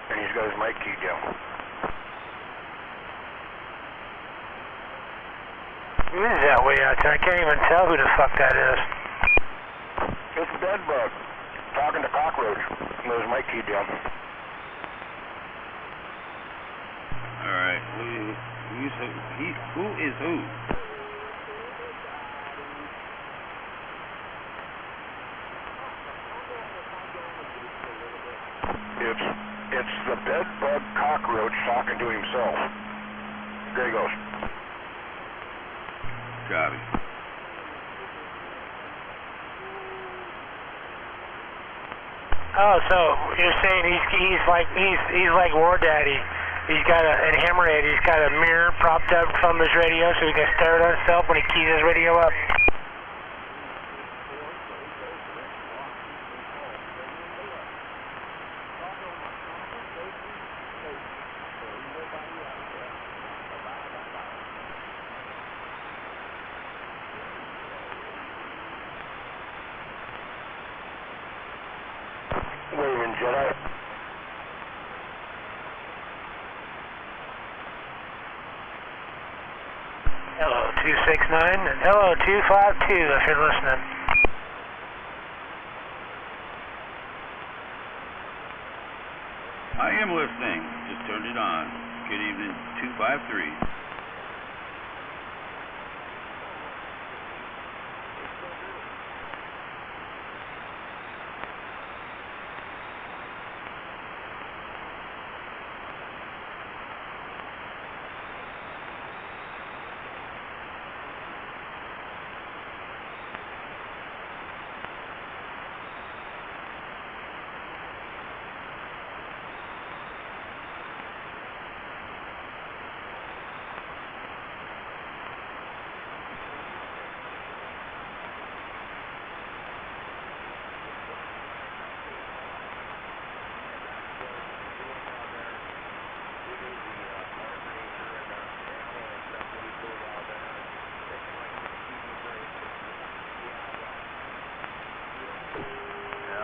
and he's got his mic keyed down. Who is that way out there? I can't even tell who the fuck that is. It's dead bug talking to cockroach with his mic keyed down. All right, who is who? It's the dead bug cockroach talking to himself. There he goes. Got it. Oh, so you're saying he's like War Daddy. He's got a hammerhead. He's got a mirror propped up from his radio so he can stare at himself when he keys his radio up. Waving Jedi. Hello 269 and hello 252 if you're listening. I am listening. Just turned it on. Good evening, 253.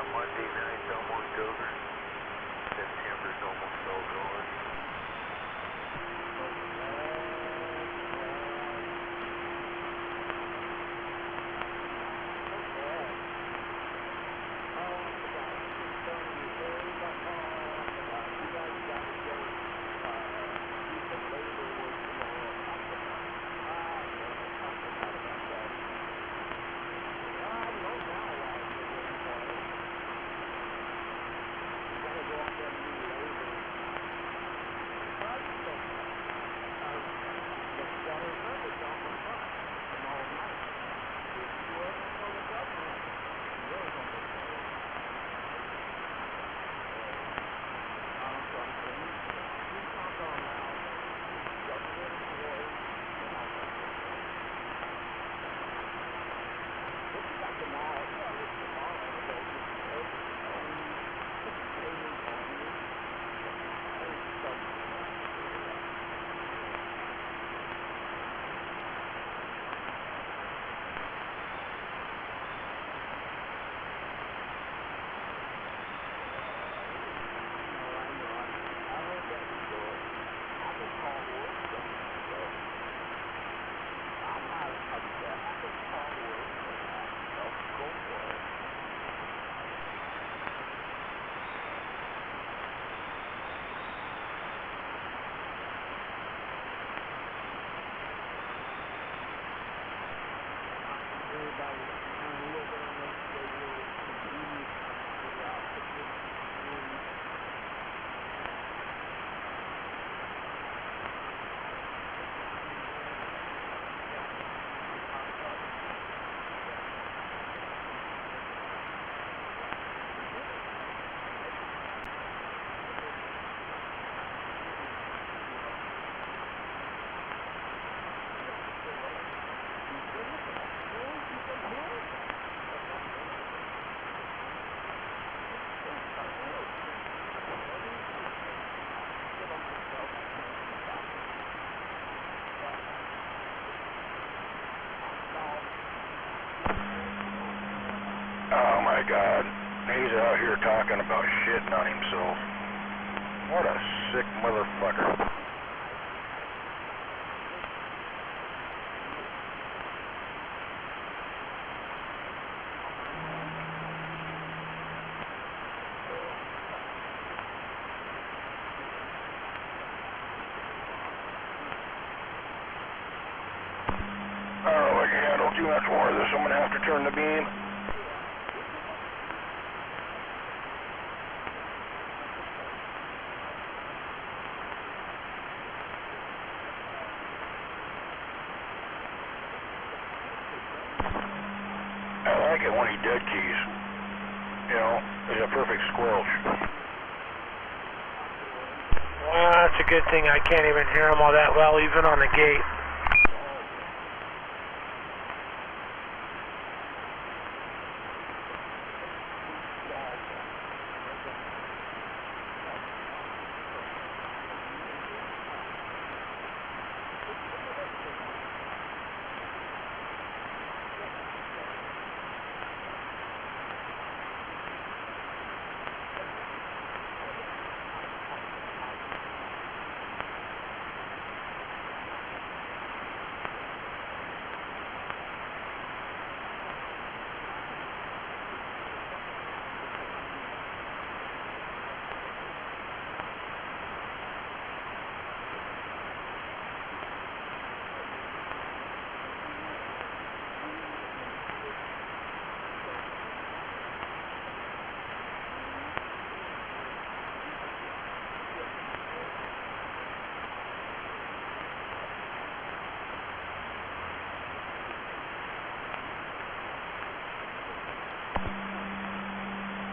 Monday night's almost over. September's almost all gone. God. He's out here talking about shitting on himself. What a sick motherfucker. I don't know if I can handle too much more of this. I'm gonna have to turn the beam. I like it when he dead keys. You know, it's a perfect squelch. Well, that's a good thing. I can't even hear him all that well, even on the gate.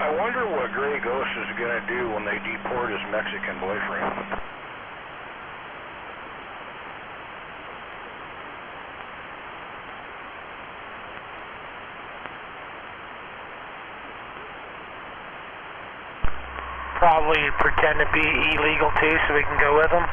I wonder what Grey Ghost is going to do when they deport his Mexican boyfriend. Probably pretend to be illegal too so we can go with them.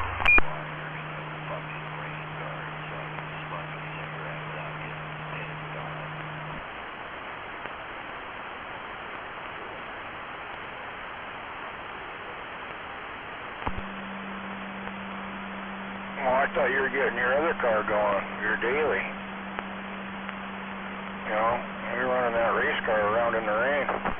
Well, I thought you were getting your other car going, your daily. You know, you're running that race car around in the rain.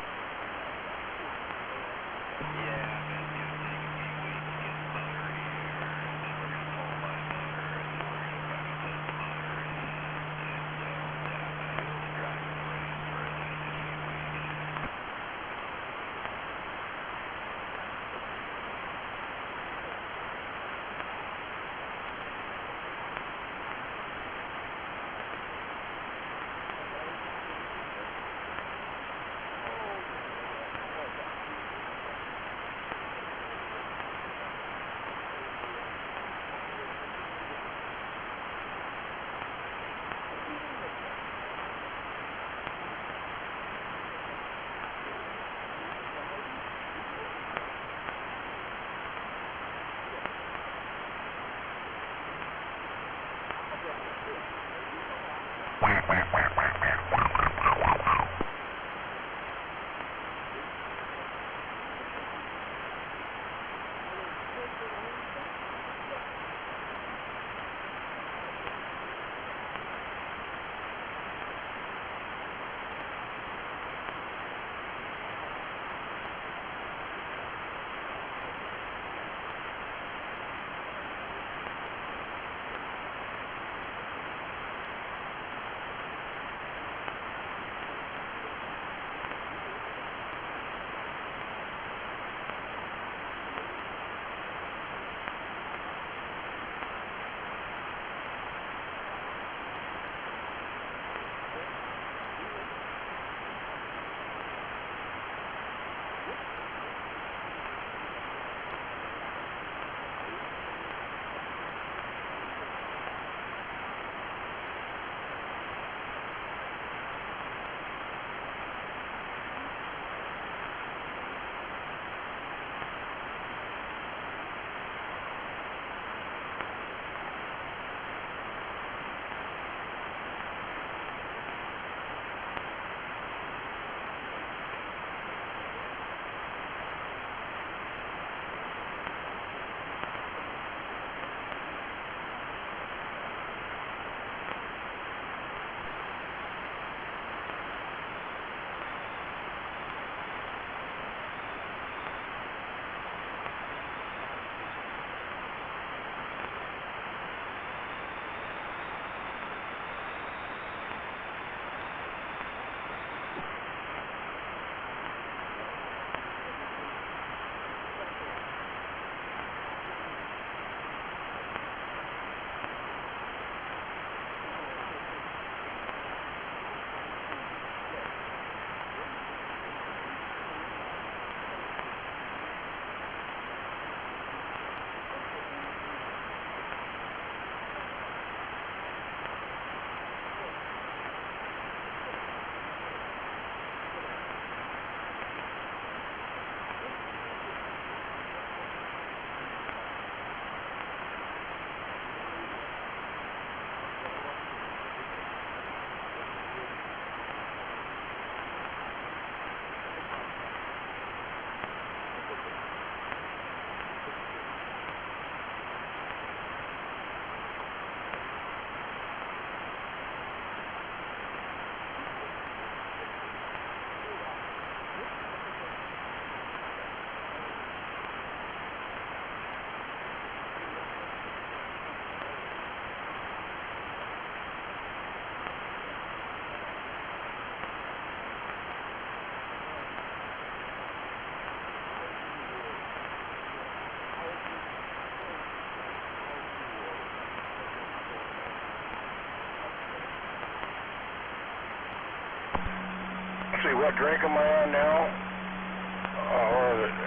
What drink am I on now?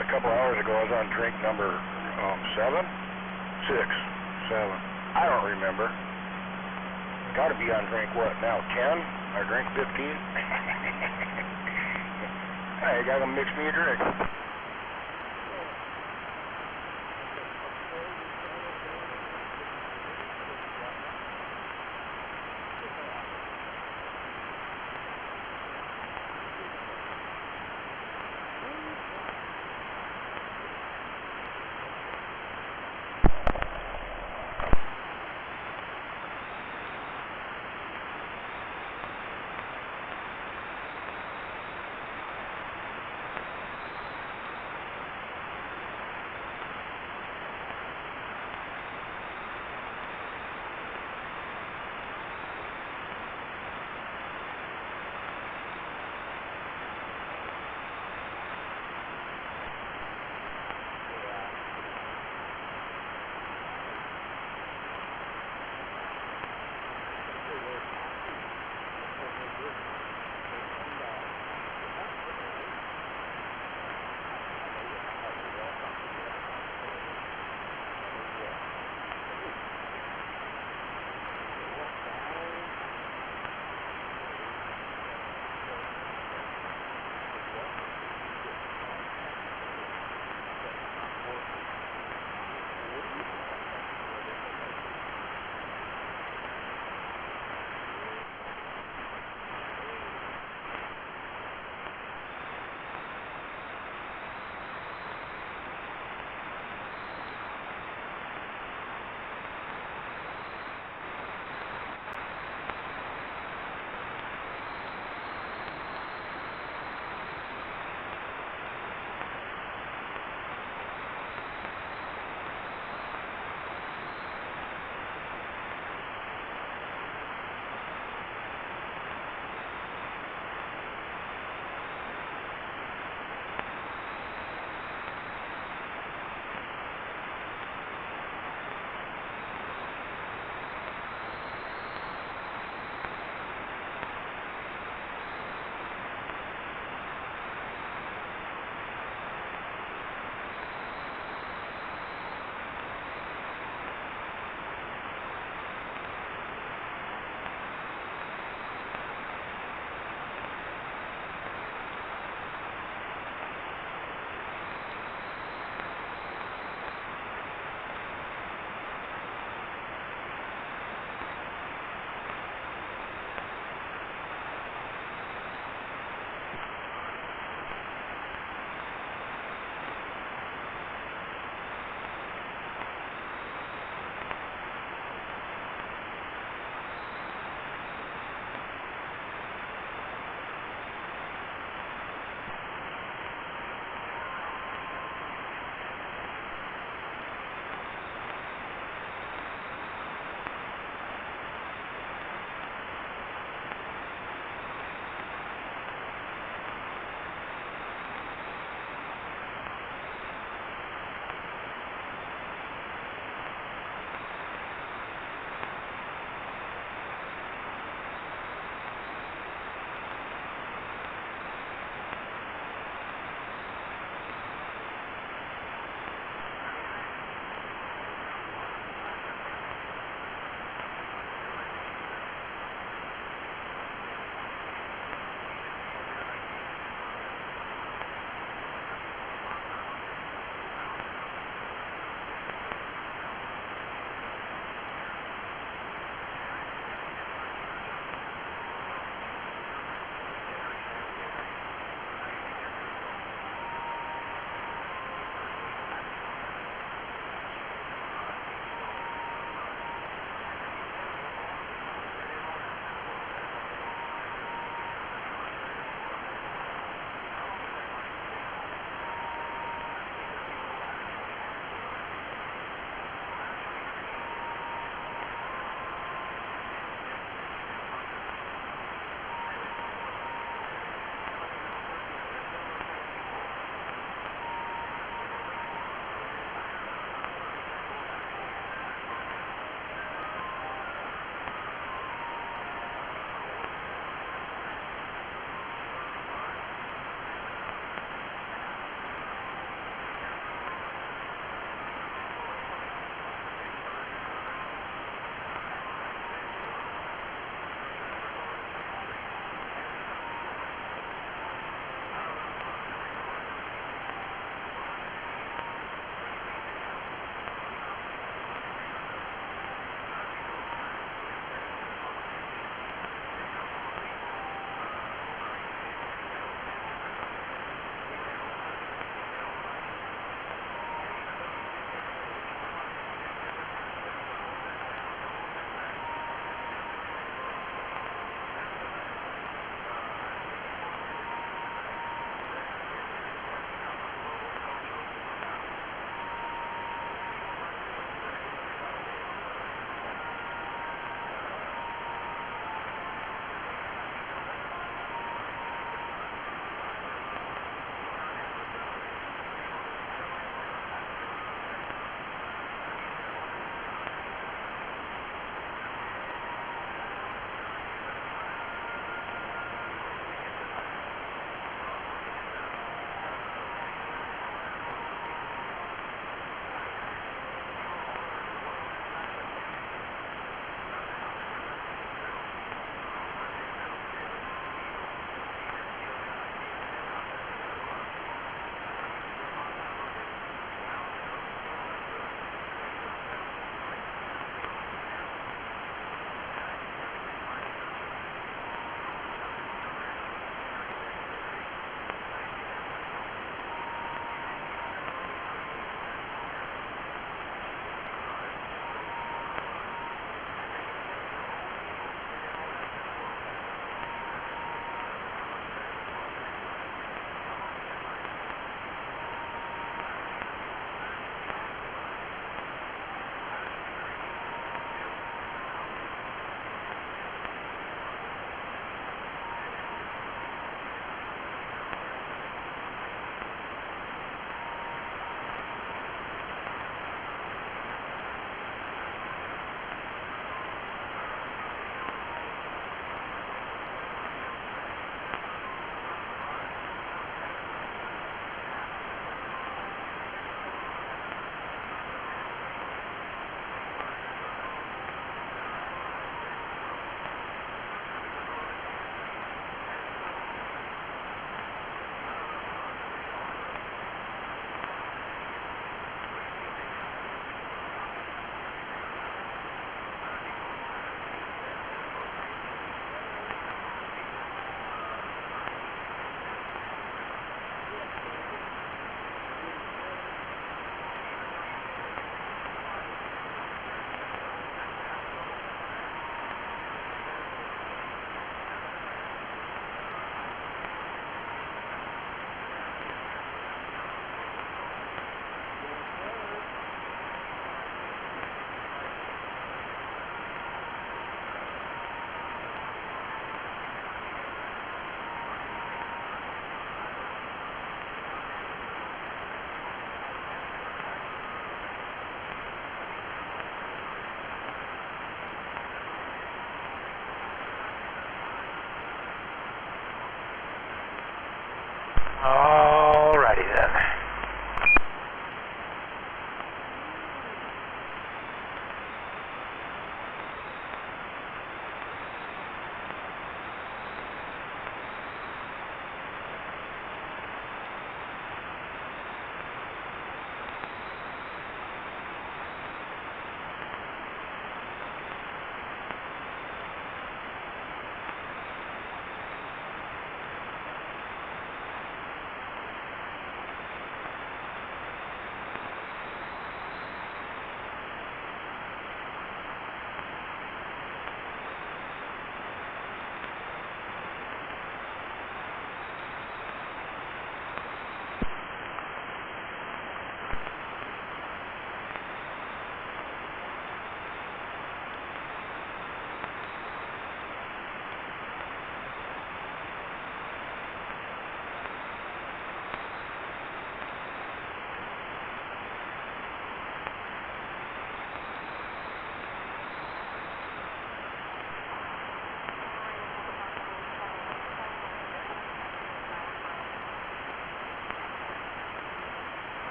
A couple hours ago I was on drink number 7? 6, 7. I don't remember. Got to be on drink what now? 10 or drink 15? Hey, you gotta mix me a drink.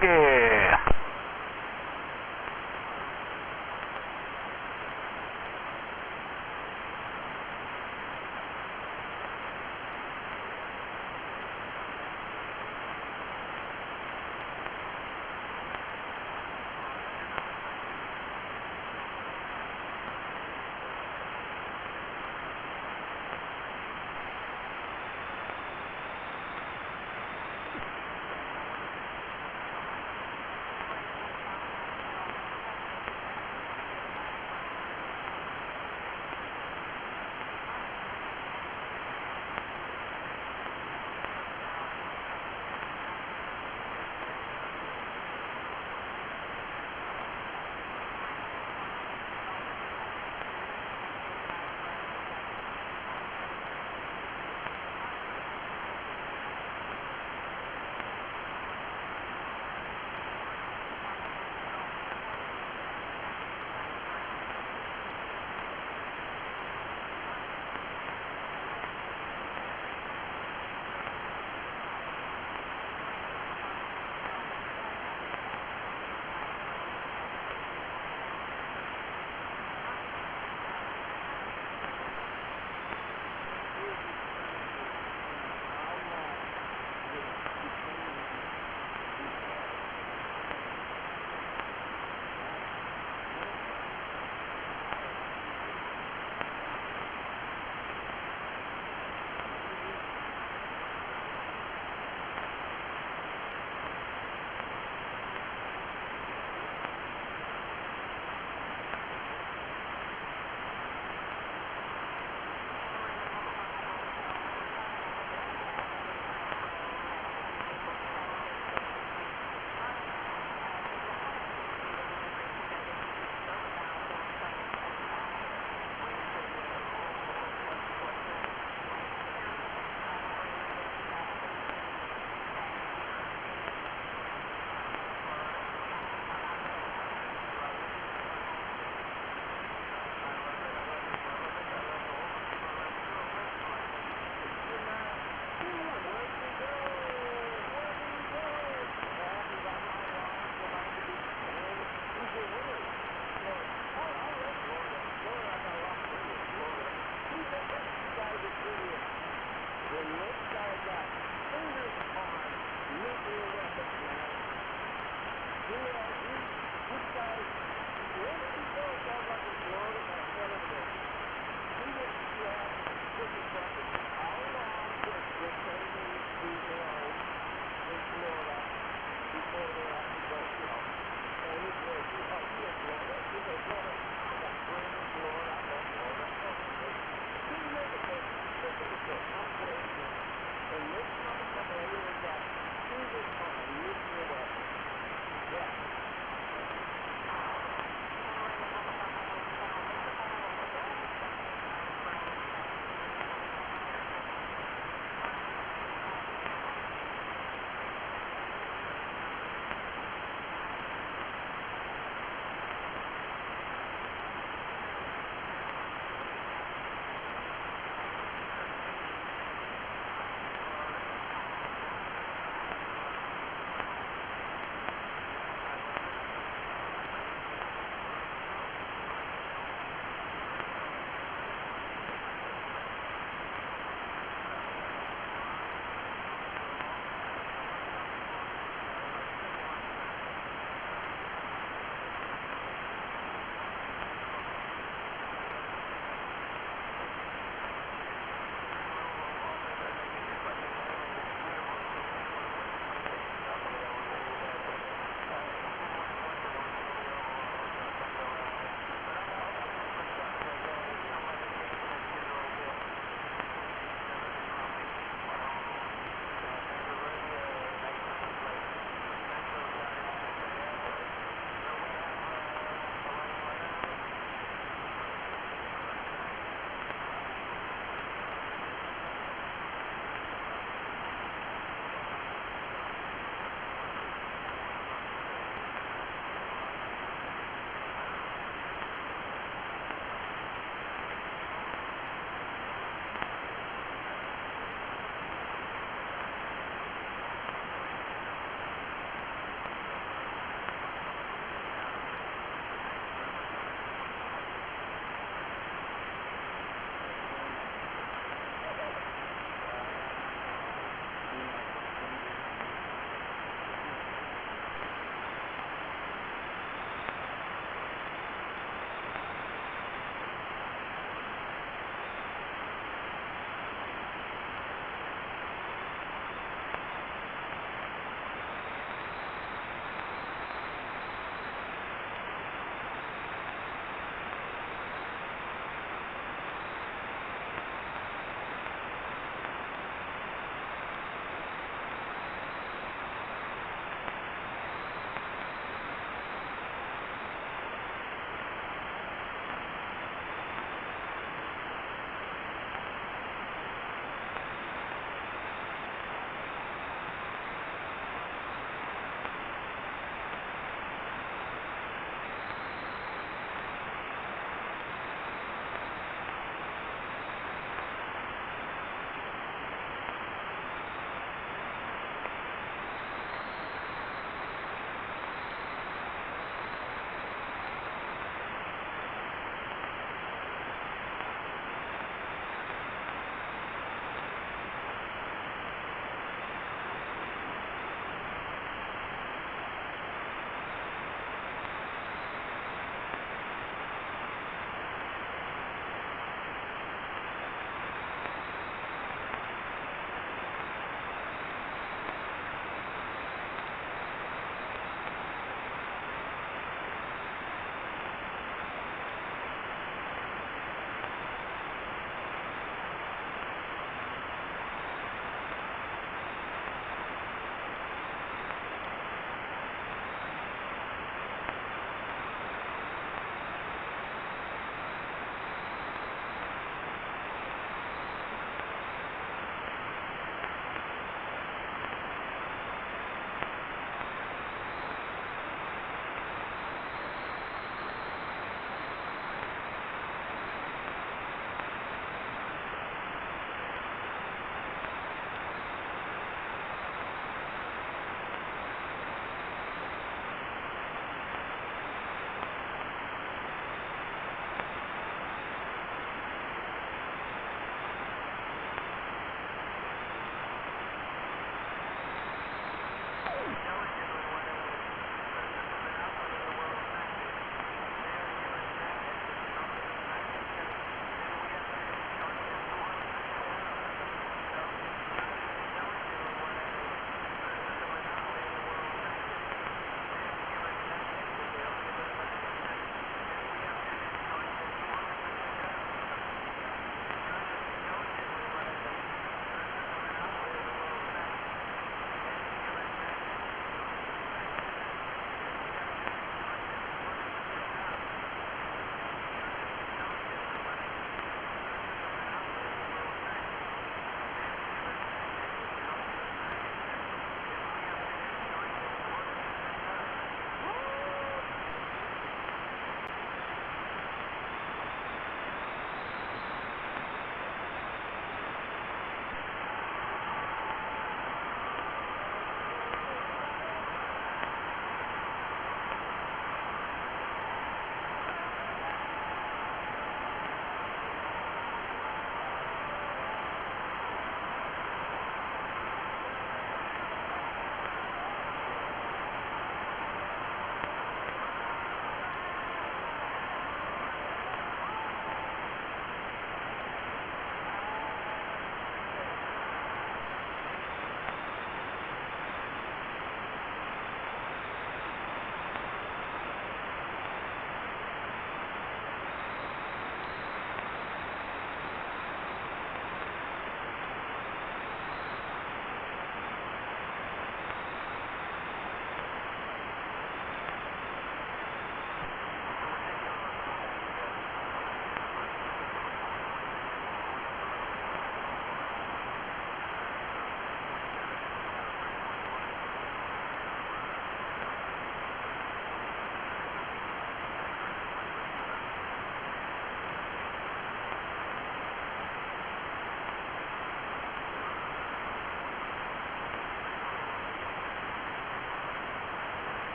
Bogey.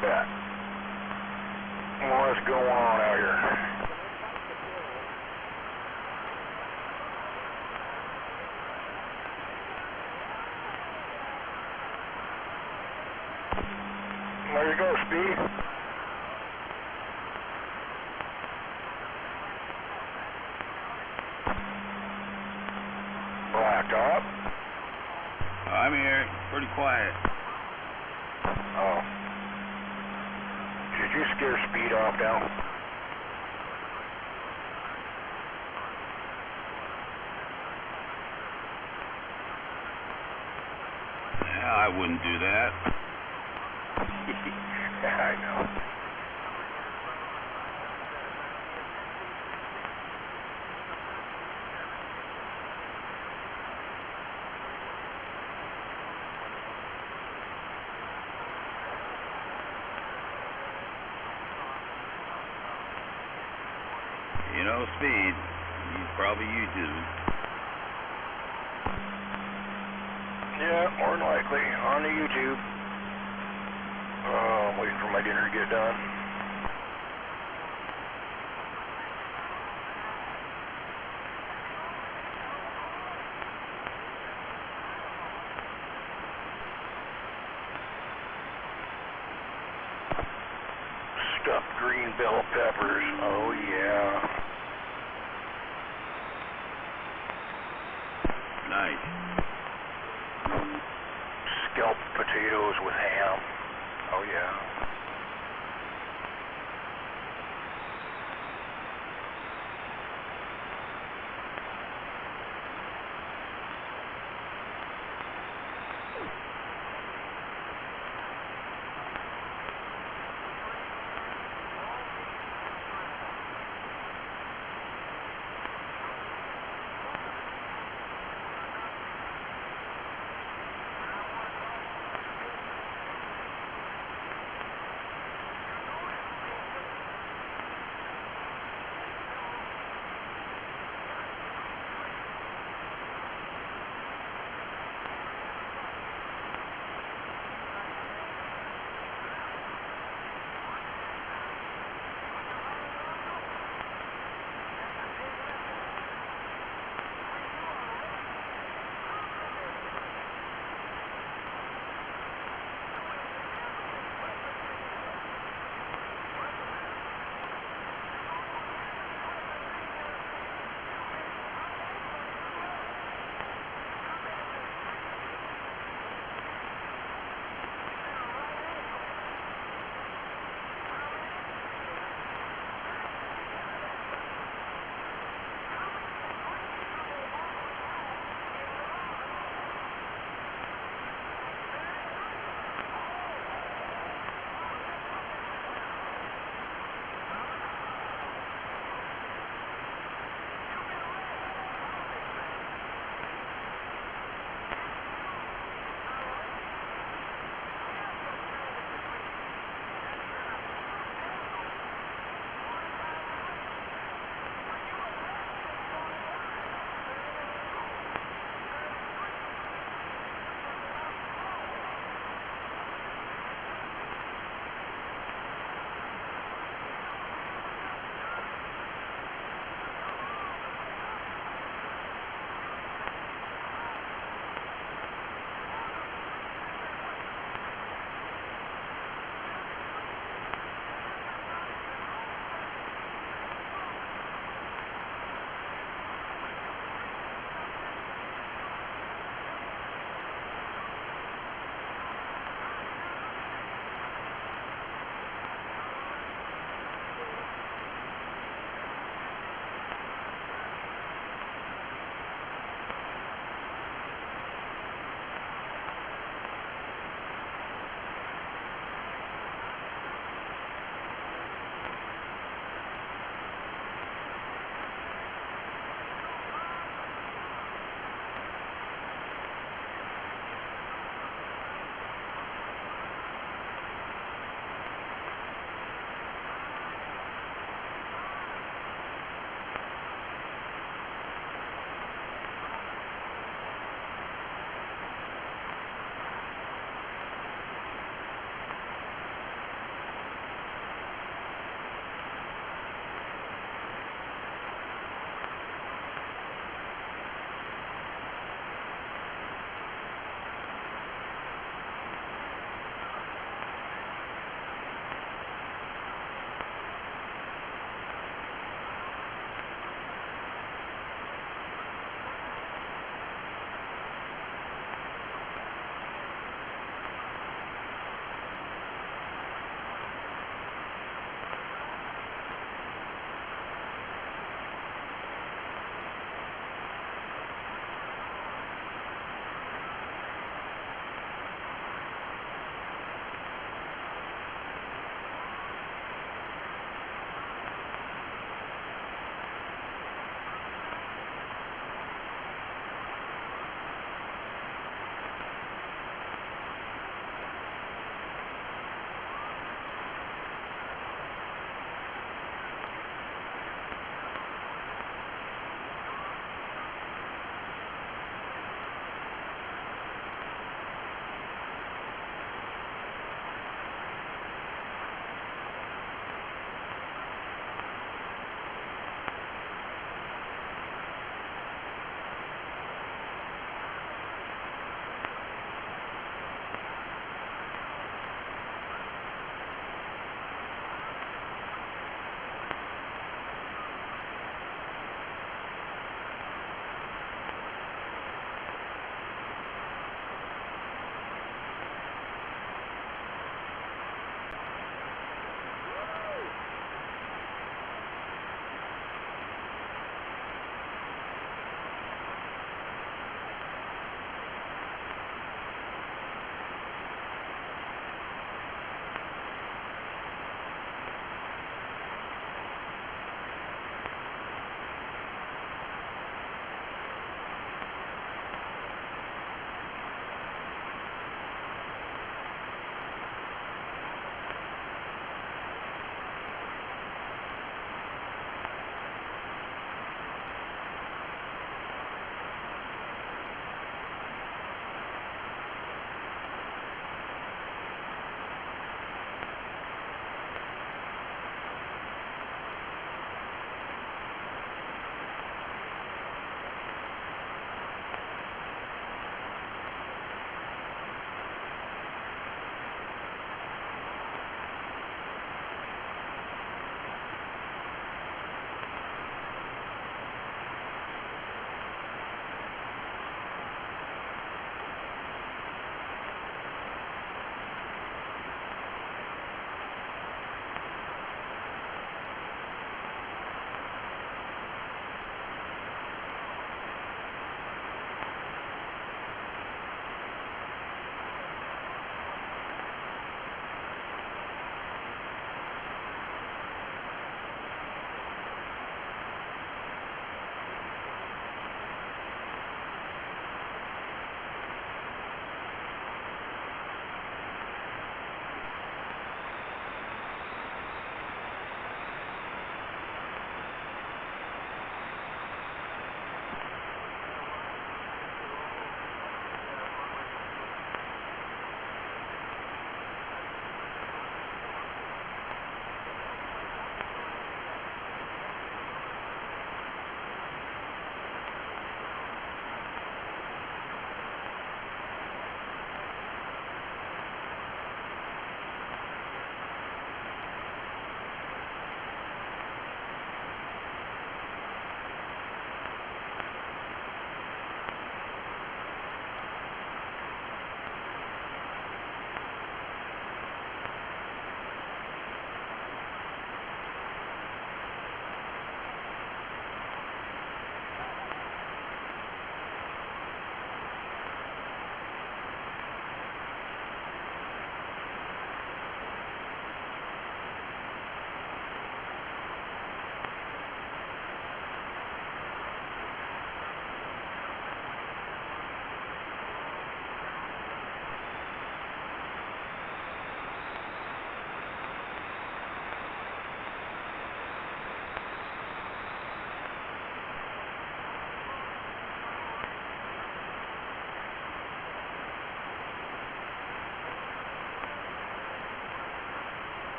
combat. What's going on out here? There you go, Speed. Blacktop. I'm here. Pretty quiet. Oh. Did you scare Speed off down? Yeah, I wouldn't do that. I know. You know, Speed, probably YouTube. Yeah, more than likely. On the YouTube. I'm waiting for my dinner to get done. Stuffed green bell peppers. Oh, yeah. Nice. Scalped potatoes with ham. Oh, yeah.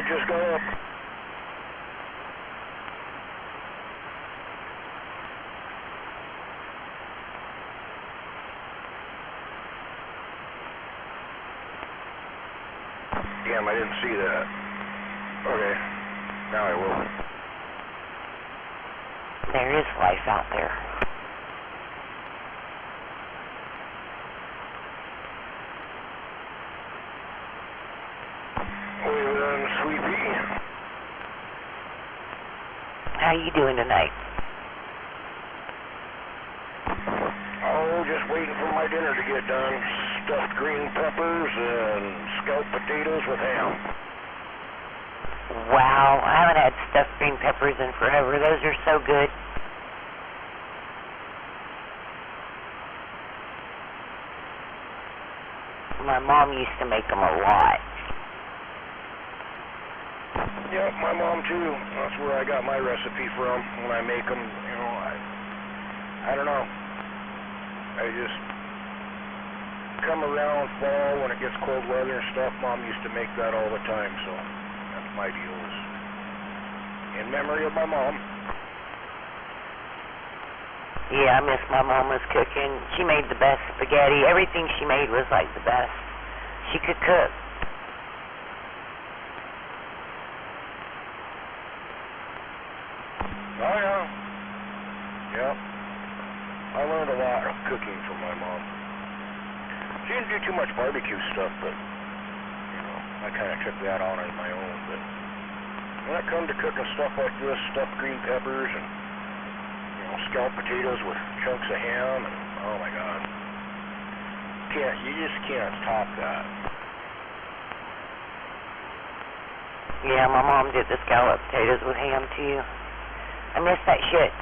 it just got up. Damn, I didn't see that. Okay, now I will. There is life out there. Well done, Sweet Pea. How you doing tonight? Oh, just waiting for my dinner to get done. Stuffed green peppers and scalloped potatoes with ham. Wow, I haven't had stuffed green peppers in forever. Those are so good. My mom used to make them a lot. Yep, my mom too. That's where I got my recipe from. When I make them, you know, I don't know. I just come around fall when it gets cold weather and stuff. Mom used to make that all the time, so that's my deal. Is in memory of my mom. Yeah, I miss my mama's cooking. She made the best spaghetti. Everything she made was like the best. She could cook. Oh yeah. Yep. I learned a lot of cooking from my mom. She didn't do too much barbecue stuff, but you know, I kind of took that on my own. But when it come to cooking stuff like this, stuffed green peppers and scalloped potatoes with chunks of ham, and oh my God, you just can't top that. Yeah, my mom did the scalloped potatoes with ham too. I miss that shit.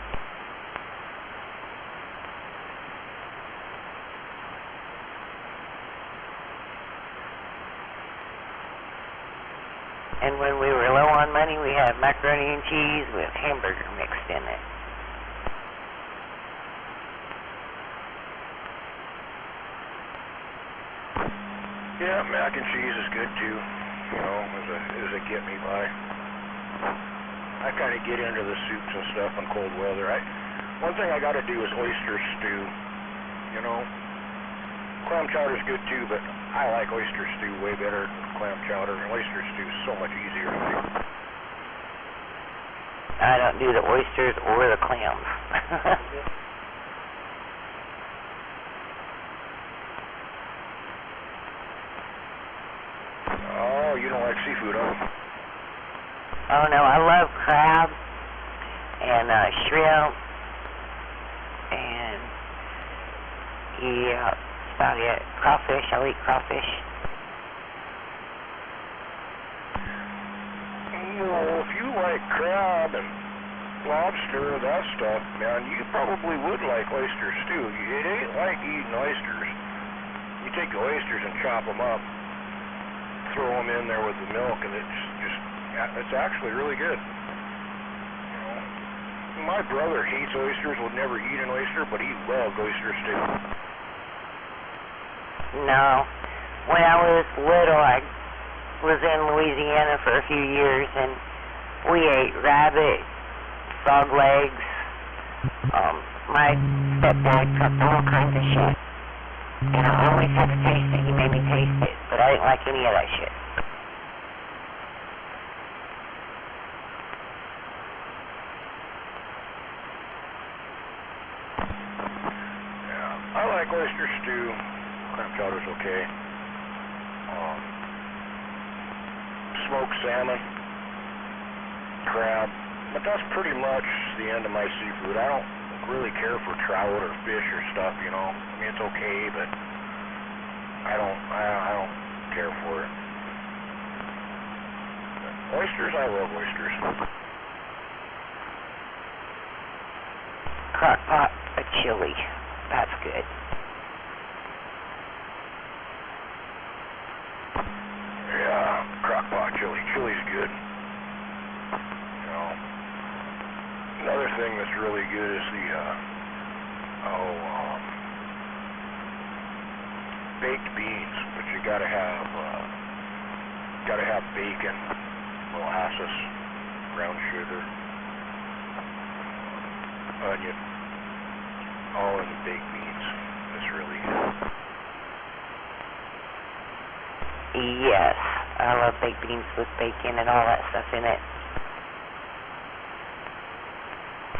And when we were low on money, we had macaroni and cheese with hamburger mixed in it. Yeah, mac and cheese is good too. You know, as a get me by. I kind of get into the soups and stuff in cold weather. One thing I got to do is oyster stew. You know, clam chowder's good too, but I like oyster stew way better than clam chowder. And oyster stew is so much easier to make. I don't do the oysters or the clams. Oh, you don't like seafood, huh? Oh no, I love crab and shrimp and yeah, that's about it. Crawfish, I'll eat crawfish. Well, if you like crab and lobster, that stuff, man, you probably would like oyster stew. It ain't like eating oysters. You take the oysters and chop them up, throw them in there with the milk, and it's actually really good. You know, my brother hates oysters, would never eat an oyster, but he loved oyster stew. No. When I was little, I was in Louisiana for a few years, and we ate rabbit, frog legs. My stepdad cooked all kinds of shit. And I always had to taste it. He made me taste it, but I didn't like any of that shit. Yeah, I like oyster stew. Clam chowder's okay. Smoked salmon, crab, but that's pretty much the end of my seafood. I don't really care for trout or fish or stuff, you know. I mean, it's okay, but I don't care for it. But oysters, I love oysters. Crock pot of chili. That's good. Yeah, crock pot chili. Chili's good. You know, another thing that's really good is the baked beans, but you gotta have bacon molasses, brown sugar, onion, all in the baked beans. It's really good. Yes, I love baked beans with bacon and all that stuff in it.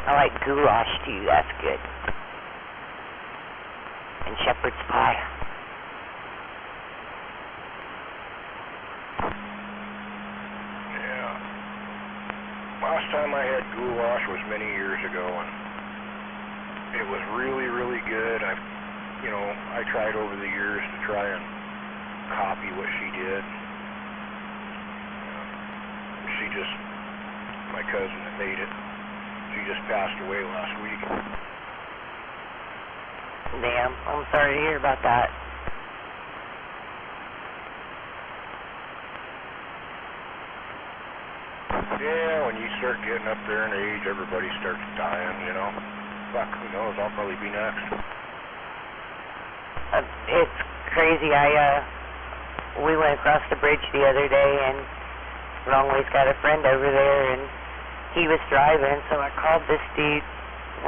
I like goulash too, that's good. And shepherd's pie. Yeah. Last time I had goulash was many years ago, and it was really, really good. I tried over the years to try and copy what she did. My cousin that made it, she just passed away last week. Damn, I'm sorry to hear about that. Yeah, when you start getting up there in age, everybody starts dying, Fuck, who knows, I'll probably be next. It's crazy. We went across the bridge the other day, and Longway's got a friend over there, and he was driving, so I called this dude.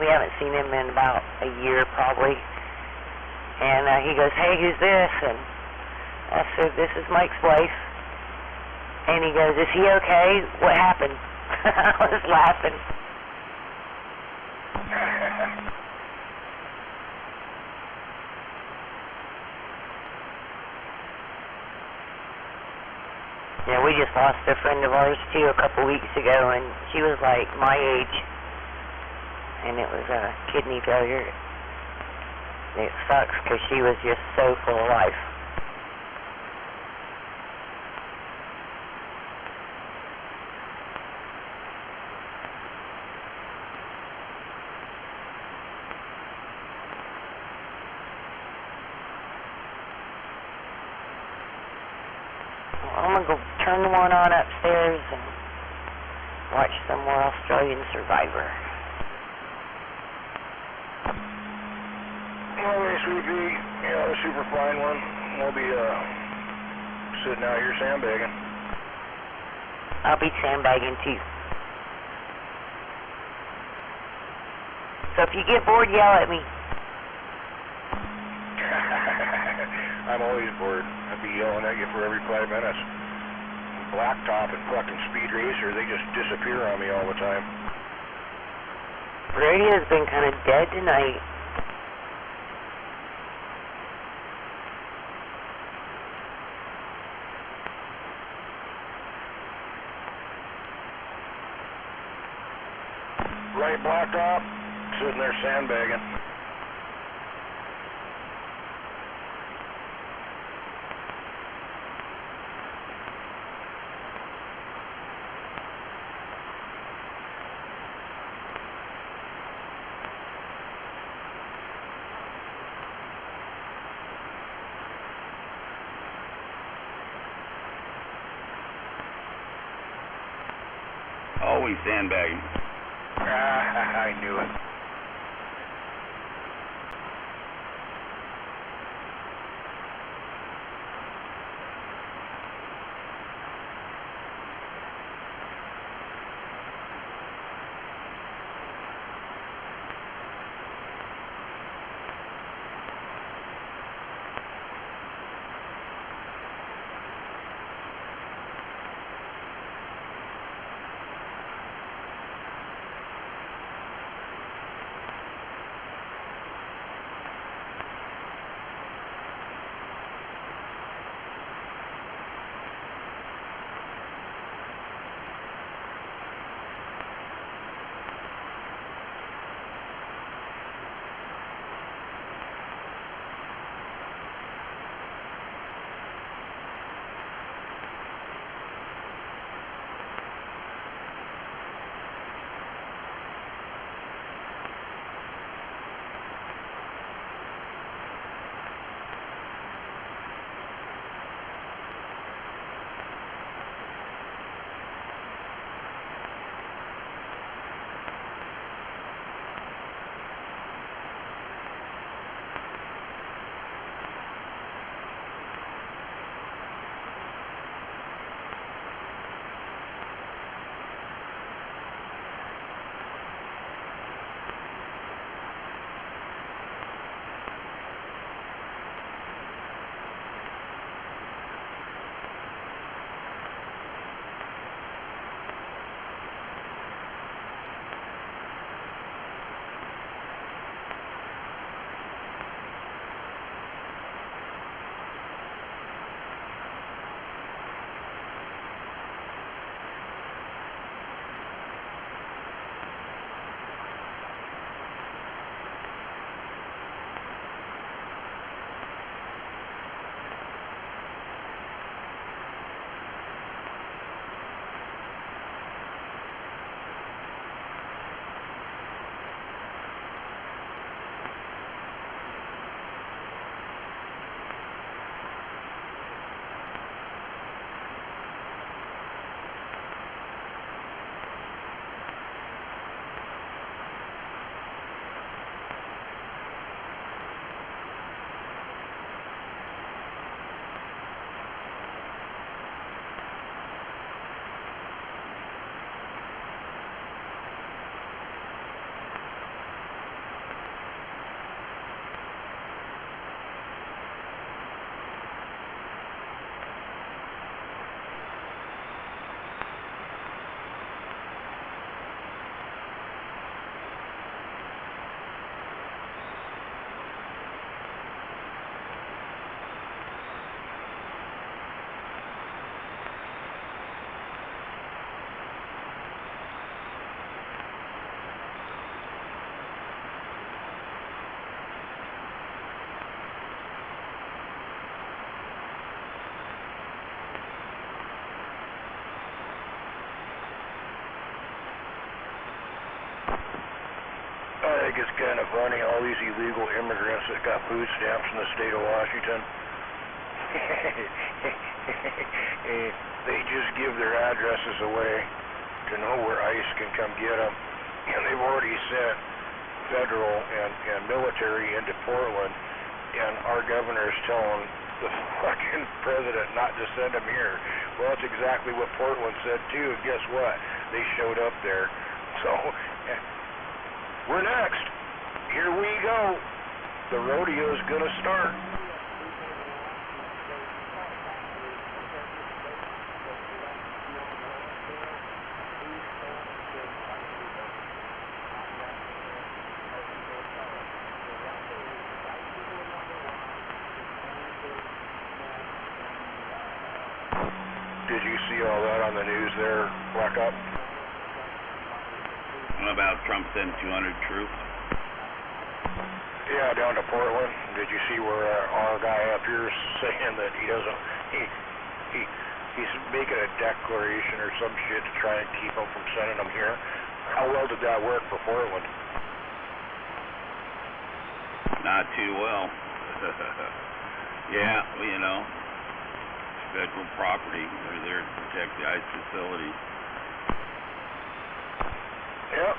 We haven't seen him in about a year, probably. And he goes, "Hey, who's this?" And I said, "This is Mike's wife." And he goes, "Is he okay? What happened?" I was laughing. Yeah, we just lost a friend of ours, too, a couple weeks ago, and she was like my age, and it was kidney failure. It sucks because she was just so full of life. I'm going to go turn the one on upstairs and watch some more Australian Survivor. Okay, Sweet Pea, the super fine one. We'll be sitting out here sandbagging. I'll be sandbagging too. So if you get bored, yell at me. I'm always bored. I'd be yelling at you for every 5 minutes. Blacktop and fucking Speed Racer, they just disappear on me all the time. Radio's been kind of dead tonight. Right, Blacktop, sitting there sandbagging. Always sandbagging. I knew it. funny? All these illegal immigrants that got food stamps in the state of Washington, they just give their addresses away to know where ICE can come get them. And they've already sent federal and military into Portland, and our governor's telling the fucking president not to send them here. Well, that's exactly what Portland said too, and guess what? They showed up there. So, we're next. Here we go. The rodeo's gonna start. Did you see all that on the news there, Black Up? About Trump sending 200 troops? Yeah, down to Portland. Did you see where our guy up here is saying that he doesn't, he's making a declaration or some shit to try and keep them from sending them here? How well did that work for Portland? Not too well. Yeah, well, you know, federal property. They're there to protect the ICE facilities. Yep,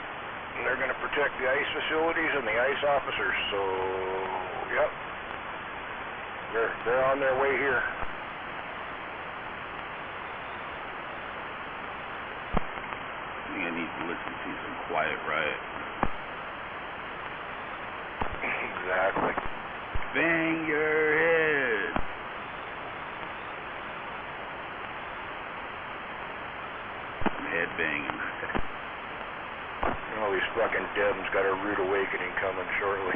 and they're going to protect the ICE facilities and the ICE officers, so, yep, they're on their way here. I think I need to listen to some Quiet Riot. Exactly. Bang your head. I'm head banging. All these fucking Dems got a rude awakening coming shortly.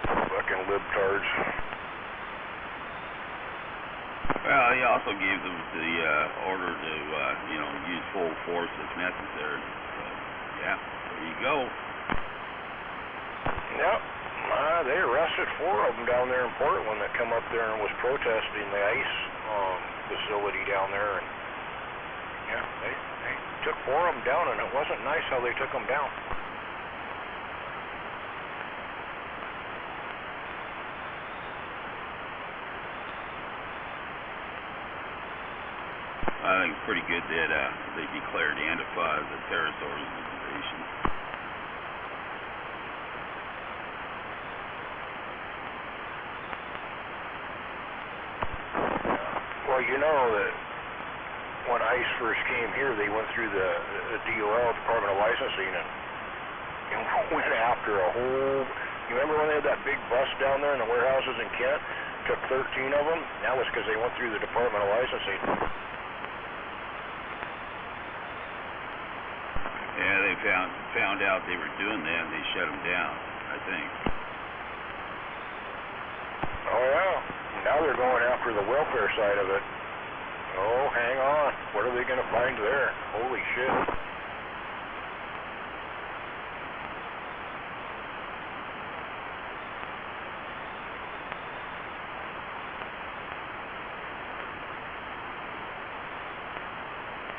Fucking libtards. Well, he also gave them the order to, you know, use full force if necessary. So, yeah, there you go. Yep. They arrested 4 of them down there in Portland that come up there and was protesting the ICE facility down there. And yeah, they took 4 of them down, and it wasn't nice how they took them down. I think it's pretty good that they declared Antifa as a terrorist organization. Well, you know that when ICE first came here, they went through the DOL, Department of Licensing, and went after a whole... You remember when they had that big bust down there in the warehouses in Kent? Took 13 of them? That was because they went through the Department of Licensing. Yeah, they found out they were doing that, and they shut them down, I think. Oh, yeah. Now they're going after the welfare side of it. Oh, hang on. What are they going to find there? Holy shit.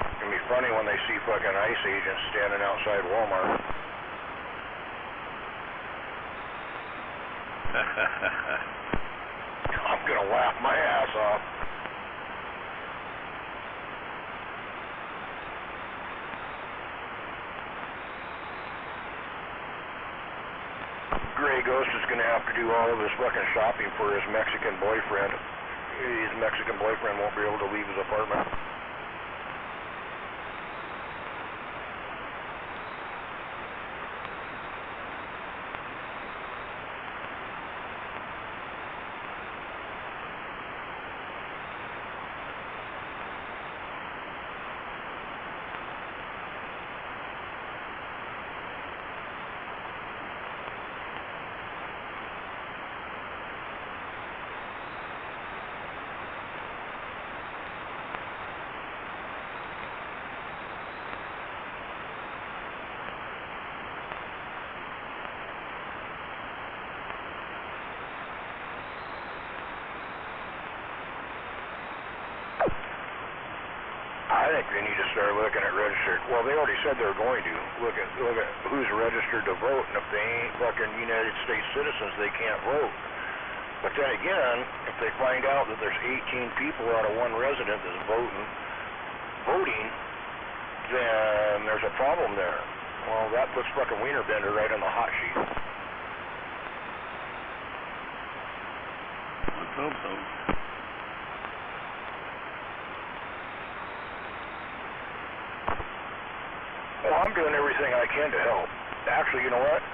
It's going to be funny when they see fucking ICE agents standing outside Walmart. I'm going to laugh my ass off. Gray Ghost is going to have to do all of his fucking shopping for his Mexican boyfriend. His Mexican boyfriend won't be able to leave his apartment. think they need to start looking at registered. Well, they already said they were going to look at who's registered to vote, and if they ain't fucking United States citizens, they can't vote. But then again, if they find out that there's 18 people out of one resident that's voting, then there's a problem there. Well, that puts fucking Wienerbender right on the hot sheet. Let's hope so. Well, I'm doing everything I can to help. Actually, you know what?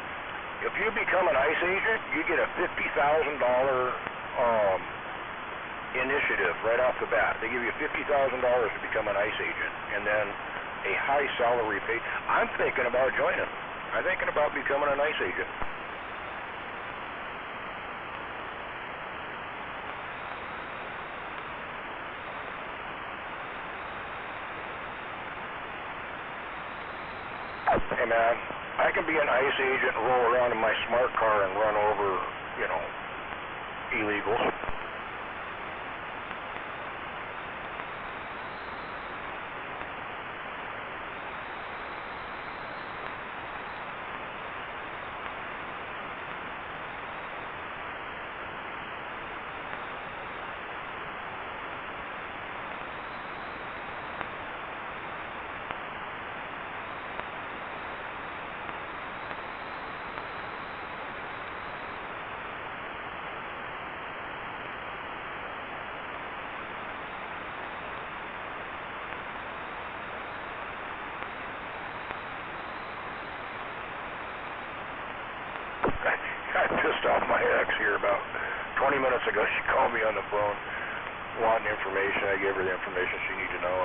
If you become an ICE agent, you get a $50,000 initiative right off the bat. They give you $50,000 to become an ICE agent, and then a high salary pay. I'm thinking about joining. I'm thinking about becoming an ICE agent. Hey man, I can be an ICE agent and roll around in my smart car and run over, you know, illegals. I pissed off my ex here about 20 minutes ago. She called me on the phone wanting information. I gave her the information she needed to know.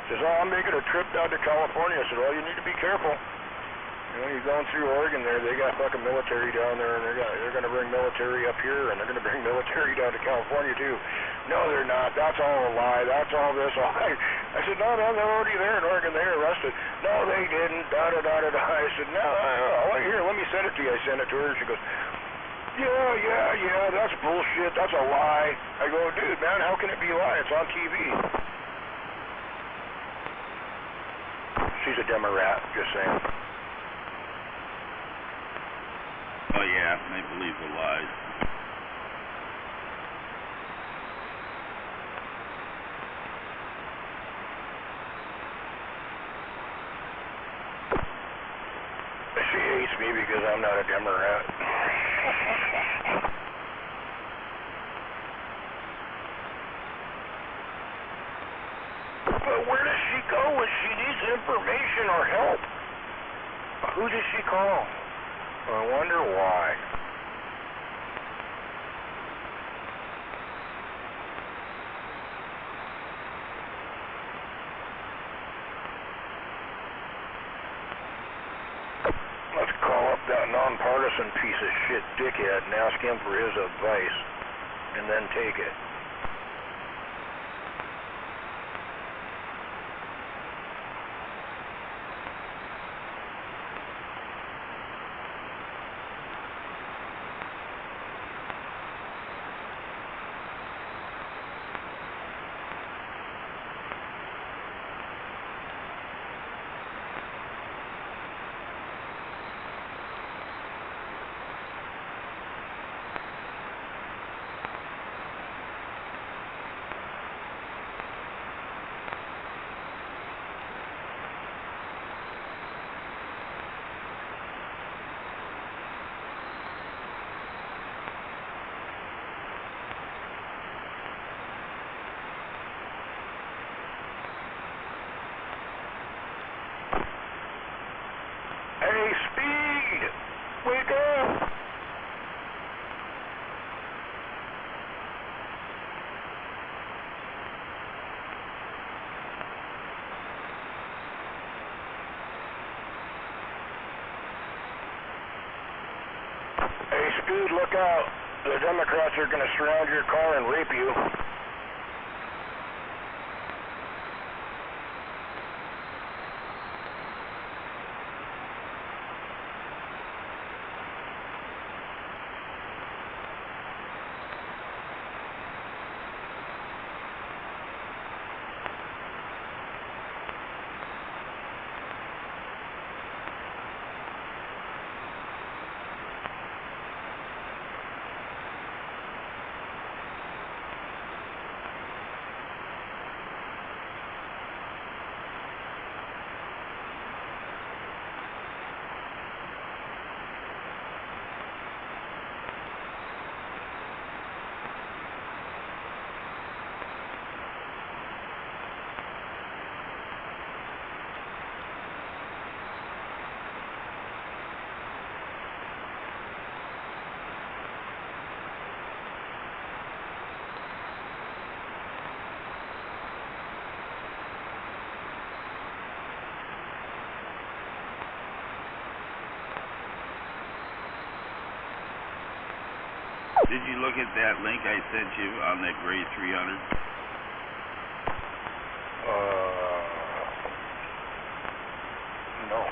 She says, I'm making a trip down to California. I said, well, you need to be careful. You know, you're going through Oregon there. They got fucking military down there, and they're going to bring military up here, and they're going to bring military down to California, too. No, they're not. That's all a lie. That's all this. I said, no, they're already there in Oregon. They arrested. No, they didn't. Da-da-da-da-da. I said, no, here, let me send it to you. I sent it to her. She goes, yeah, that's bullshit. That's a lie. I go, dude, man, how can it be a lie? It's on TV. She's a Democrat, just saying. Oh yeah, they believe the lies. She hates me because I'm not a Democrat. But where does she go when she needs information or help? Who does she call? I wonder why. Let's call up that nonpartisan piece of shit dickhead and ask him for his advice, and then take it. Hey, Speed! Wake up! Hey, Speed, look out. The Democrats are going to surround your car and rape you. Did you look at that link I sent you on that grade 300? No.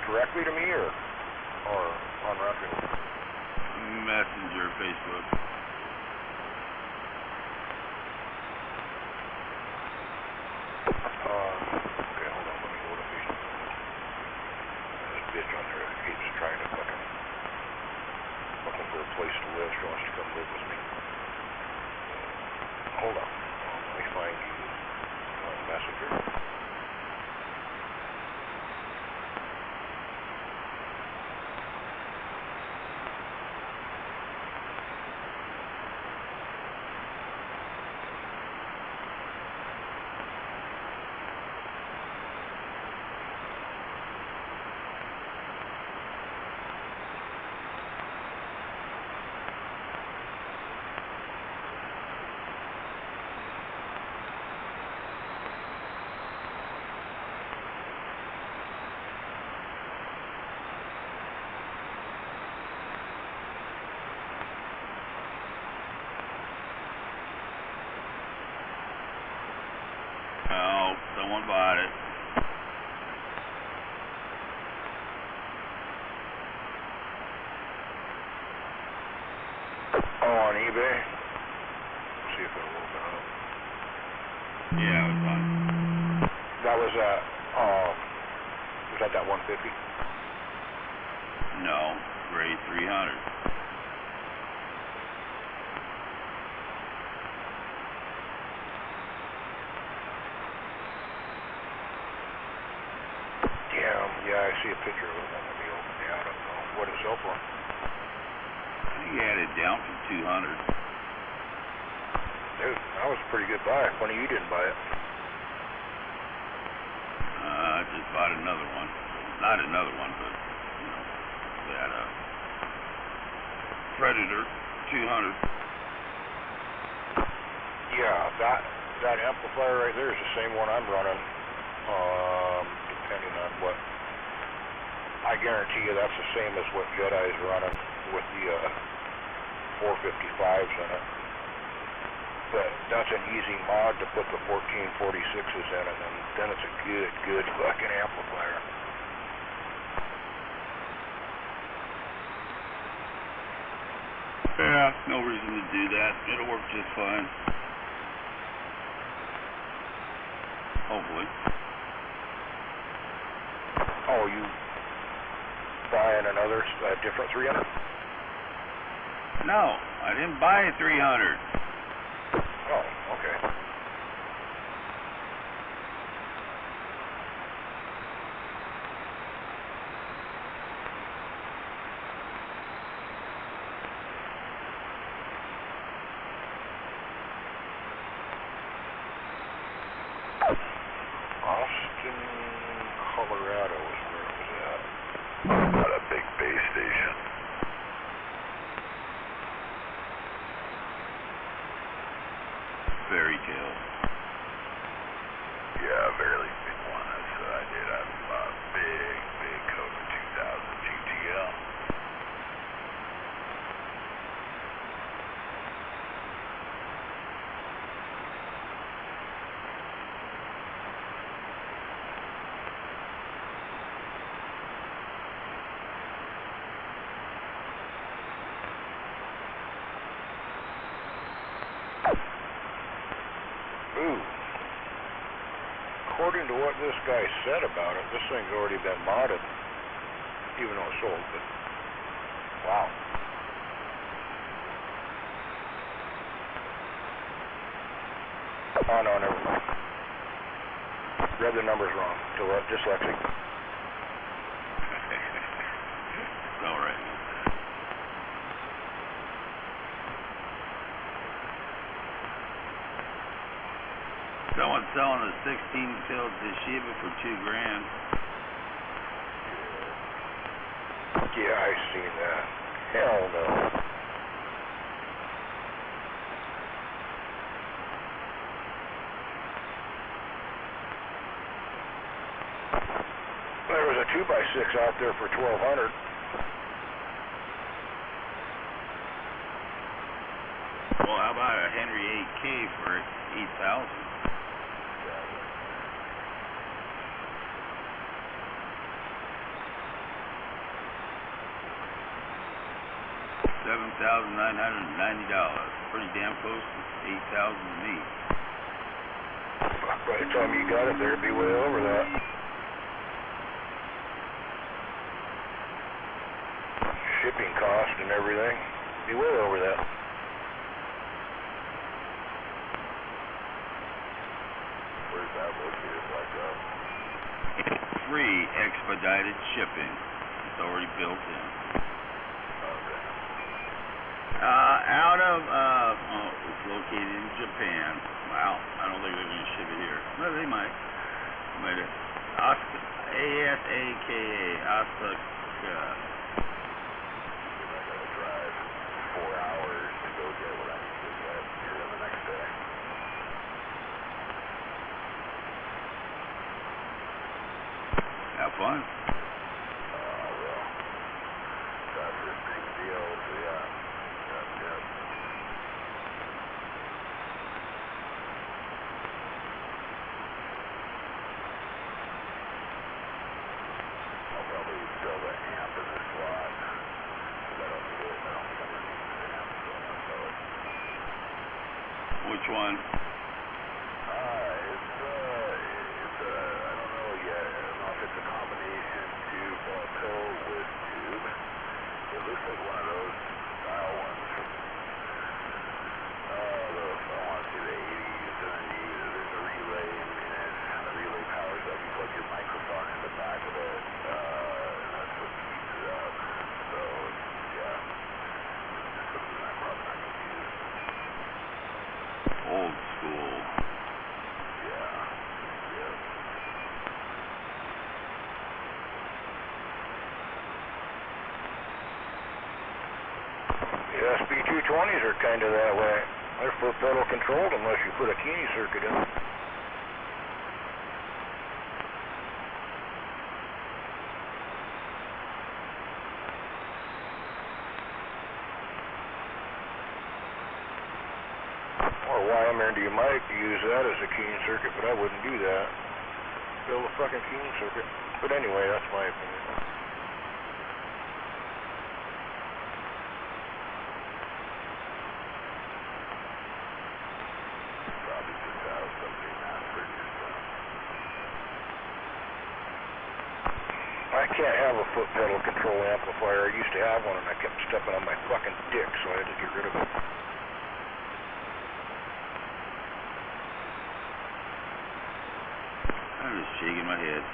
Directly to me or on Rockfield? Messenger, Facebook. Okay, hold on. Let me go to Facebook. This bitch on there keeps trying to fucking looking for a place to live. She wants to come live with me. Hold on. Let me find you on Messenger. Oh, someone bought it. Oh, on eBay? Let's see if it'll open up. Yeah, it was on. That was that 150? No, grade 300. Yeah, I see a picture of it. Let me open it. I don't know what it sell for. I think he had it down from 200. That was a pretty good buy. Funny you didn't buy it. I just bought another one. Not another one, but, you know, that, Predator 200. Yeah, that amplifier right there is the same one I'm running. Depending on what, I guarantee you that's the same as what Jedi's running with the 455s in it. But that's an easy mod to put the 1446s in, and then it's a good fucking amplifier. Yeah, no reason to do that. It'll work just fine. Hopefully. Oh, you buying another different 300? No, I didn't buy a 300. Oh, okay. Austin, Colorado is where it was at. Not a big base station. Fairy tale. Yeah, a fairly big one. I did have a big Cobra 2000 GTL. Ooh. According to what this guy said about it, this thing's already been modded, even though it's sold, but wow. Oh, no, never mind. Read the numbers wrong. Dyslexic. All right. Someone's selling a 16-tailed Toshiba for $2,000. Yeah, I seen that. Hell no. There was a 2x6 out there for $1,200. $8K for 8,000. 7,990. Pretty damn close to 8,000 to me. By the time you got it there, it'd be way over that. Shipping cost and everything, be way over that. Where's that located? Like Free expedited shipping. It's already built in. Out of, it's located in Japan. Wow, I don't think they're going to ship it here. Well, they might. ASAKA, Osaka. I gotta drive 4 hours to go get what I need to get here the next day. Have fun. Well, that's a big deal, so yeah. I'll probably sell the amp in this slot. I don't need it. I don't think I'm going to need the amp, so I'm going to sell it. Which one? I don't know yet. I don't know if it's a combination tube, pill with tube. It looks like one of those style ones from, I want to say the 80s, 70s. There's a relay in it. The relay powers up. You plug your microphone in the back of it, and that's what speeds it up. So, yeah, it's something I'm probably not going to use. Old school. Yeah. The SB220s are kind of that way. They're foot pedal controlled unless you put a Keeney circuit in. Or YMR, you might use that as a Keeney circuit, but I wouldn't do that. Build a fucking Keeney circuit. But anyway, that's my opinion. Probably just have something mass-produced. I can't have a foot pedal control amplifier. I used to have one and I kept stepping on my fucking dick, so I had to get rid of it. I'm just shaking my head.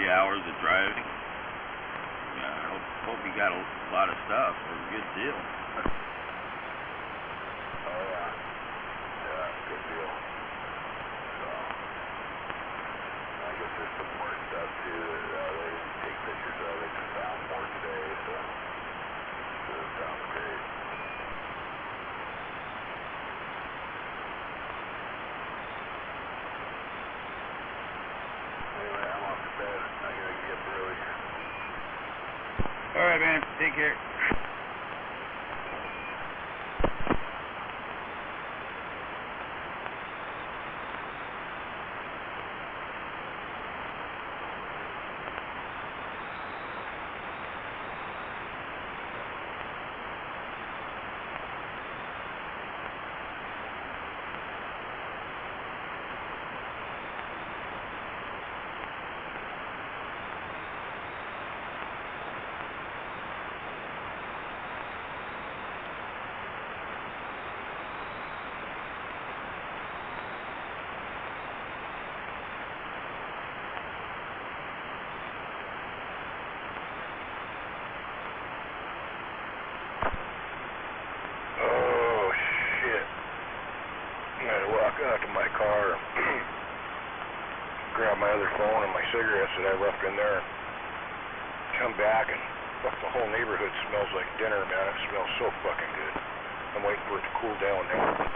Hours of driving. Yeah, I hope you got a lot of stuff. It was a good deal. Oh yeah. Yeah, good deal. So, I guess there's some more stuff too that they didn't take pictures of. They just found more today, so it sounds great. Anyway, I'm off to bed. I gotta get up early. All right, man. Take care. that I left in there. Come back and fuck, the whole neighborhood smells like dinner, man. It smells so fucking good. I'm waiting for it to cool down now.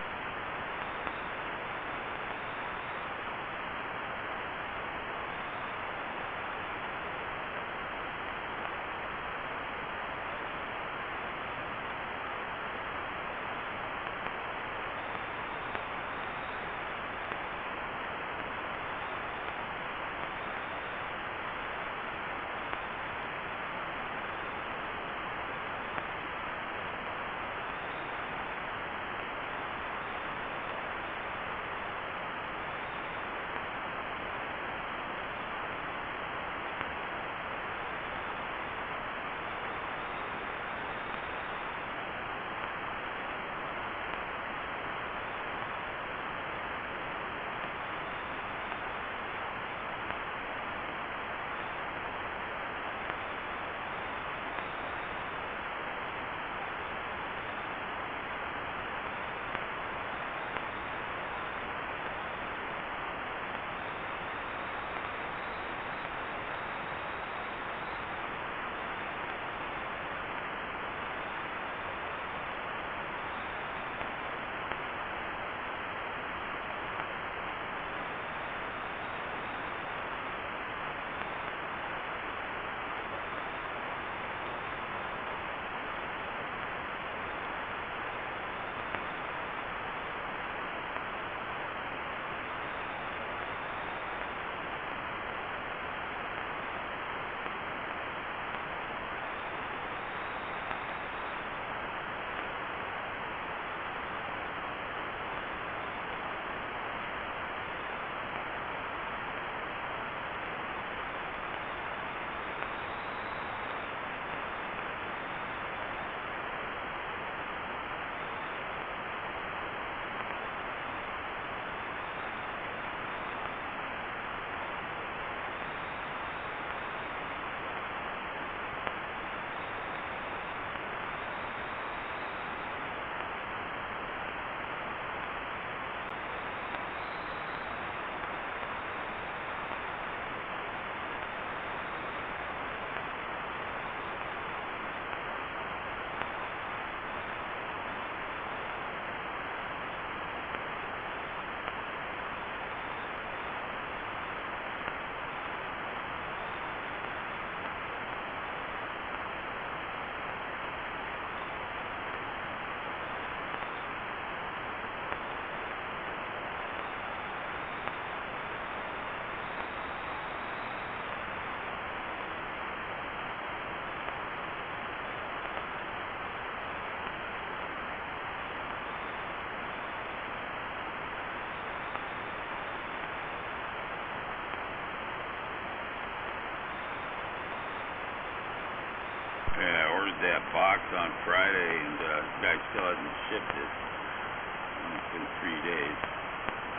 That box on Friday, and the guy still hasn't shipped it. And it's been 3 days.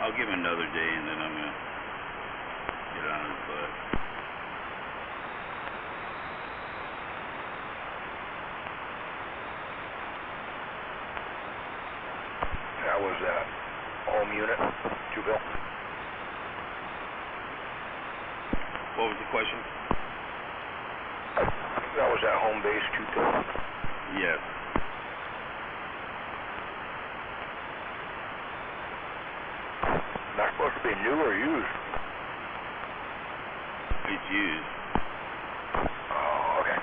I'll give him another day, and then I'm gonna get on his butt. That was that home unit, 2 Bill. What was the question? That was at home base, 2 Bill. Yes. Not supposed to be new or used? It's used. Oh, okay.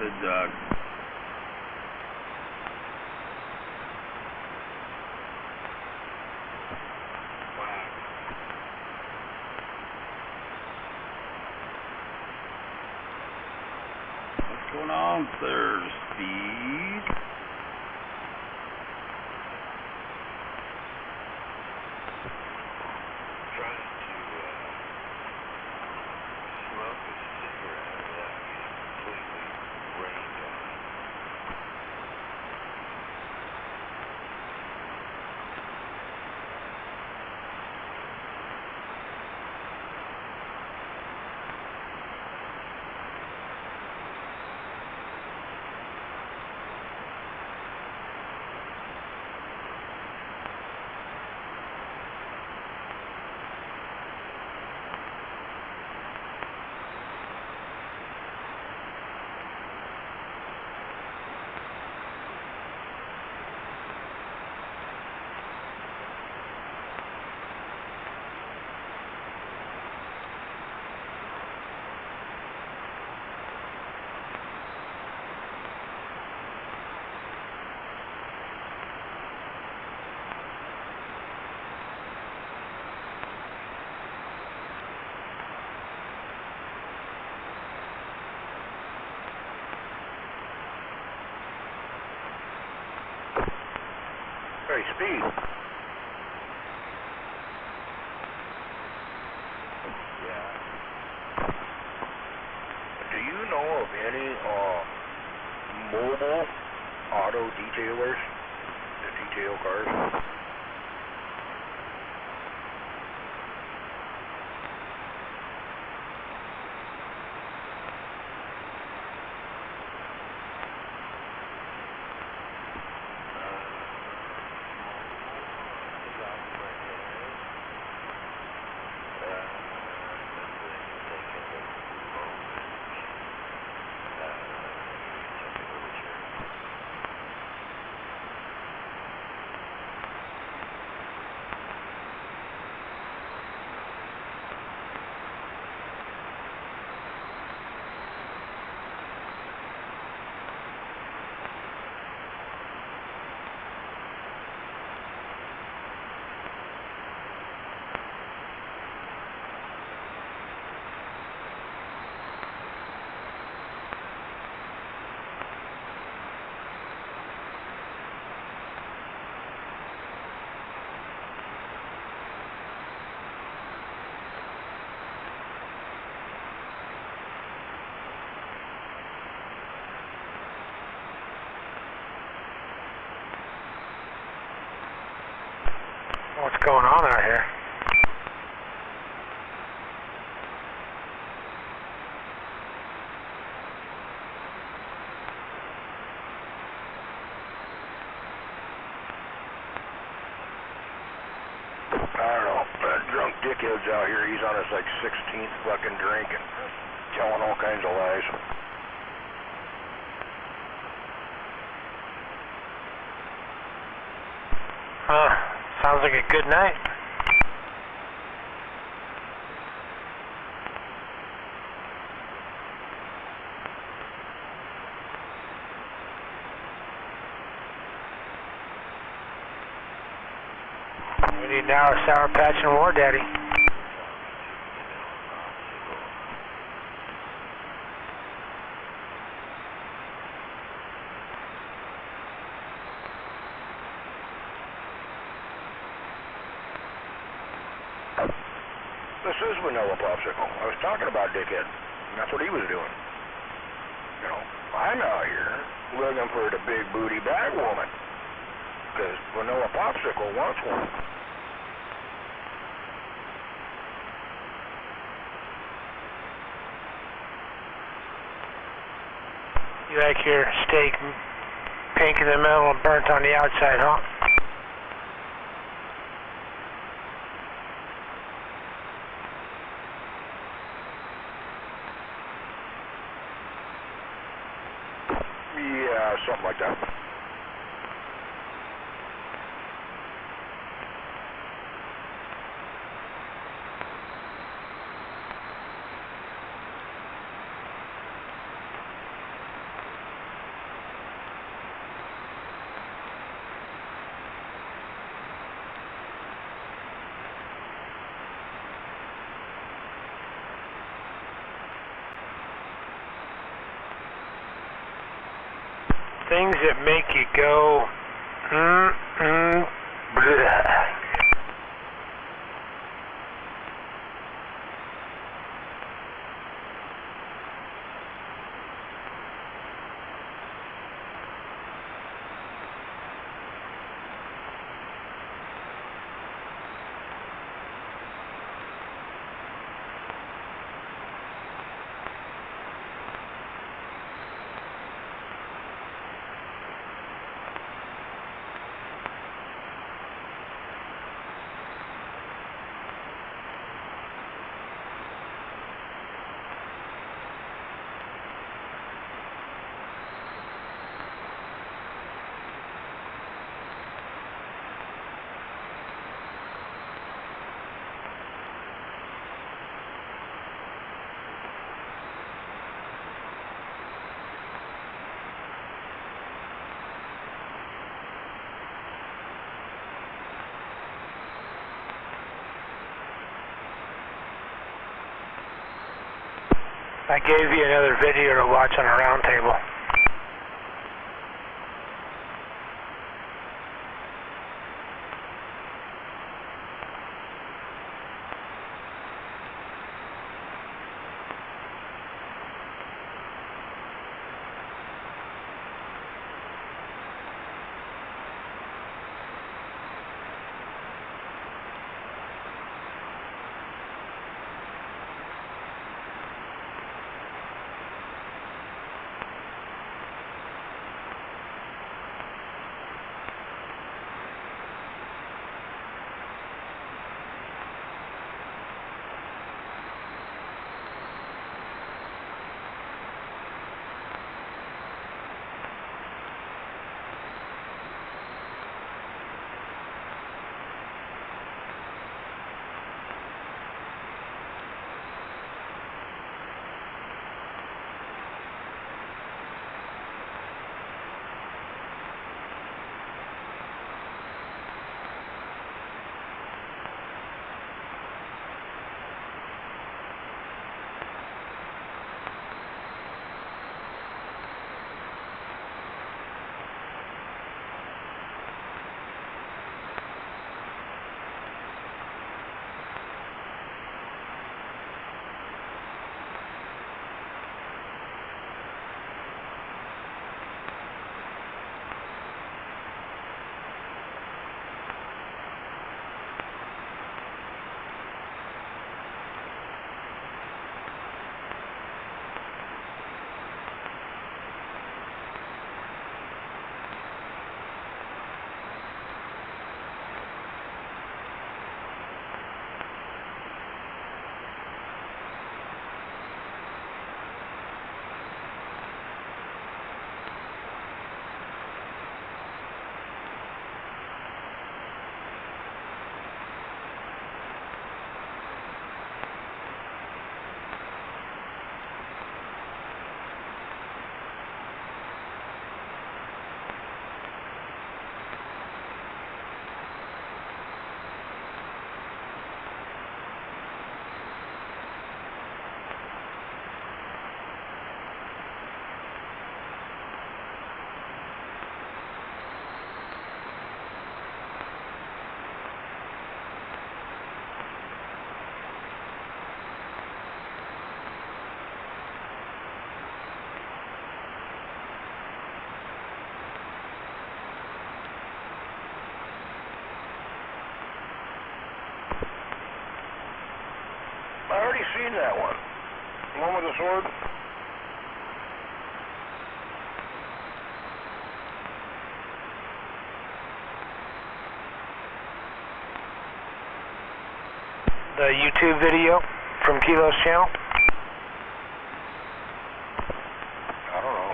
Good dog. What's going on, sir? Speed? Hey, Speed. Yeah. Do you know of any mobile auto detailers that detail cars? What's going on out here? I don't know. That drunk dickhead's out here. He's on his like 16th fucking drink and telling all kinds of lies. Sounds like a good night. We need now a Sour Patch and War Daddy. This is Vanilla Popsicle. I was talking about Dickhead. And that's what he was doing. You know, I'm out here looking for the big booty bag woman. Because Vanilla Popsicle wants one. You like your steak pink in the middle and burnt on the outside, huh? Yeah, something like that. things that make you go, bleh. I gave you another video to watch on a round table. I already seen that one. The one with the sword. The YouTube video from Kilo's channel? I don't know.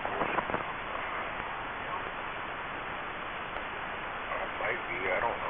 It might be, I don't know.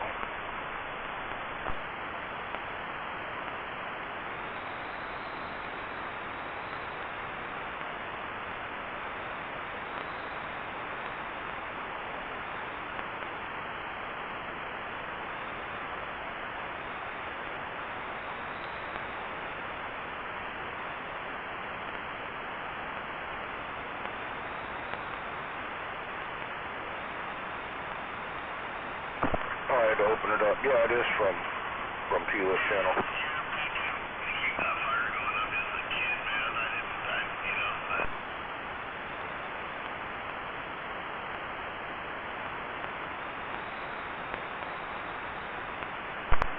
had to open it up. Yeah, it is from Tila's channel.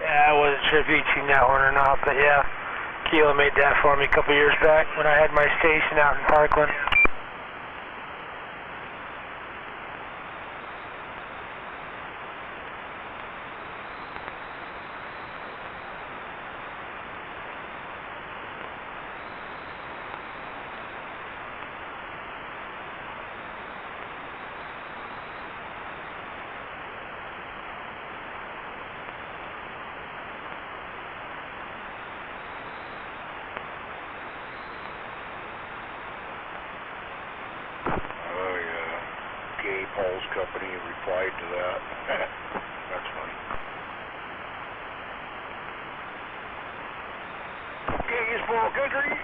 Yeah, I wasn't sure if you'd seen that one or not, but yeah, Keela made that for me a couple years back when I had my station out in Parkland. Paul's company replied to that. That's funny. Gays for country.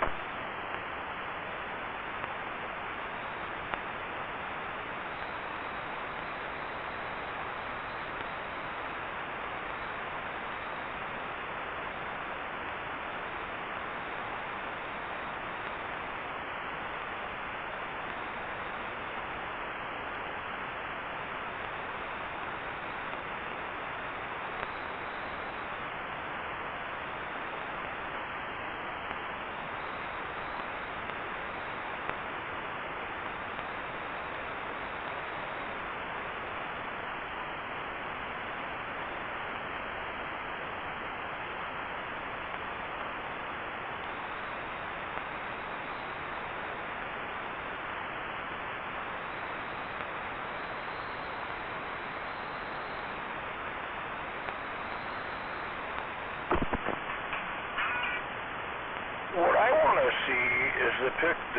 What I want to see is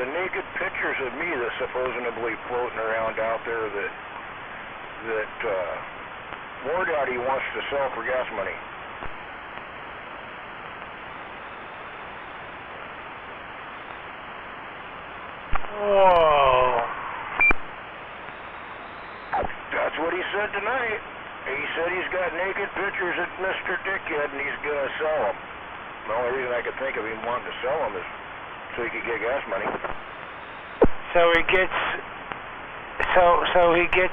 the naked pictures of me that's supposedly floating around out there that War Daddy wants to sell for gas money. Whoa. That's what he said tonight. He said he's got naked pictures of Mr. Dickhead and he's going to sell them. The only reason I could think of him wanting to sell them is so he could get gas money. So he gets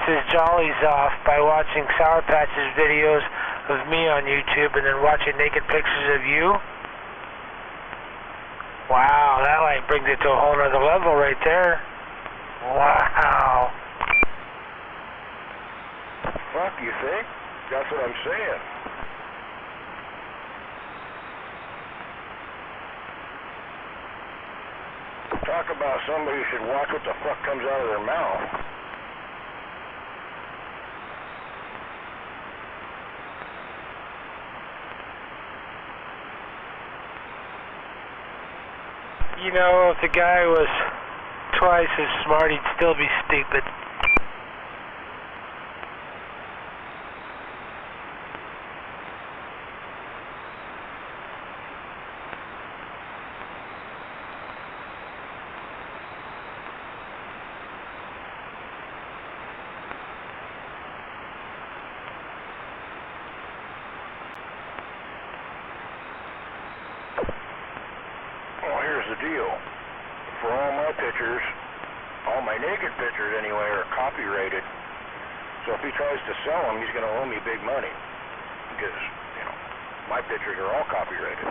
his jollies off by watching Sour Patch's videos of me on YouTube and then watching naked pictures of you? Wow, that like brings it to a whole nother level right there. Wow. Fuck, you think? That's what I'm saying. Talk about somebody who should watch what the fuck comes out of their mouth. You know, if the guy was twice as smart, he'd still be stupid. Well, here's the deal. For all my pictures, all my naked pictures anyway, are copyrighted. So if he tries to sell them, he's going to owe me big money. Because, you know, my pictures are all copyrighted.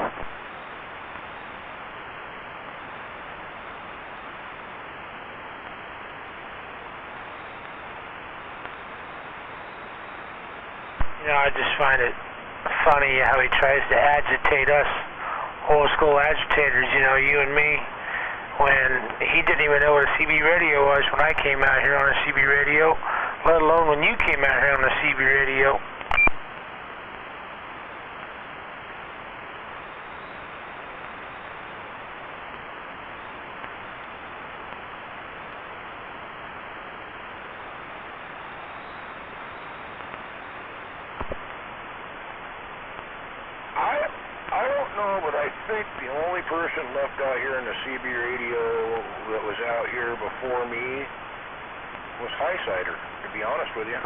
You know, I just find it funny how he tries to agitate us, old school agitators, you know, you and me, when he didn't even know what a CB radio was when I came out here on a CB radio, let alone when you came out here on a CB radio. I don't know, but I think the only person left out here in the CB radio that was out here before me was Highsider, to be honest with you.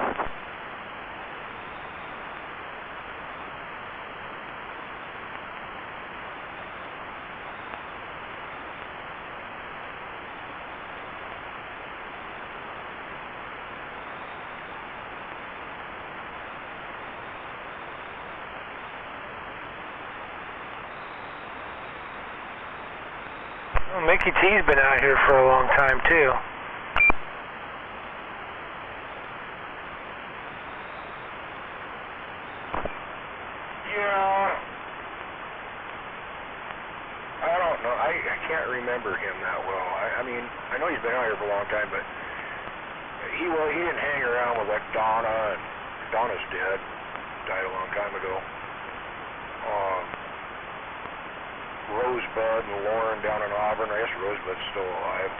Mikey T's been out here for a long time, too. Yeah. I don't know. I can't remember him that well. I mean, I know he's been out here for a long time, but he didn't hang around with like Donna, and Donna's dead. Died a long time ago. Rosebud and Lauren down in Auburn. I guess Rosebud's still alive,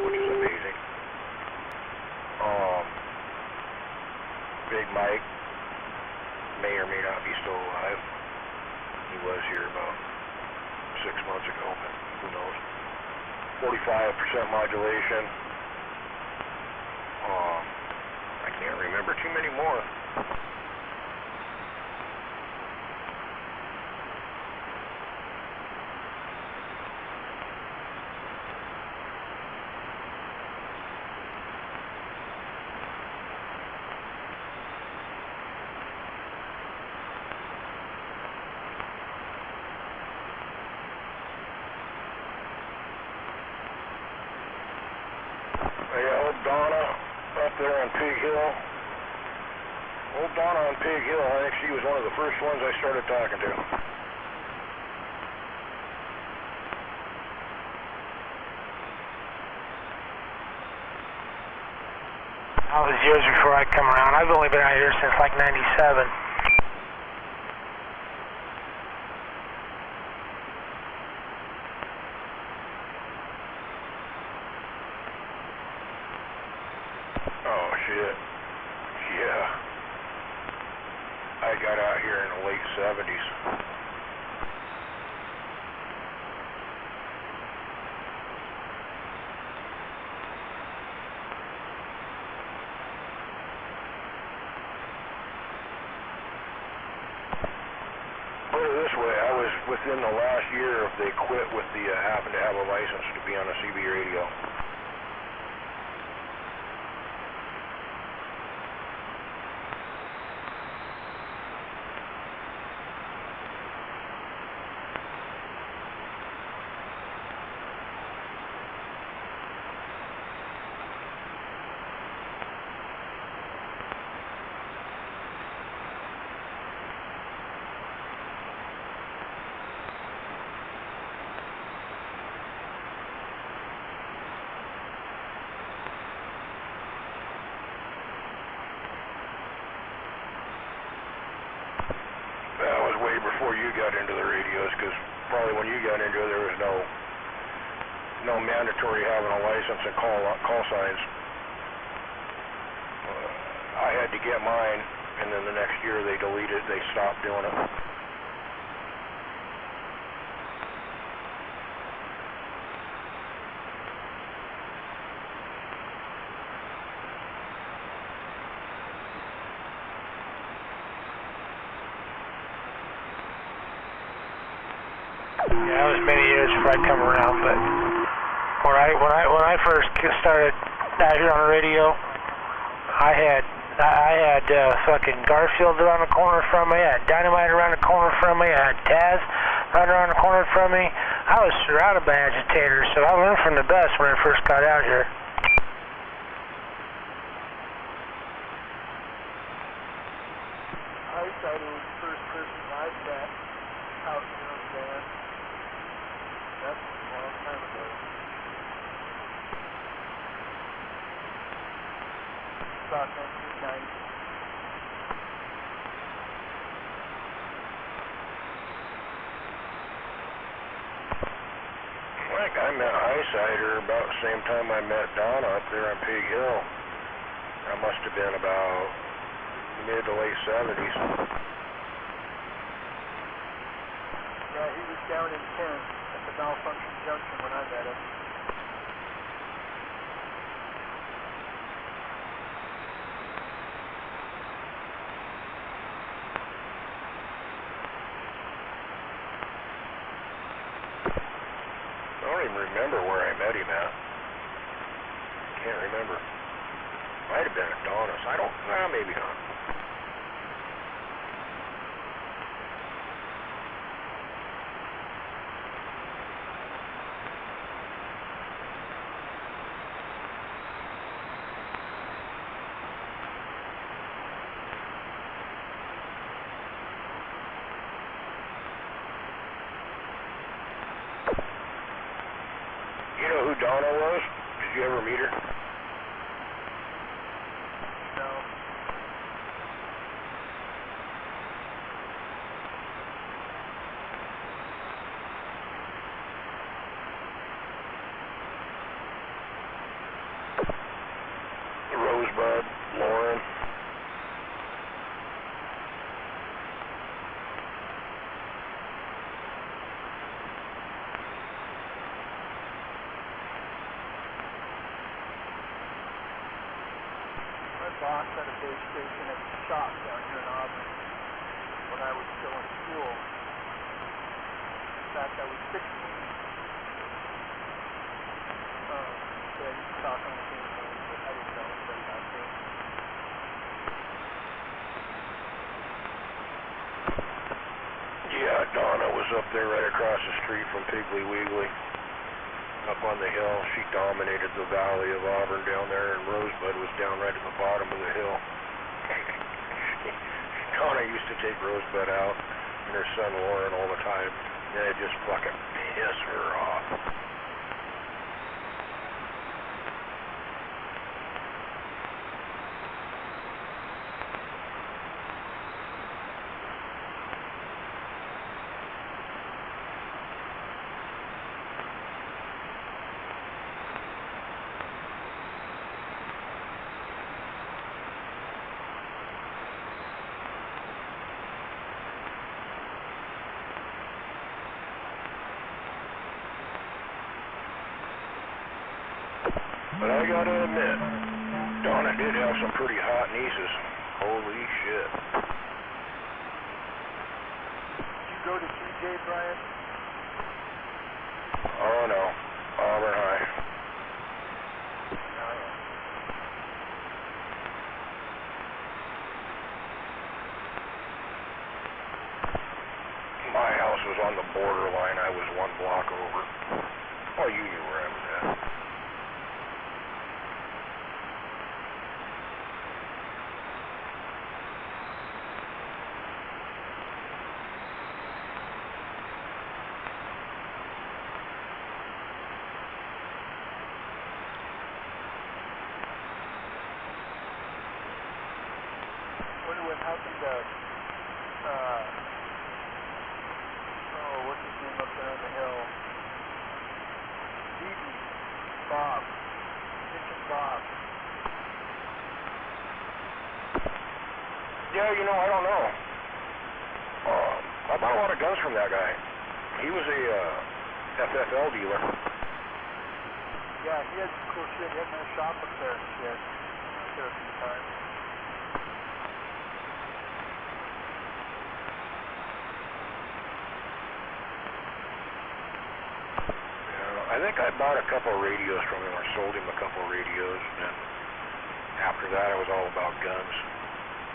which is amazing. Big Mike may or may not be still alive. He was here about 6 months ago, but who knows. 45% modulation. I can't remember too many more. Donna up there on Pig Hill. Old Donna on Pig Hill, I think she was one of the first ones I started talking to. That was years before I come around. I've only been out here since like 97. Shit. Yeah. I got out here in the late 70s. Put it this way, I was within the last year if they quit with the having to have a license to be on a CB radio. That was way before you got into the radios, because probably when you got into it, there was no mandatory having a license and call signs. I had to get mine, and then the next year they deleted, they stopped doing it. Yeah, that was many years before I come around, but when I first started out here on the radio, I had fucking Garfield around the corner from me, I had Dynamite around the corner from me, I had Taz right around the corner from me. I was surrounded by agitators, so I learned from the best when I first got out here. I thought it was the first person I met out in the van. That's a long time ago. About 1990. I think I met Highsider about the same time I met Donna up there on Pig Hill. That must have been about mid to late 70s. Yeah, he was down in 10 at the Malfunction Junction when I met him. I don't even remember where I met him at. Can't remember. Might have been at Donna's. I don't, maybe not. station at the shop down here in Auburn when I was still in school. In fact, I was 16. They used to talk on the phone, but I didn't know anybody out there. Yeah, Donna was up there right across the street from Piggly Wiggly. Up on the hill. She dominated the valley of Auburn down there, and Rosebud was down right at the bottom of the hill. Donna used to take Rosebud out and her son Warren all the time. And it just fucking piss her off. But I gotta admit, Donna did have some pretty hot nieces. Holy shit. Did you go to TJ, Brian? Oh no, Auburn High. Oh, yeah. My house was on the borderline. I was one block over. Oh, you knew where I was at. Wonder what happened to, what's his name up there on the hill? Bob. Dick and Bob. Yeah, you know, I don't know. I bought a lot of guns from that guy. He was a FFL dealer. Yeah, he had some cool shit. He had my shop up there and shit. I was there a few times. I think I bought a couple of radios from him or sold him a couple of radios, and then after that I was all about guns,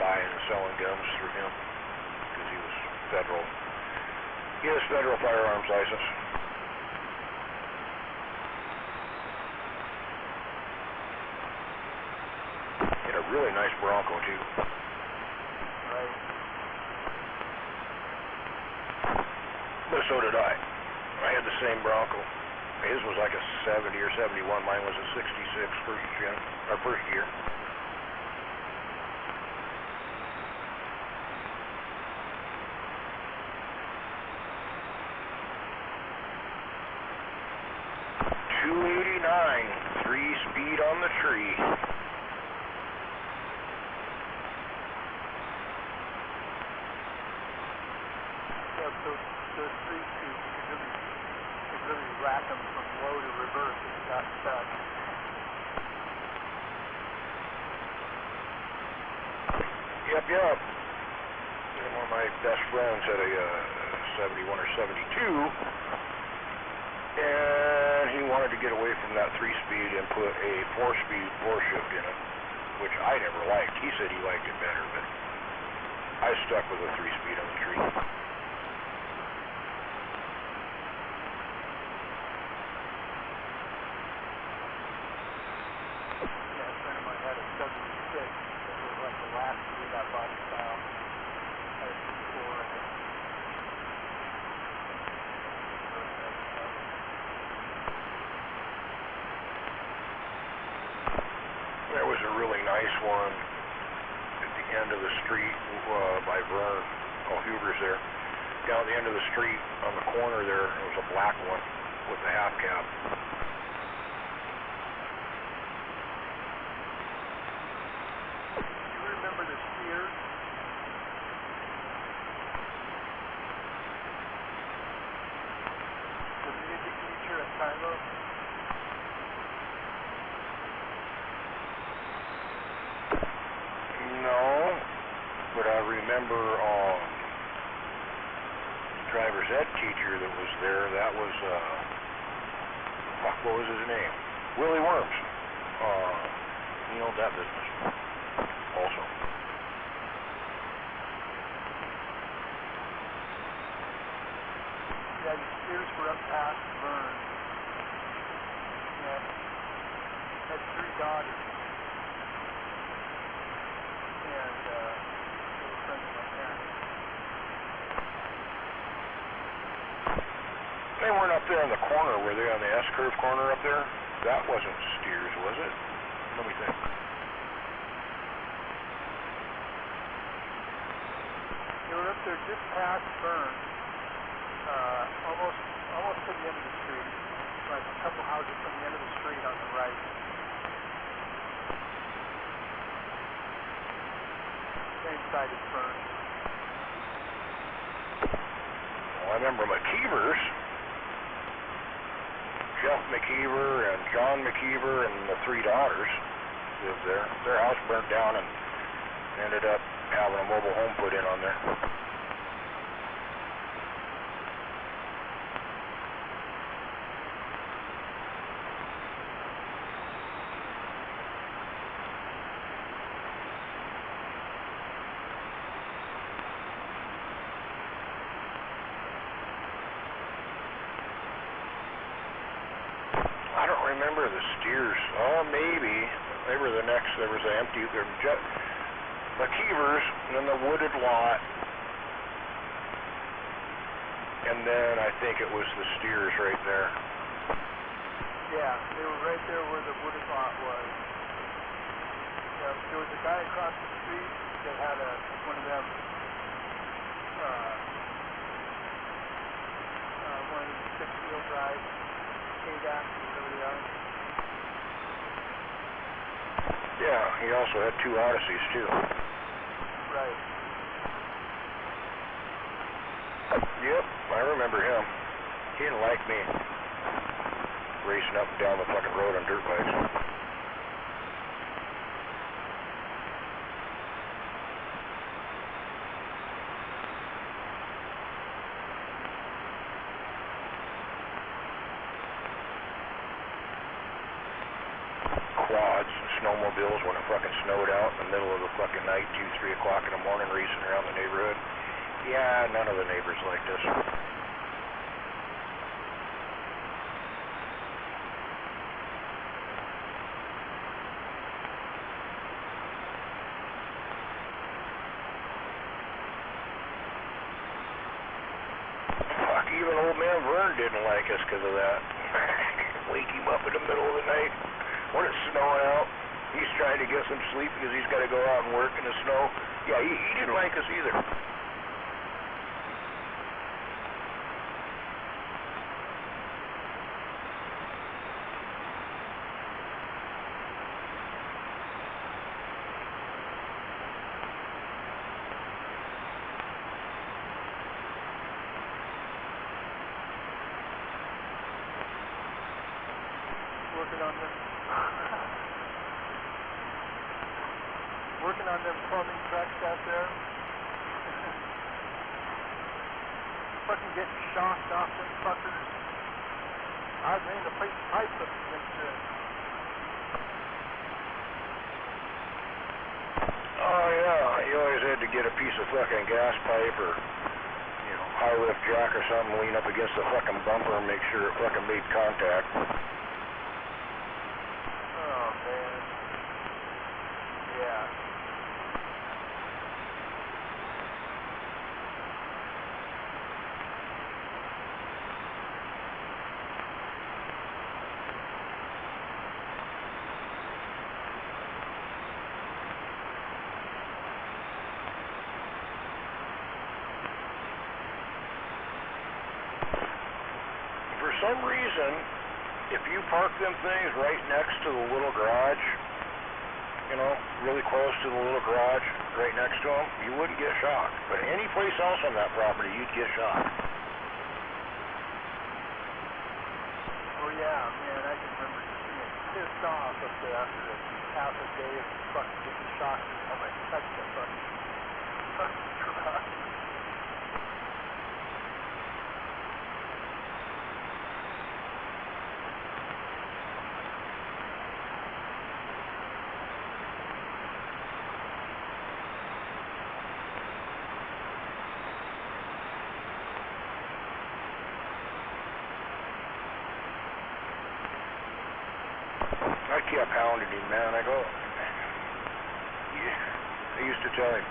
buying and selling guns through him, because he was federal. He has federal firearms license. He had a really nice Bronco too. Right. But so did I. I had the same Bronco. His was like a 70 or 71. Mine was a 66 first year. .289, 3-speed on the tree. Yeah, those 3-speeds, you could really rack them from low to reverse if you got stuck. Yep. And one of my best friends had a 71 or 72, and he wanted to get away from that 3-speed and put a 4-speed 4-shift in it, which I never liked. He said he liked it better, but I stuck with a 3-speed on the tree. There was a really nice one at the end of the street by Vern. Oh, Huber's there. Down at the end of the street on the corner there was a black one with a half cap. Do you remember the Sphere? The music teacher at Kylo? No, remember driver's ed teacher that was there, that was, what was his name? Willie Worms. He owned that business also. Yeah, the steers were up past Vern. And had 3 daughters. And they were friends of my parents. They weren't up there in the corner, were they, on the S-curve corner up there? That wasn't steers, was it? Let me think. They were up there just past Vern, almost to the end of the street, like a couple houses from the end of the street on the right. Same side as Vern. Well, I remember McKeever's. Jeff McKeever and John McKeever and the 3 daughters lived there. Their house burnt down and ended up having a mobile home put in on there. I don't remember the steers. Oh, maybe. They were the next. There was an empty. McKeever's, and then the wooded lot, and then I think it was the steers right there. Yeah, they were right there where the wooded lot was. Yeah, there was a guy across the street that had one of them, one of these 6-wheel drive KDAX, whatever they are. Yeah, he also had 2 Odysseys too. Right. Yep, I remember him. He didn't like me racing up and down the fucking road on dirt bikes. Quads and snowmobiles when it fucking snowed out in the middle of the fucking night, 2, 3 o'clock in the morning, racing around the neighborhood. Yeah, none of the neighbors liked us. Fuck, even old man Vern didn't like us because of that. Wake him up in the middle of the night when it's snowing out. He's trying to get some sleep because he's got to go out and work in the snow. Yeah, he didn't like us either. Working on them plumbing trucks out there. Fucking getting shocked off them fuckers. I was ready to place pipes up against it. Oh yeah, you always had to get a piece of fucking gas pipe or, you know, high lift jack or something, lean up against the fucking bumper and make sure it fucking made contact. Oh man. Yeah. For some reason, if you park them things right next to the little garage, you know, really close to the little garage, right next to them, you wouldn't get shocked. But any place else on that property, you'd get shocked. Oh yeah, man, I can remember just being pissed off up there after half a day of fucking getting shocked every time I touched that fucking hounded him, man. I go, I used to tell him,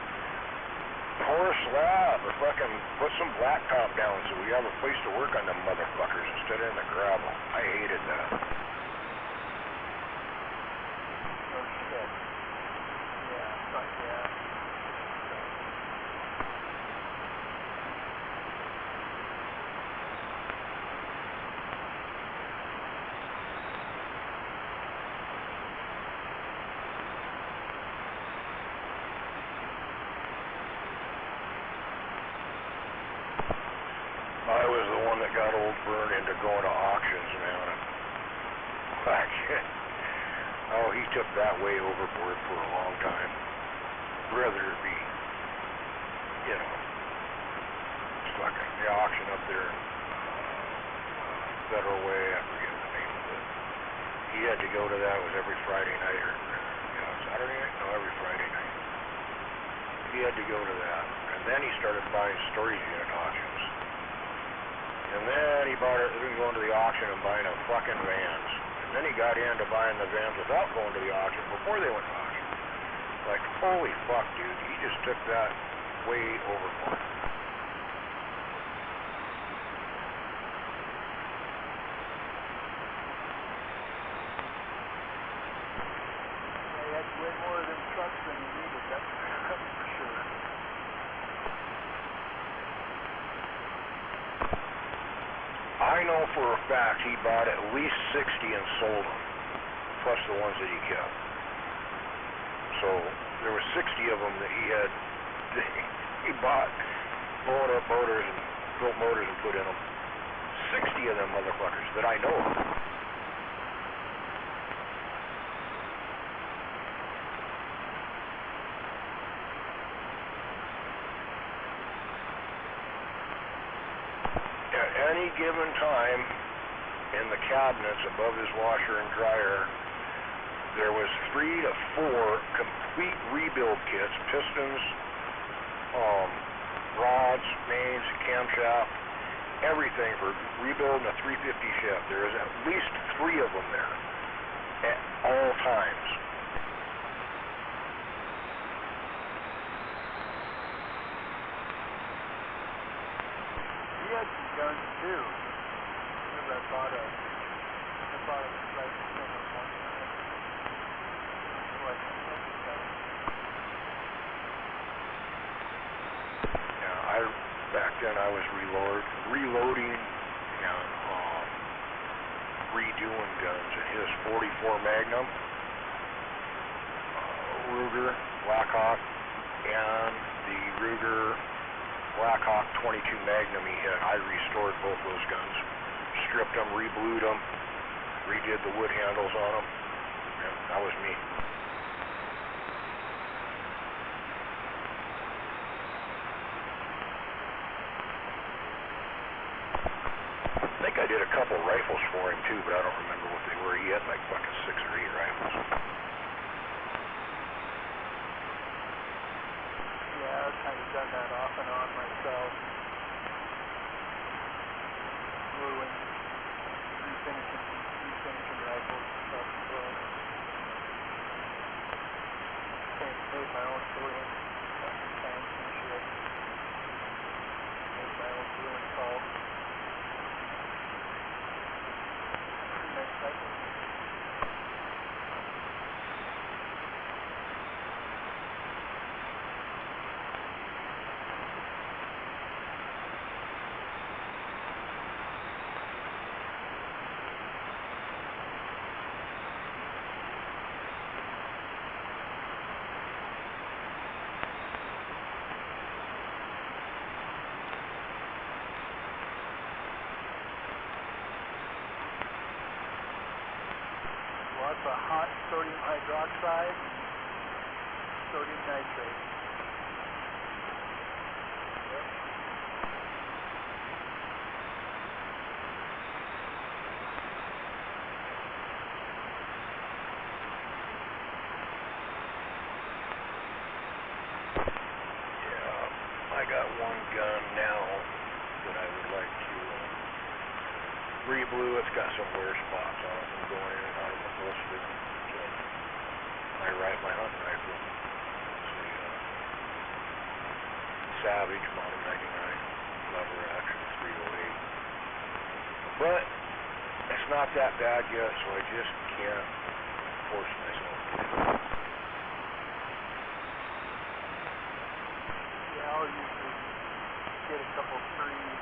pour a slab or fucking put some blacktop down so we have a place to work on them motherfuckers instead of in the gravel. I hated that. Oh shit. Yeah, fuck yeah. I was the one that got old Vern into going to auctions, man. Oh, he took that way overboard for a long time. Rather it be, you know, fucking the auction up there in Federal Way, I forget the name of it. He had to go to that. It was every Friday night or Saturday night? No, every Friday night. He had to go to that. And then he started buying storage unit auctions. And then he been going to the auction and buying a fucking vans. And then he got into buying the vans without going to the auction before they went to auction. Like, holy fuck, dude. He just took that way overboard. Yeah, he had way more of them trucks than he needed, that's for sure. I know for a fact he bought at least 60 and sold them, plus the ones that he kept. So there were 60 of them that he bought, blowing up motors and built motors and put in them. 60 of them motherfuckers that I know of. At any given time, in the cabinets above his washer and dryer, there was 3 to 4 complete rebuild kits, pistons, rods, mains, camshaft, everything for rebuilding a 350 Chevy. There is at least 3 of them there at all times. He had some guns too. Because I bought a right from him one time. Like, Yeah, back then I was reloading and redoing guns, and his 44 Magnum, Ruger Blackhawk, and the Ruger Blackhawk 22 Magnum he had. I restored both those guns, stripped them, reblued them, redid the wood handles on them. Yeah, that was me. I think I did a couple rifles for him too, but I don't remember what they were. He had like fucking 6 or 8 rifles. yeah, I've kind of done that off and on myself. Gluing, refinishing rifles and stuff as well. Made my own gluing, tanks and shit. Made my own gluing salt. Nice rifle. Lots of hot sodium hydroxide, sodium nitrate. Yep. Yeah, I got one gun now that I would like to reblue. It's got some wear spots on it from going in and out of the holster. So I ride my hunting rifle. It's a Savage Model 99 lever action 308. But it's not that bad yet, so I just can't force myself to do it. Yeah, I'll usually get a couple trees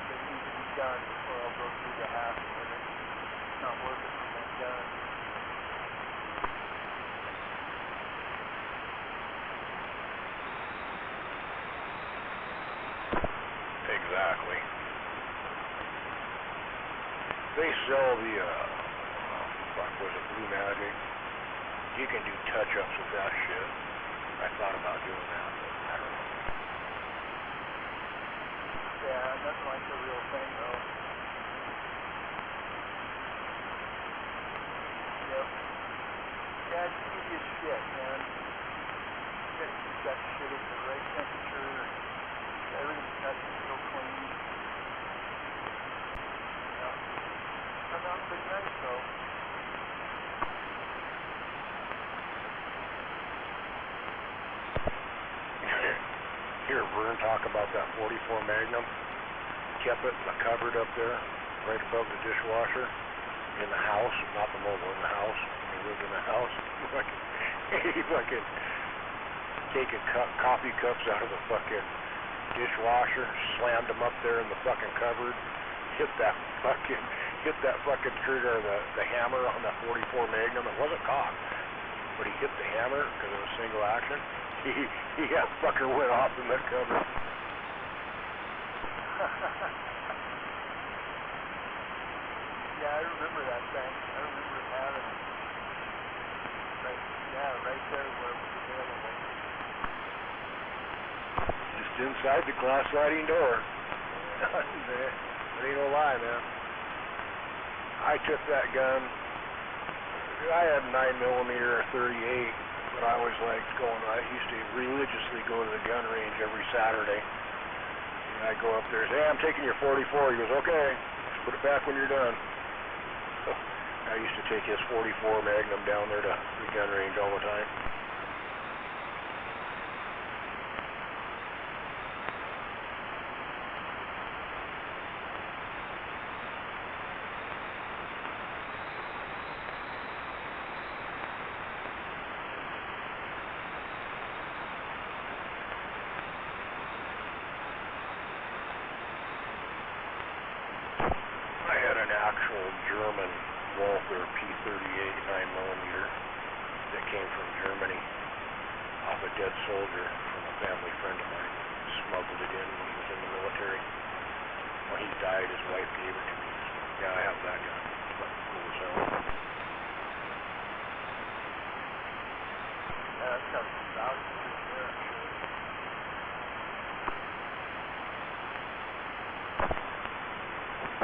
that need to be done before I'll go through the hassle of it. It's not worth it when I'm done. Exactly. They sell the, was it Blue Magic? You can do touch-ups with that shit. I thought about doing that, but I don't know. Yeah, nothing like the real thing, though. Yep. Yeah, it's easy as shit, man. You gotta keep that shit at the right temperature. Everything's got to be so clean. Yeah. Turned out pretty nice, though. Hear Vern talk about that 44 Magnum. Kept it in the cupboard up there, right above the dishwasher, in the house, not the mobile, in the house. He lived in the house. He fucking taking coffee cups out of the fucking dishwasher, slammed them up there in the fucking cupboard, hit that fucking trigger, the hammer on that 44 Magnum. It wasn't cocked, but he hit the hammer because it was single action. That fucker went off in that cupboard. Yeah, I remember that thing. I remember having it. Right there where it was available. Just inside the glass sliding door. It ain't no lie, man. I took that gun. I had 9mm or 38, but I always liked going. I used to religiously go to the gun range every Saturday. And I'd go up there and say, hey, I'm taking your 44. He goes, okay, just put it back when you're done. So I used to take his 44 Magnum down there to the gun range all the time. German Walther P38 9mm that came from Germany off a dead soldier from a family friend of mine. Smuggled it in when he was in the military. When he died, his wife gave it to me. So, yeah, I have that gun. Fucking cool as hell. Yeah, that's got some value to it there.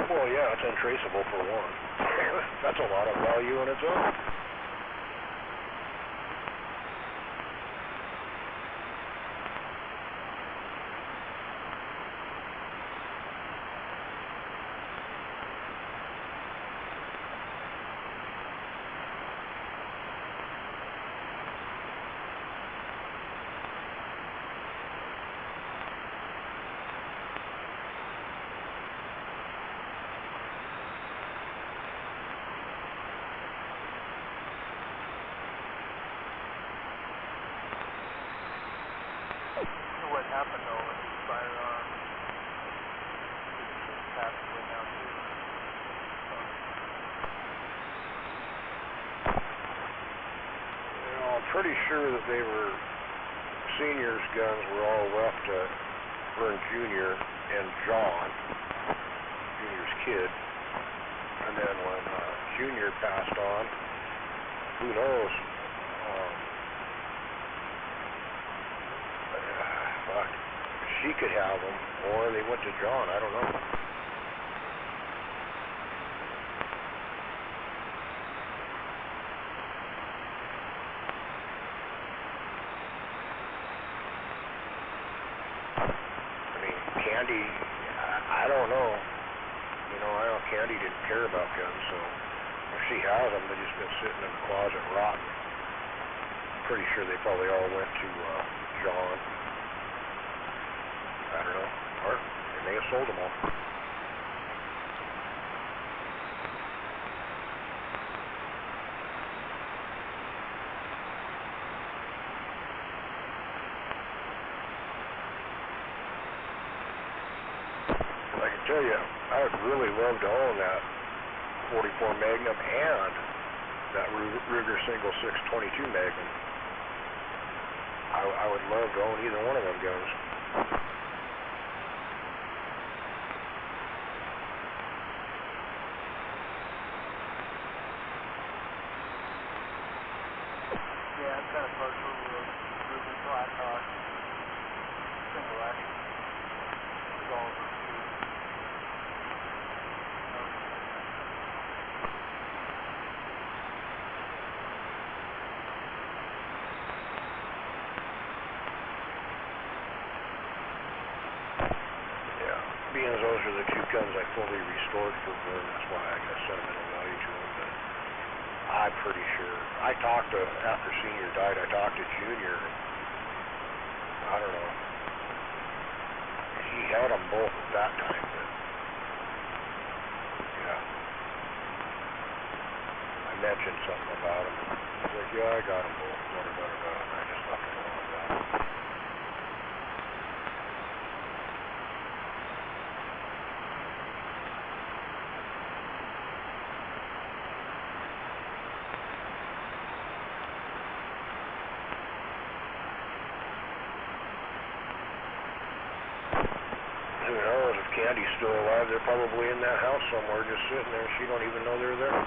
Well, yeah, it's untraceable for one. That's a lot of value in its own. What happened though with these firearms? It's passed away now too. I'm pretty sure that they were seniors' guns were all left to Vern Jr. and John, Jr.'s kid. And then when Jr. passed on, who knows? She could have them, or they went to John. I don't know. I mean, Candy, I don't know. You know, I know Candy didn't care about guns, so if she has them, they've just been sitting in the closet rotting. pretty sure they probably all went to John. I don't know. Or they may have sold them all. I can tell you, I would really love to own that 44 Magnum and that Ruger single 622 Magnum. I would love to own either one of them guns. Yeah, I'm kind of partial to Ruger Blackhawk single action revolver too. Being as those are the two guns I fully restored for Vern, that's why I got sentimental value to them. But I'm pretty sure. I talked to, after Senior died, I talked to Junior. I don't know. He had them both at that time, but yeah. I mentioned something about them. He's like, yeah, I got them both. And I just left it alone with that. Who knows, if Candy's still alive, they're probably in that house somewhere just sitting there. She don't even know they're there.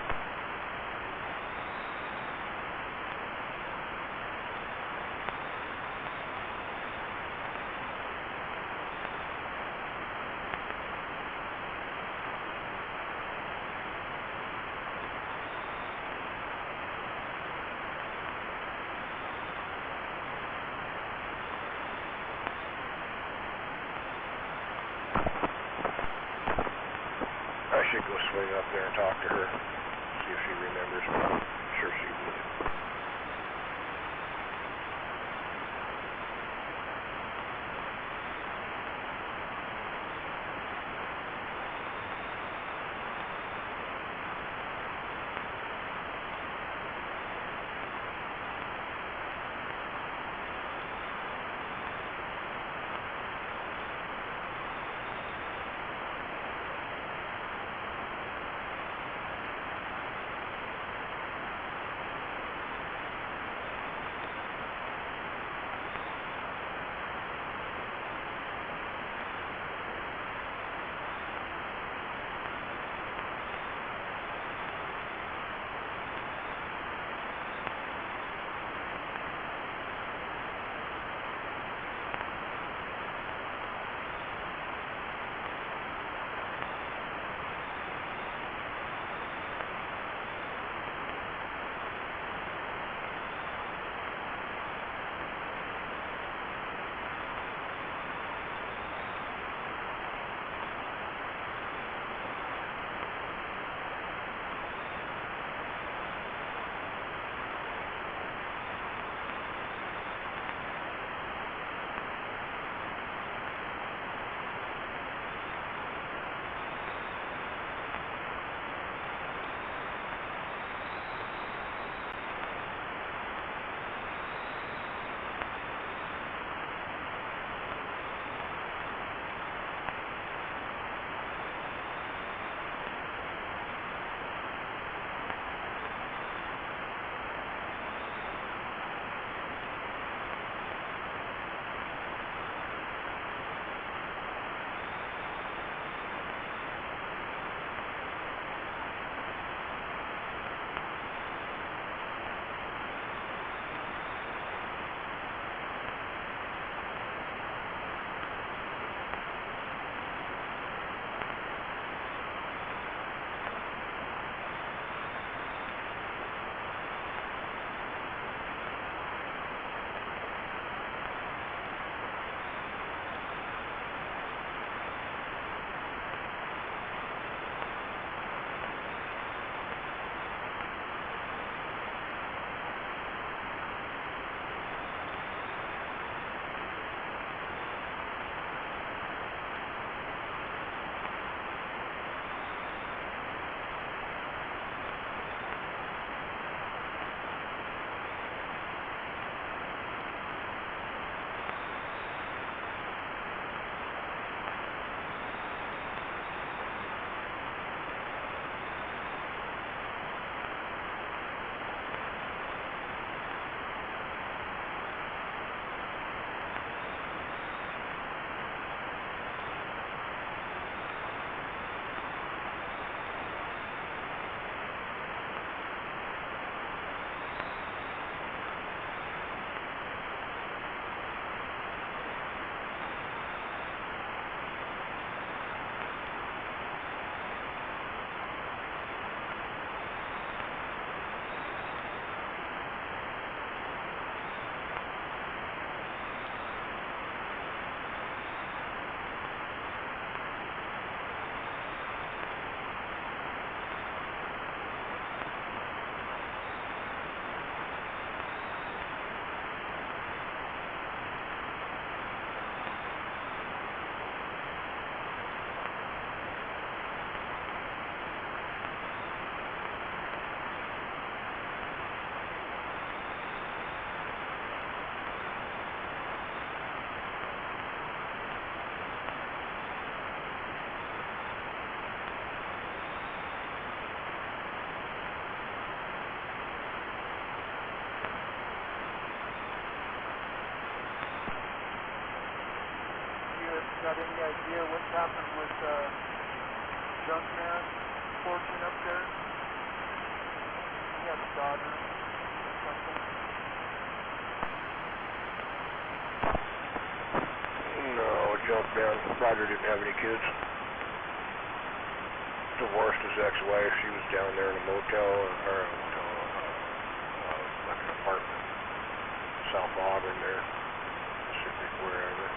I should go swing up there and talk to her, see if she remembers me. I'm sure she would. any idea what's happened with Junkman fortune up there? He had a daughter or something. No, Junkman. Roger didn't have any kids. Divorced his ex-wife. She was down there in a motel, or a motel, like an apartment, South Auburn there, Pacific, wherever.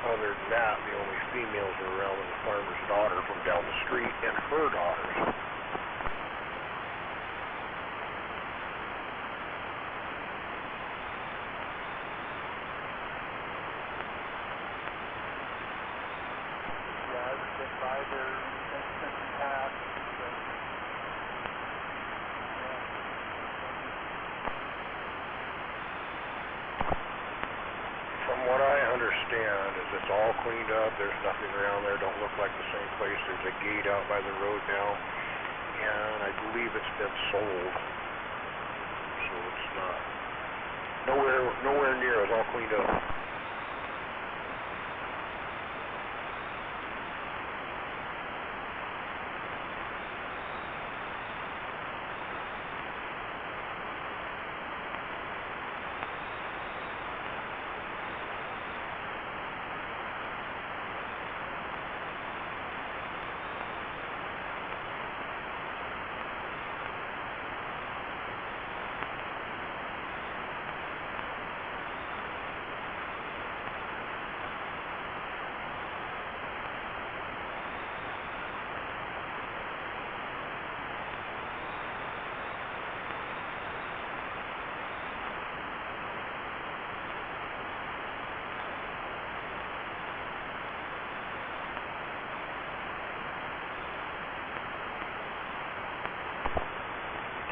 Other than that, the only females were around was the farmer's daughter from down the street and her daughters. By their since he passed. From what I understand is it's all cleaned up, there's nothing around there, don't look like the same place, there's a gate out by the road now, and I believe it's been sold, so it's not, nowhere near, it's all cleaned up.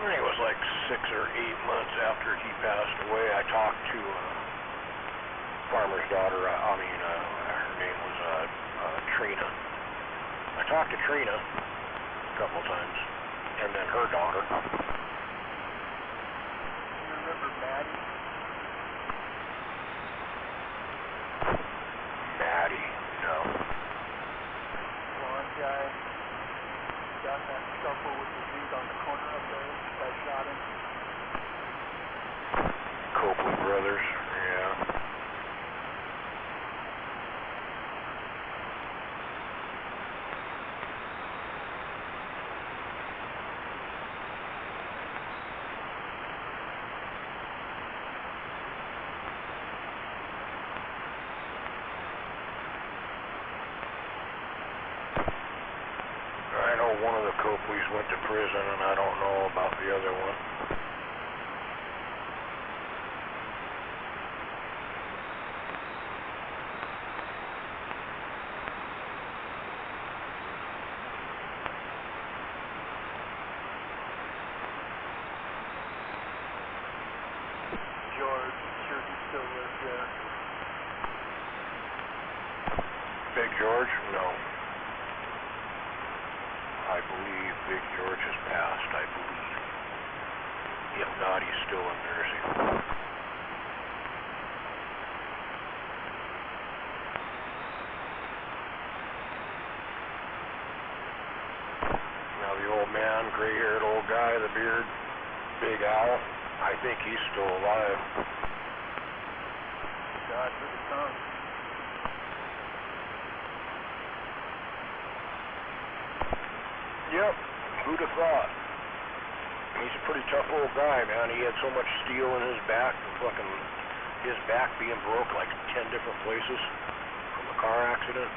I think it was like 6 or 8 months after he passed away, I talked to farmer's daughter, her name was Trina. I talked to Trina a couple times, and then her daughter. You remember Maddie? Maddie, no. Blonde guy. Got that scuffle with the dude on the corner up there. I shot him. Copley Brothers, yeah. I know one of the Copleys went to prison, and I don't know about the other one. George, sure he still lives there. Big George? No. I believe Big George has passed, I believe. If not, he's still in nursing. Now the old man, gray-haired old guy, the beard, Big Al, I think he's still alive. God for the tongue. Yep, who'd have thought? He's a pretty tough old guy, man. He had so much steel in his back, fucking his back being broke like 10 different places from a car accident.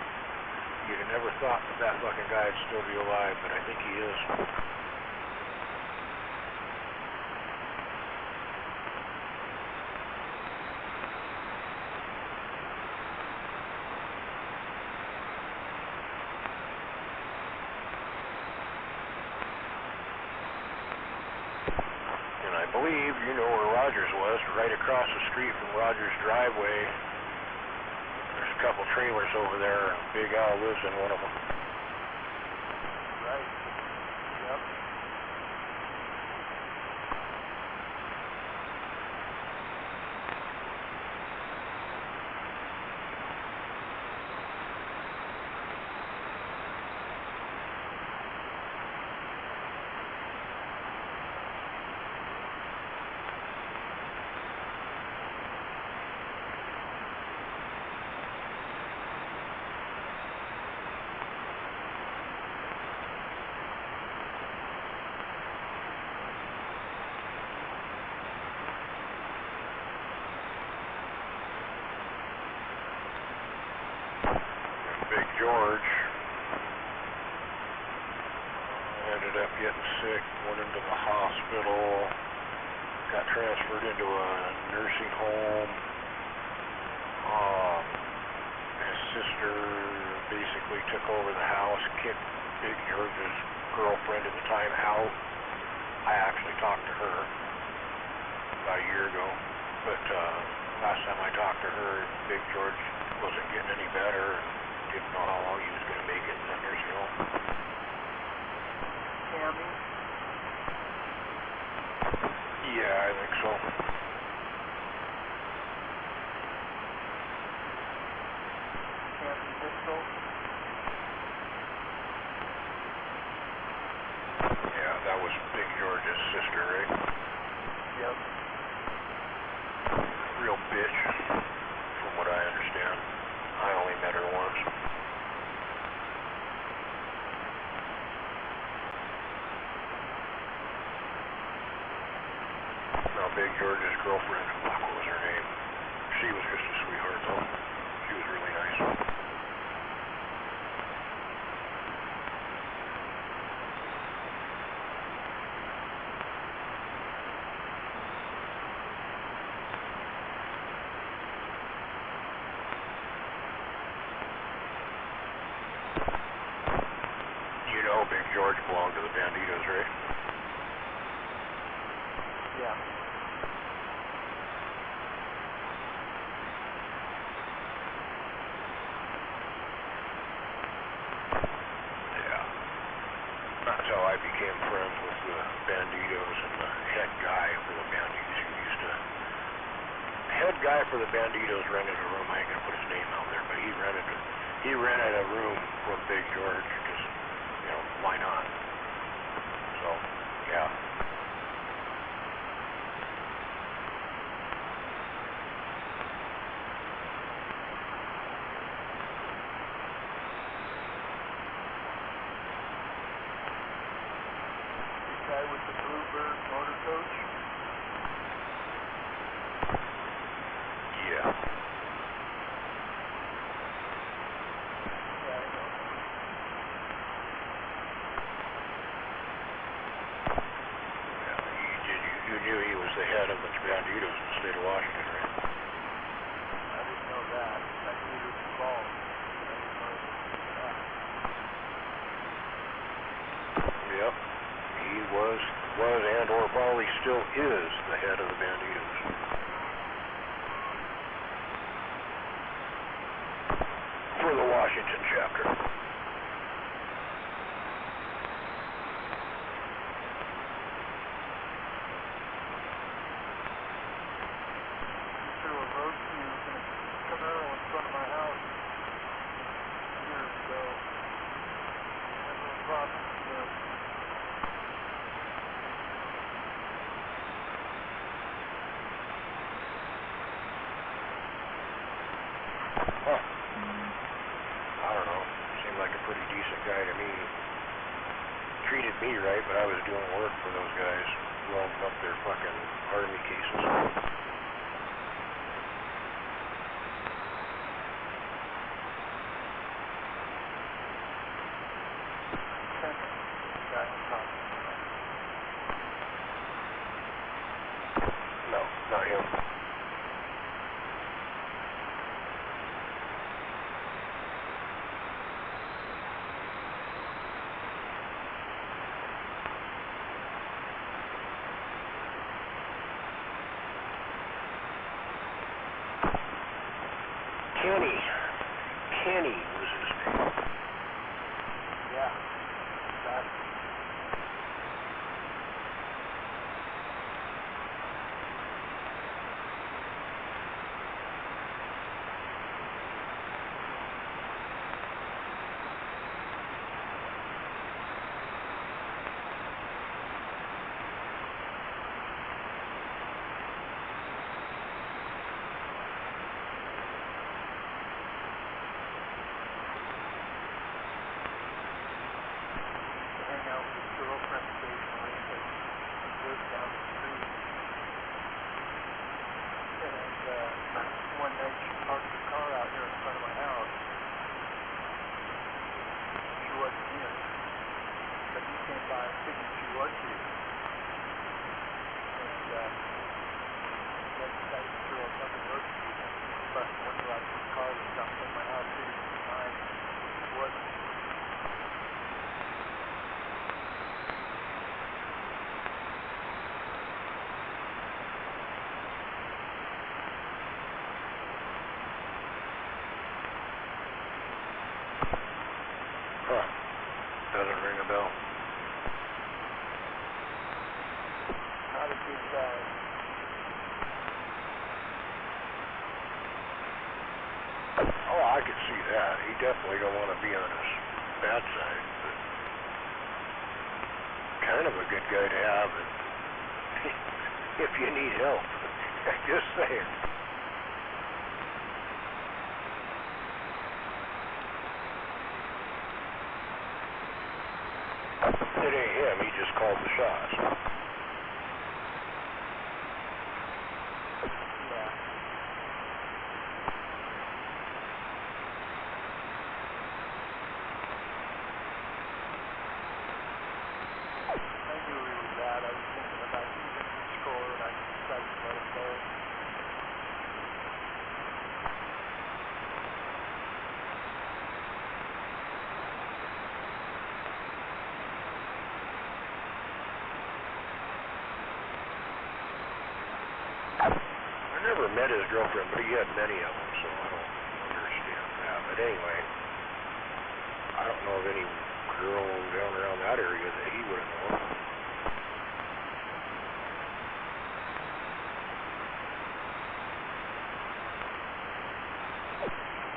You'd have never thought that fucking guy would still be alive, but I think he is. I believe you know where Rogers was, right across the street from Rogers' driveway. There's a couple trailers over there, and Big Al lives in one of them. Right. Yep. George. Ended up getting sick, went into the hospital, got transferred into a nursing home. His sister basically took over the house, kicked Big George's girlfriend at the time out. I actually talked to her about a year ago, but last time I talked to her, Big George wasn't getting any better and didn't know how long he was going to make it in that nursing home. Tammy? Yeah, I think so. Tammy Mitchell? Yeah, that was Big George's sister, right? Yep. Real bitch, from what I understand. I only met her once. Now, Big George's girlfriend, fuck, what was her name? She was just a sweetheart, though. She was really nice. You know Big George belonged to the Banditos, right? Yeah. Yeah. That's how I became friends with the Banditos and the head guy for the Banditos who used to... Head guy for the Banditos rented a room. I ain't gonna put his name out there, but he rented a room from Big George because, you know, why not? So, yeah. Guy with the Bluebird motor coach? Yeah. Yeah, I know. You knew he was the head of the Banditos in the state of Washington, right? I didn't know that. I knew he was involved. I didn't know that. Yep. He was and or probably still is the head of the Banditos. For the Washington chapter. Threw a road fuse in a Camaro in front of my house years ago. Never a problem with it. Huh. I don't know. Seemed like a pretty decent guy to me. Treated me right, but I was doing work for those guys, welding up their fucking army cases. Guy I'm talking about. No, not him. Kenny was his name. Yeah. Exactly. Hang out with his girlfriend occasionally, but he lives down the street. And one night she parked her car out here in front of my house. Huh. Doesn't ring a bell. Not a good guy. Oh, I could see that. He definitely don't want to be on his bad side, but kind of a good guy to have if you need help. Just saying. It ain't him. He just called the shots. Yeah. I knew he was bad. I was thinking about keeping the score, and I decided to let him go. I never met his girlfriend, but he had many of them, so I don't understand that. But anyway, I don't know of any girl down around that area that he would have known.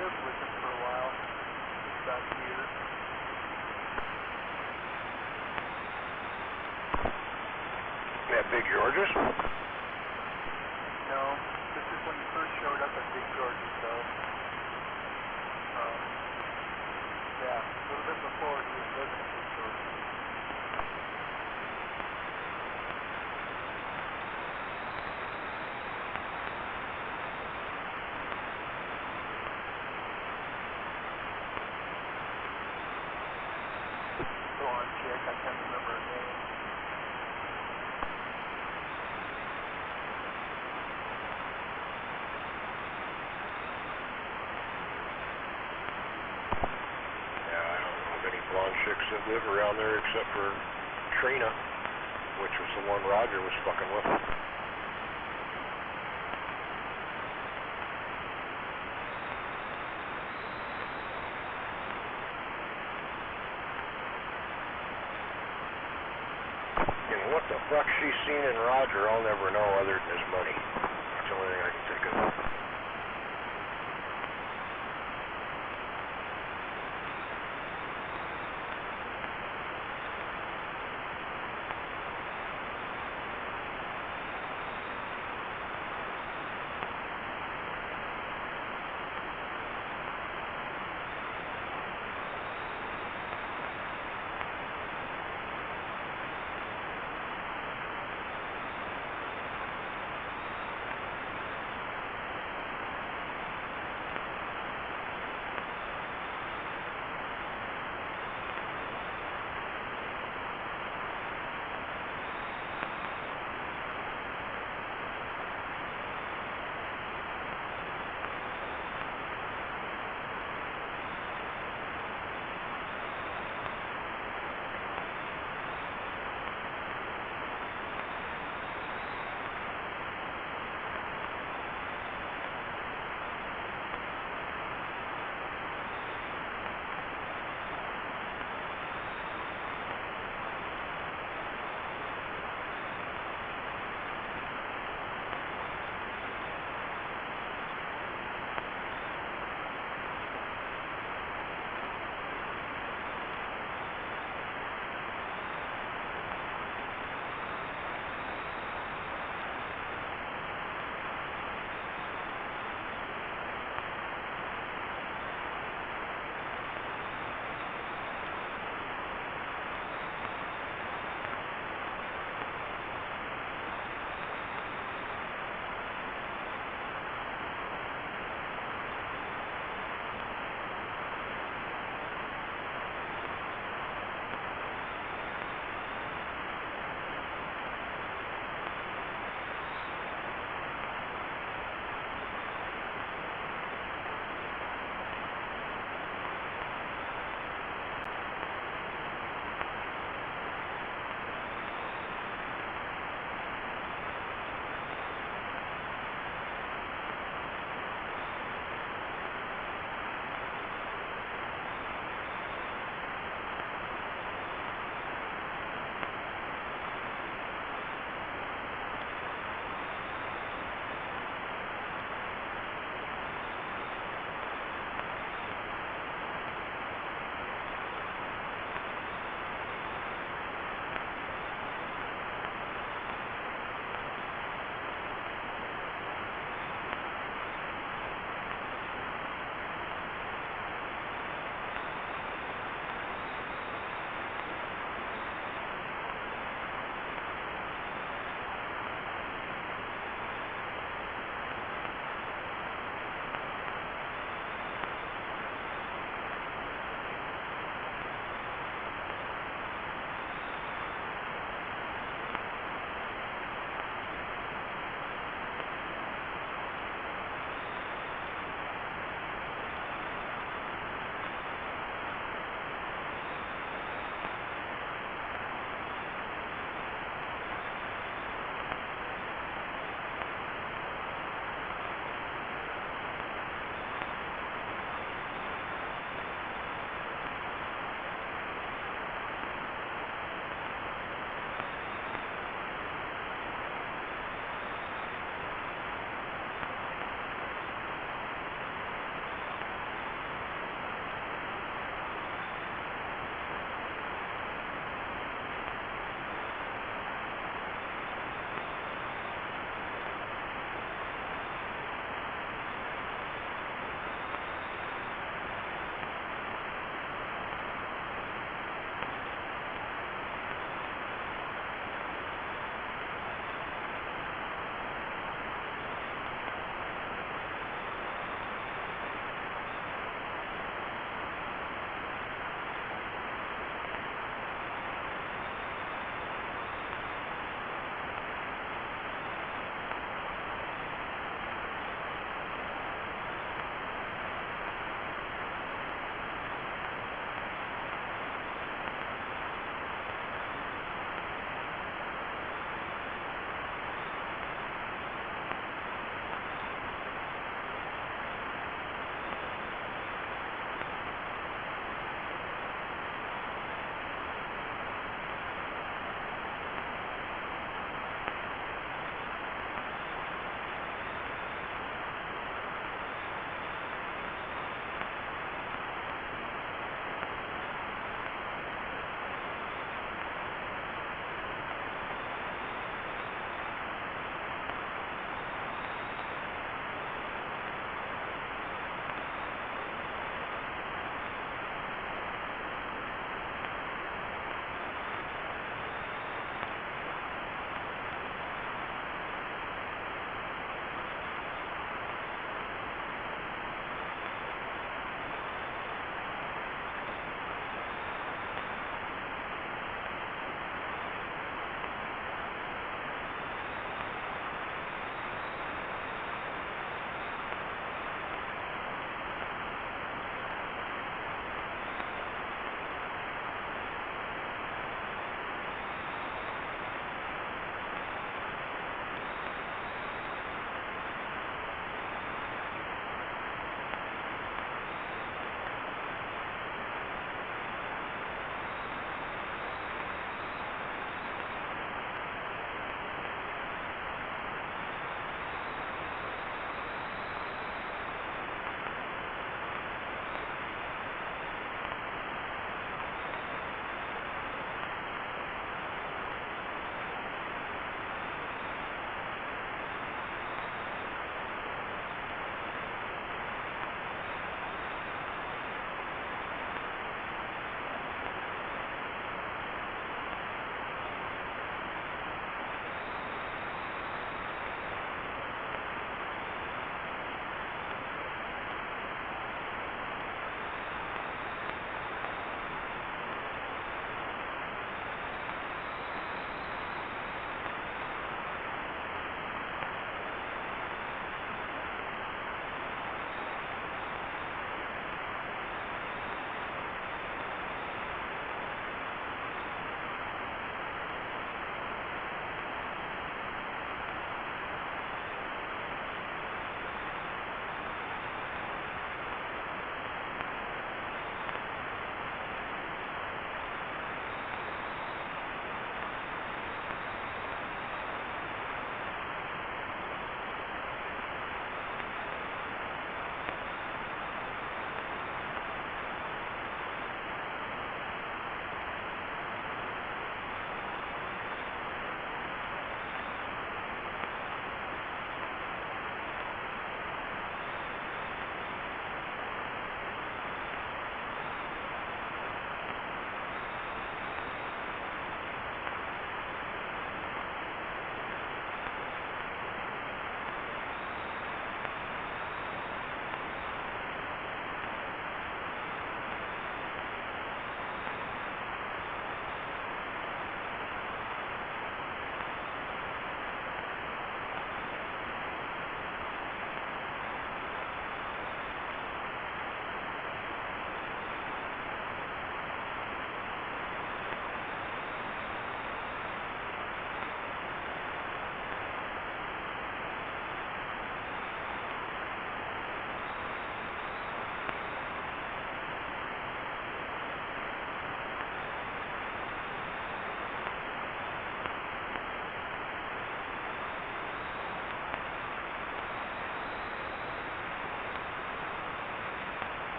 Lived with him for a while, about a year. That Big George's? No, this is when he first showed up at Big George's, though. Yeah, a little bit before he was living at Big George's. Blonde chick, I can't remember her name. Blonde chicks that live around there except for Trina, which was the one Roger was fucking with. And what the fuck she's seen in Roger, I'll never know other than his money. That's the only thing I can think of.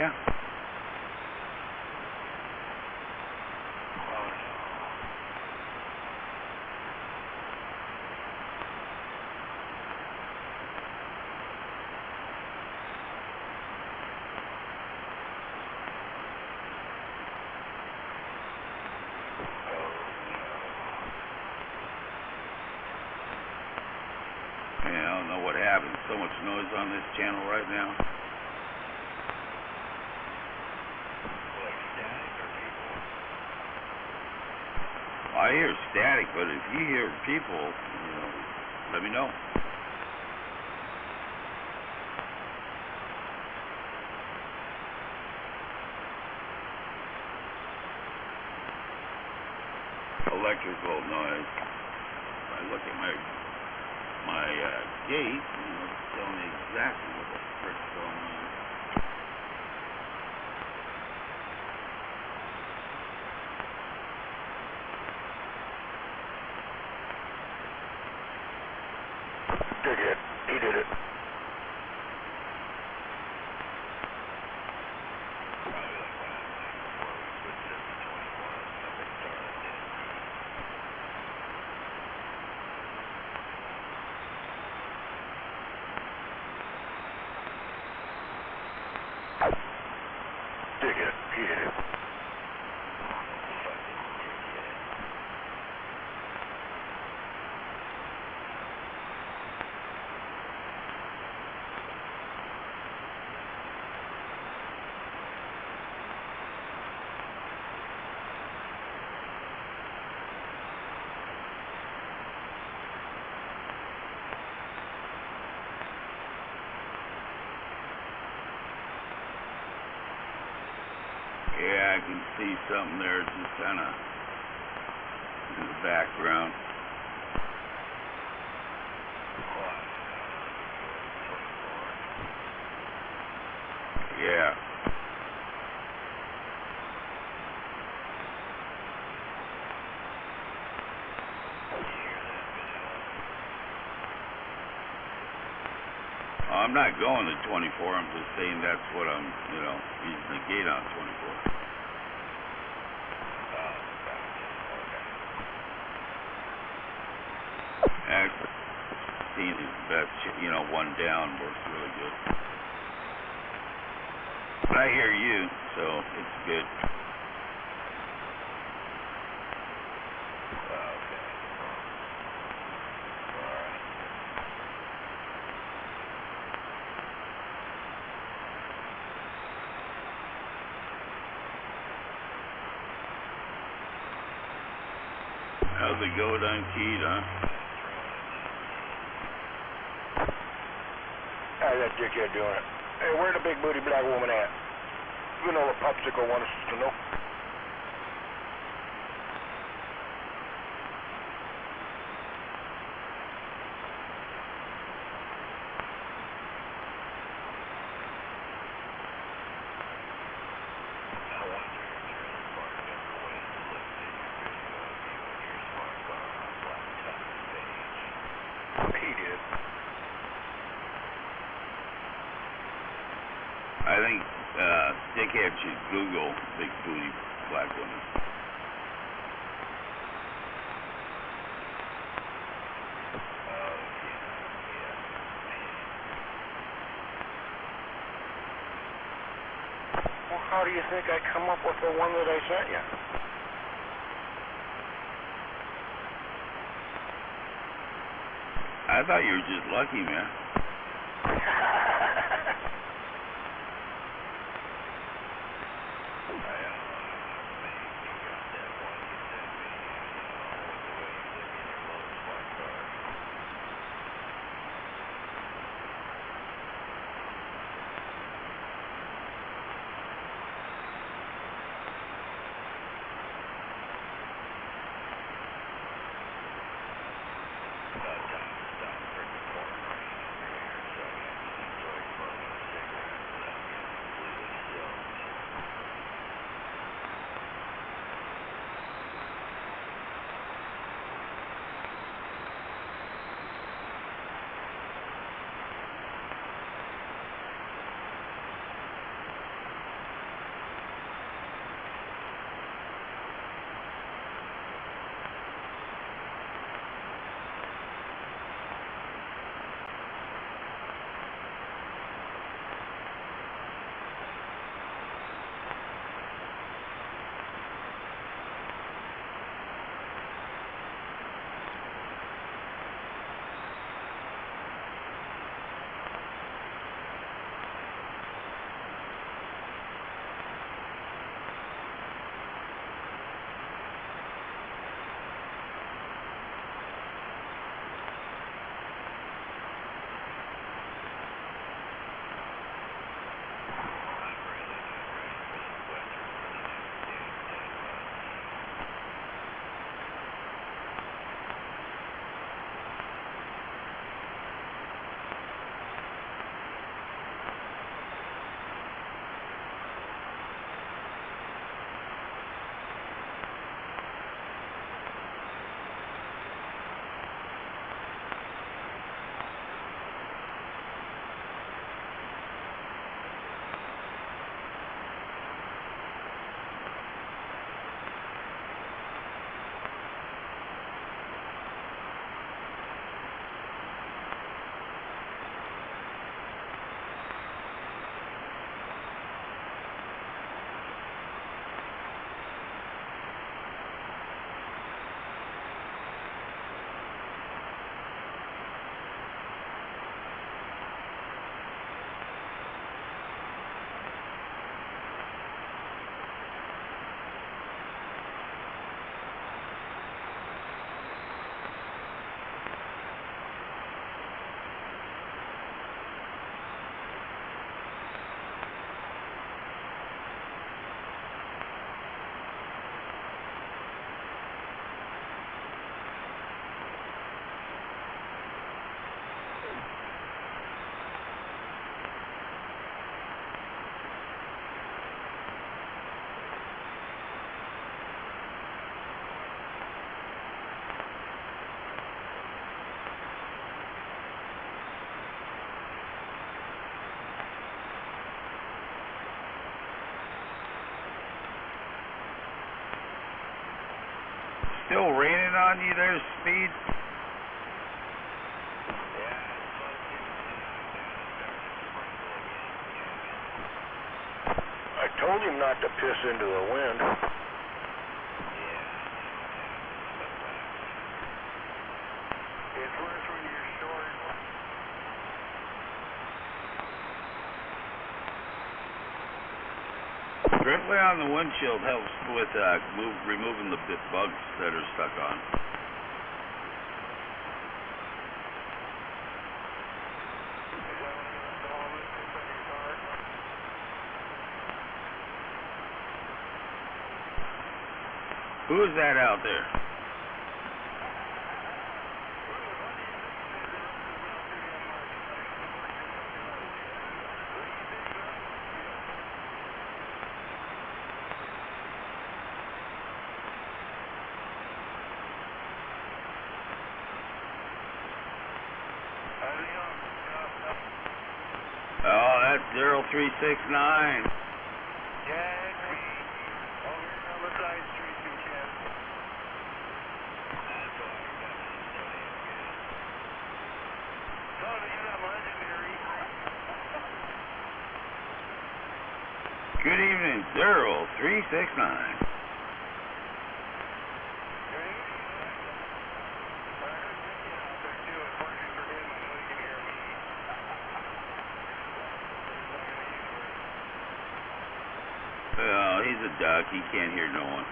Yeah. Yeah, I don't know what happened. So much noise on this channel right now. I hear static, but if you hear people, you know, let me know. Electrical noise. I look at my gate, you know, it's telling me exactly what the frick's going on. Dickhead, he did it. Dickhead, he did it. Yeah, I can see something there just kind of in the background. Yeah. I'm not going to 24, I'm just saying that's what I'm, you know, using the gate on 24. Actually, 16 is the best, you know, one down works really good. But I hear you, so it's good. How's it go down keyed, huh? How's that dickhead doing it? Hey, where the big booty black woman at? Vanilla popsicle wants us to know. He did. I think Dickhead should Google big booty black woman. Well, how do you think I come up with the one that I sent you? I thought you were just lucky, man. still raining on you there, Speed? I told him not to piss into the wind. It's worse when you're short. Directly on the windshield helps with removing the bugs that are stuck on. Who is that out there? Oh, that's 0369. Good evening, 0369. Well, he's a duck. He can't hear no one.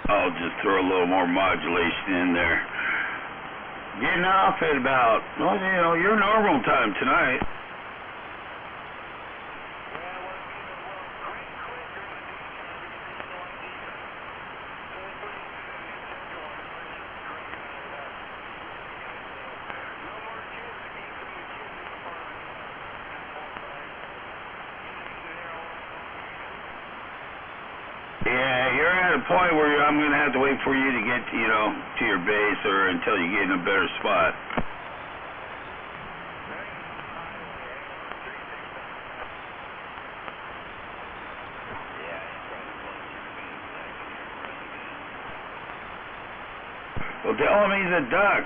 I'll just throw a little more modulation in there. Getting off at about, well, you know, your normal time tonight. Yeah, you're at a point where I'm going to have to wait for you to get, you know, to your base or until you get in a better spot. Well, tell him he's a duck.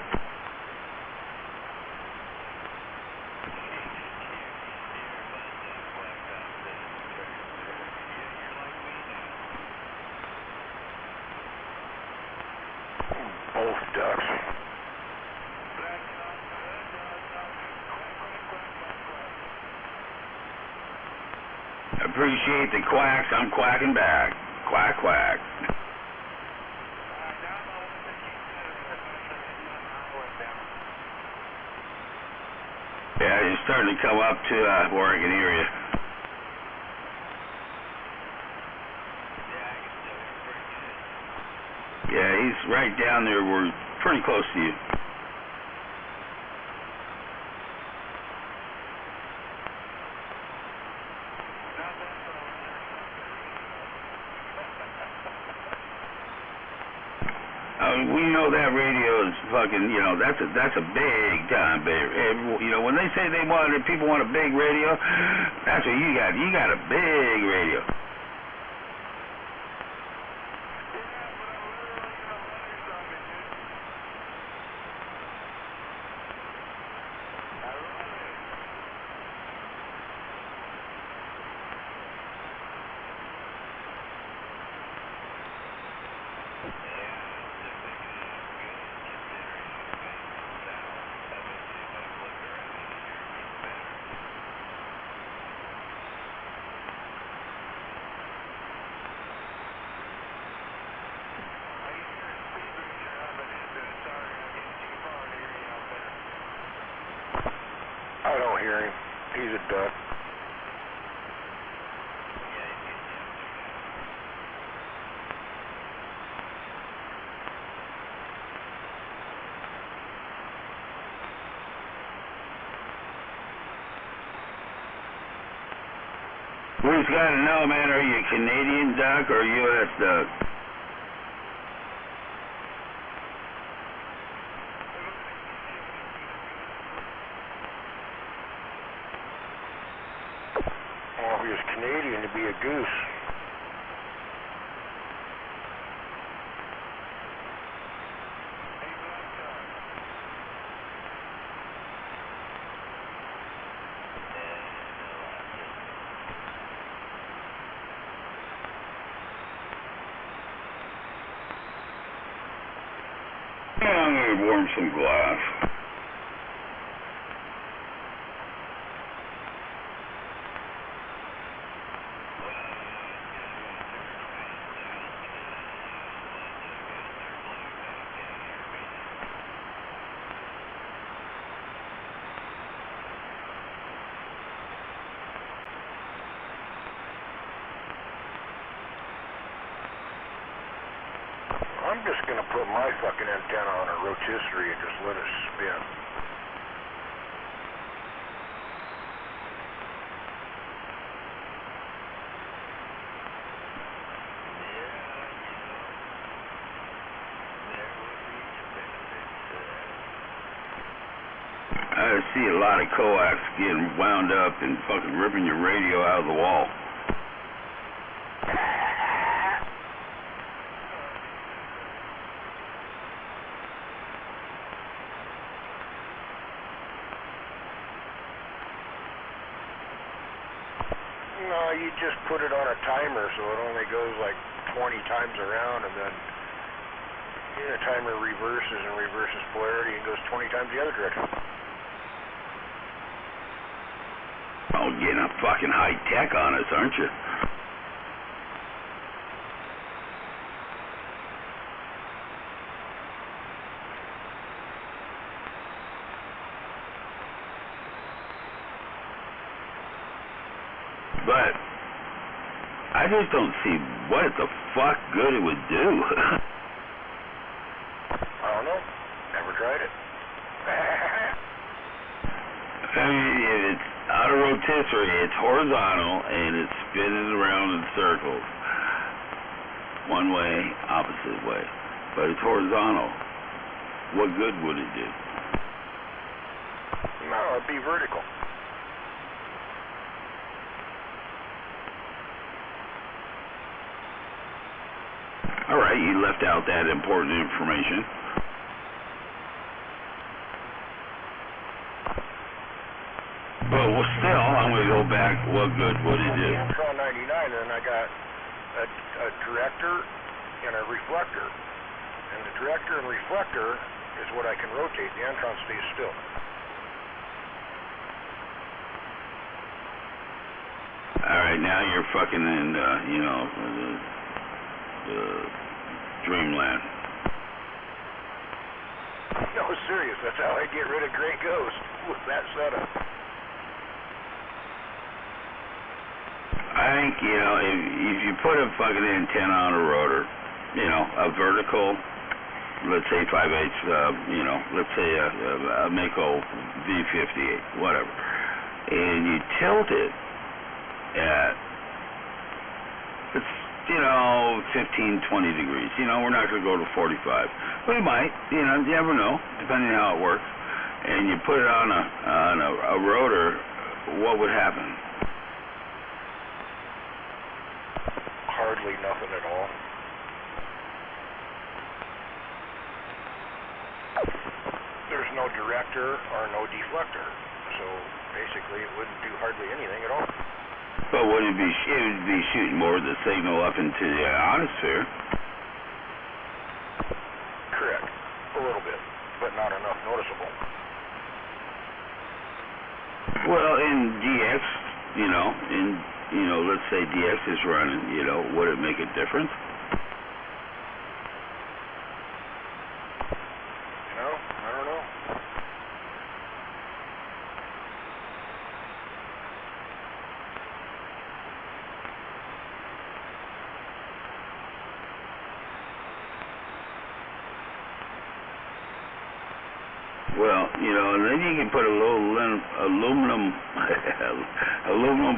Both ducks. Appreciate the quacks. I'm quacking back. Quack, quack. Yeah, you're starting to come up to where I can hear you. Yeah, he's right down there. We're pretty close to you. We know that radio is fucking, you know, that's a big time, you know, when they say people want a big radio, that's what you got. You got a big radio. I don't hear him. He's a duck. We just got to know, man, are you a Canadian duck or U.S. duck? Well, if he was Canadian, he'd be a goose. I'm going to warm some glass. I'm just going to put my fucking antenna on a rotisserie and just let it spin. I see a lot of coax getting wound up and fucking ripping your radio out of the wall. No, you just put it on a timer so it only goes like 20 times around, and then the timer reverses polarity and goes 20 times the other direction. Oh, getting a fucking high tech on us, aren't you? But I just don't see what the fuck good it would do. I don't know. Never tried it. I mean, if it's out of rotisserie, it's horizontal and it's spinning around in circles. One way, opposite way. But it's horizontal. What good would it do? No, it'd be vertical. All right, you left out that important information. But well, still, I'm going to go back. What good would it do? Antron 99, and then I got a director and a reflector. And the director and reflector is what I can rotate. The Antron stays still. All right, now you're fucking in, dreamland. No, serious. That's how I get rid of Grey Ghost with that setup. I think, if you put a fucking antenna on a rotor, a vertical, let's say 5/8, let's say a Mako V58, whatever, and you tilt it at, 15, 20 degrees. We're not going to go to 45. We might, you never know, depending on how it works. And you put it on a rotor, what would happen? Hardly nothing at all. There's no director or no deflector, so basically it wouldn't do hardly anything at all. But would it would be shooting more of the signal up into the ionosphere? Correct. A little bit, but not enough noticeable. Well, in DX, let's say DX is running, would it make a difference? I don't know. Well, and then you can put a little aluminum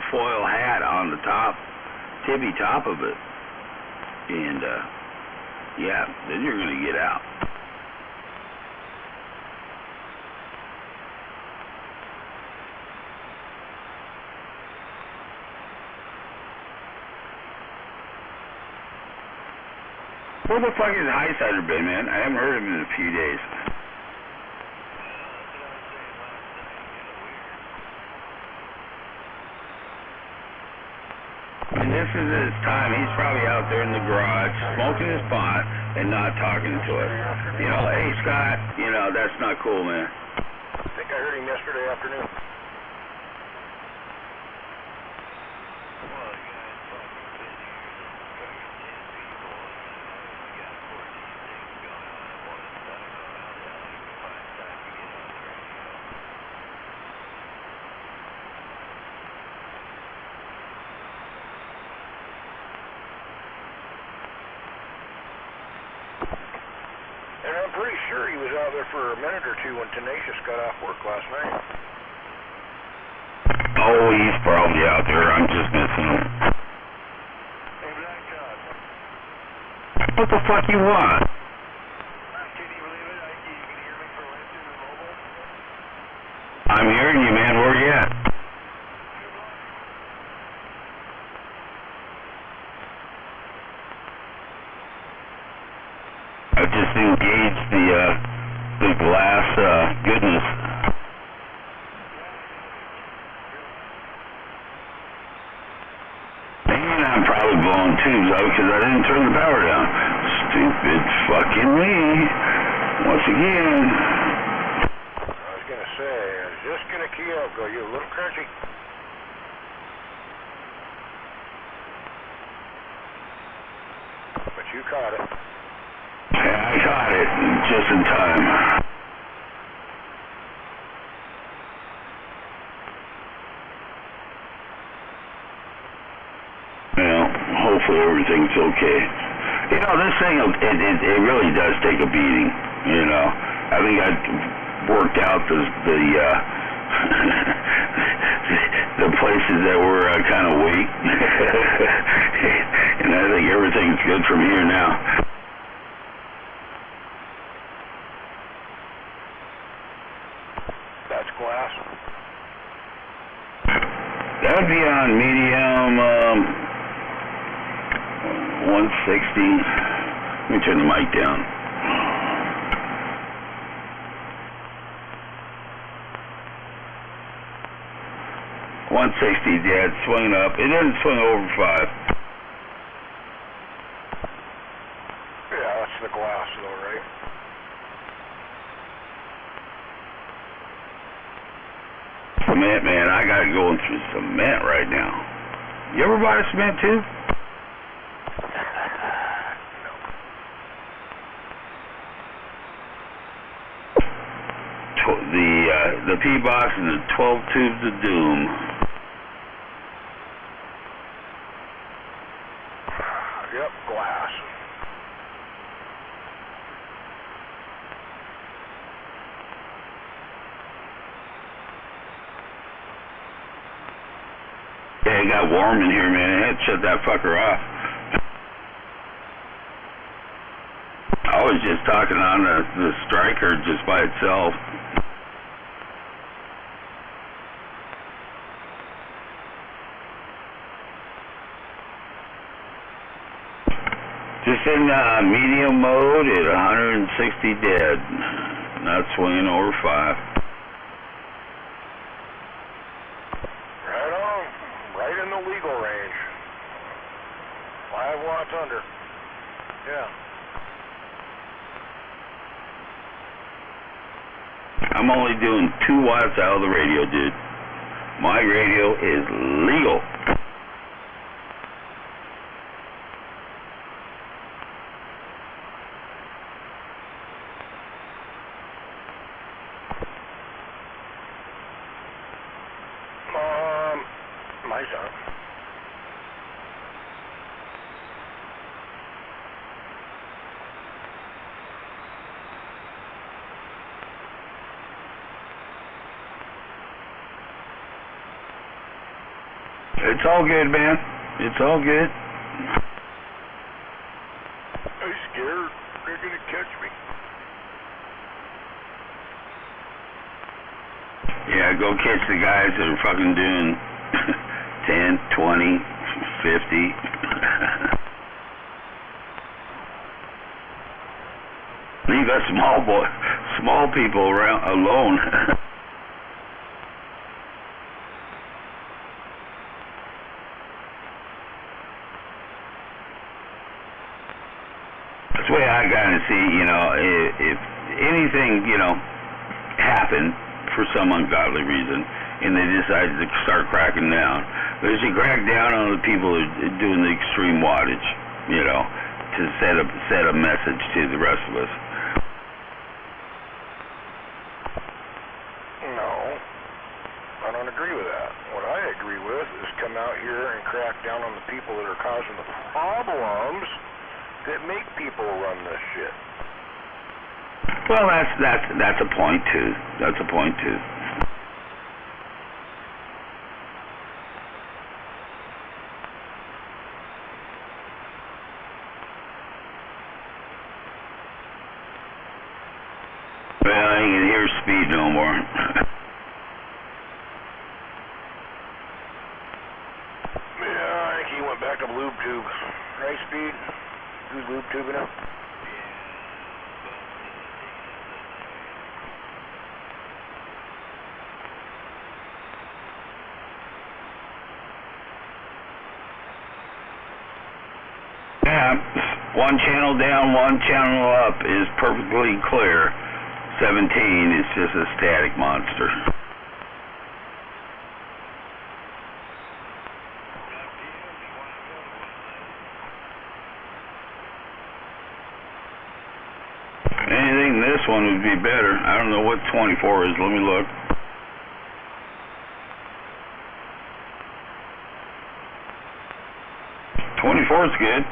foil hat on the top, tippy top of it, and yeah, then you're gonna get out. Where the fuck is Highsider been, man? I haven't heard of him in a few days. And this is his time. He's probably out there in the garage smoking his pot and not talking to us. Hey Scott, that's not cool, man. I think I heard him yesterday afternoon. And I'm pretty sure he was out there for a minute or two when Tenacious got off work last night. Oh, he's probably out there. I'm just missing him. Hey, Black Dog. What the fuck you want? Can you believe it? You can hear me from right through the mobile? I'm hearing you, man. Where you at? I just engaged the glass goodness. And I'm probably blowing tubes out because I didn't turn the power down. Stupid fucking me. Once again. I was gonna say, I was just gonna key out, go, you a little crunchy. But you caught it. Yeah, I got it just in time. Hopefully everything's okay. This thing, it really does take a beating, I think I worked out the places that were kind of weak. And I think everything's good from here now. That's glass. That would be on medium 160. Let me turn the mic down. .160, yeah, it's swinging up. It doesn't swing over 5. Yeah, that's the glass though, right? Cement, man, I got going through cement right now. You ever buy cement too? The P-box and the 12 tubes of doom. Yep, glass. Yeah, it got warm in here, man. I had to shut that fucker off. I was just talking on the striker just by itself. Just in medium mode at 160 dead. Not swinging over 5. Right on. Right in the legal range. 5 watts under. Yeah. I'm only doing 2 watts out of the radio, dude. My radio is legal. Mine's on. It's all good, man. It's all good. I'm scared. They're gonna catch me. Yeah, go catch the guys that are fucking doing 10, 20, 50. Leave us small people around alone. That's the way I gotta see, you know, if anything, you know, happened for some ungodly reason and they decided to start cracking down, they should crack down on the people who are doing the extreme wattage, you know, to set a message to the rest of us. No, I don't agree with that. What I agree with is come out here and crack down on the people that are causing the problems that make people run this shit. Well, that's a point too. That's a point too. Well, I ain't gonna hear speed no more. Yeah, I think he went back to lube tube. Right, Speed? Who's lube tubing now? Yeah, one channel down, one channel up is perfectly clear. 17 is just a static monster. Anything this one would be better. I don't know what 24 is. Let me look. '24 is good.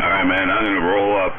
All right, man. I'm gonna roll up.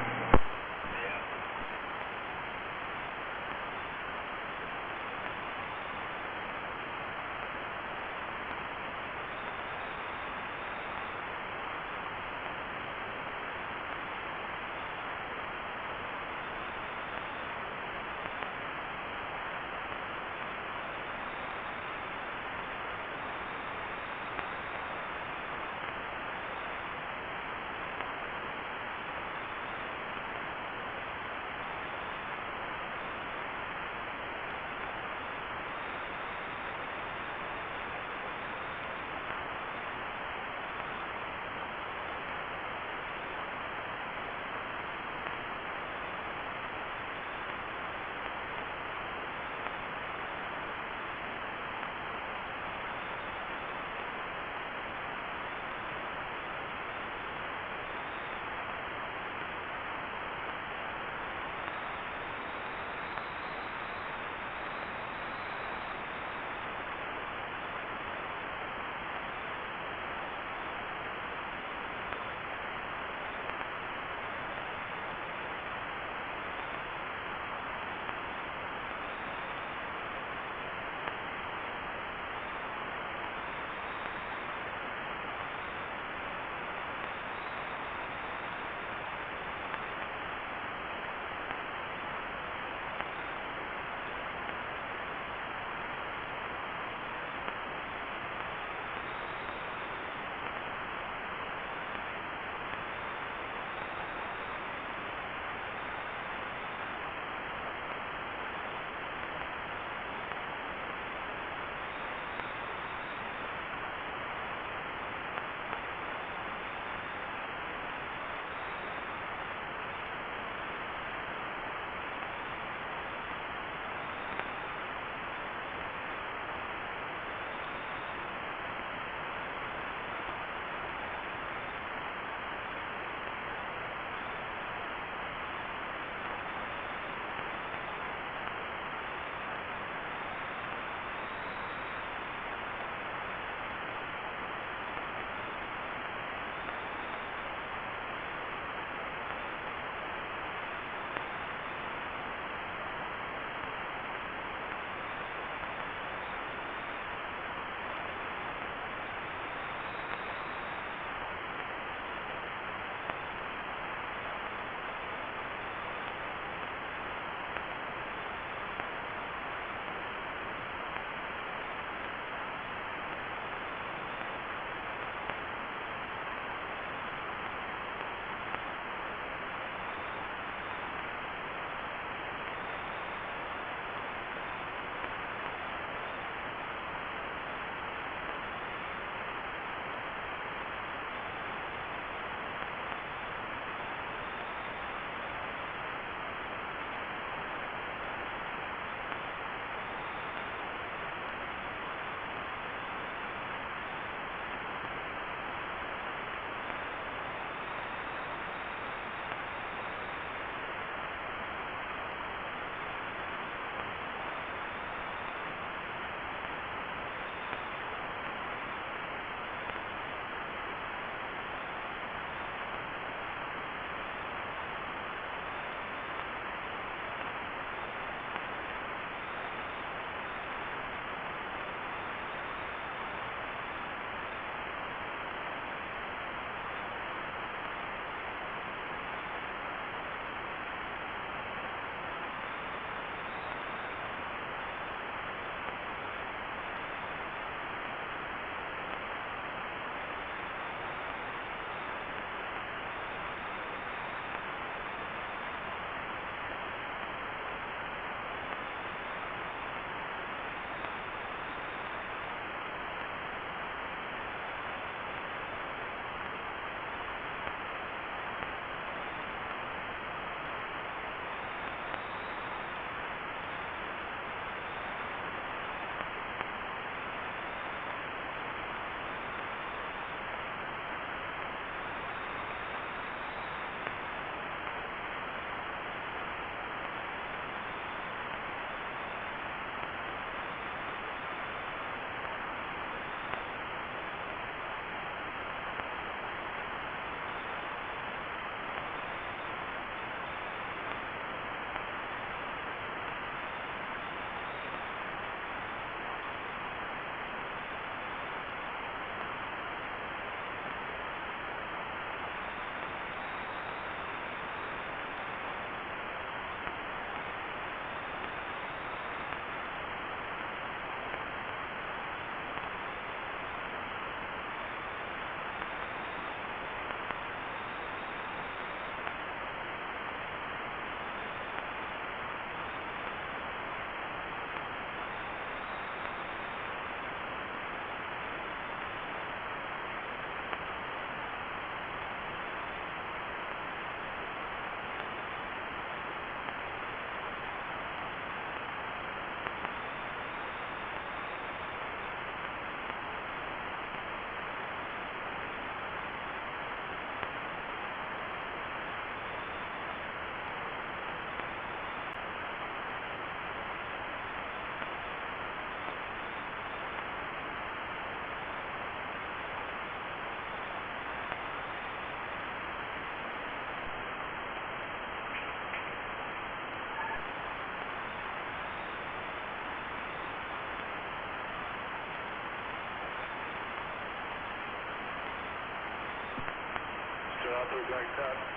look like that.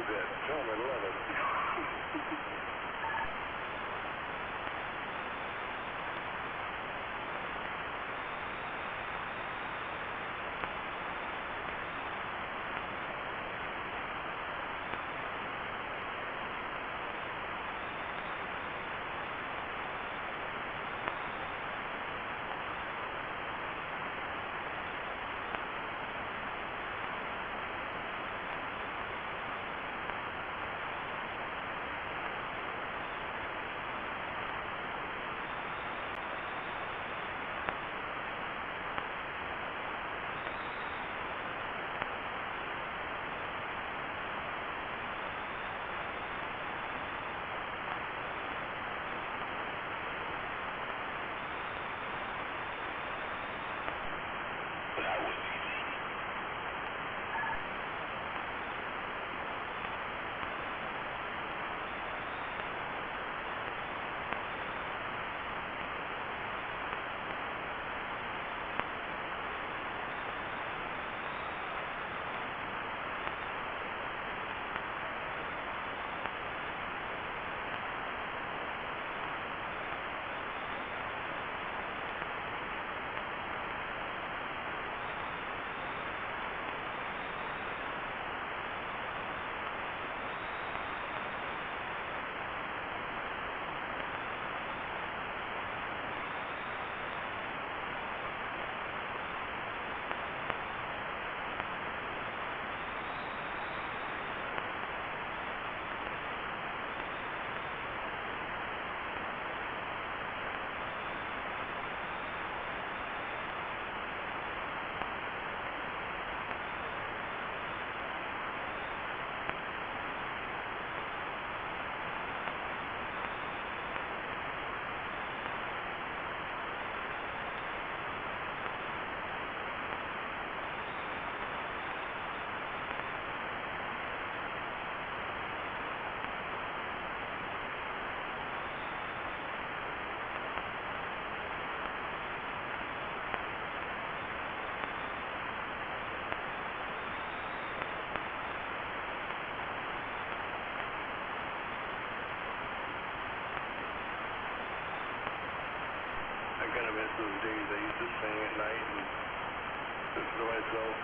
You bet. Tell him I love it. Kind of miss those days I used to sing at night and listen to myself.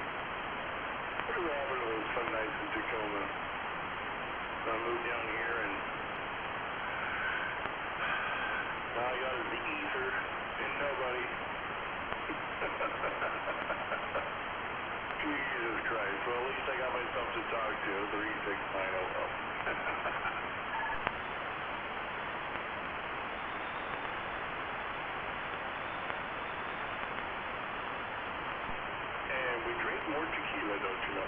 Whatever happened to those fun nights in Tacoma? So I moved down here and now I got the ether and nobody. Jesus Christ. Well, at least I got myself to talk to. 36900. We drink more tequila, don't you know?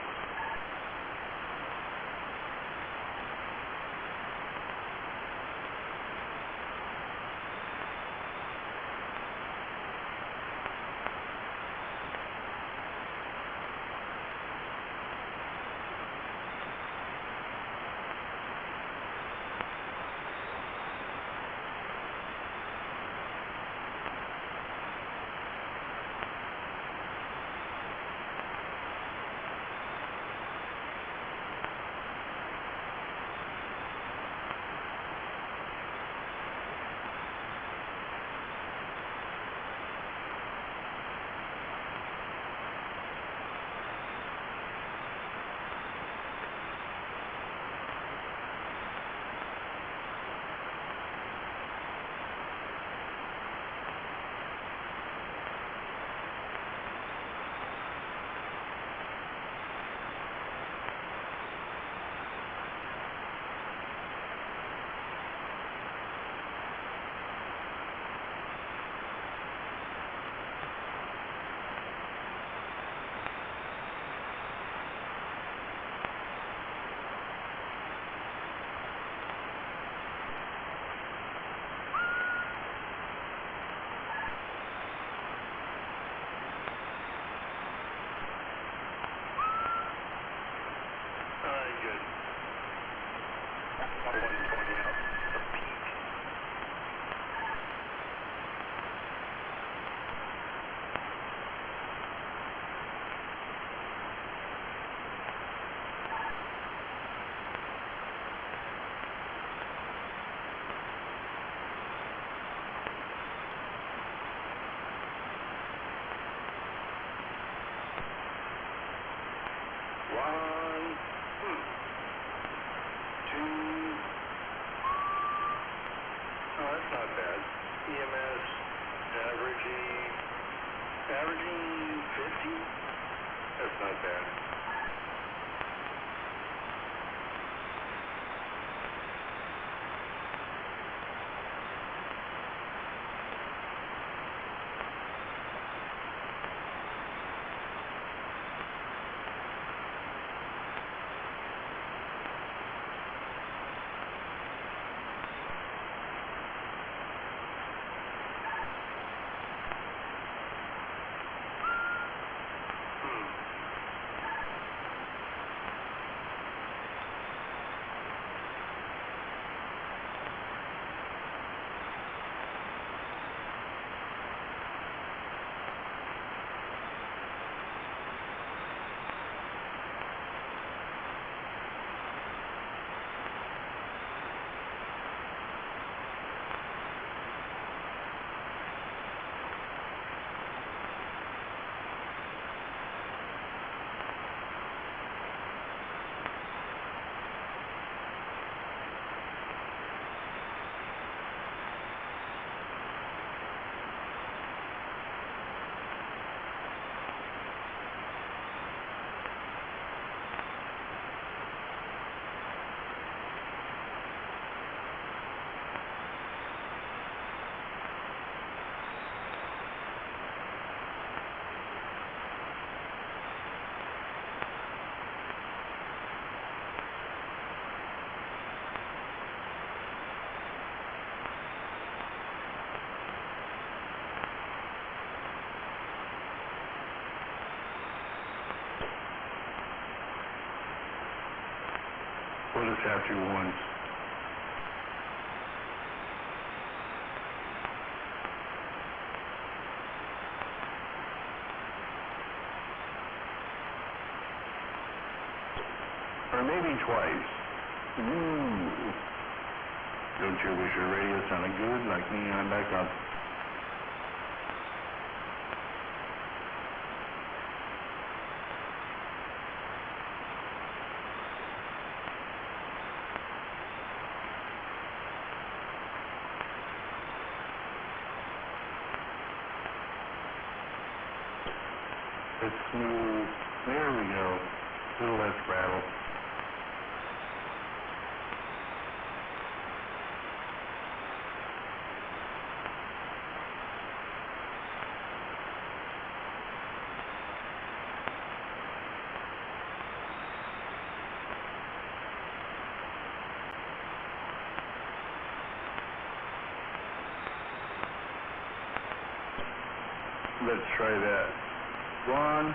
after you once. Or maybe twice. Ooh. Don't you wish your radio sounded good like me? I'm back up. It's smooth. There we go. A little less rattle. Let's try that. 1.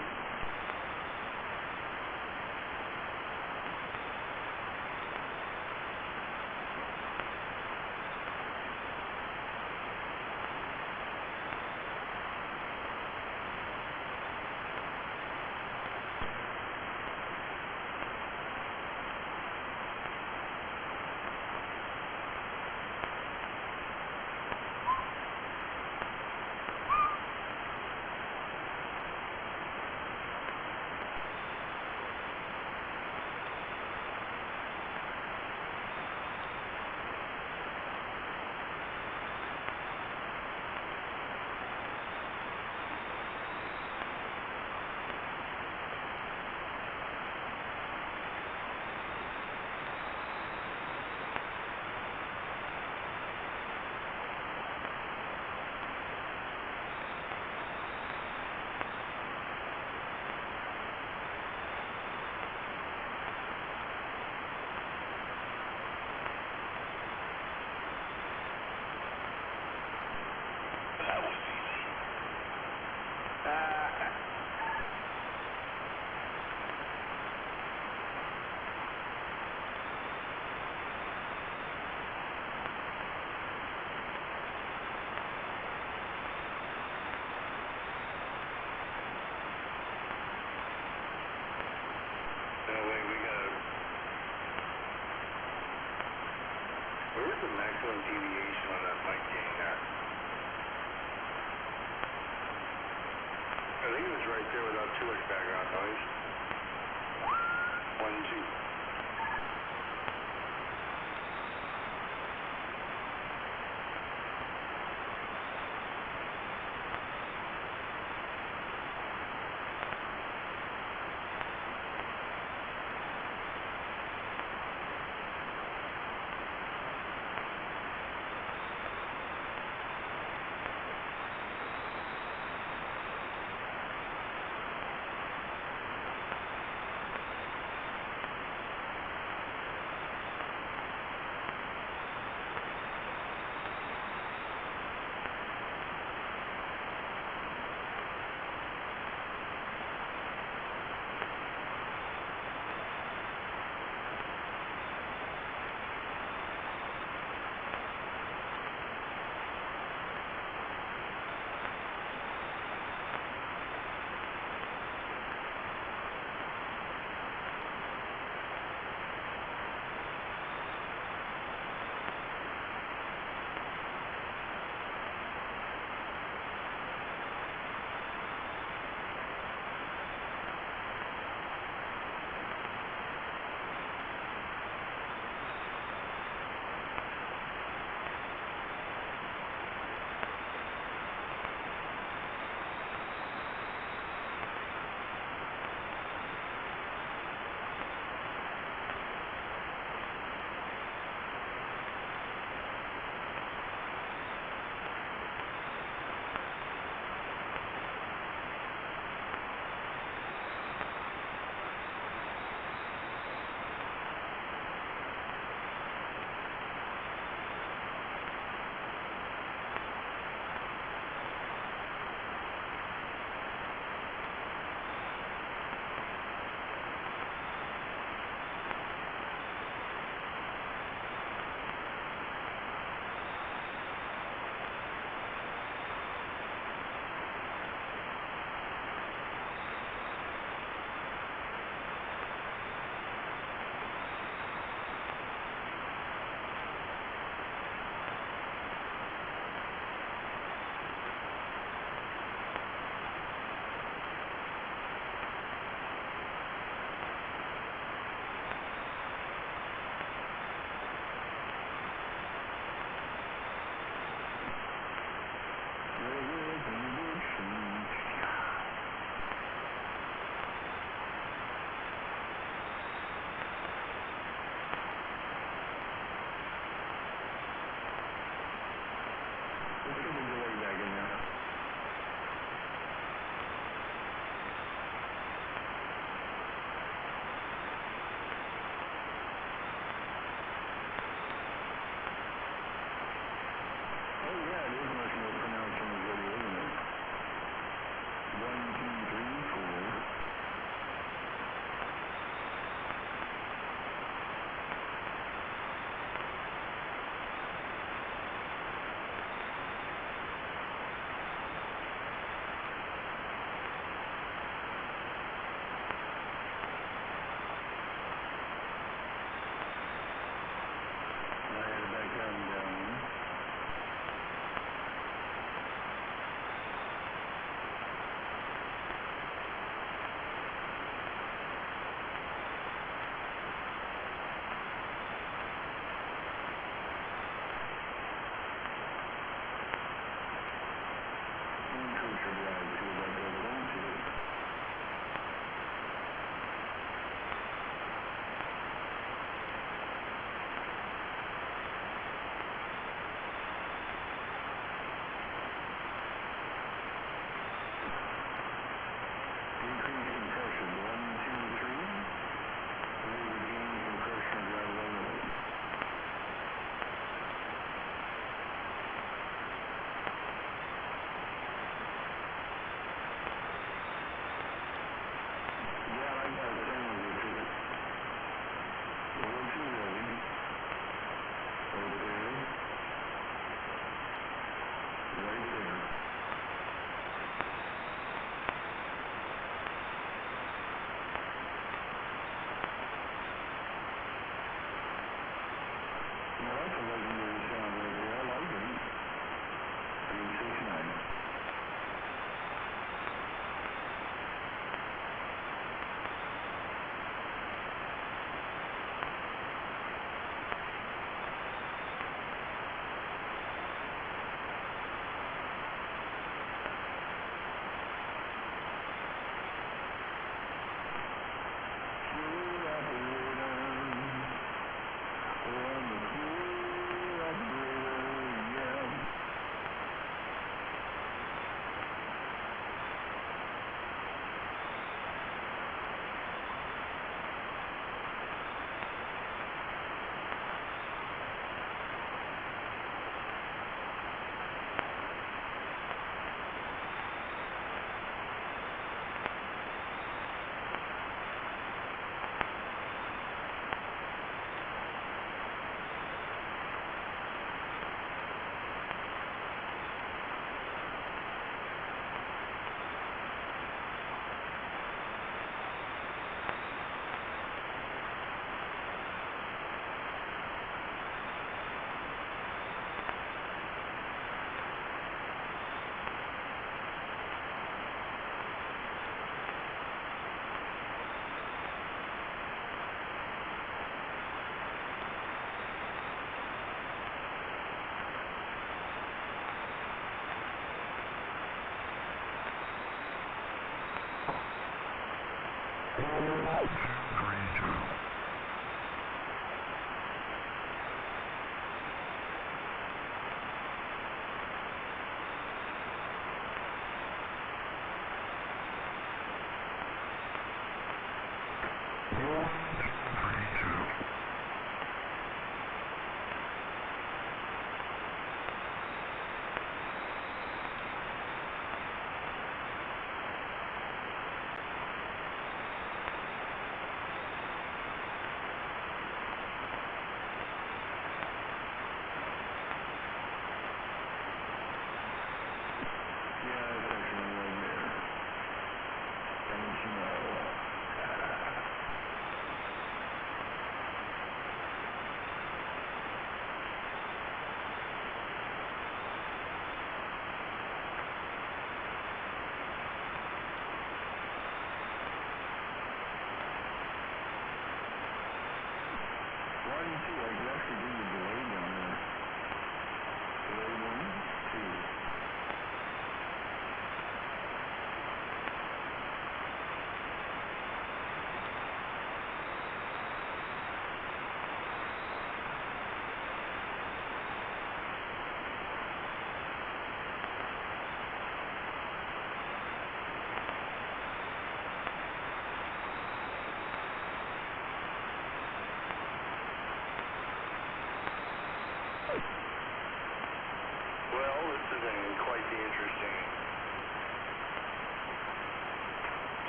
Quite the interesting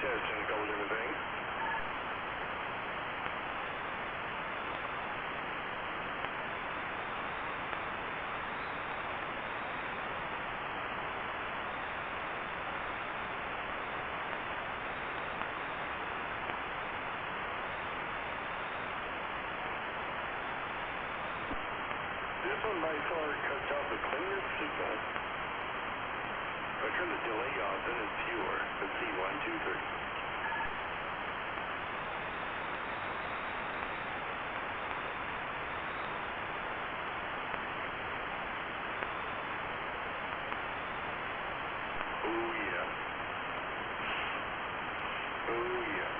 test and a couple different things. This one by far cuts out the cleanest signal. If I turn the delay off, then it's fewer. Let's see, 1, 2, 3. Oh yeah. Oh yeah.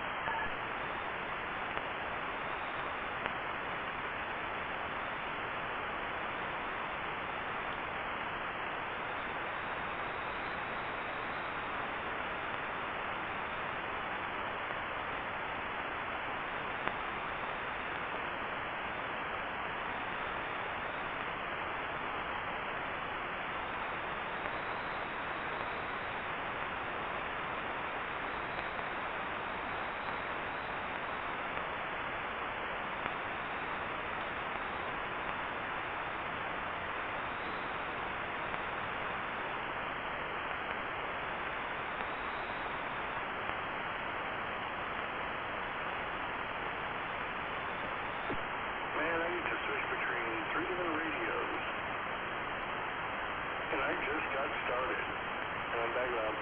Got started, and I'm back up.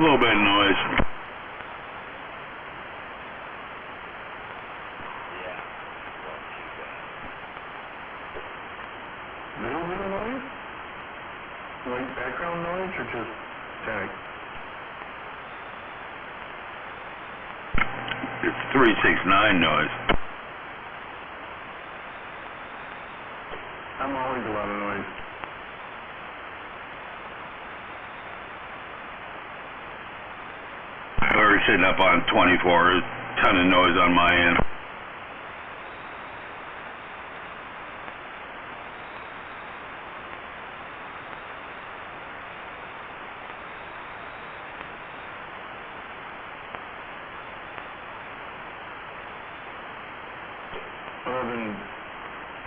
A little bit of noise. Little bit of noise? Like background noise or just tag? It's 369 noise. I'm always a lot of noise. We're sitting up on 24, a ton of noise on my end. Well, I've been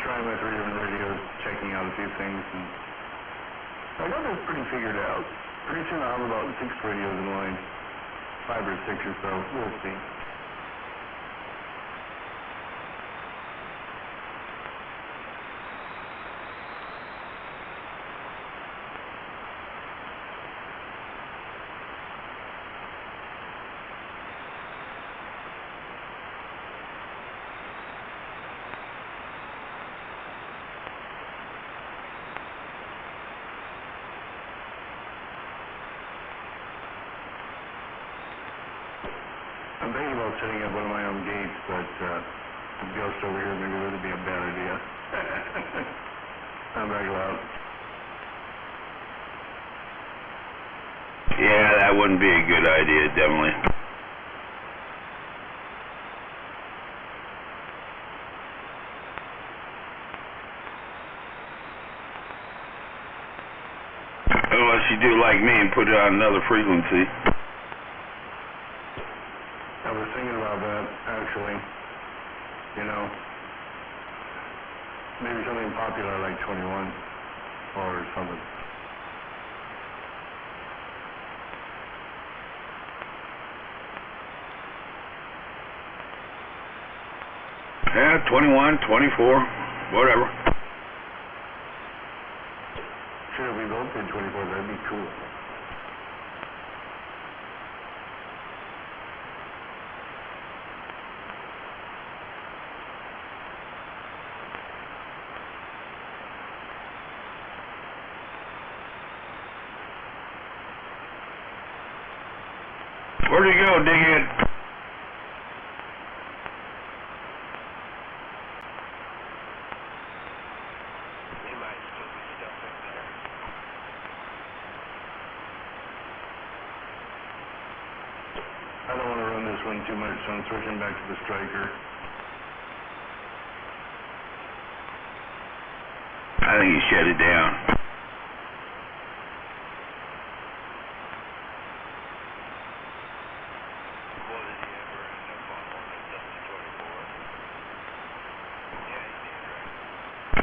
trying my 3 different radios, checking out a few things, and I got this pretty figured out. Pretty soon I'll have about 6 radios in line. 5 or 6 or so, we'll see. I'm thinking about setting up one of my own gates, but the ghost over here maybe would be a bad idea. I'm back loud. Yeah, that wouldn't be a good idea, definitely. Unless you do like me and put it on another frequency. I was thinking about that, actually. You know, maybe something popular like 21 or something. Yeah, 21, 24, whatever. Sure, if we both did 24, that'd be cool. Where'd he go, Dighead? I don't want to run this one too much, so I'm switching back to the striker. I think he shut it down.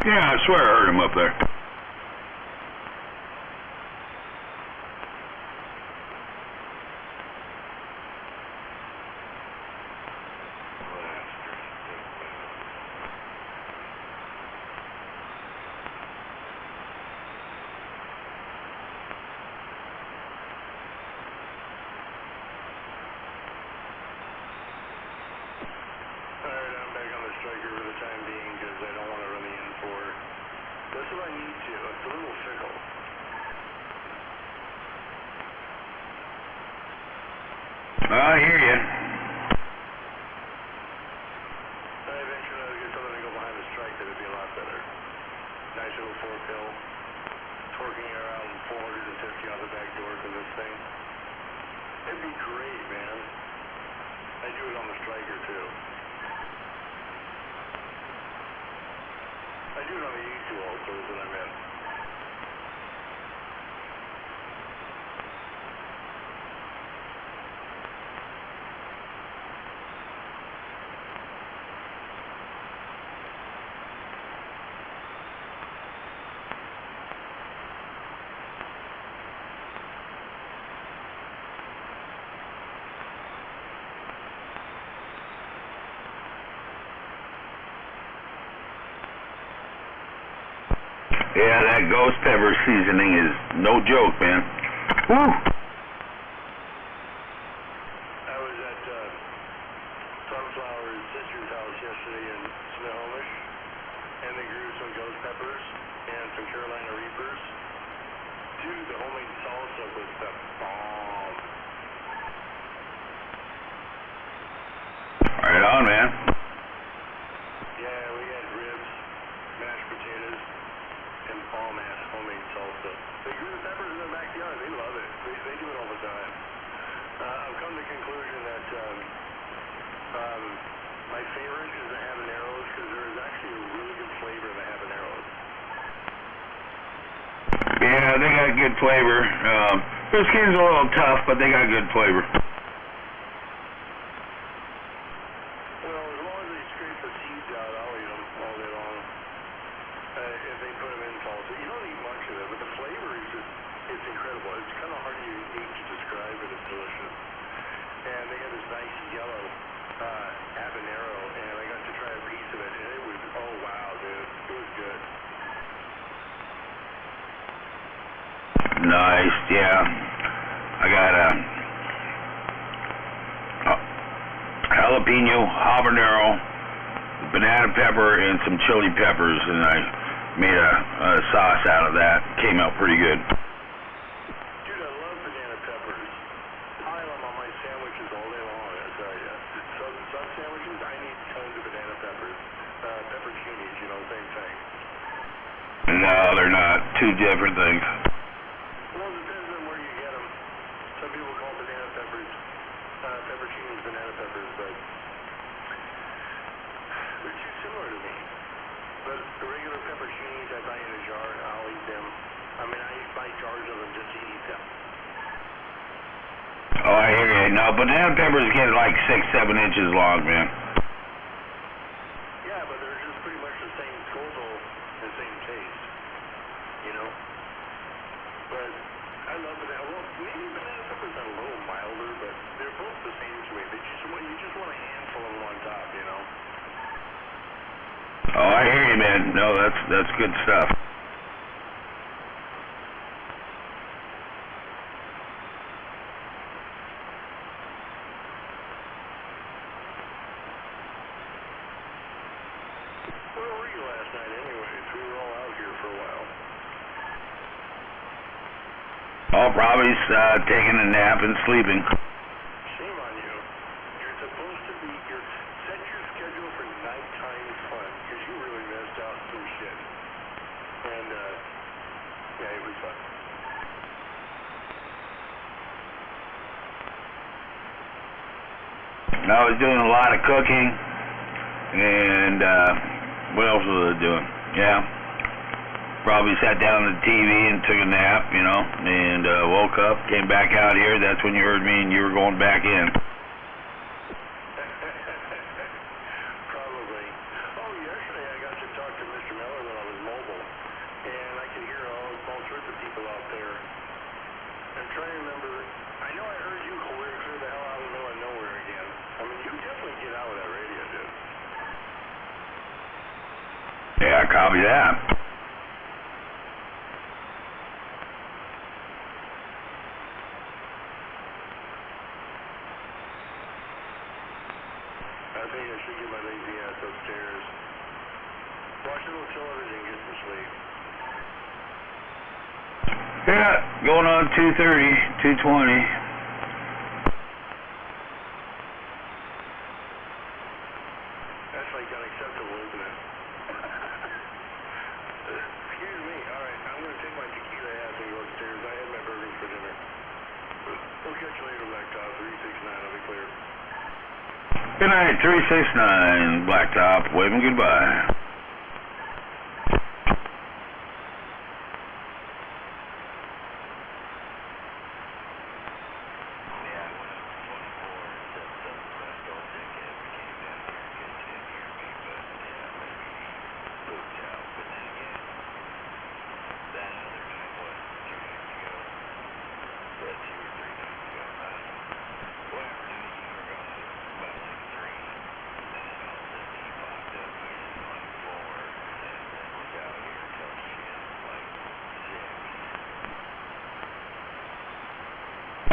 Yeah, I swear I heard him up there. Alright, I'm back on the striker for the time being because I don't want to run the N4. That's what I need to. It's a little fickle. I hear you. Eventually I'll get something to go behind the strike that would be a lot better. Nice little 4-pill. Torquing around 450 on the back door for this thing. It'd be great, man. I do it on the striker too. I do it on the E2 also, is what I meant. Yeah, that ghost pepper seasoning is no joke, man. Woo! favorite is the habaneros because there is actually a really good flavor in the habaneros. Yeah, they got good flavor. Their skin's a little tough, but they got good flavor. Well, as long as they scrape the seeds out, I'll eat them all day long. If they put them in salsa. You don't eat much of it, but the flavor is just, it's incredible. It's kind of hard to describe it. It's delicious. And they had this nice yellow habanero, and I got to try a piece of it, and it was, oh wow, dude. It was good. Nice, yeah. I got a jalapeno, habanero, banana pepper, and some chili peppers, and I made a sauce out of that. Came out pretty good. Dude, I love banana peppers. Pile them on my sandwiches all day long, I tell you. Sub sandwiches, I need tons of banana peppers. Pepperoncinis, you know, same thing. No, they're not. Two different things. Well, it depends on where you get them. Some people call banana peppers, pepperoncinis banana peppers, but they're too similar to me. But the regular pepperoncinis I buy in a jar, I'll eat them. I mean, I buy jars of them just to eat them. Oh, I hear you. No, banana peppers get like 6-7 inches long, man. Yeah, but they're just pretty much the same total and same taste, you know? But I love banana. Well, maybe banana peppers are a little milder, but they're both the same to me. You just want a handful of them on top, you know? Oh, I hear you, man. No, that's good stuff. Where were you last night anyways? We were all out here for a while. Oh, probably taking a nap and sleeping. Shame on you. You're supposed to be here. Set your schedule for nighttime fun, because you really missed out on some shit. And, yeah, it was fun. I was doing a lot of cooking, and what else was I doing? Yeah, probably sat down on the TV and took a nap, you know, and woke up, came back out here. That's when you heard me and you were going back in. Probably. Oh, yesterday I got to talk to Mr. Miller when I was mobile, and I could hear all sorts of people out there. I'm trying to remember. I know I heard you clear the hell out of the middle of nowhere again. I mean, you definitely get out of that radio, dude. Yeah, copy that. I think I should get my lazy ass upstairs. Watch a little television, get some sleep. Yeah, going on 2:30, 2:20. That's like unacceptable, isn't it? Excuse me. All right, I'm going to take my tequila ass and go upstairs. I had my burgers for dinner. We'll catch you later, Blacktop. 369, I'll be clear. Good night, 369, Blacktop, waving goodbye.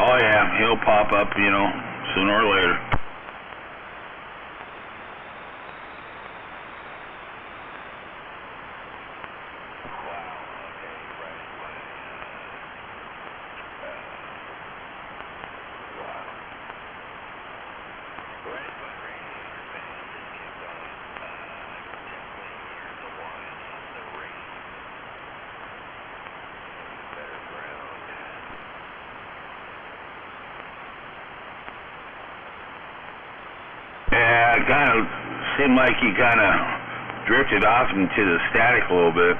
Oh yeah, he'll pop up, you know, sooner or later. Yeah, kind of seemed like you kind of drifted off into the static a little bit.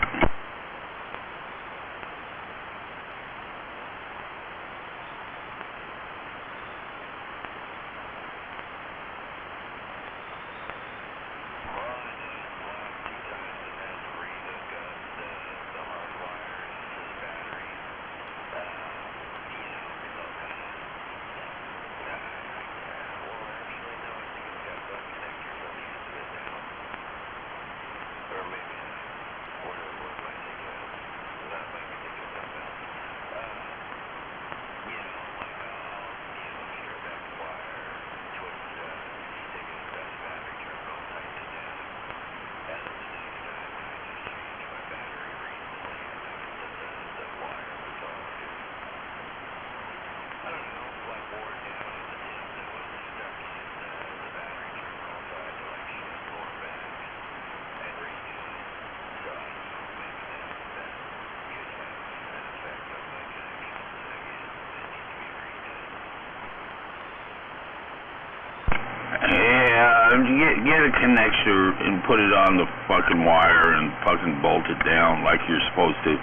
Get a connector and put it on the fucking wire and fucking bolt it down like you're supposed to.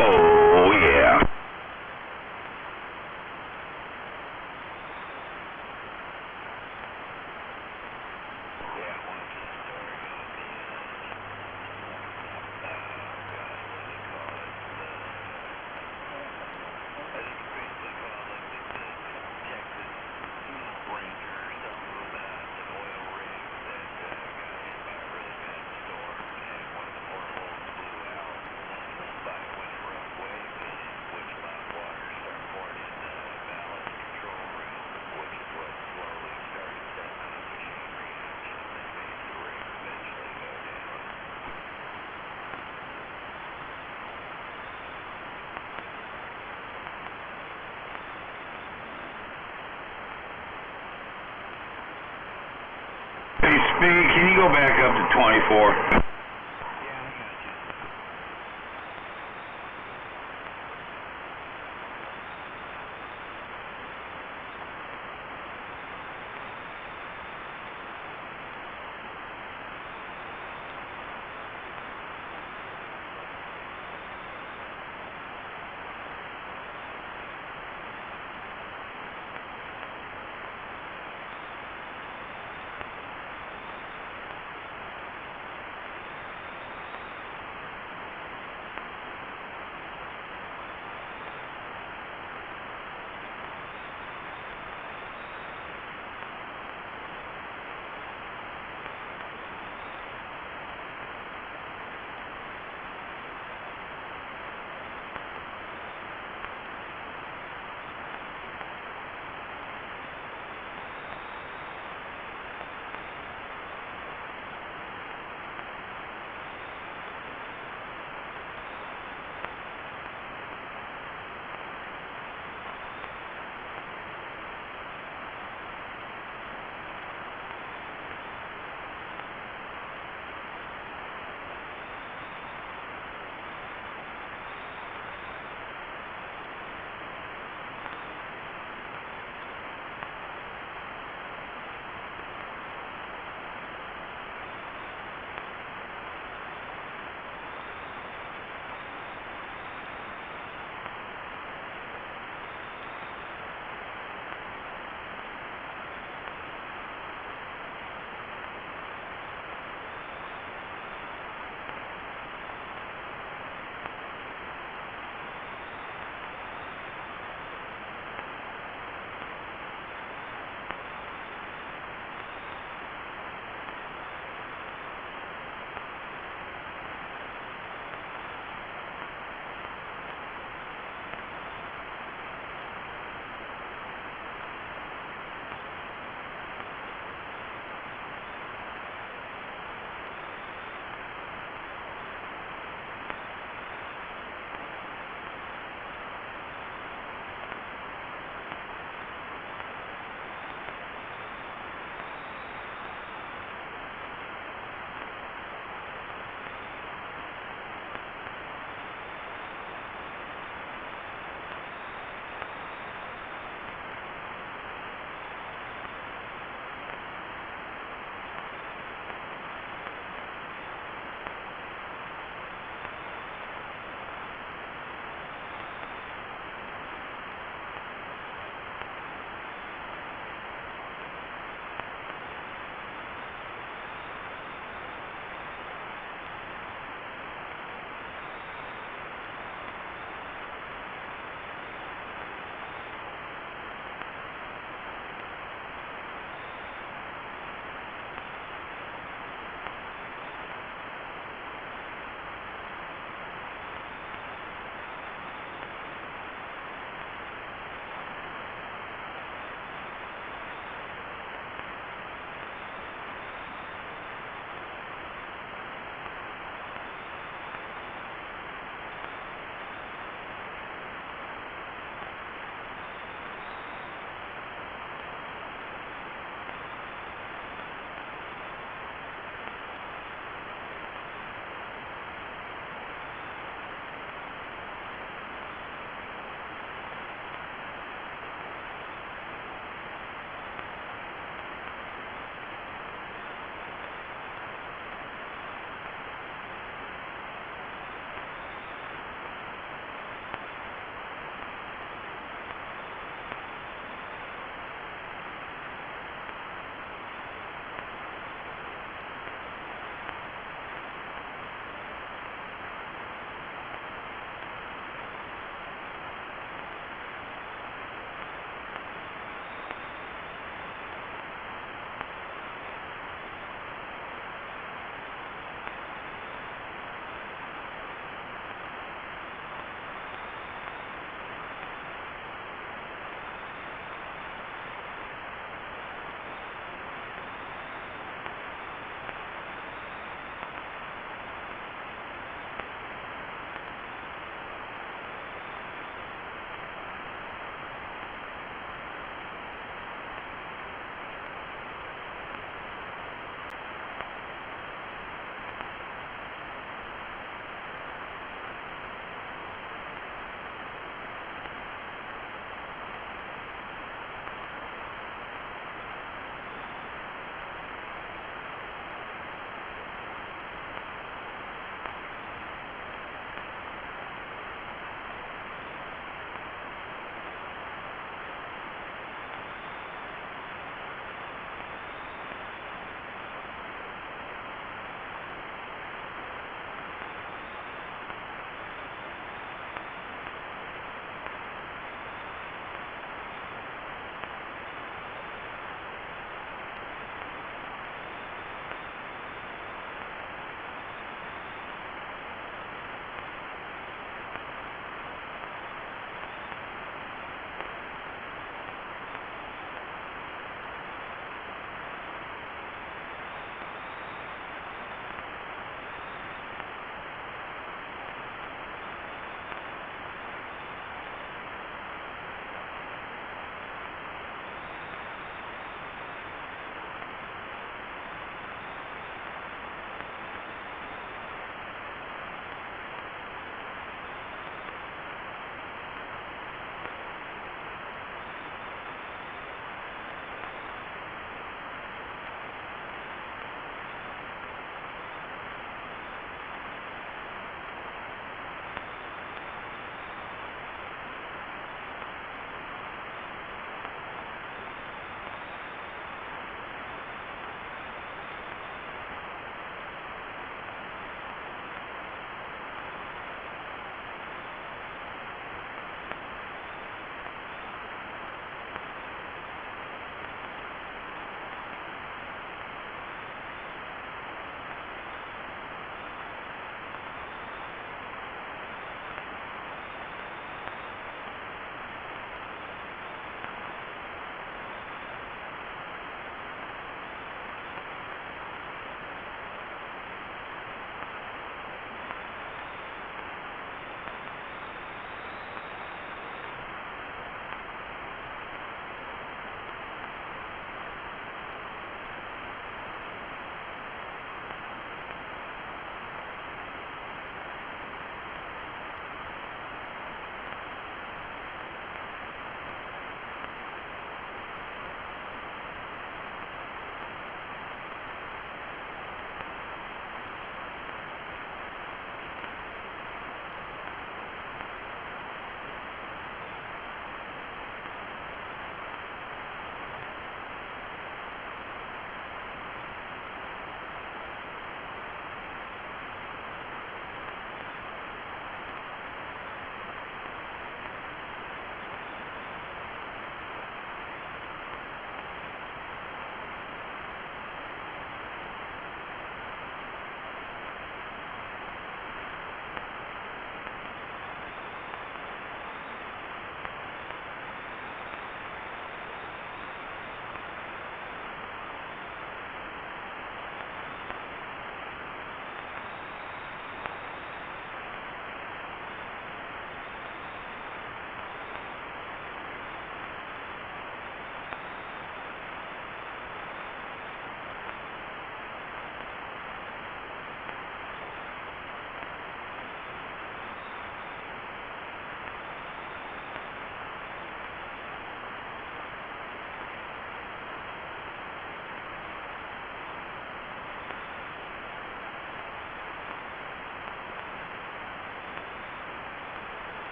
Oh, yeah. Hey, Speed, can you go back up to 24?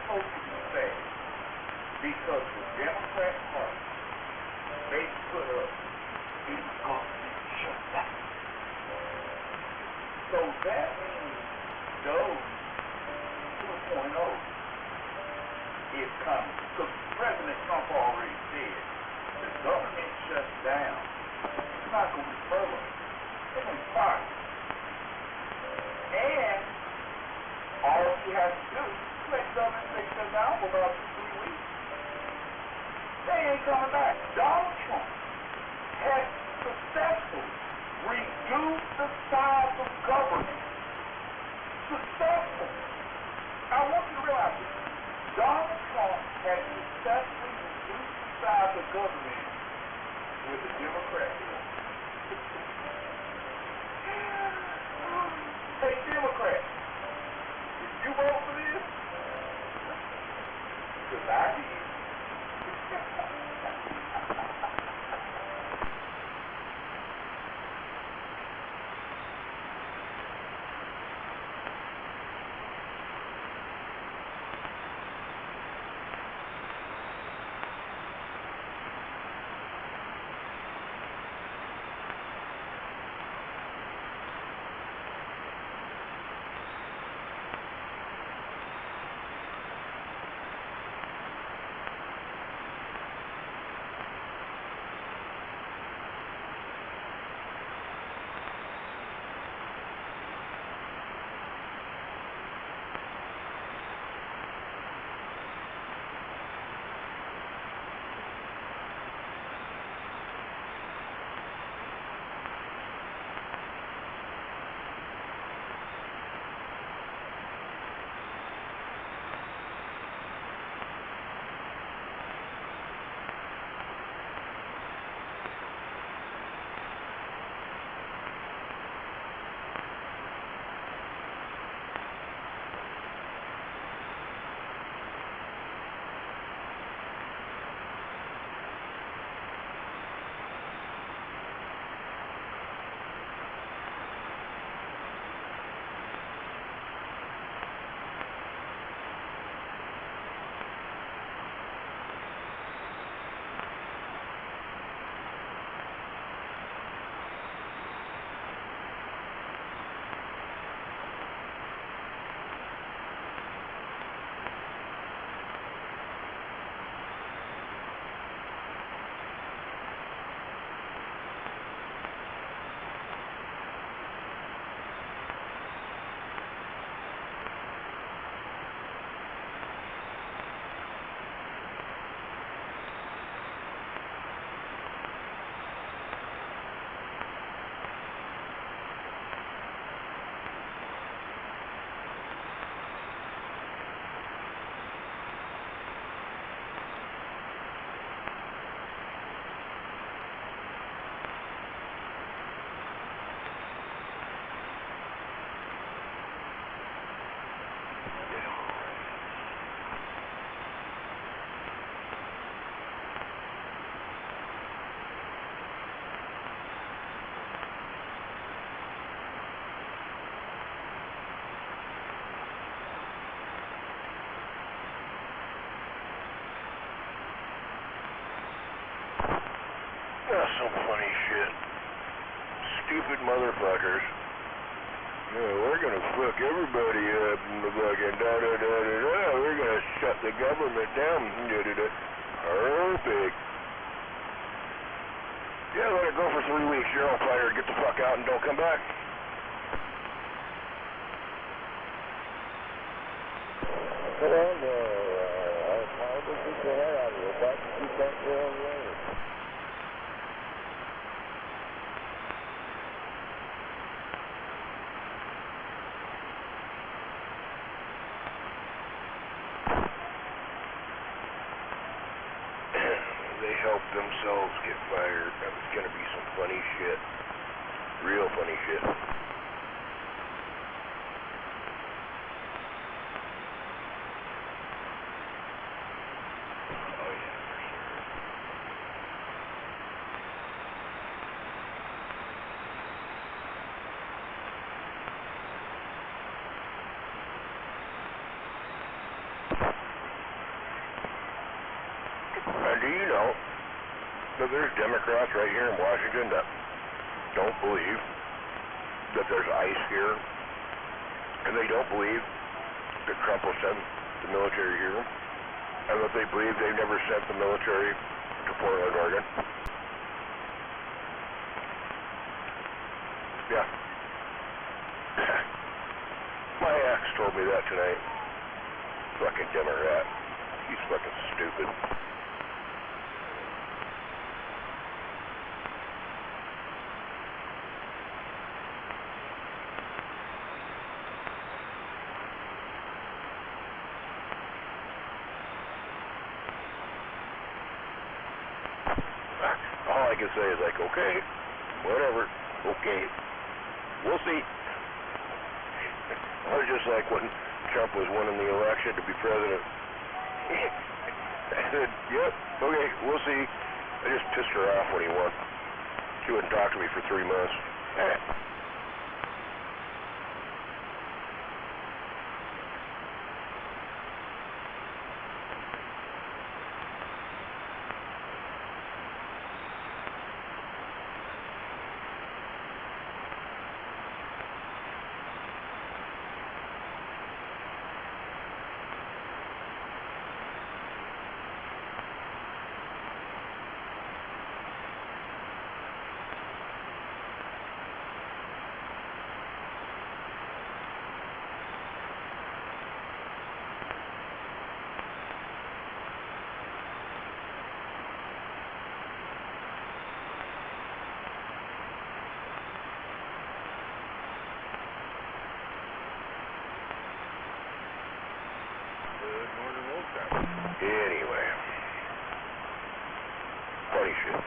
supposed to be fair because the Democrat Party, they put up a government shutdown. So that means those 2.0 is coming. Because President Trump already said the government shuts down. It's not going to be furloughed. They're going to fire you. And all he has to do is let the government stay shut down for about 2-3 weeks. They ain't coming back. Donald Trump has successfully reduced the size of government. Successful. I want you to realize this. Donald Trump has successfully reduced the size of government with the Democrats. Hey, Democrats, if you vote for this, because I did. That's some funny shit. Stupid motherfuckers. Yeah, we're gonna fuck everybody up and the fucking da-da-da-da-da. We're gonna shut the government down. Da-da-da. Perfect. Yeah, let it go for 3 weeks. You're all fired. Get the fuck out and don't come back. Come on, I'll just keep the head out of it. But you can't go away. They helped themselves get fired. That was gonna be some funny shit. Real funny shit. there's Democrats right here in Washington that don't believe that there's ice here, and they don't believe that Trump will send the military here, and that they believe they've never sent the military to Portland, Oregon. Yeah. My ex told me that tonight. Fucking Democrat. He's fucking stupid. All I can say is like, okay, whatever, okay, we'll see. I was just like when Trump was winning the election to be president. I said, yep, okay, we'll see. I just pissed her off when he won. She wouldn't talk to me for 3 months. Anyway, funny shit.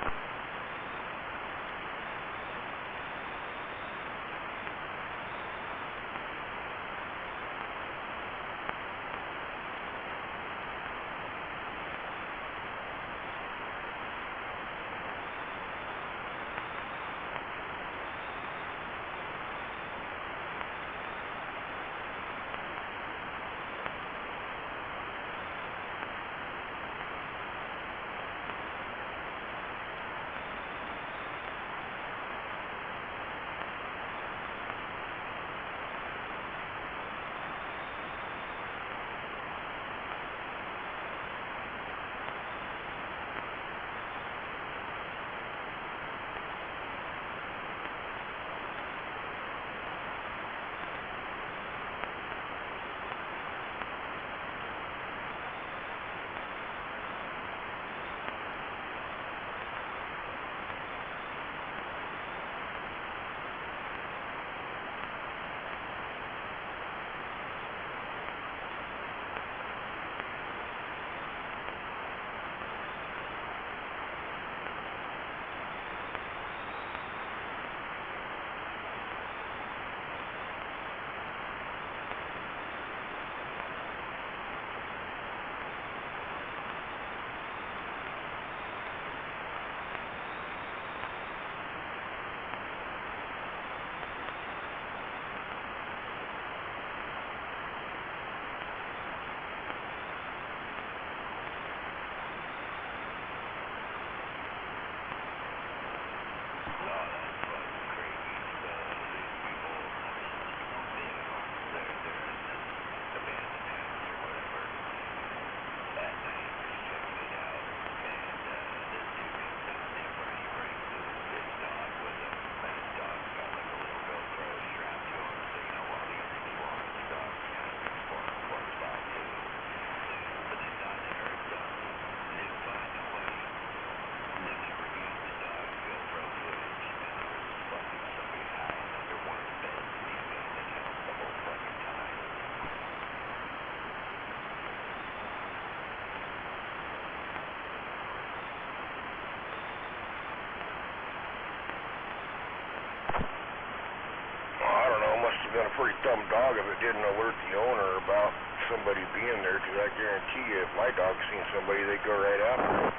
Been a pretty dumb dog if it didn't alert the owner about somebody being there, because I guarantee you if my dog seen somebody, they'd go right after it.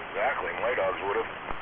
Exactly, my dogs would have.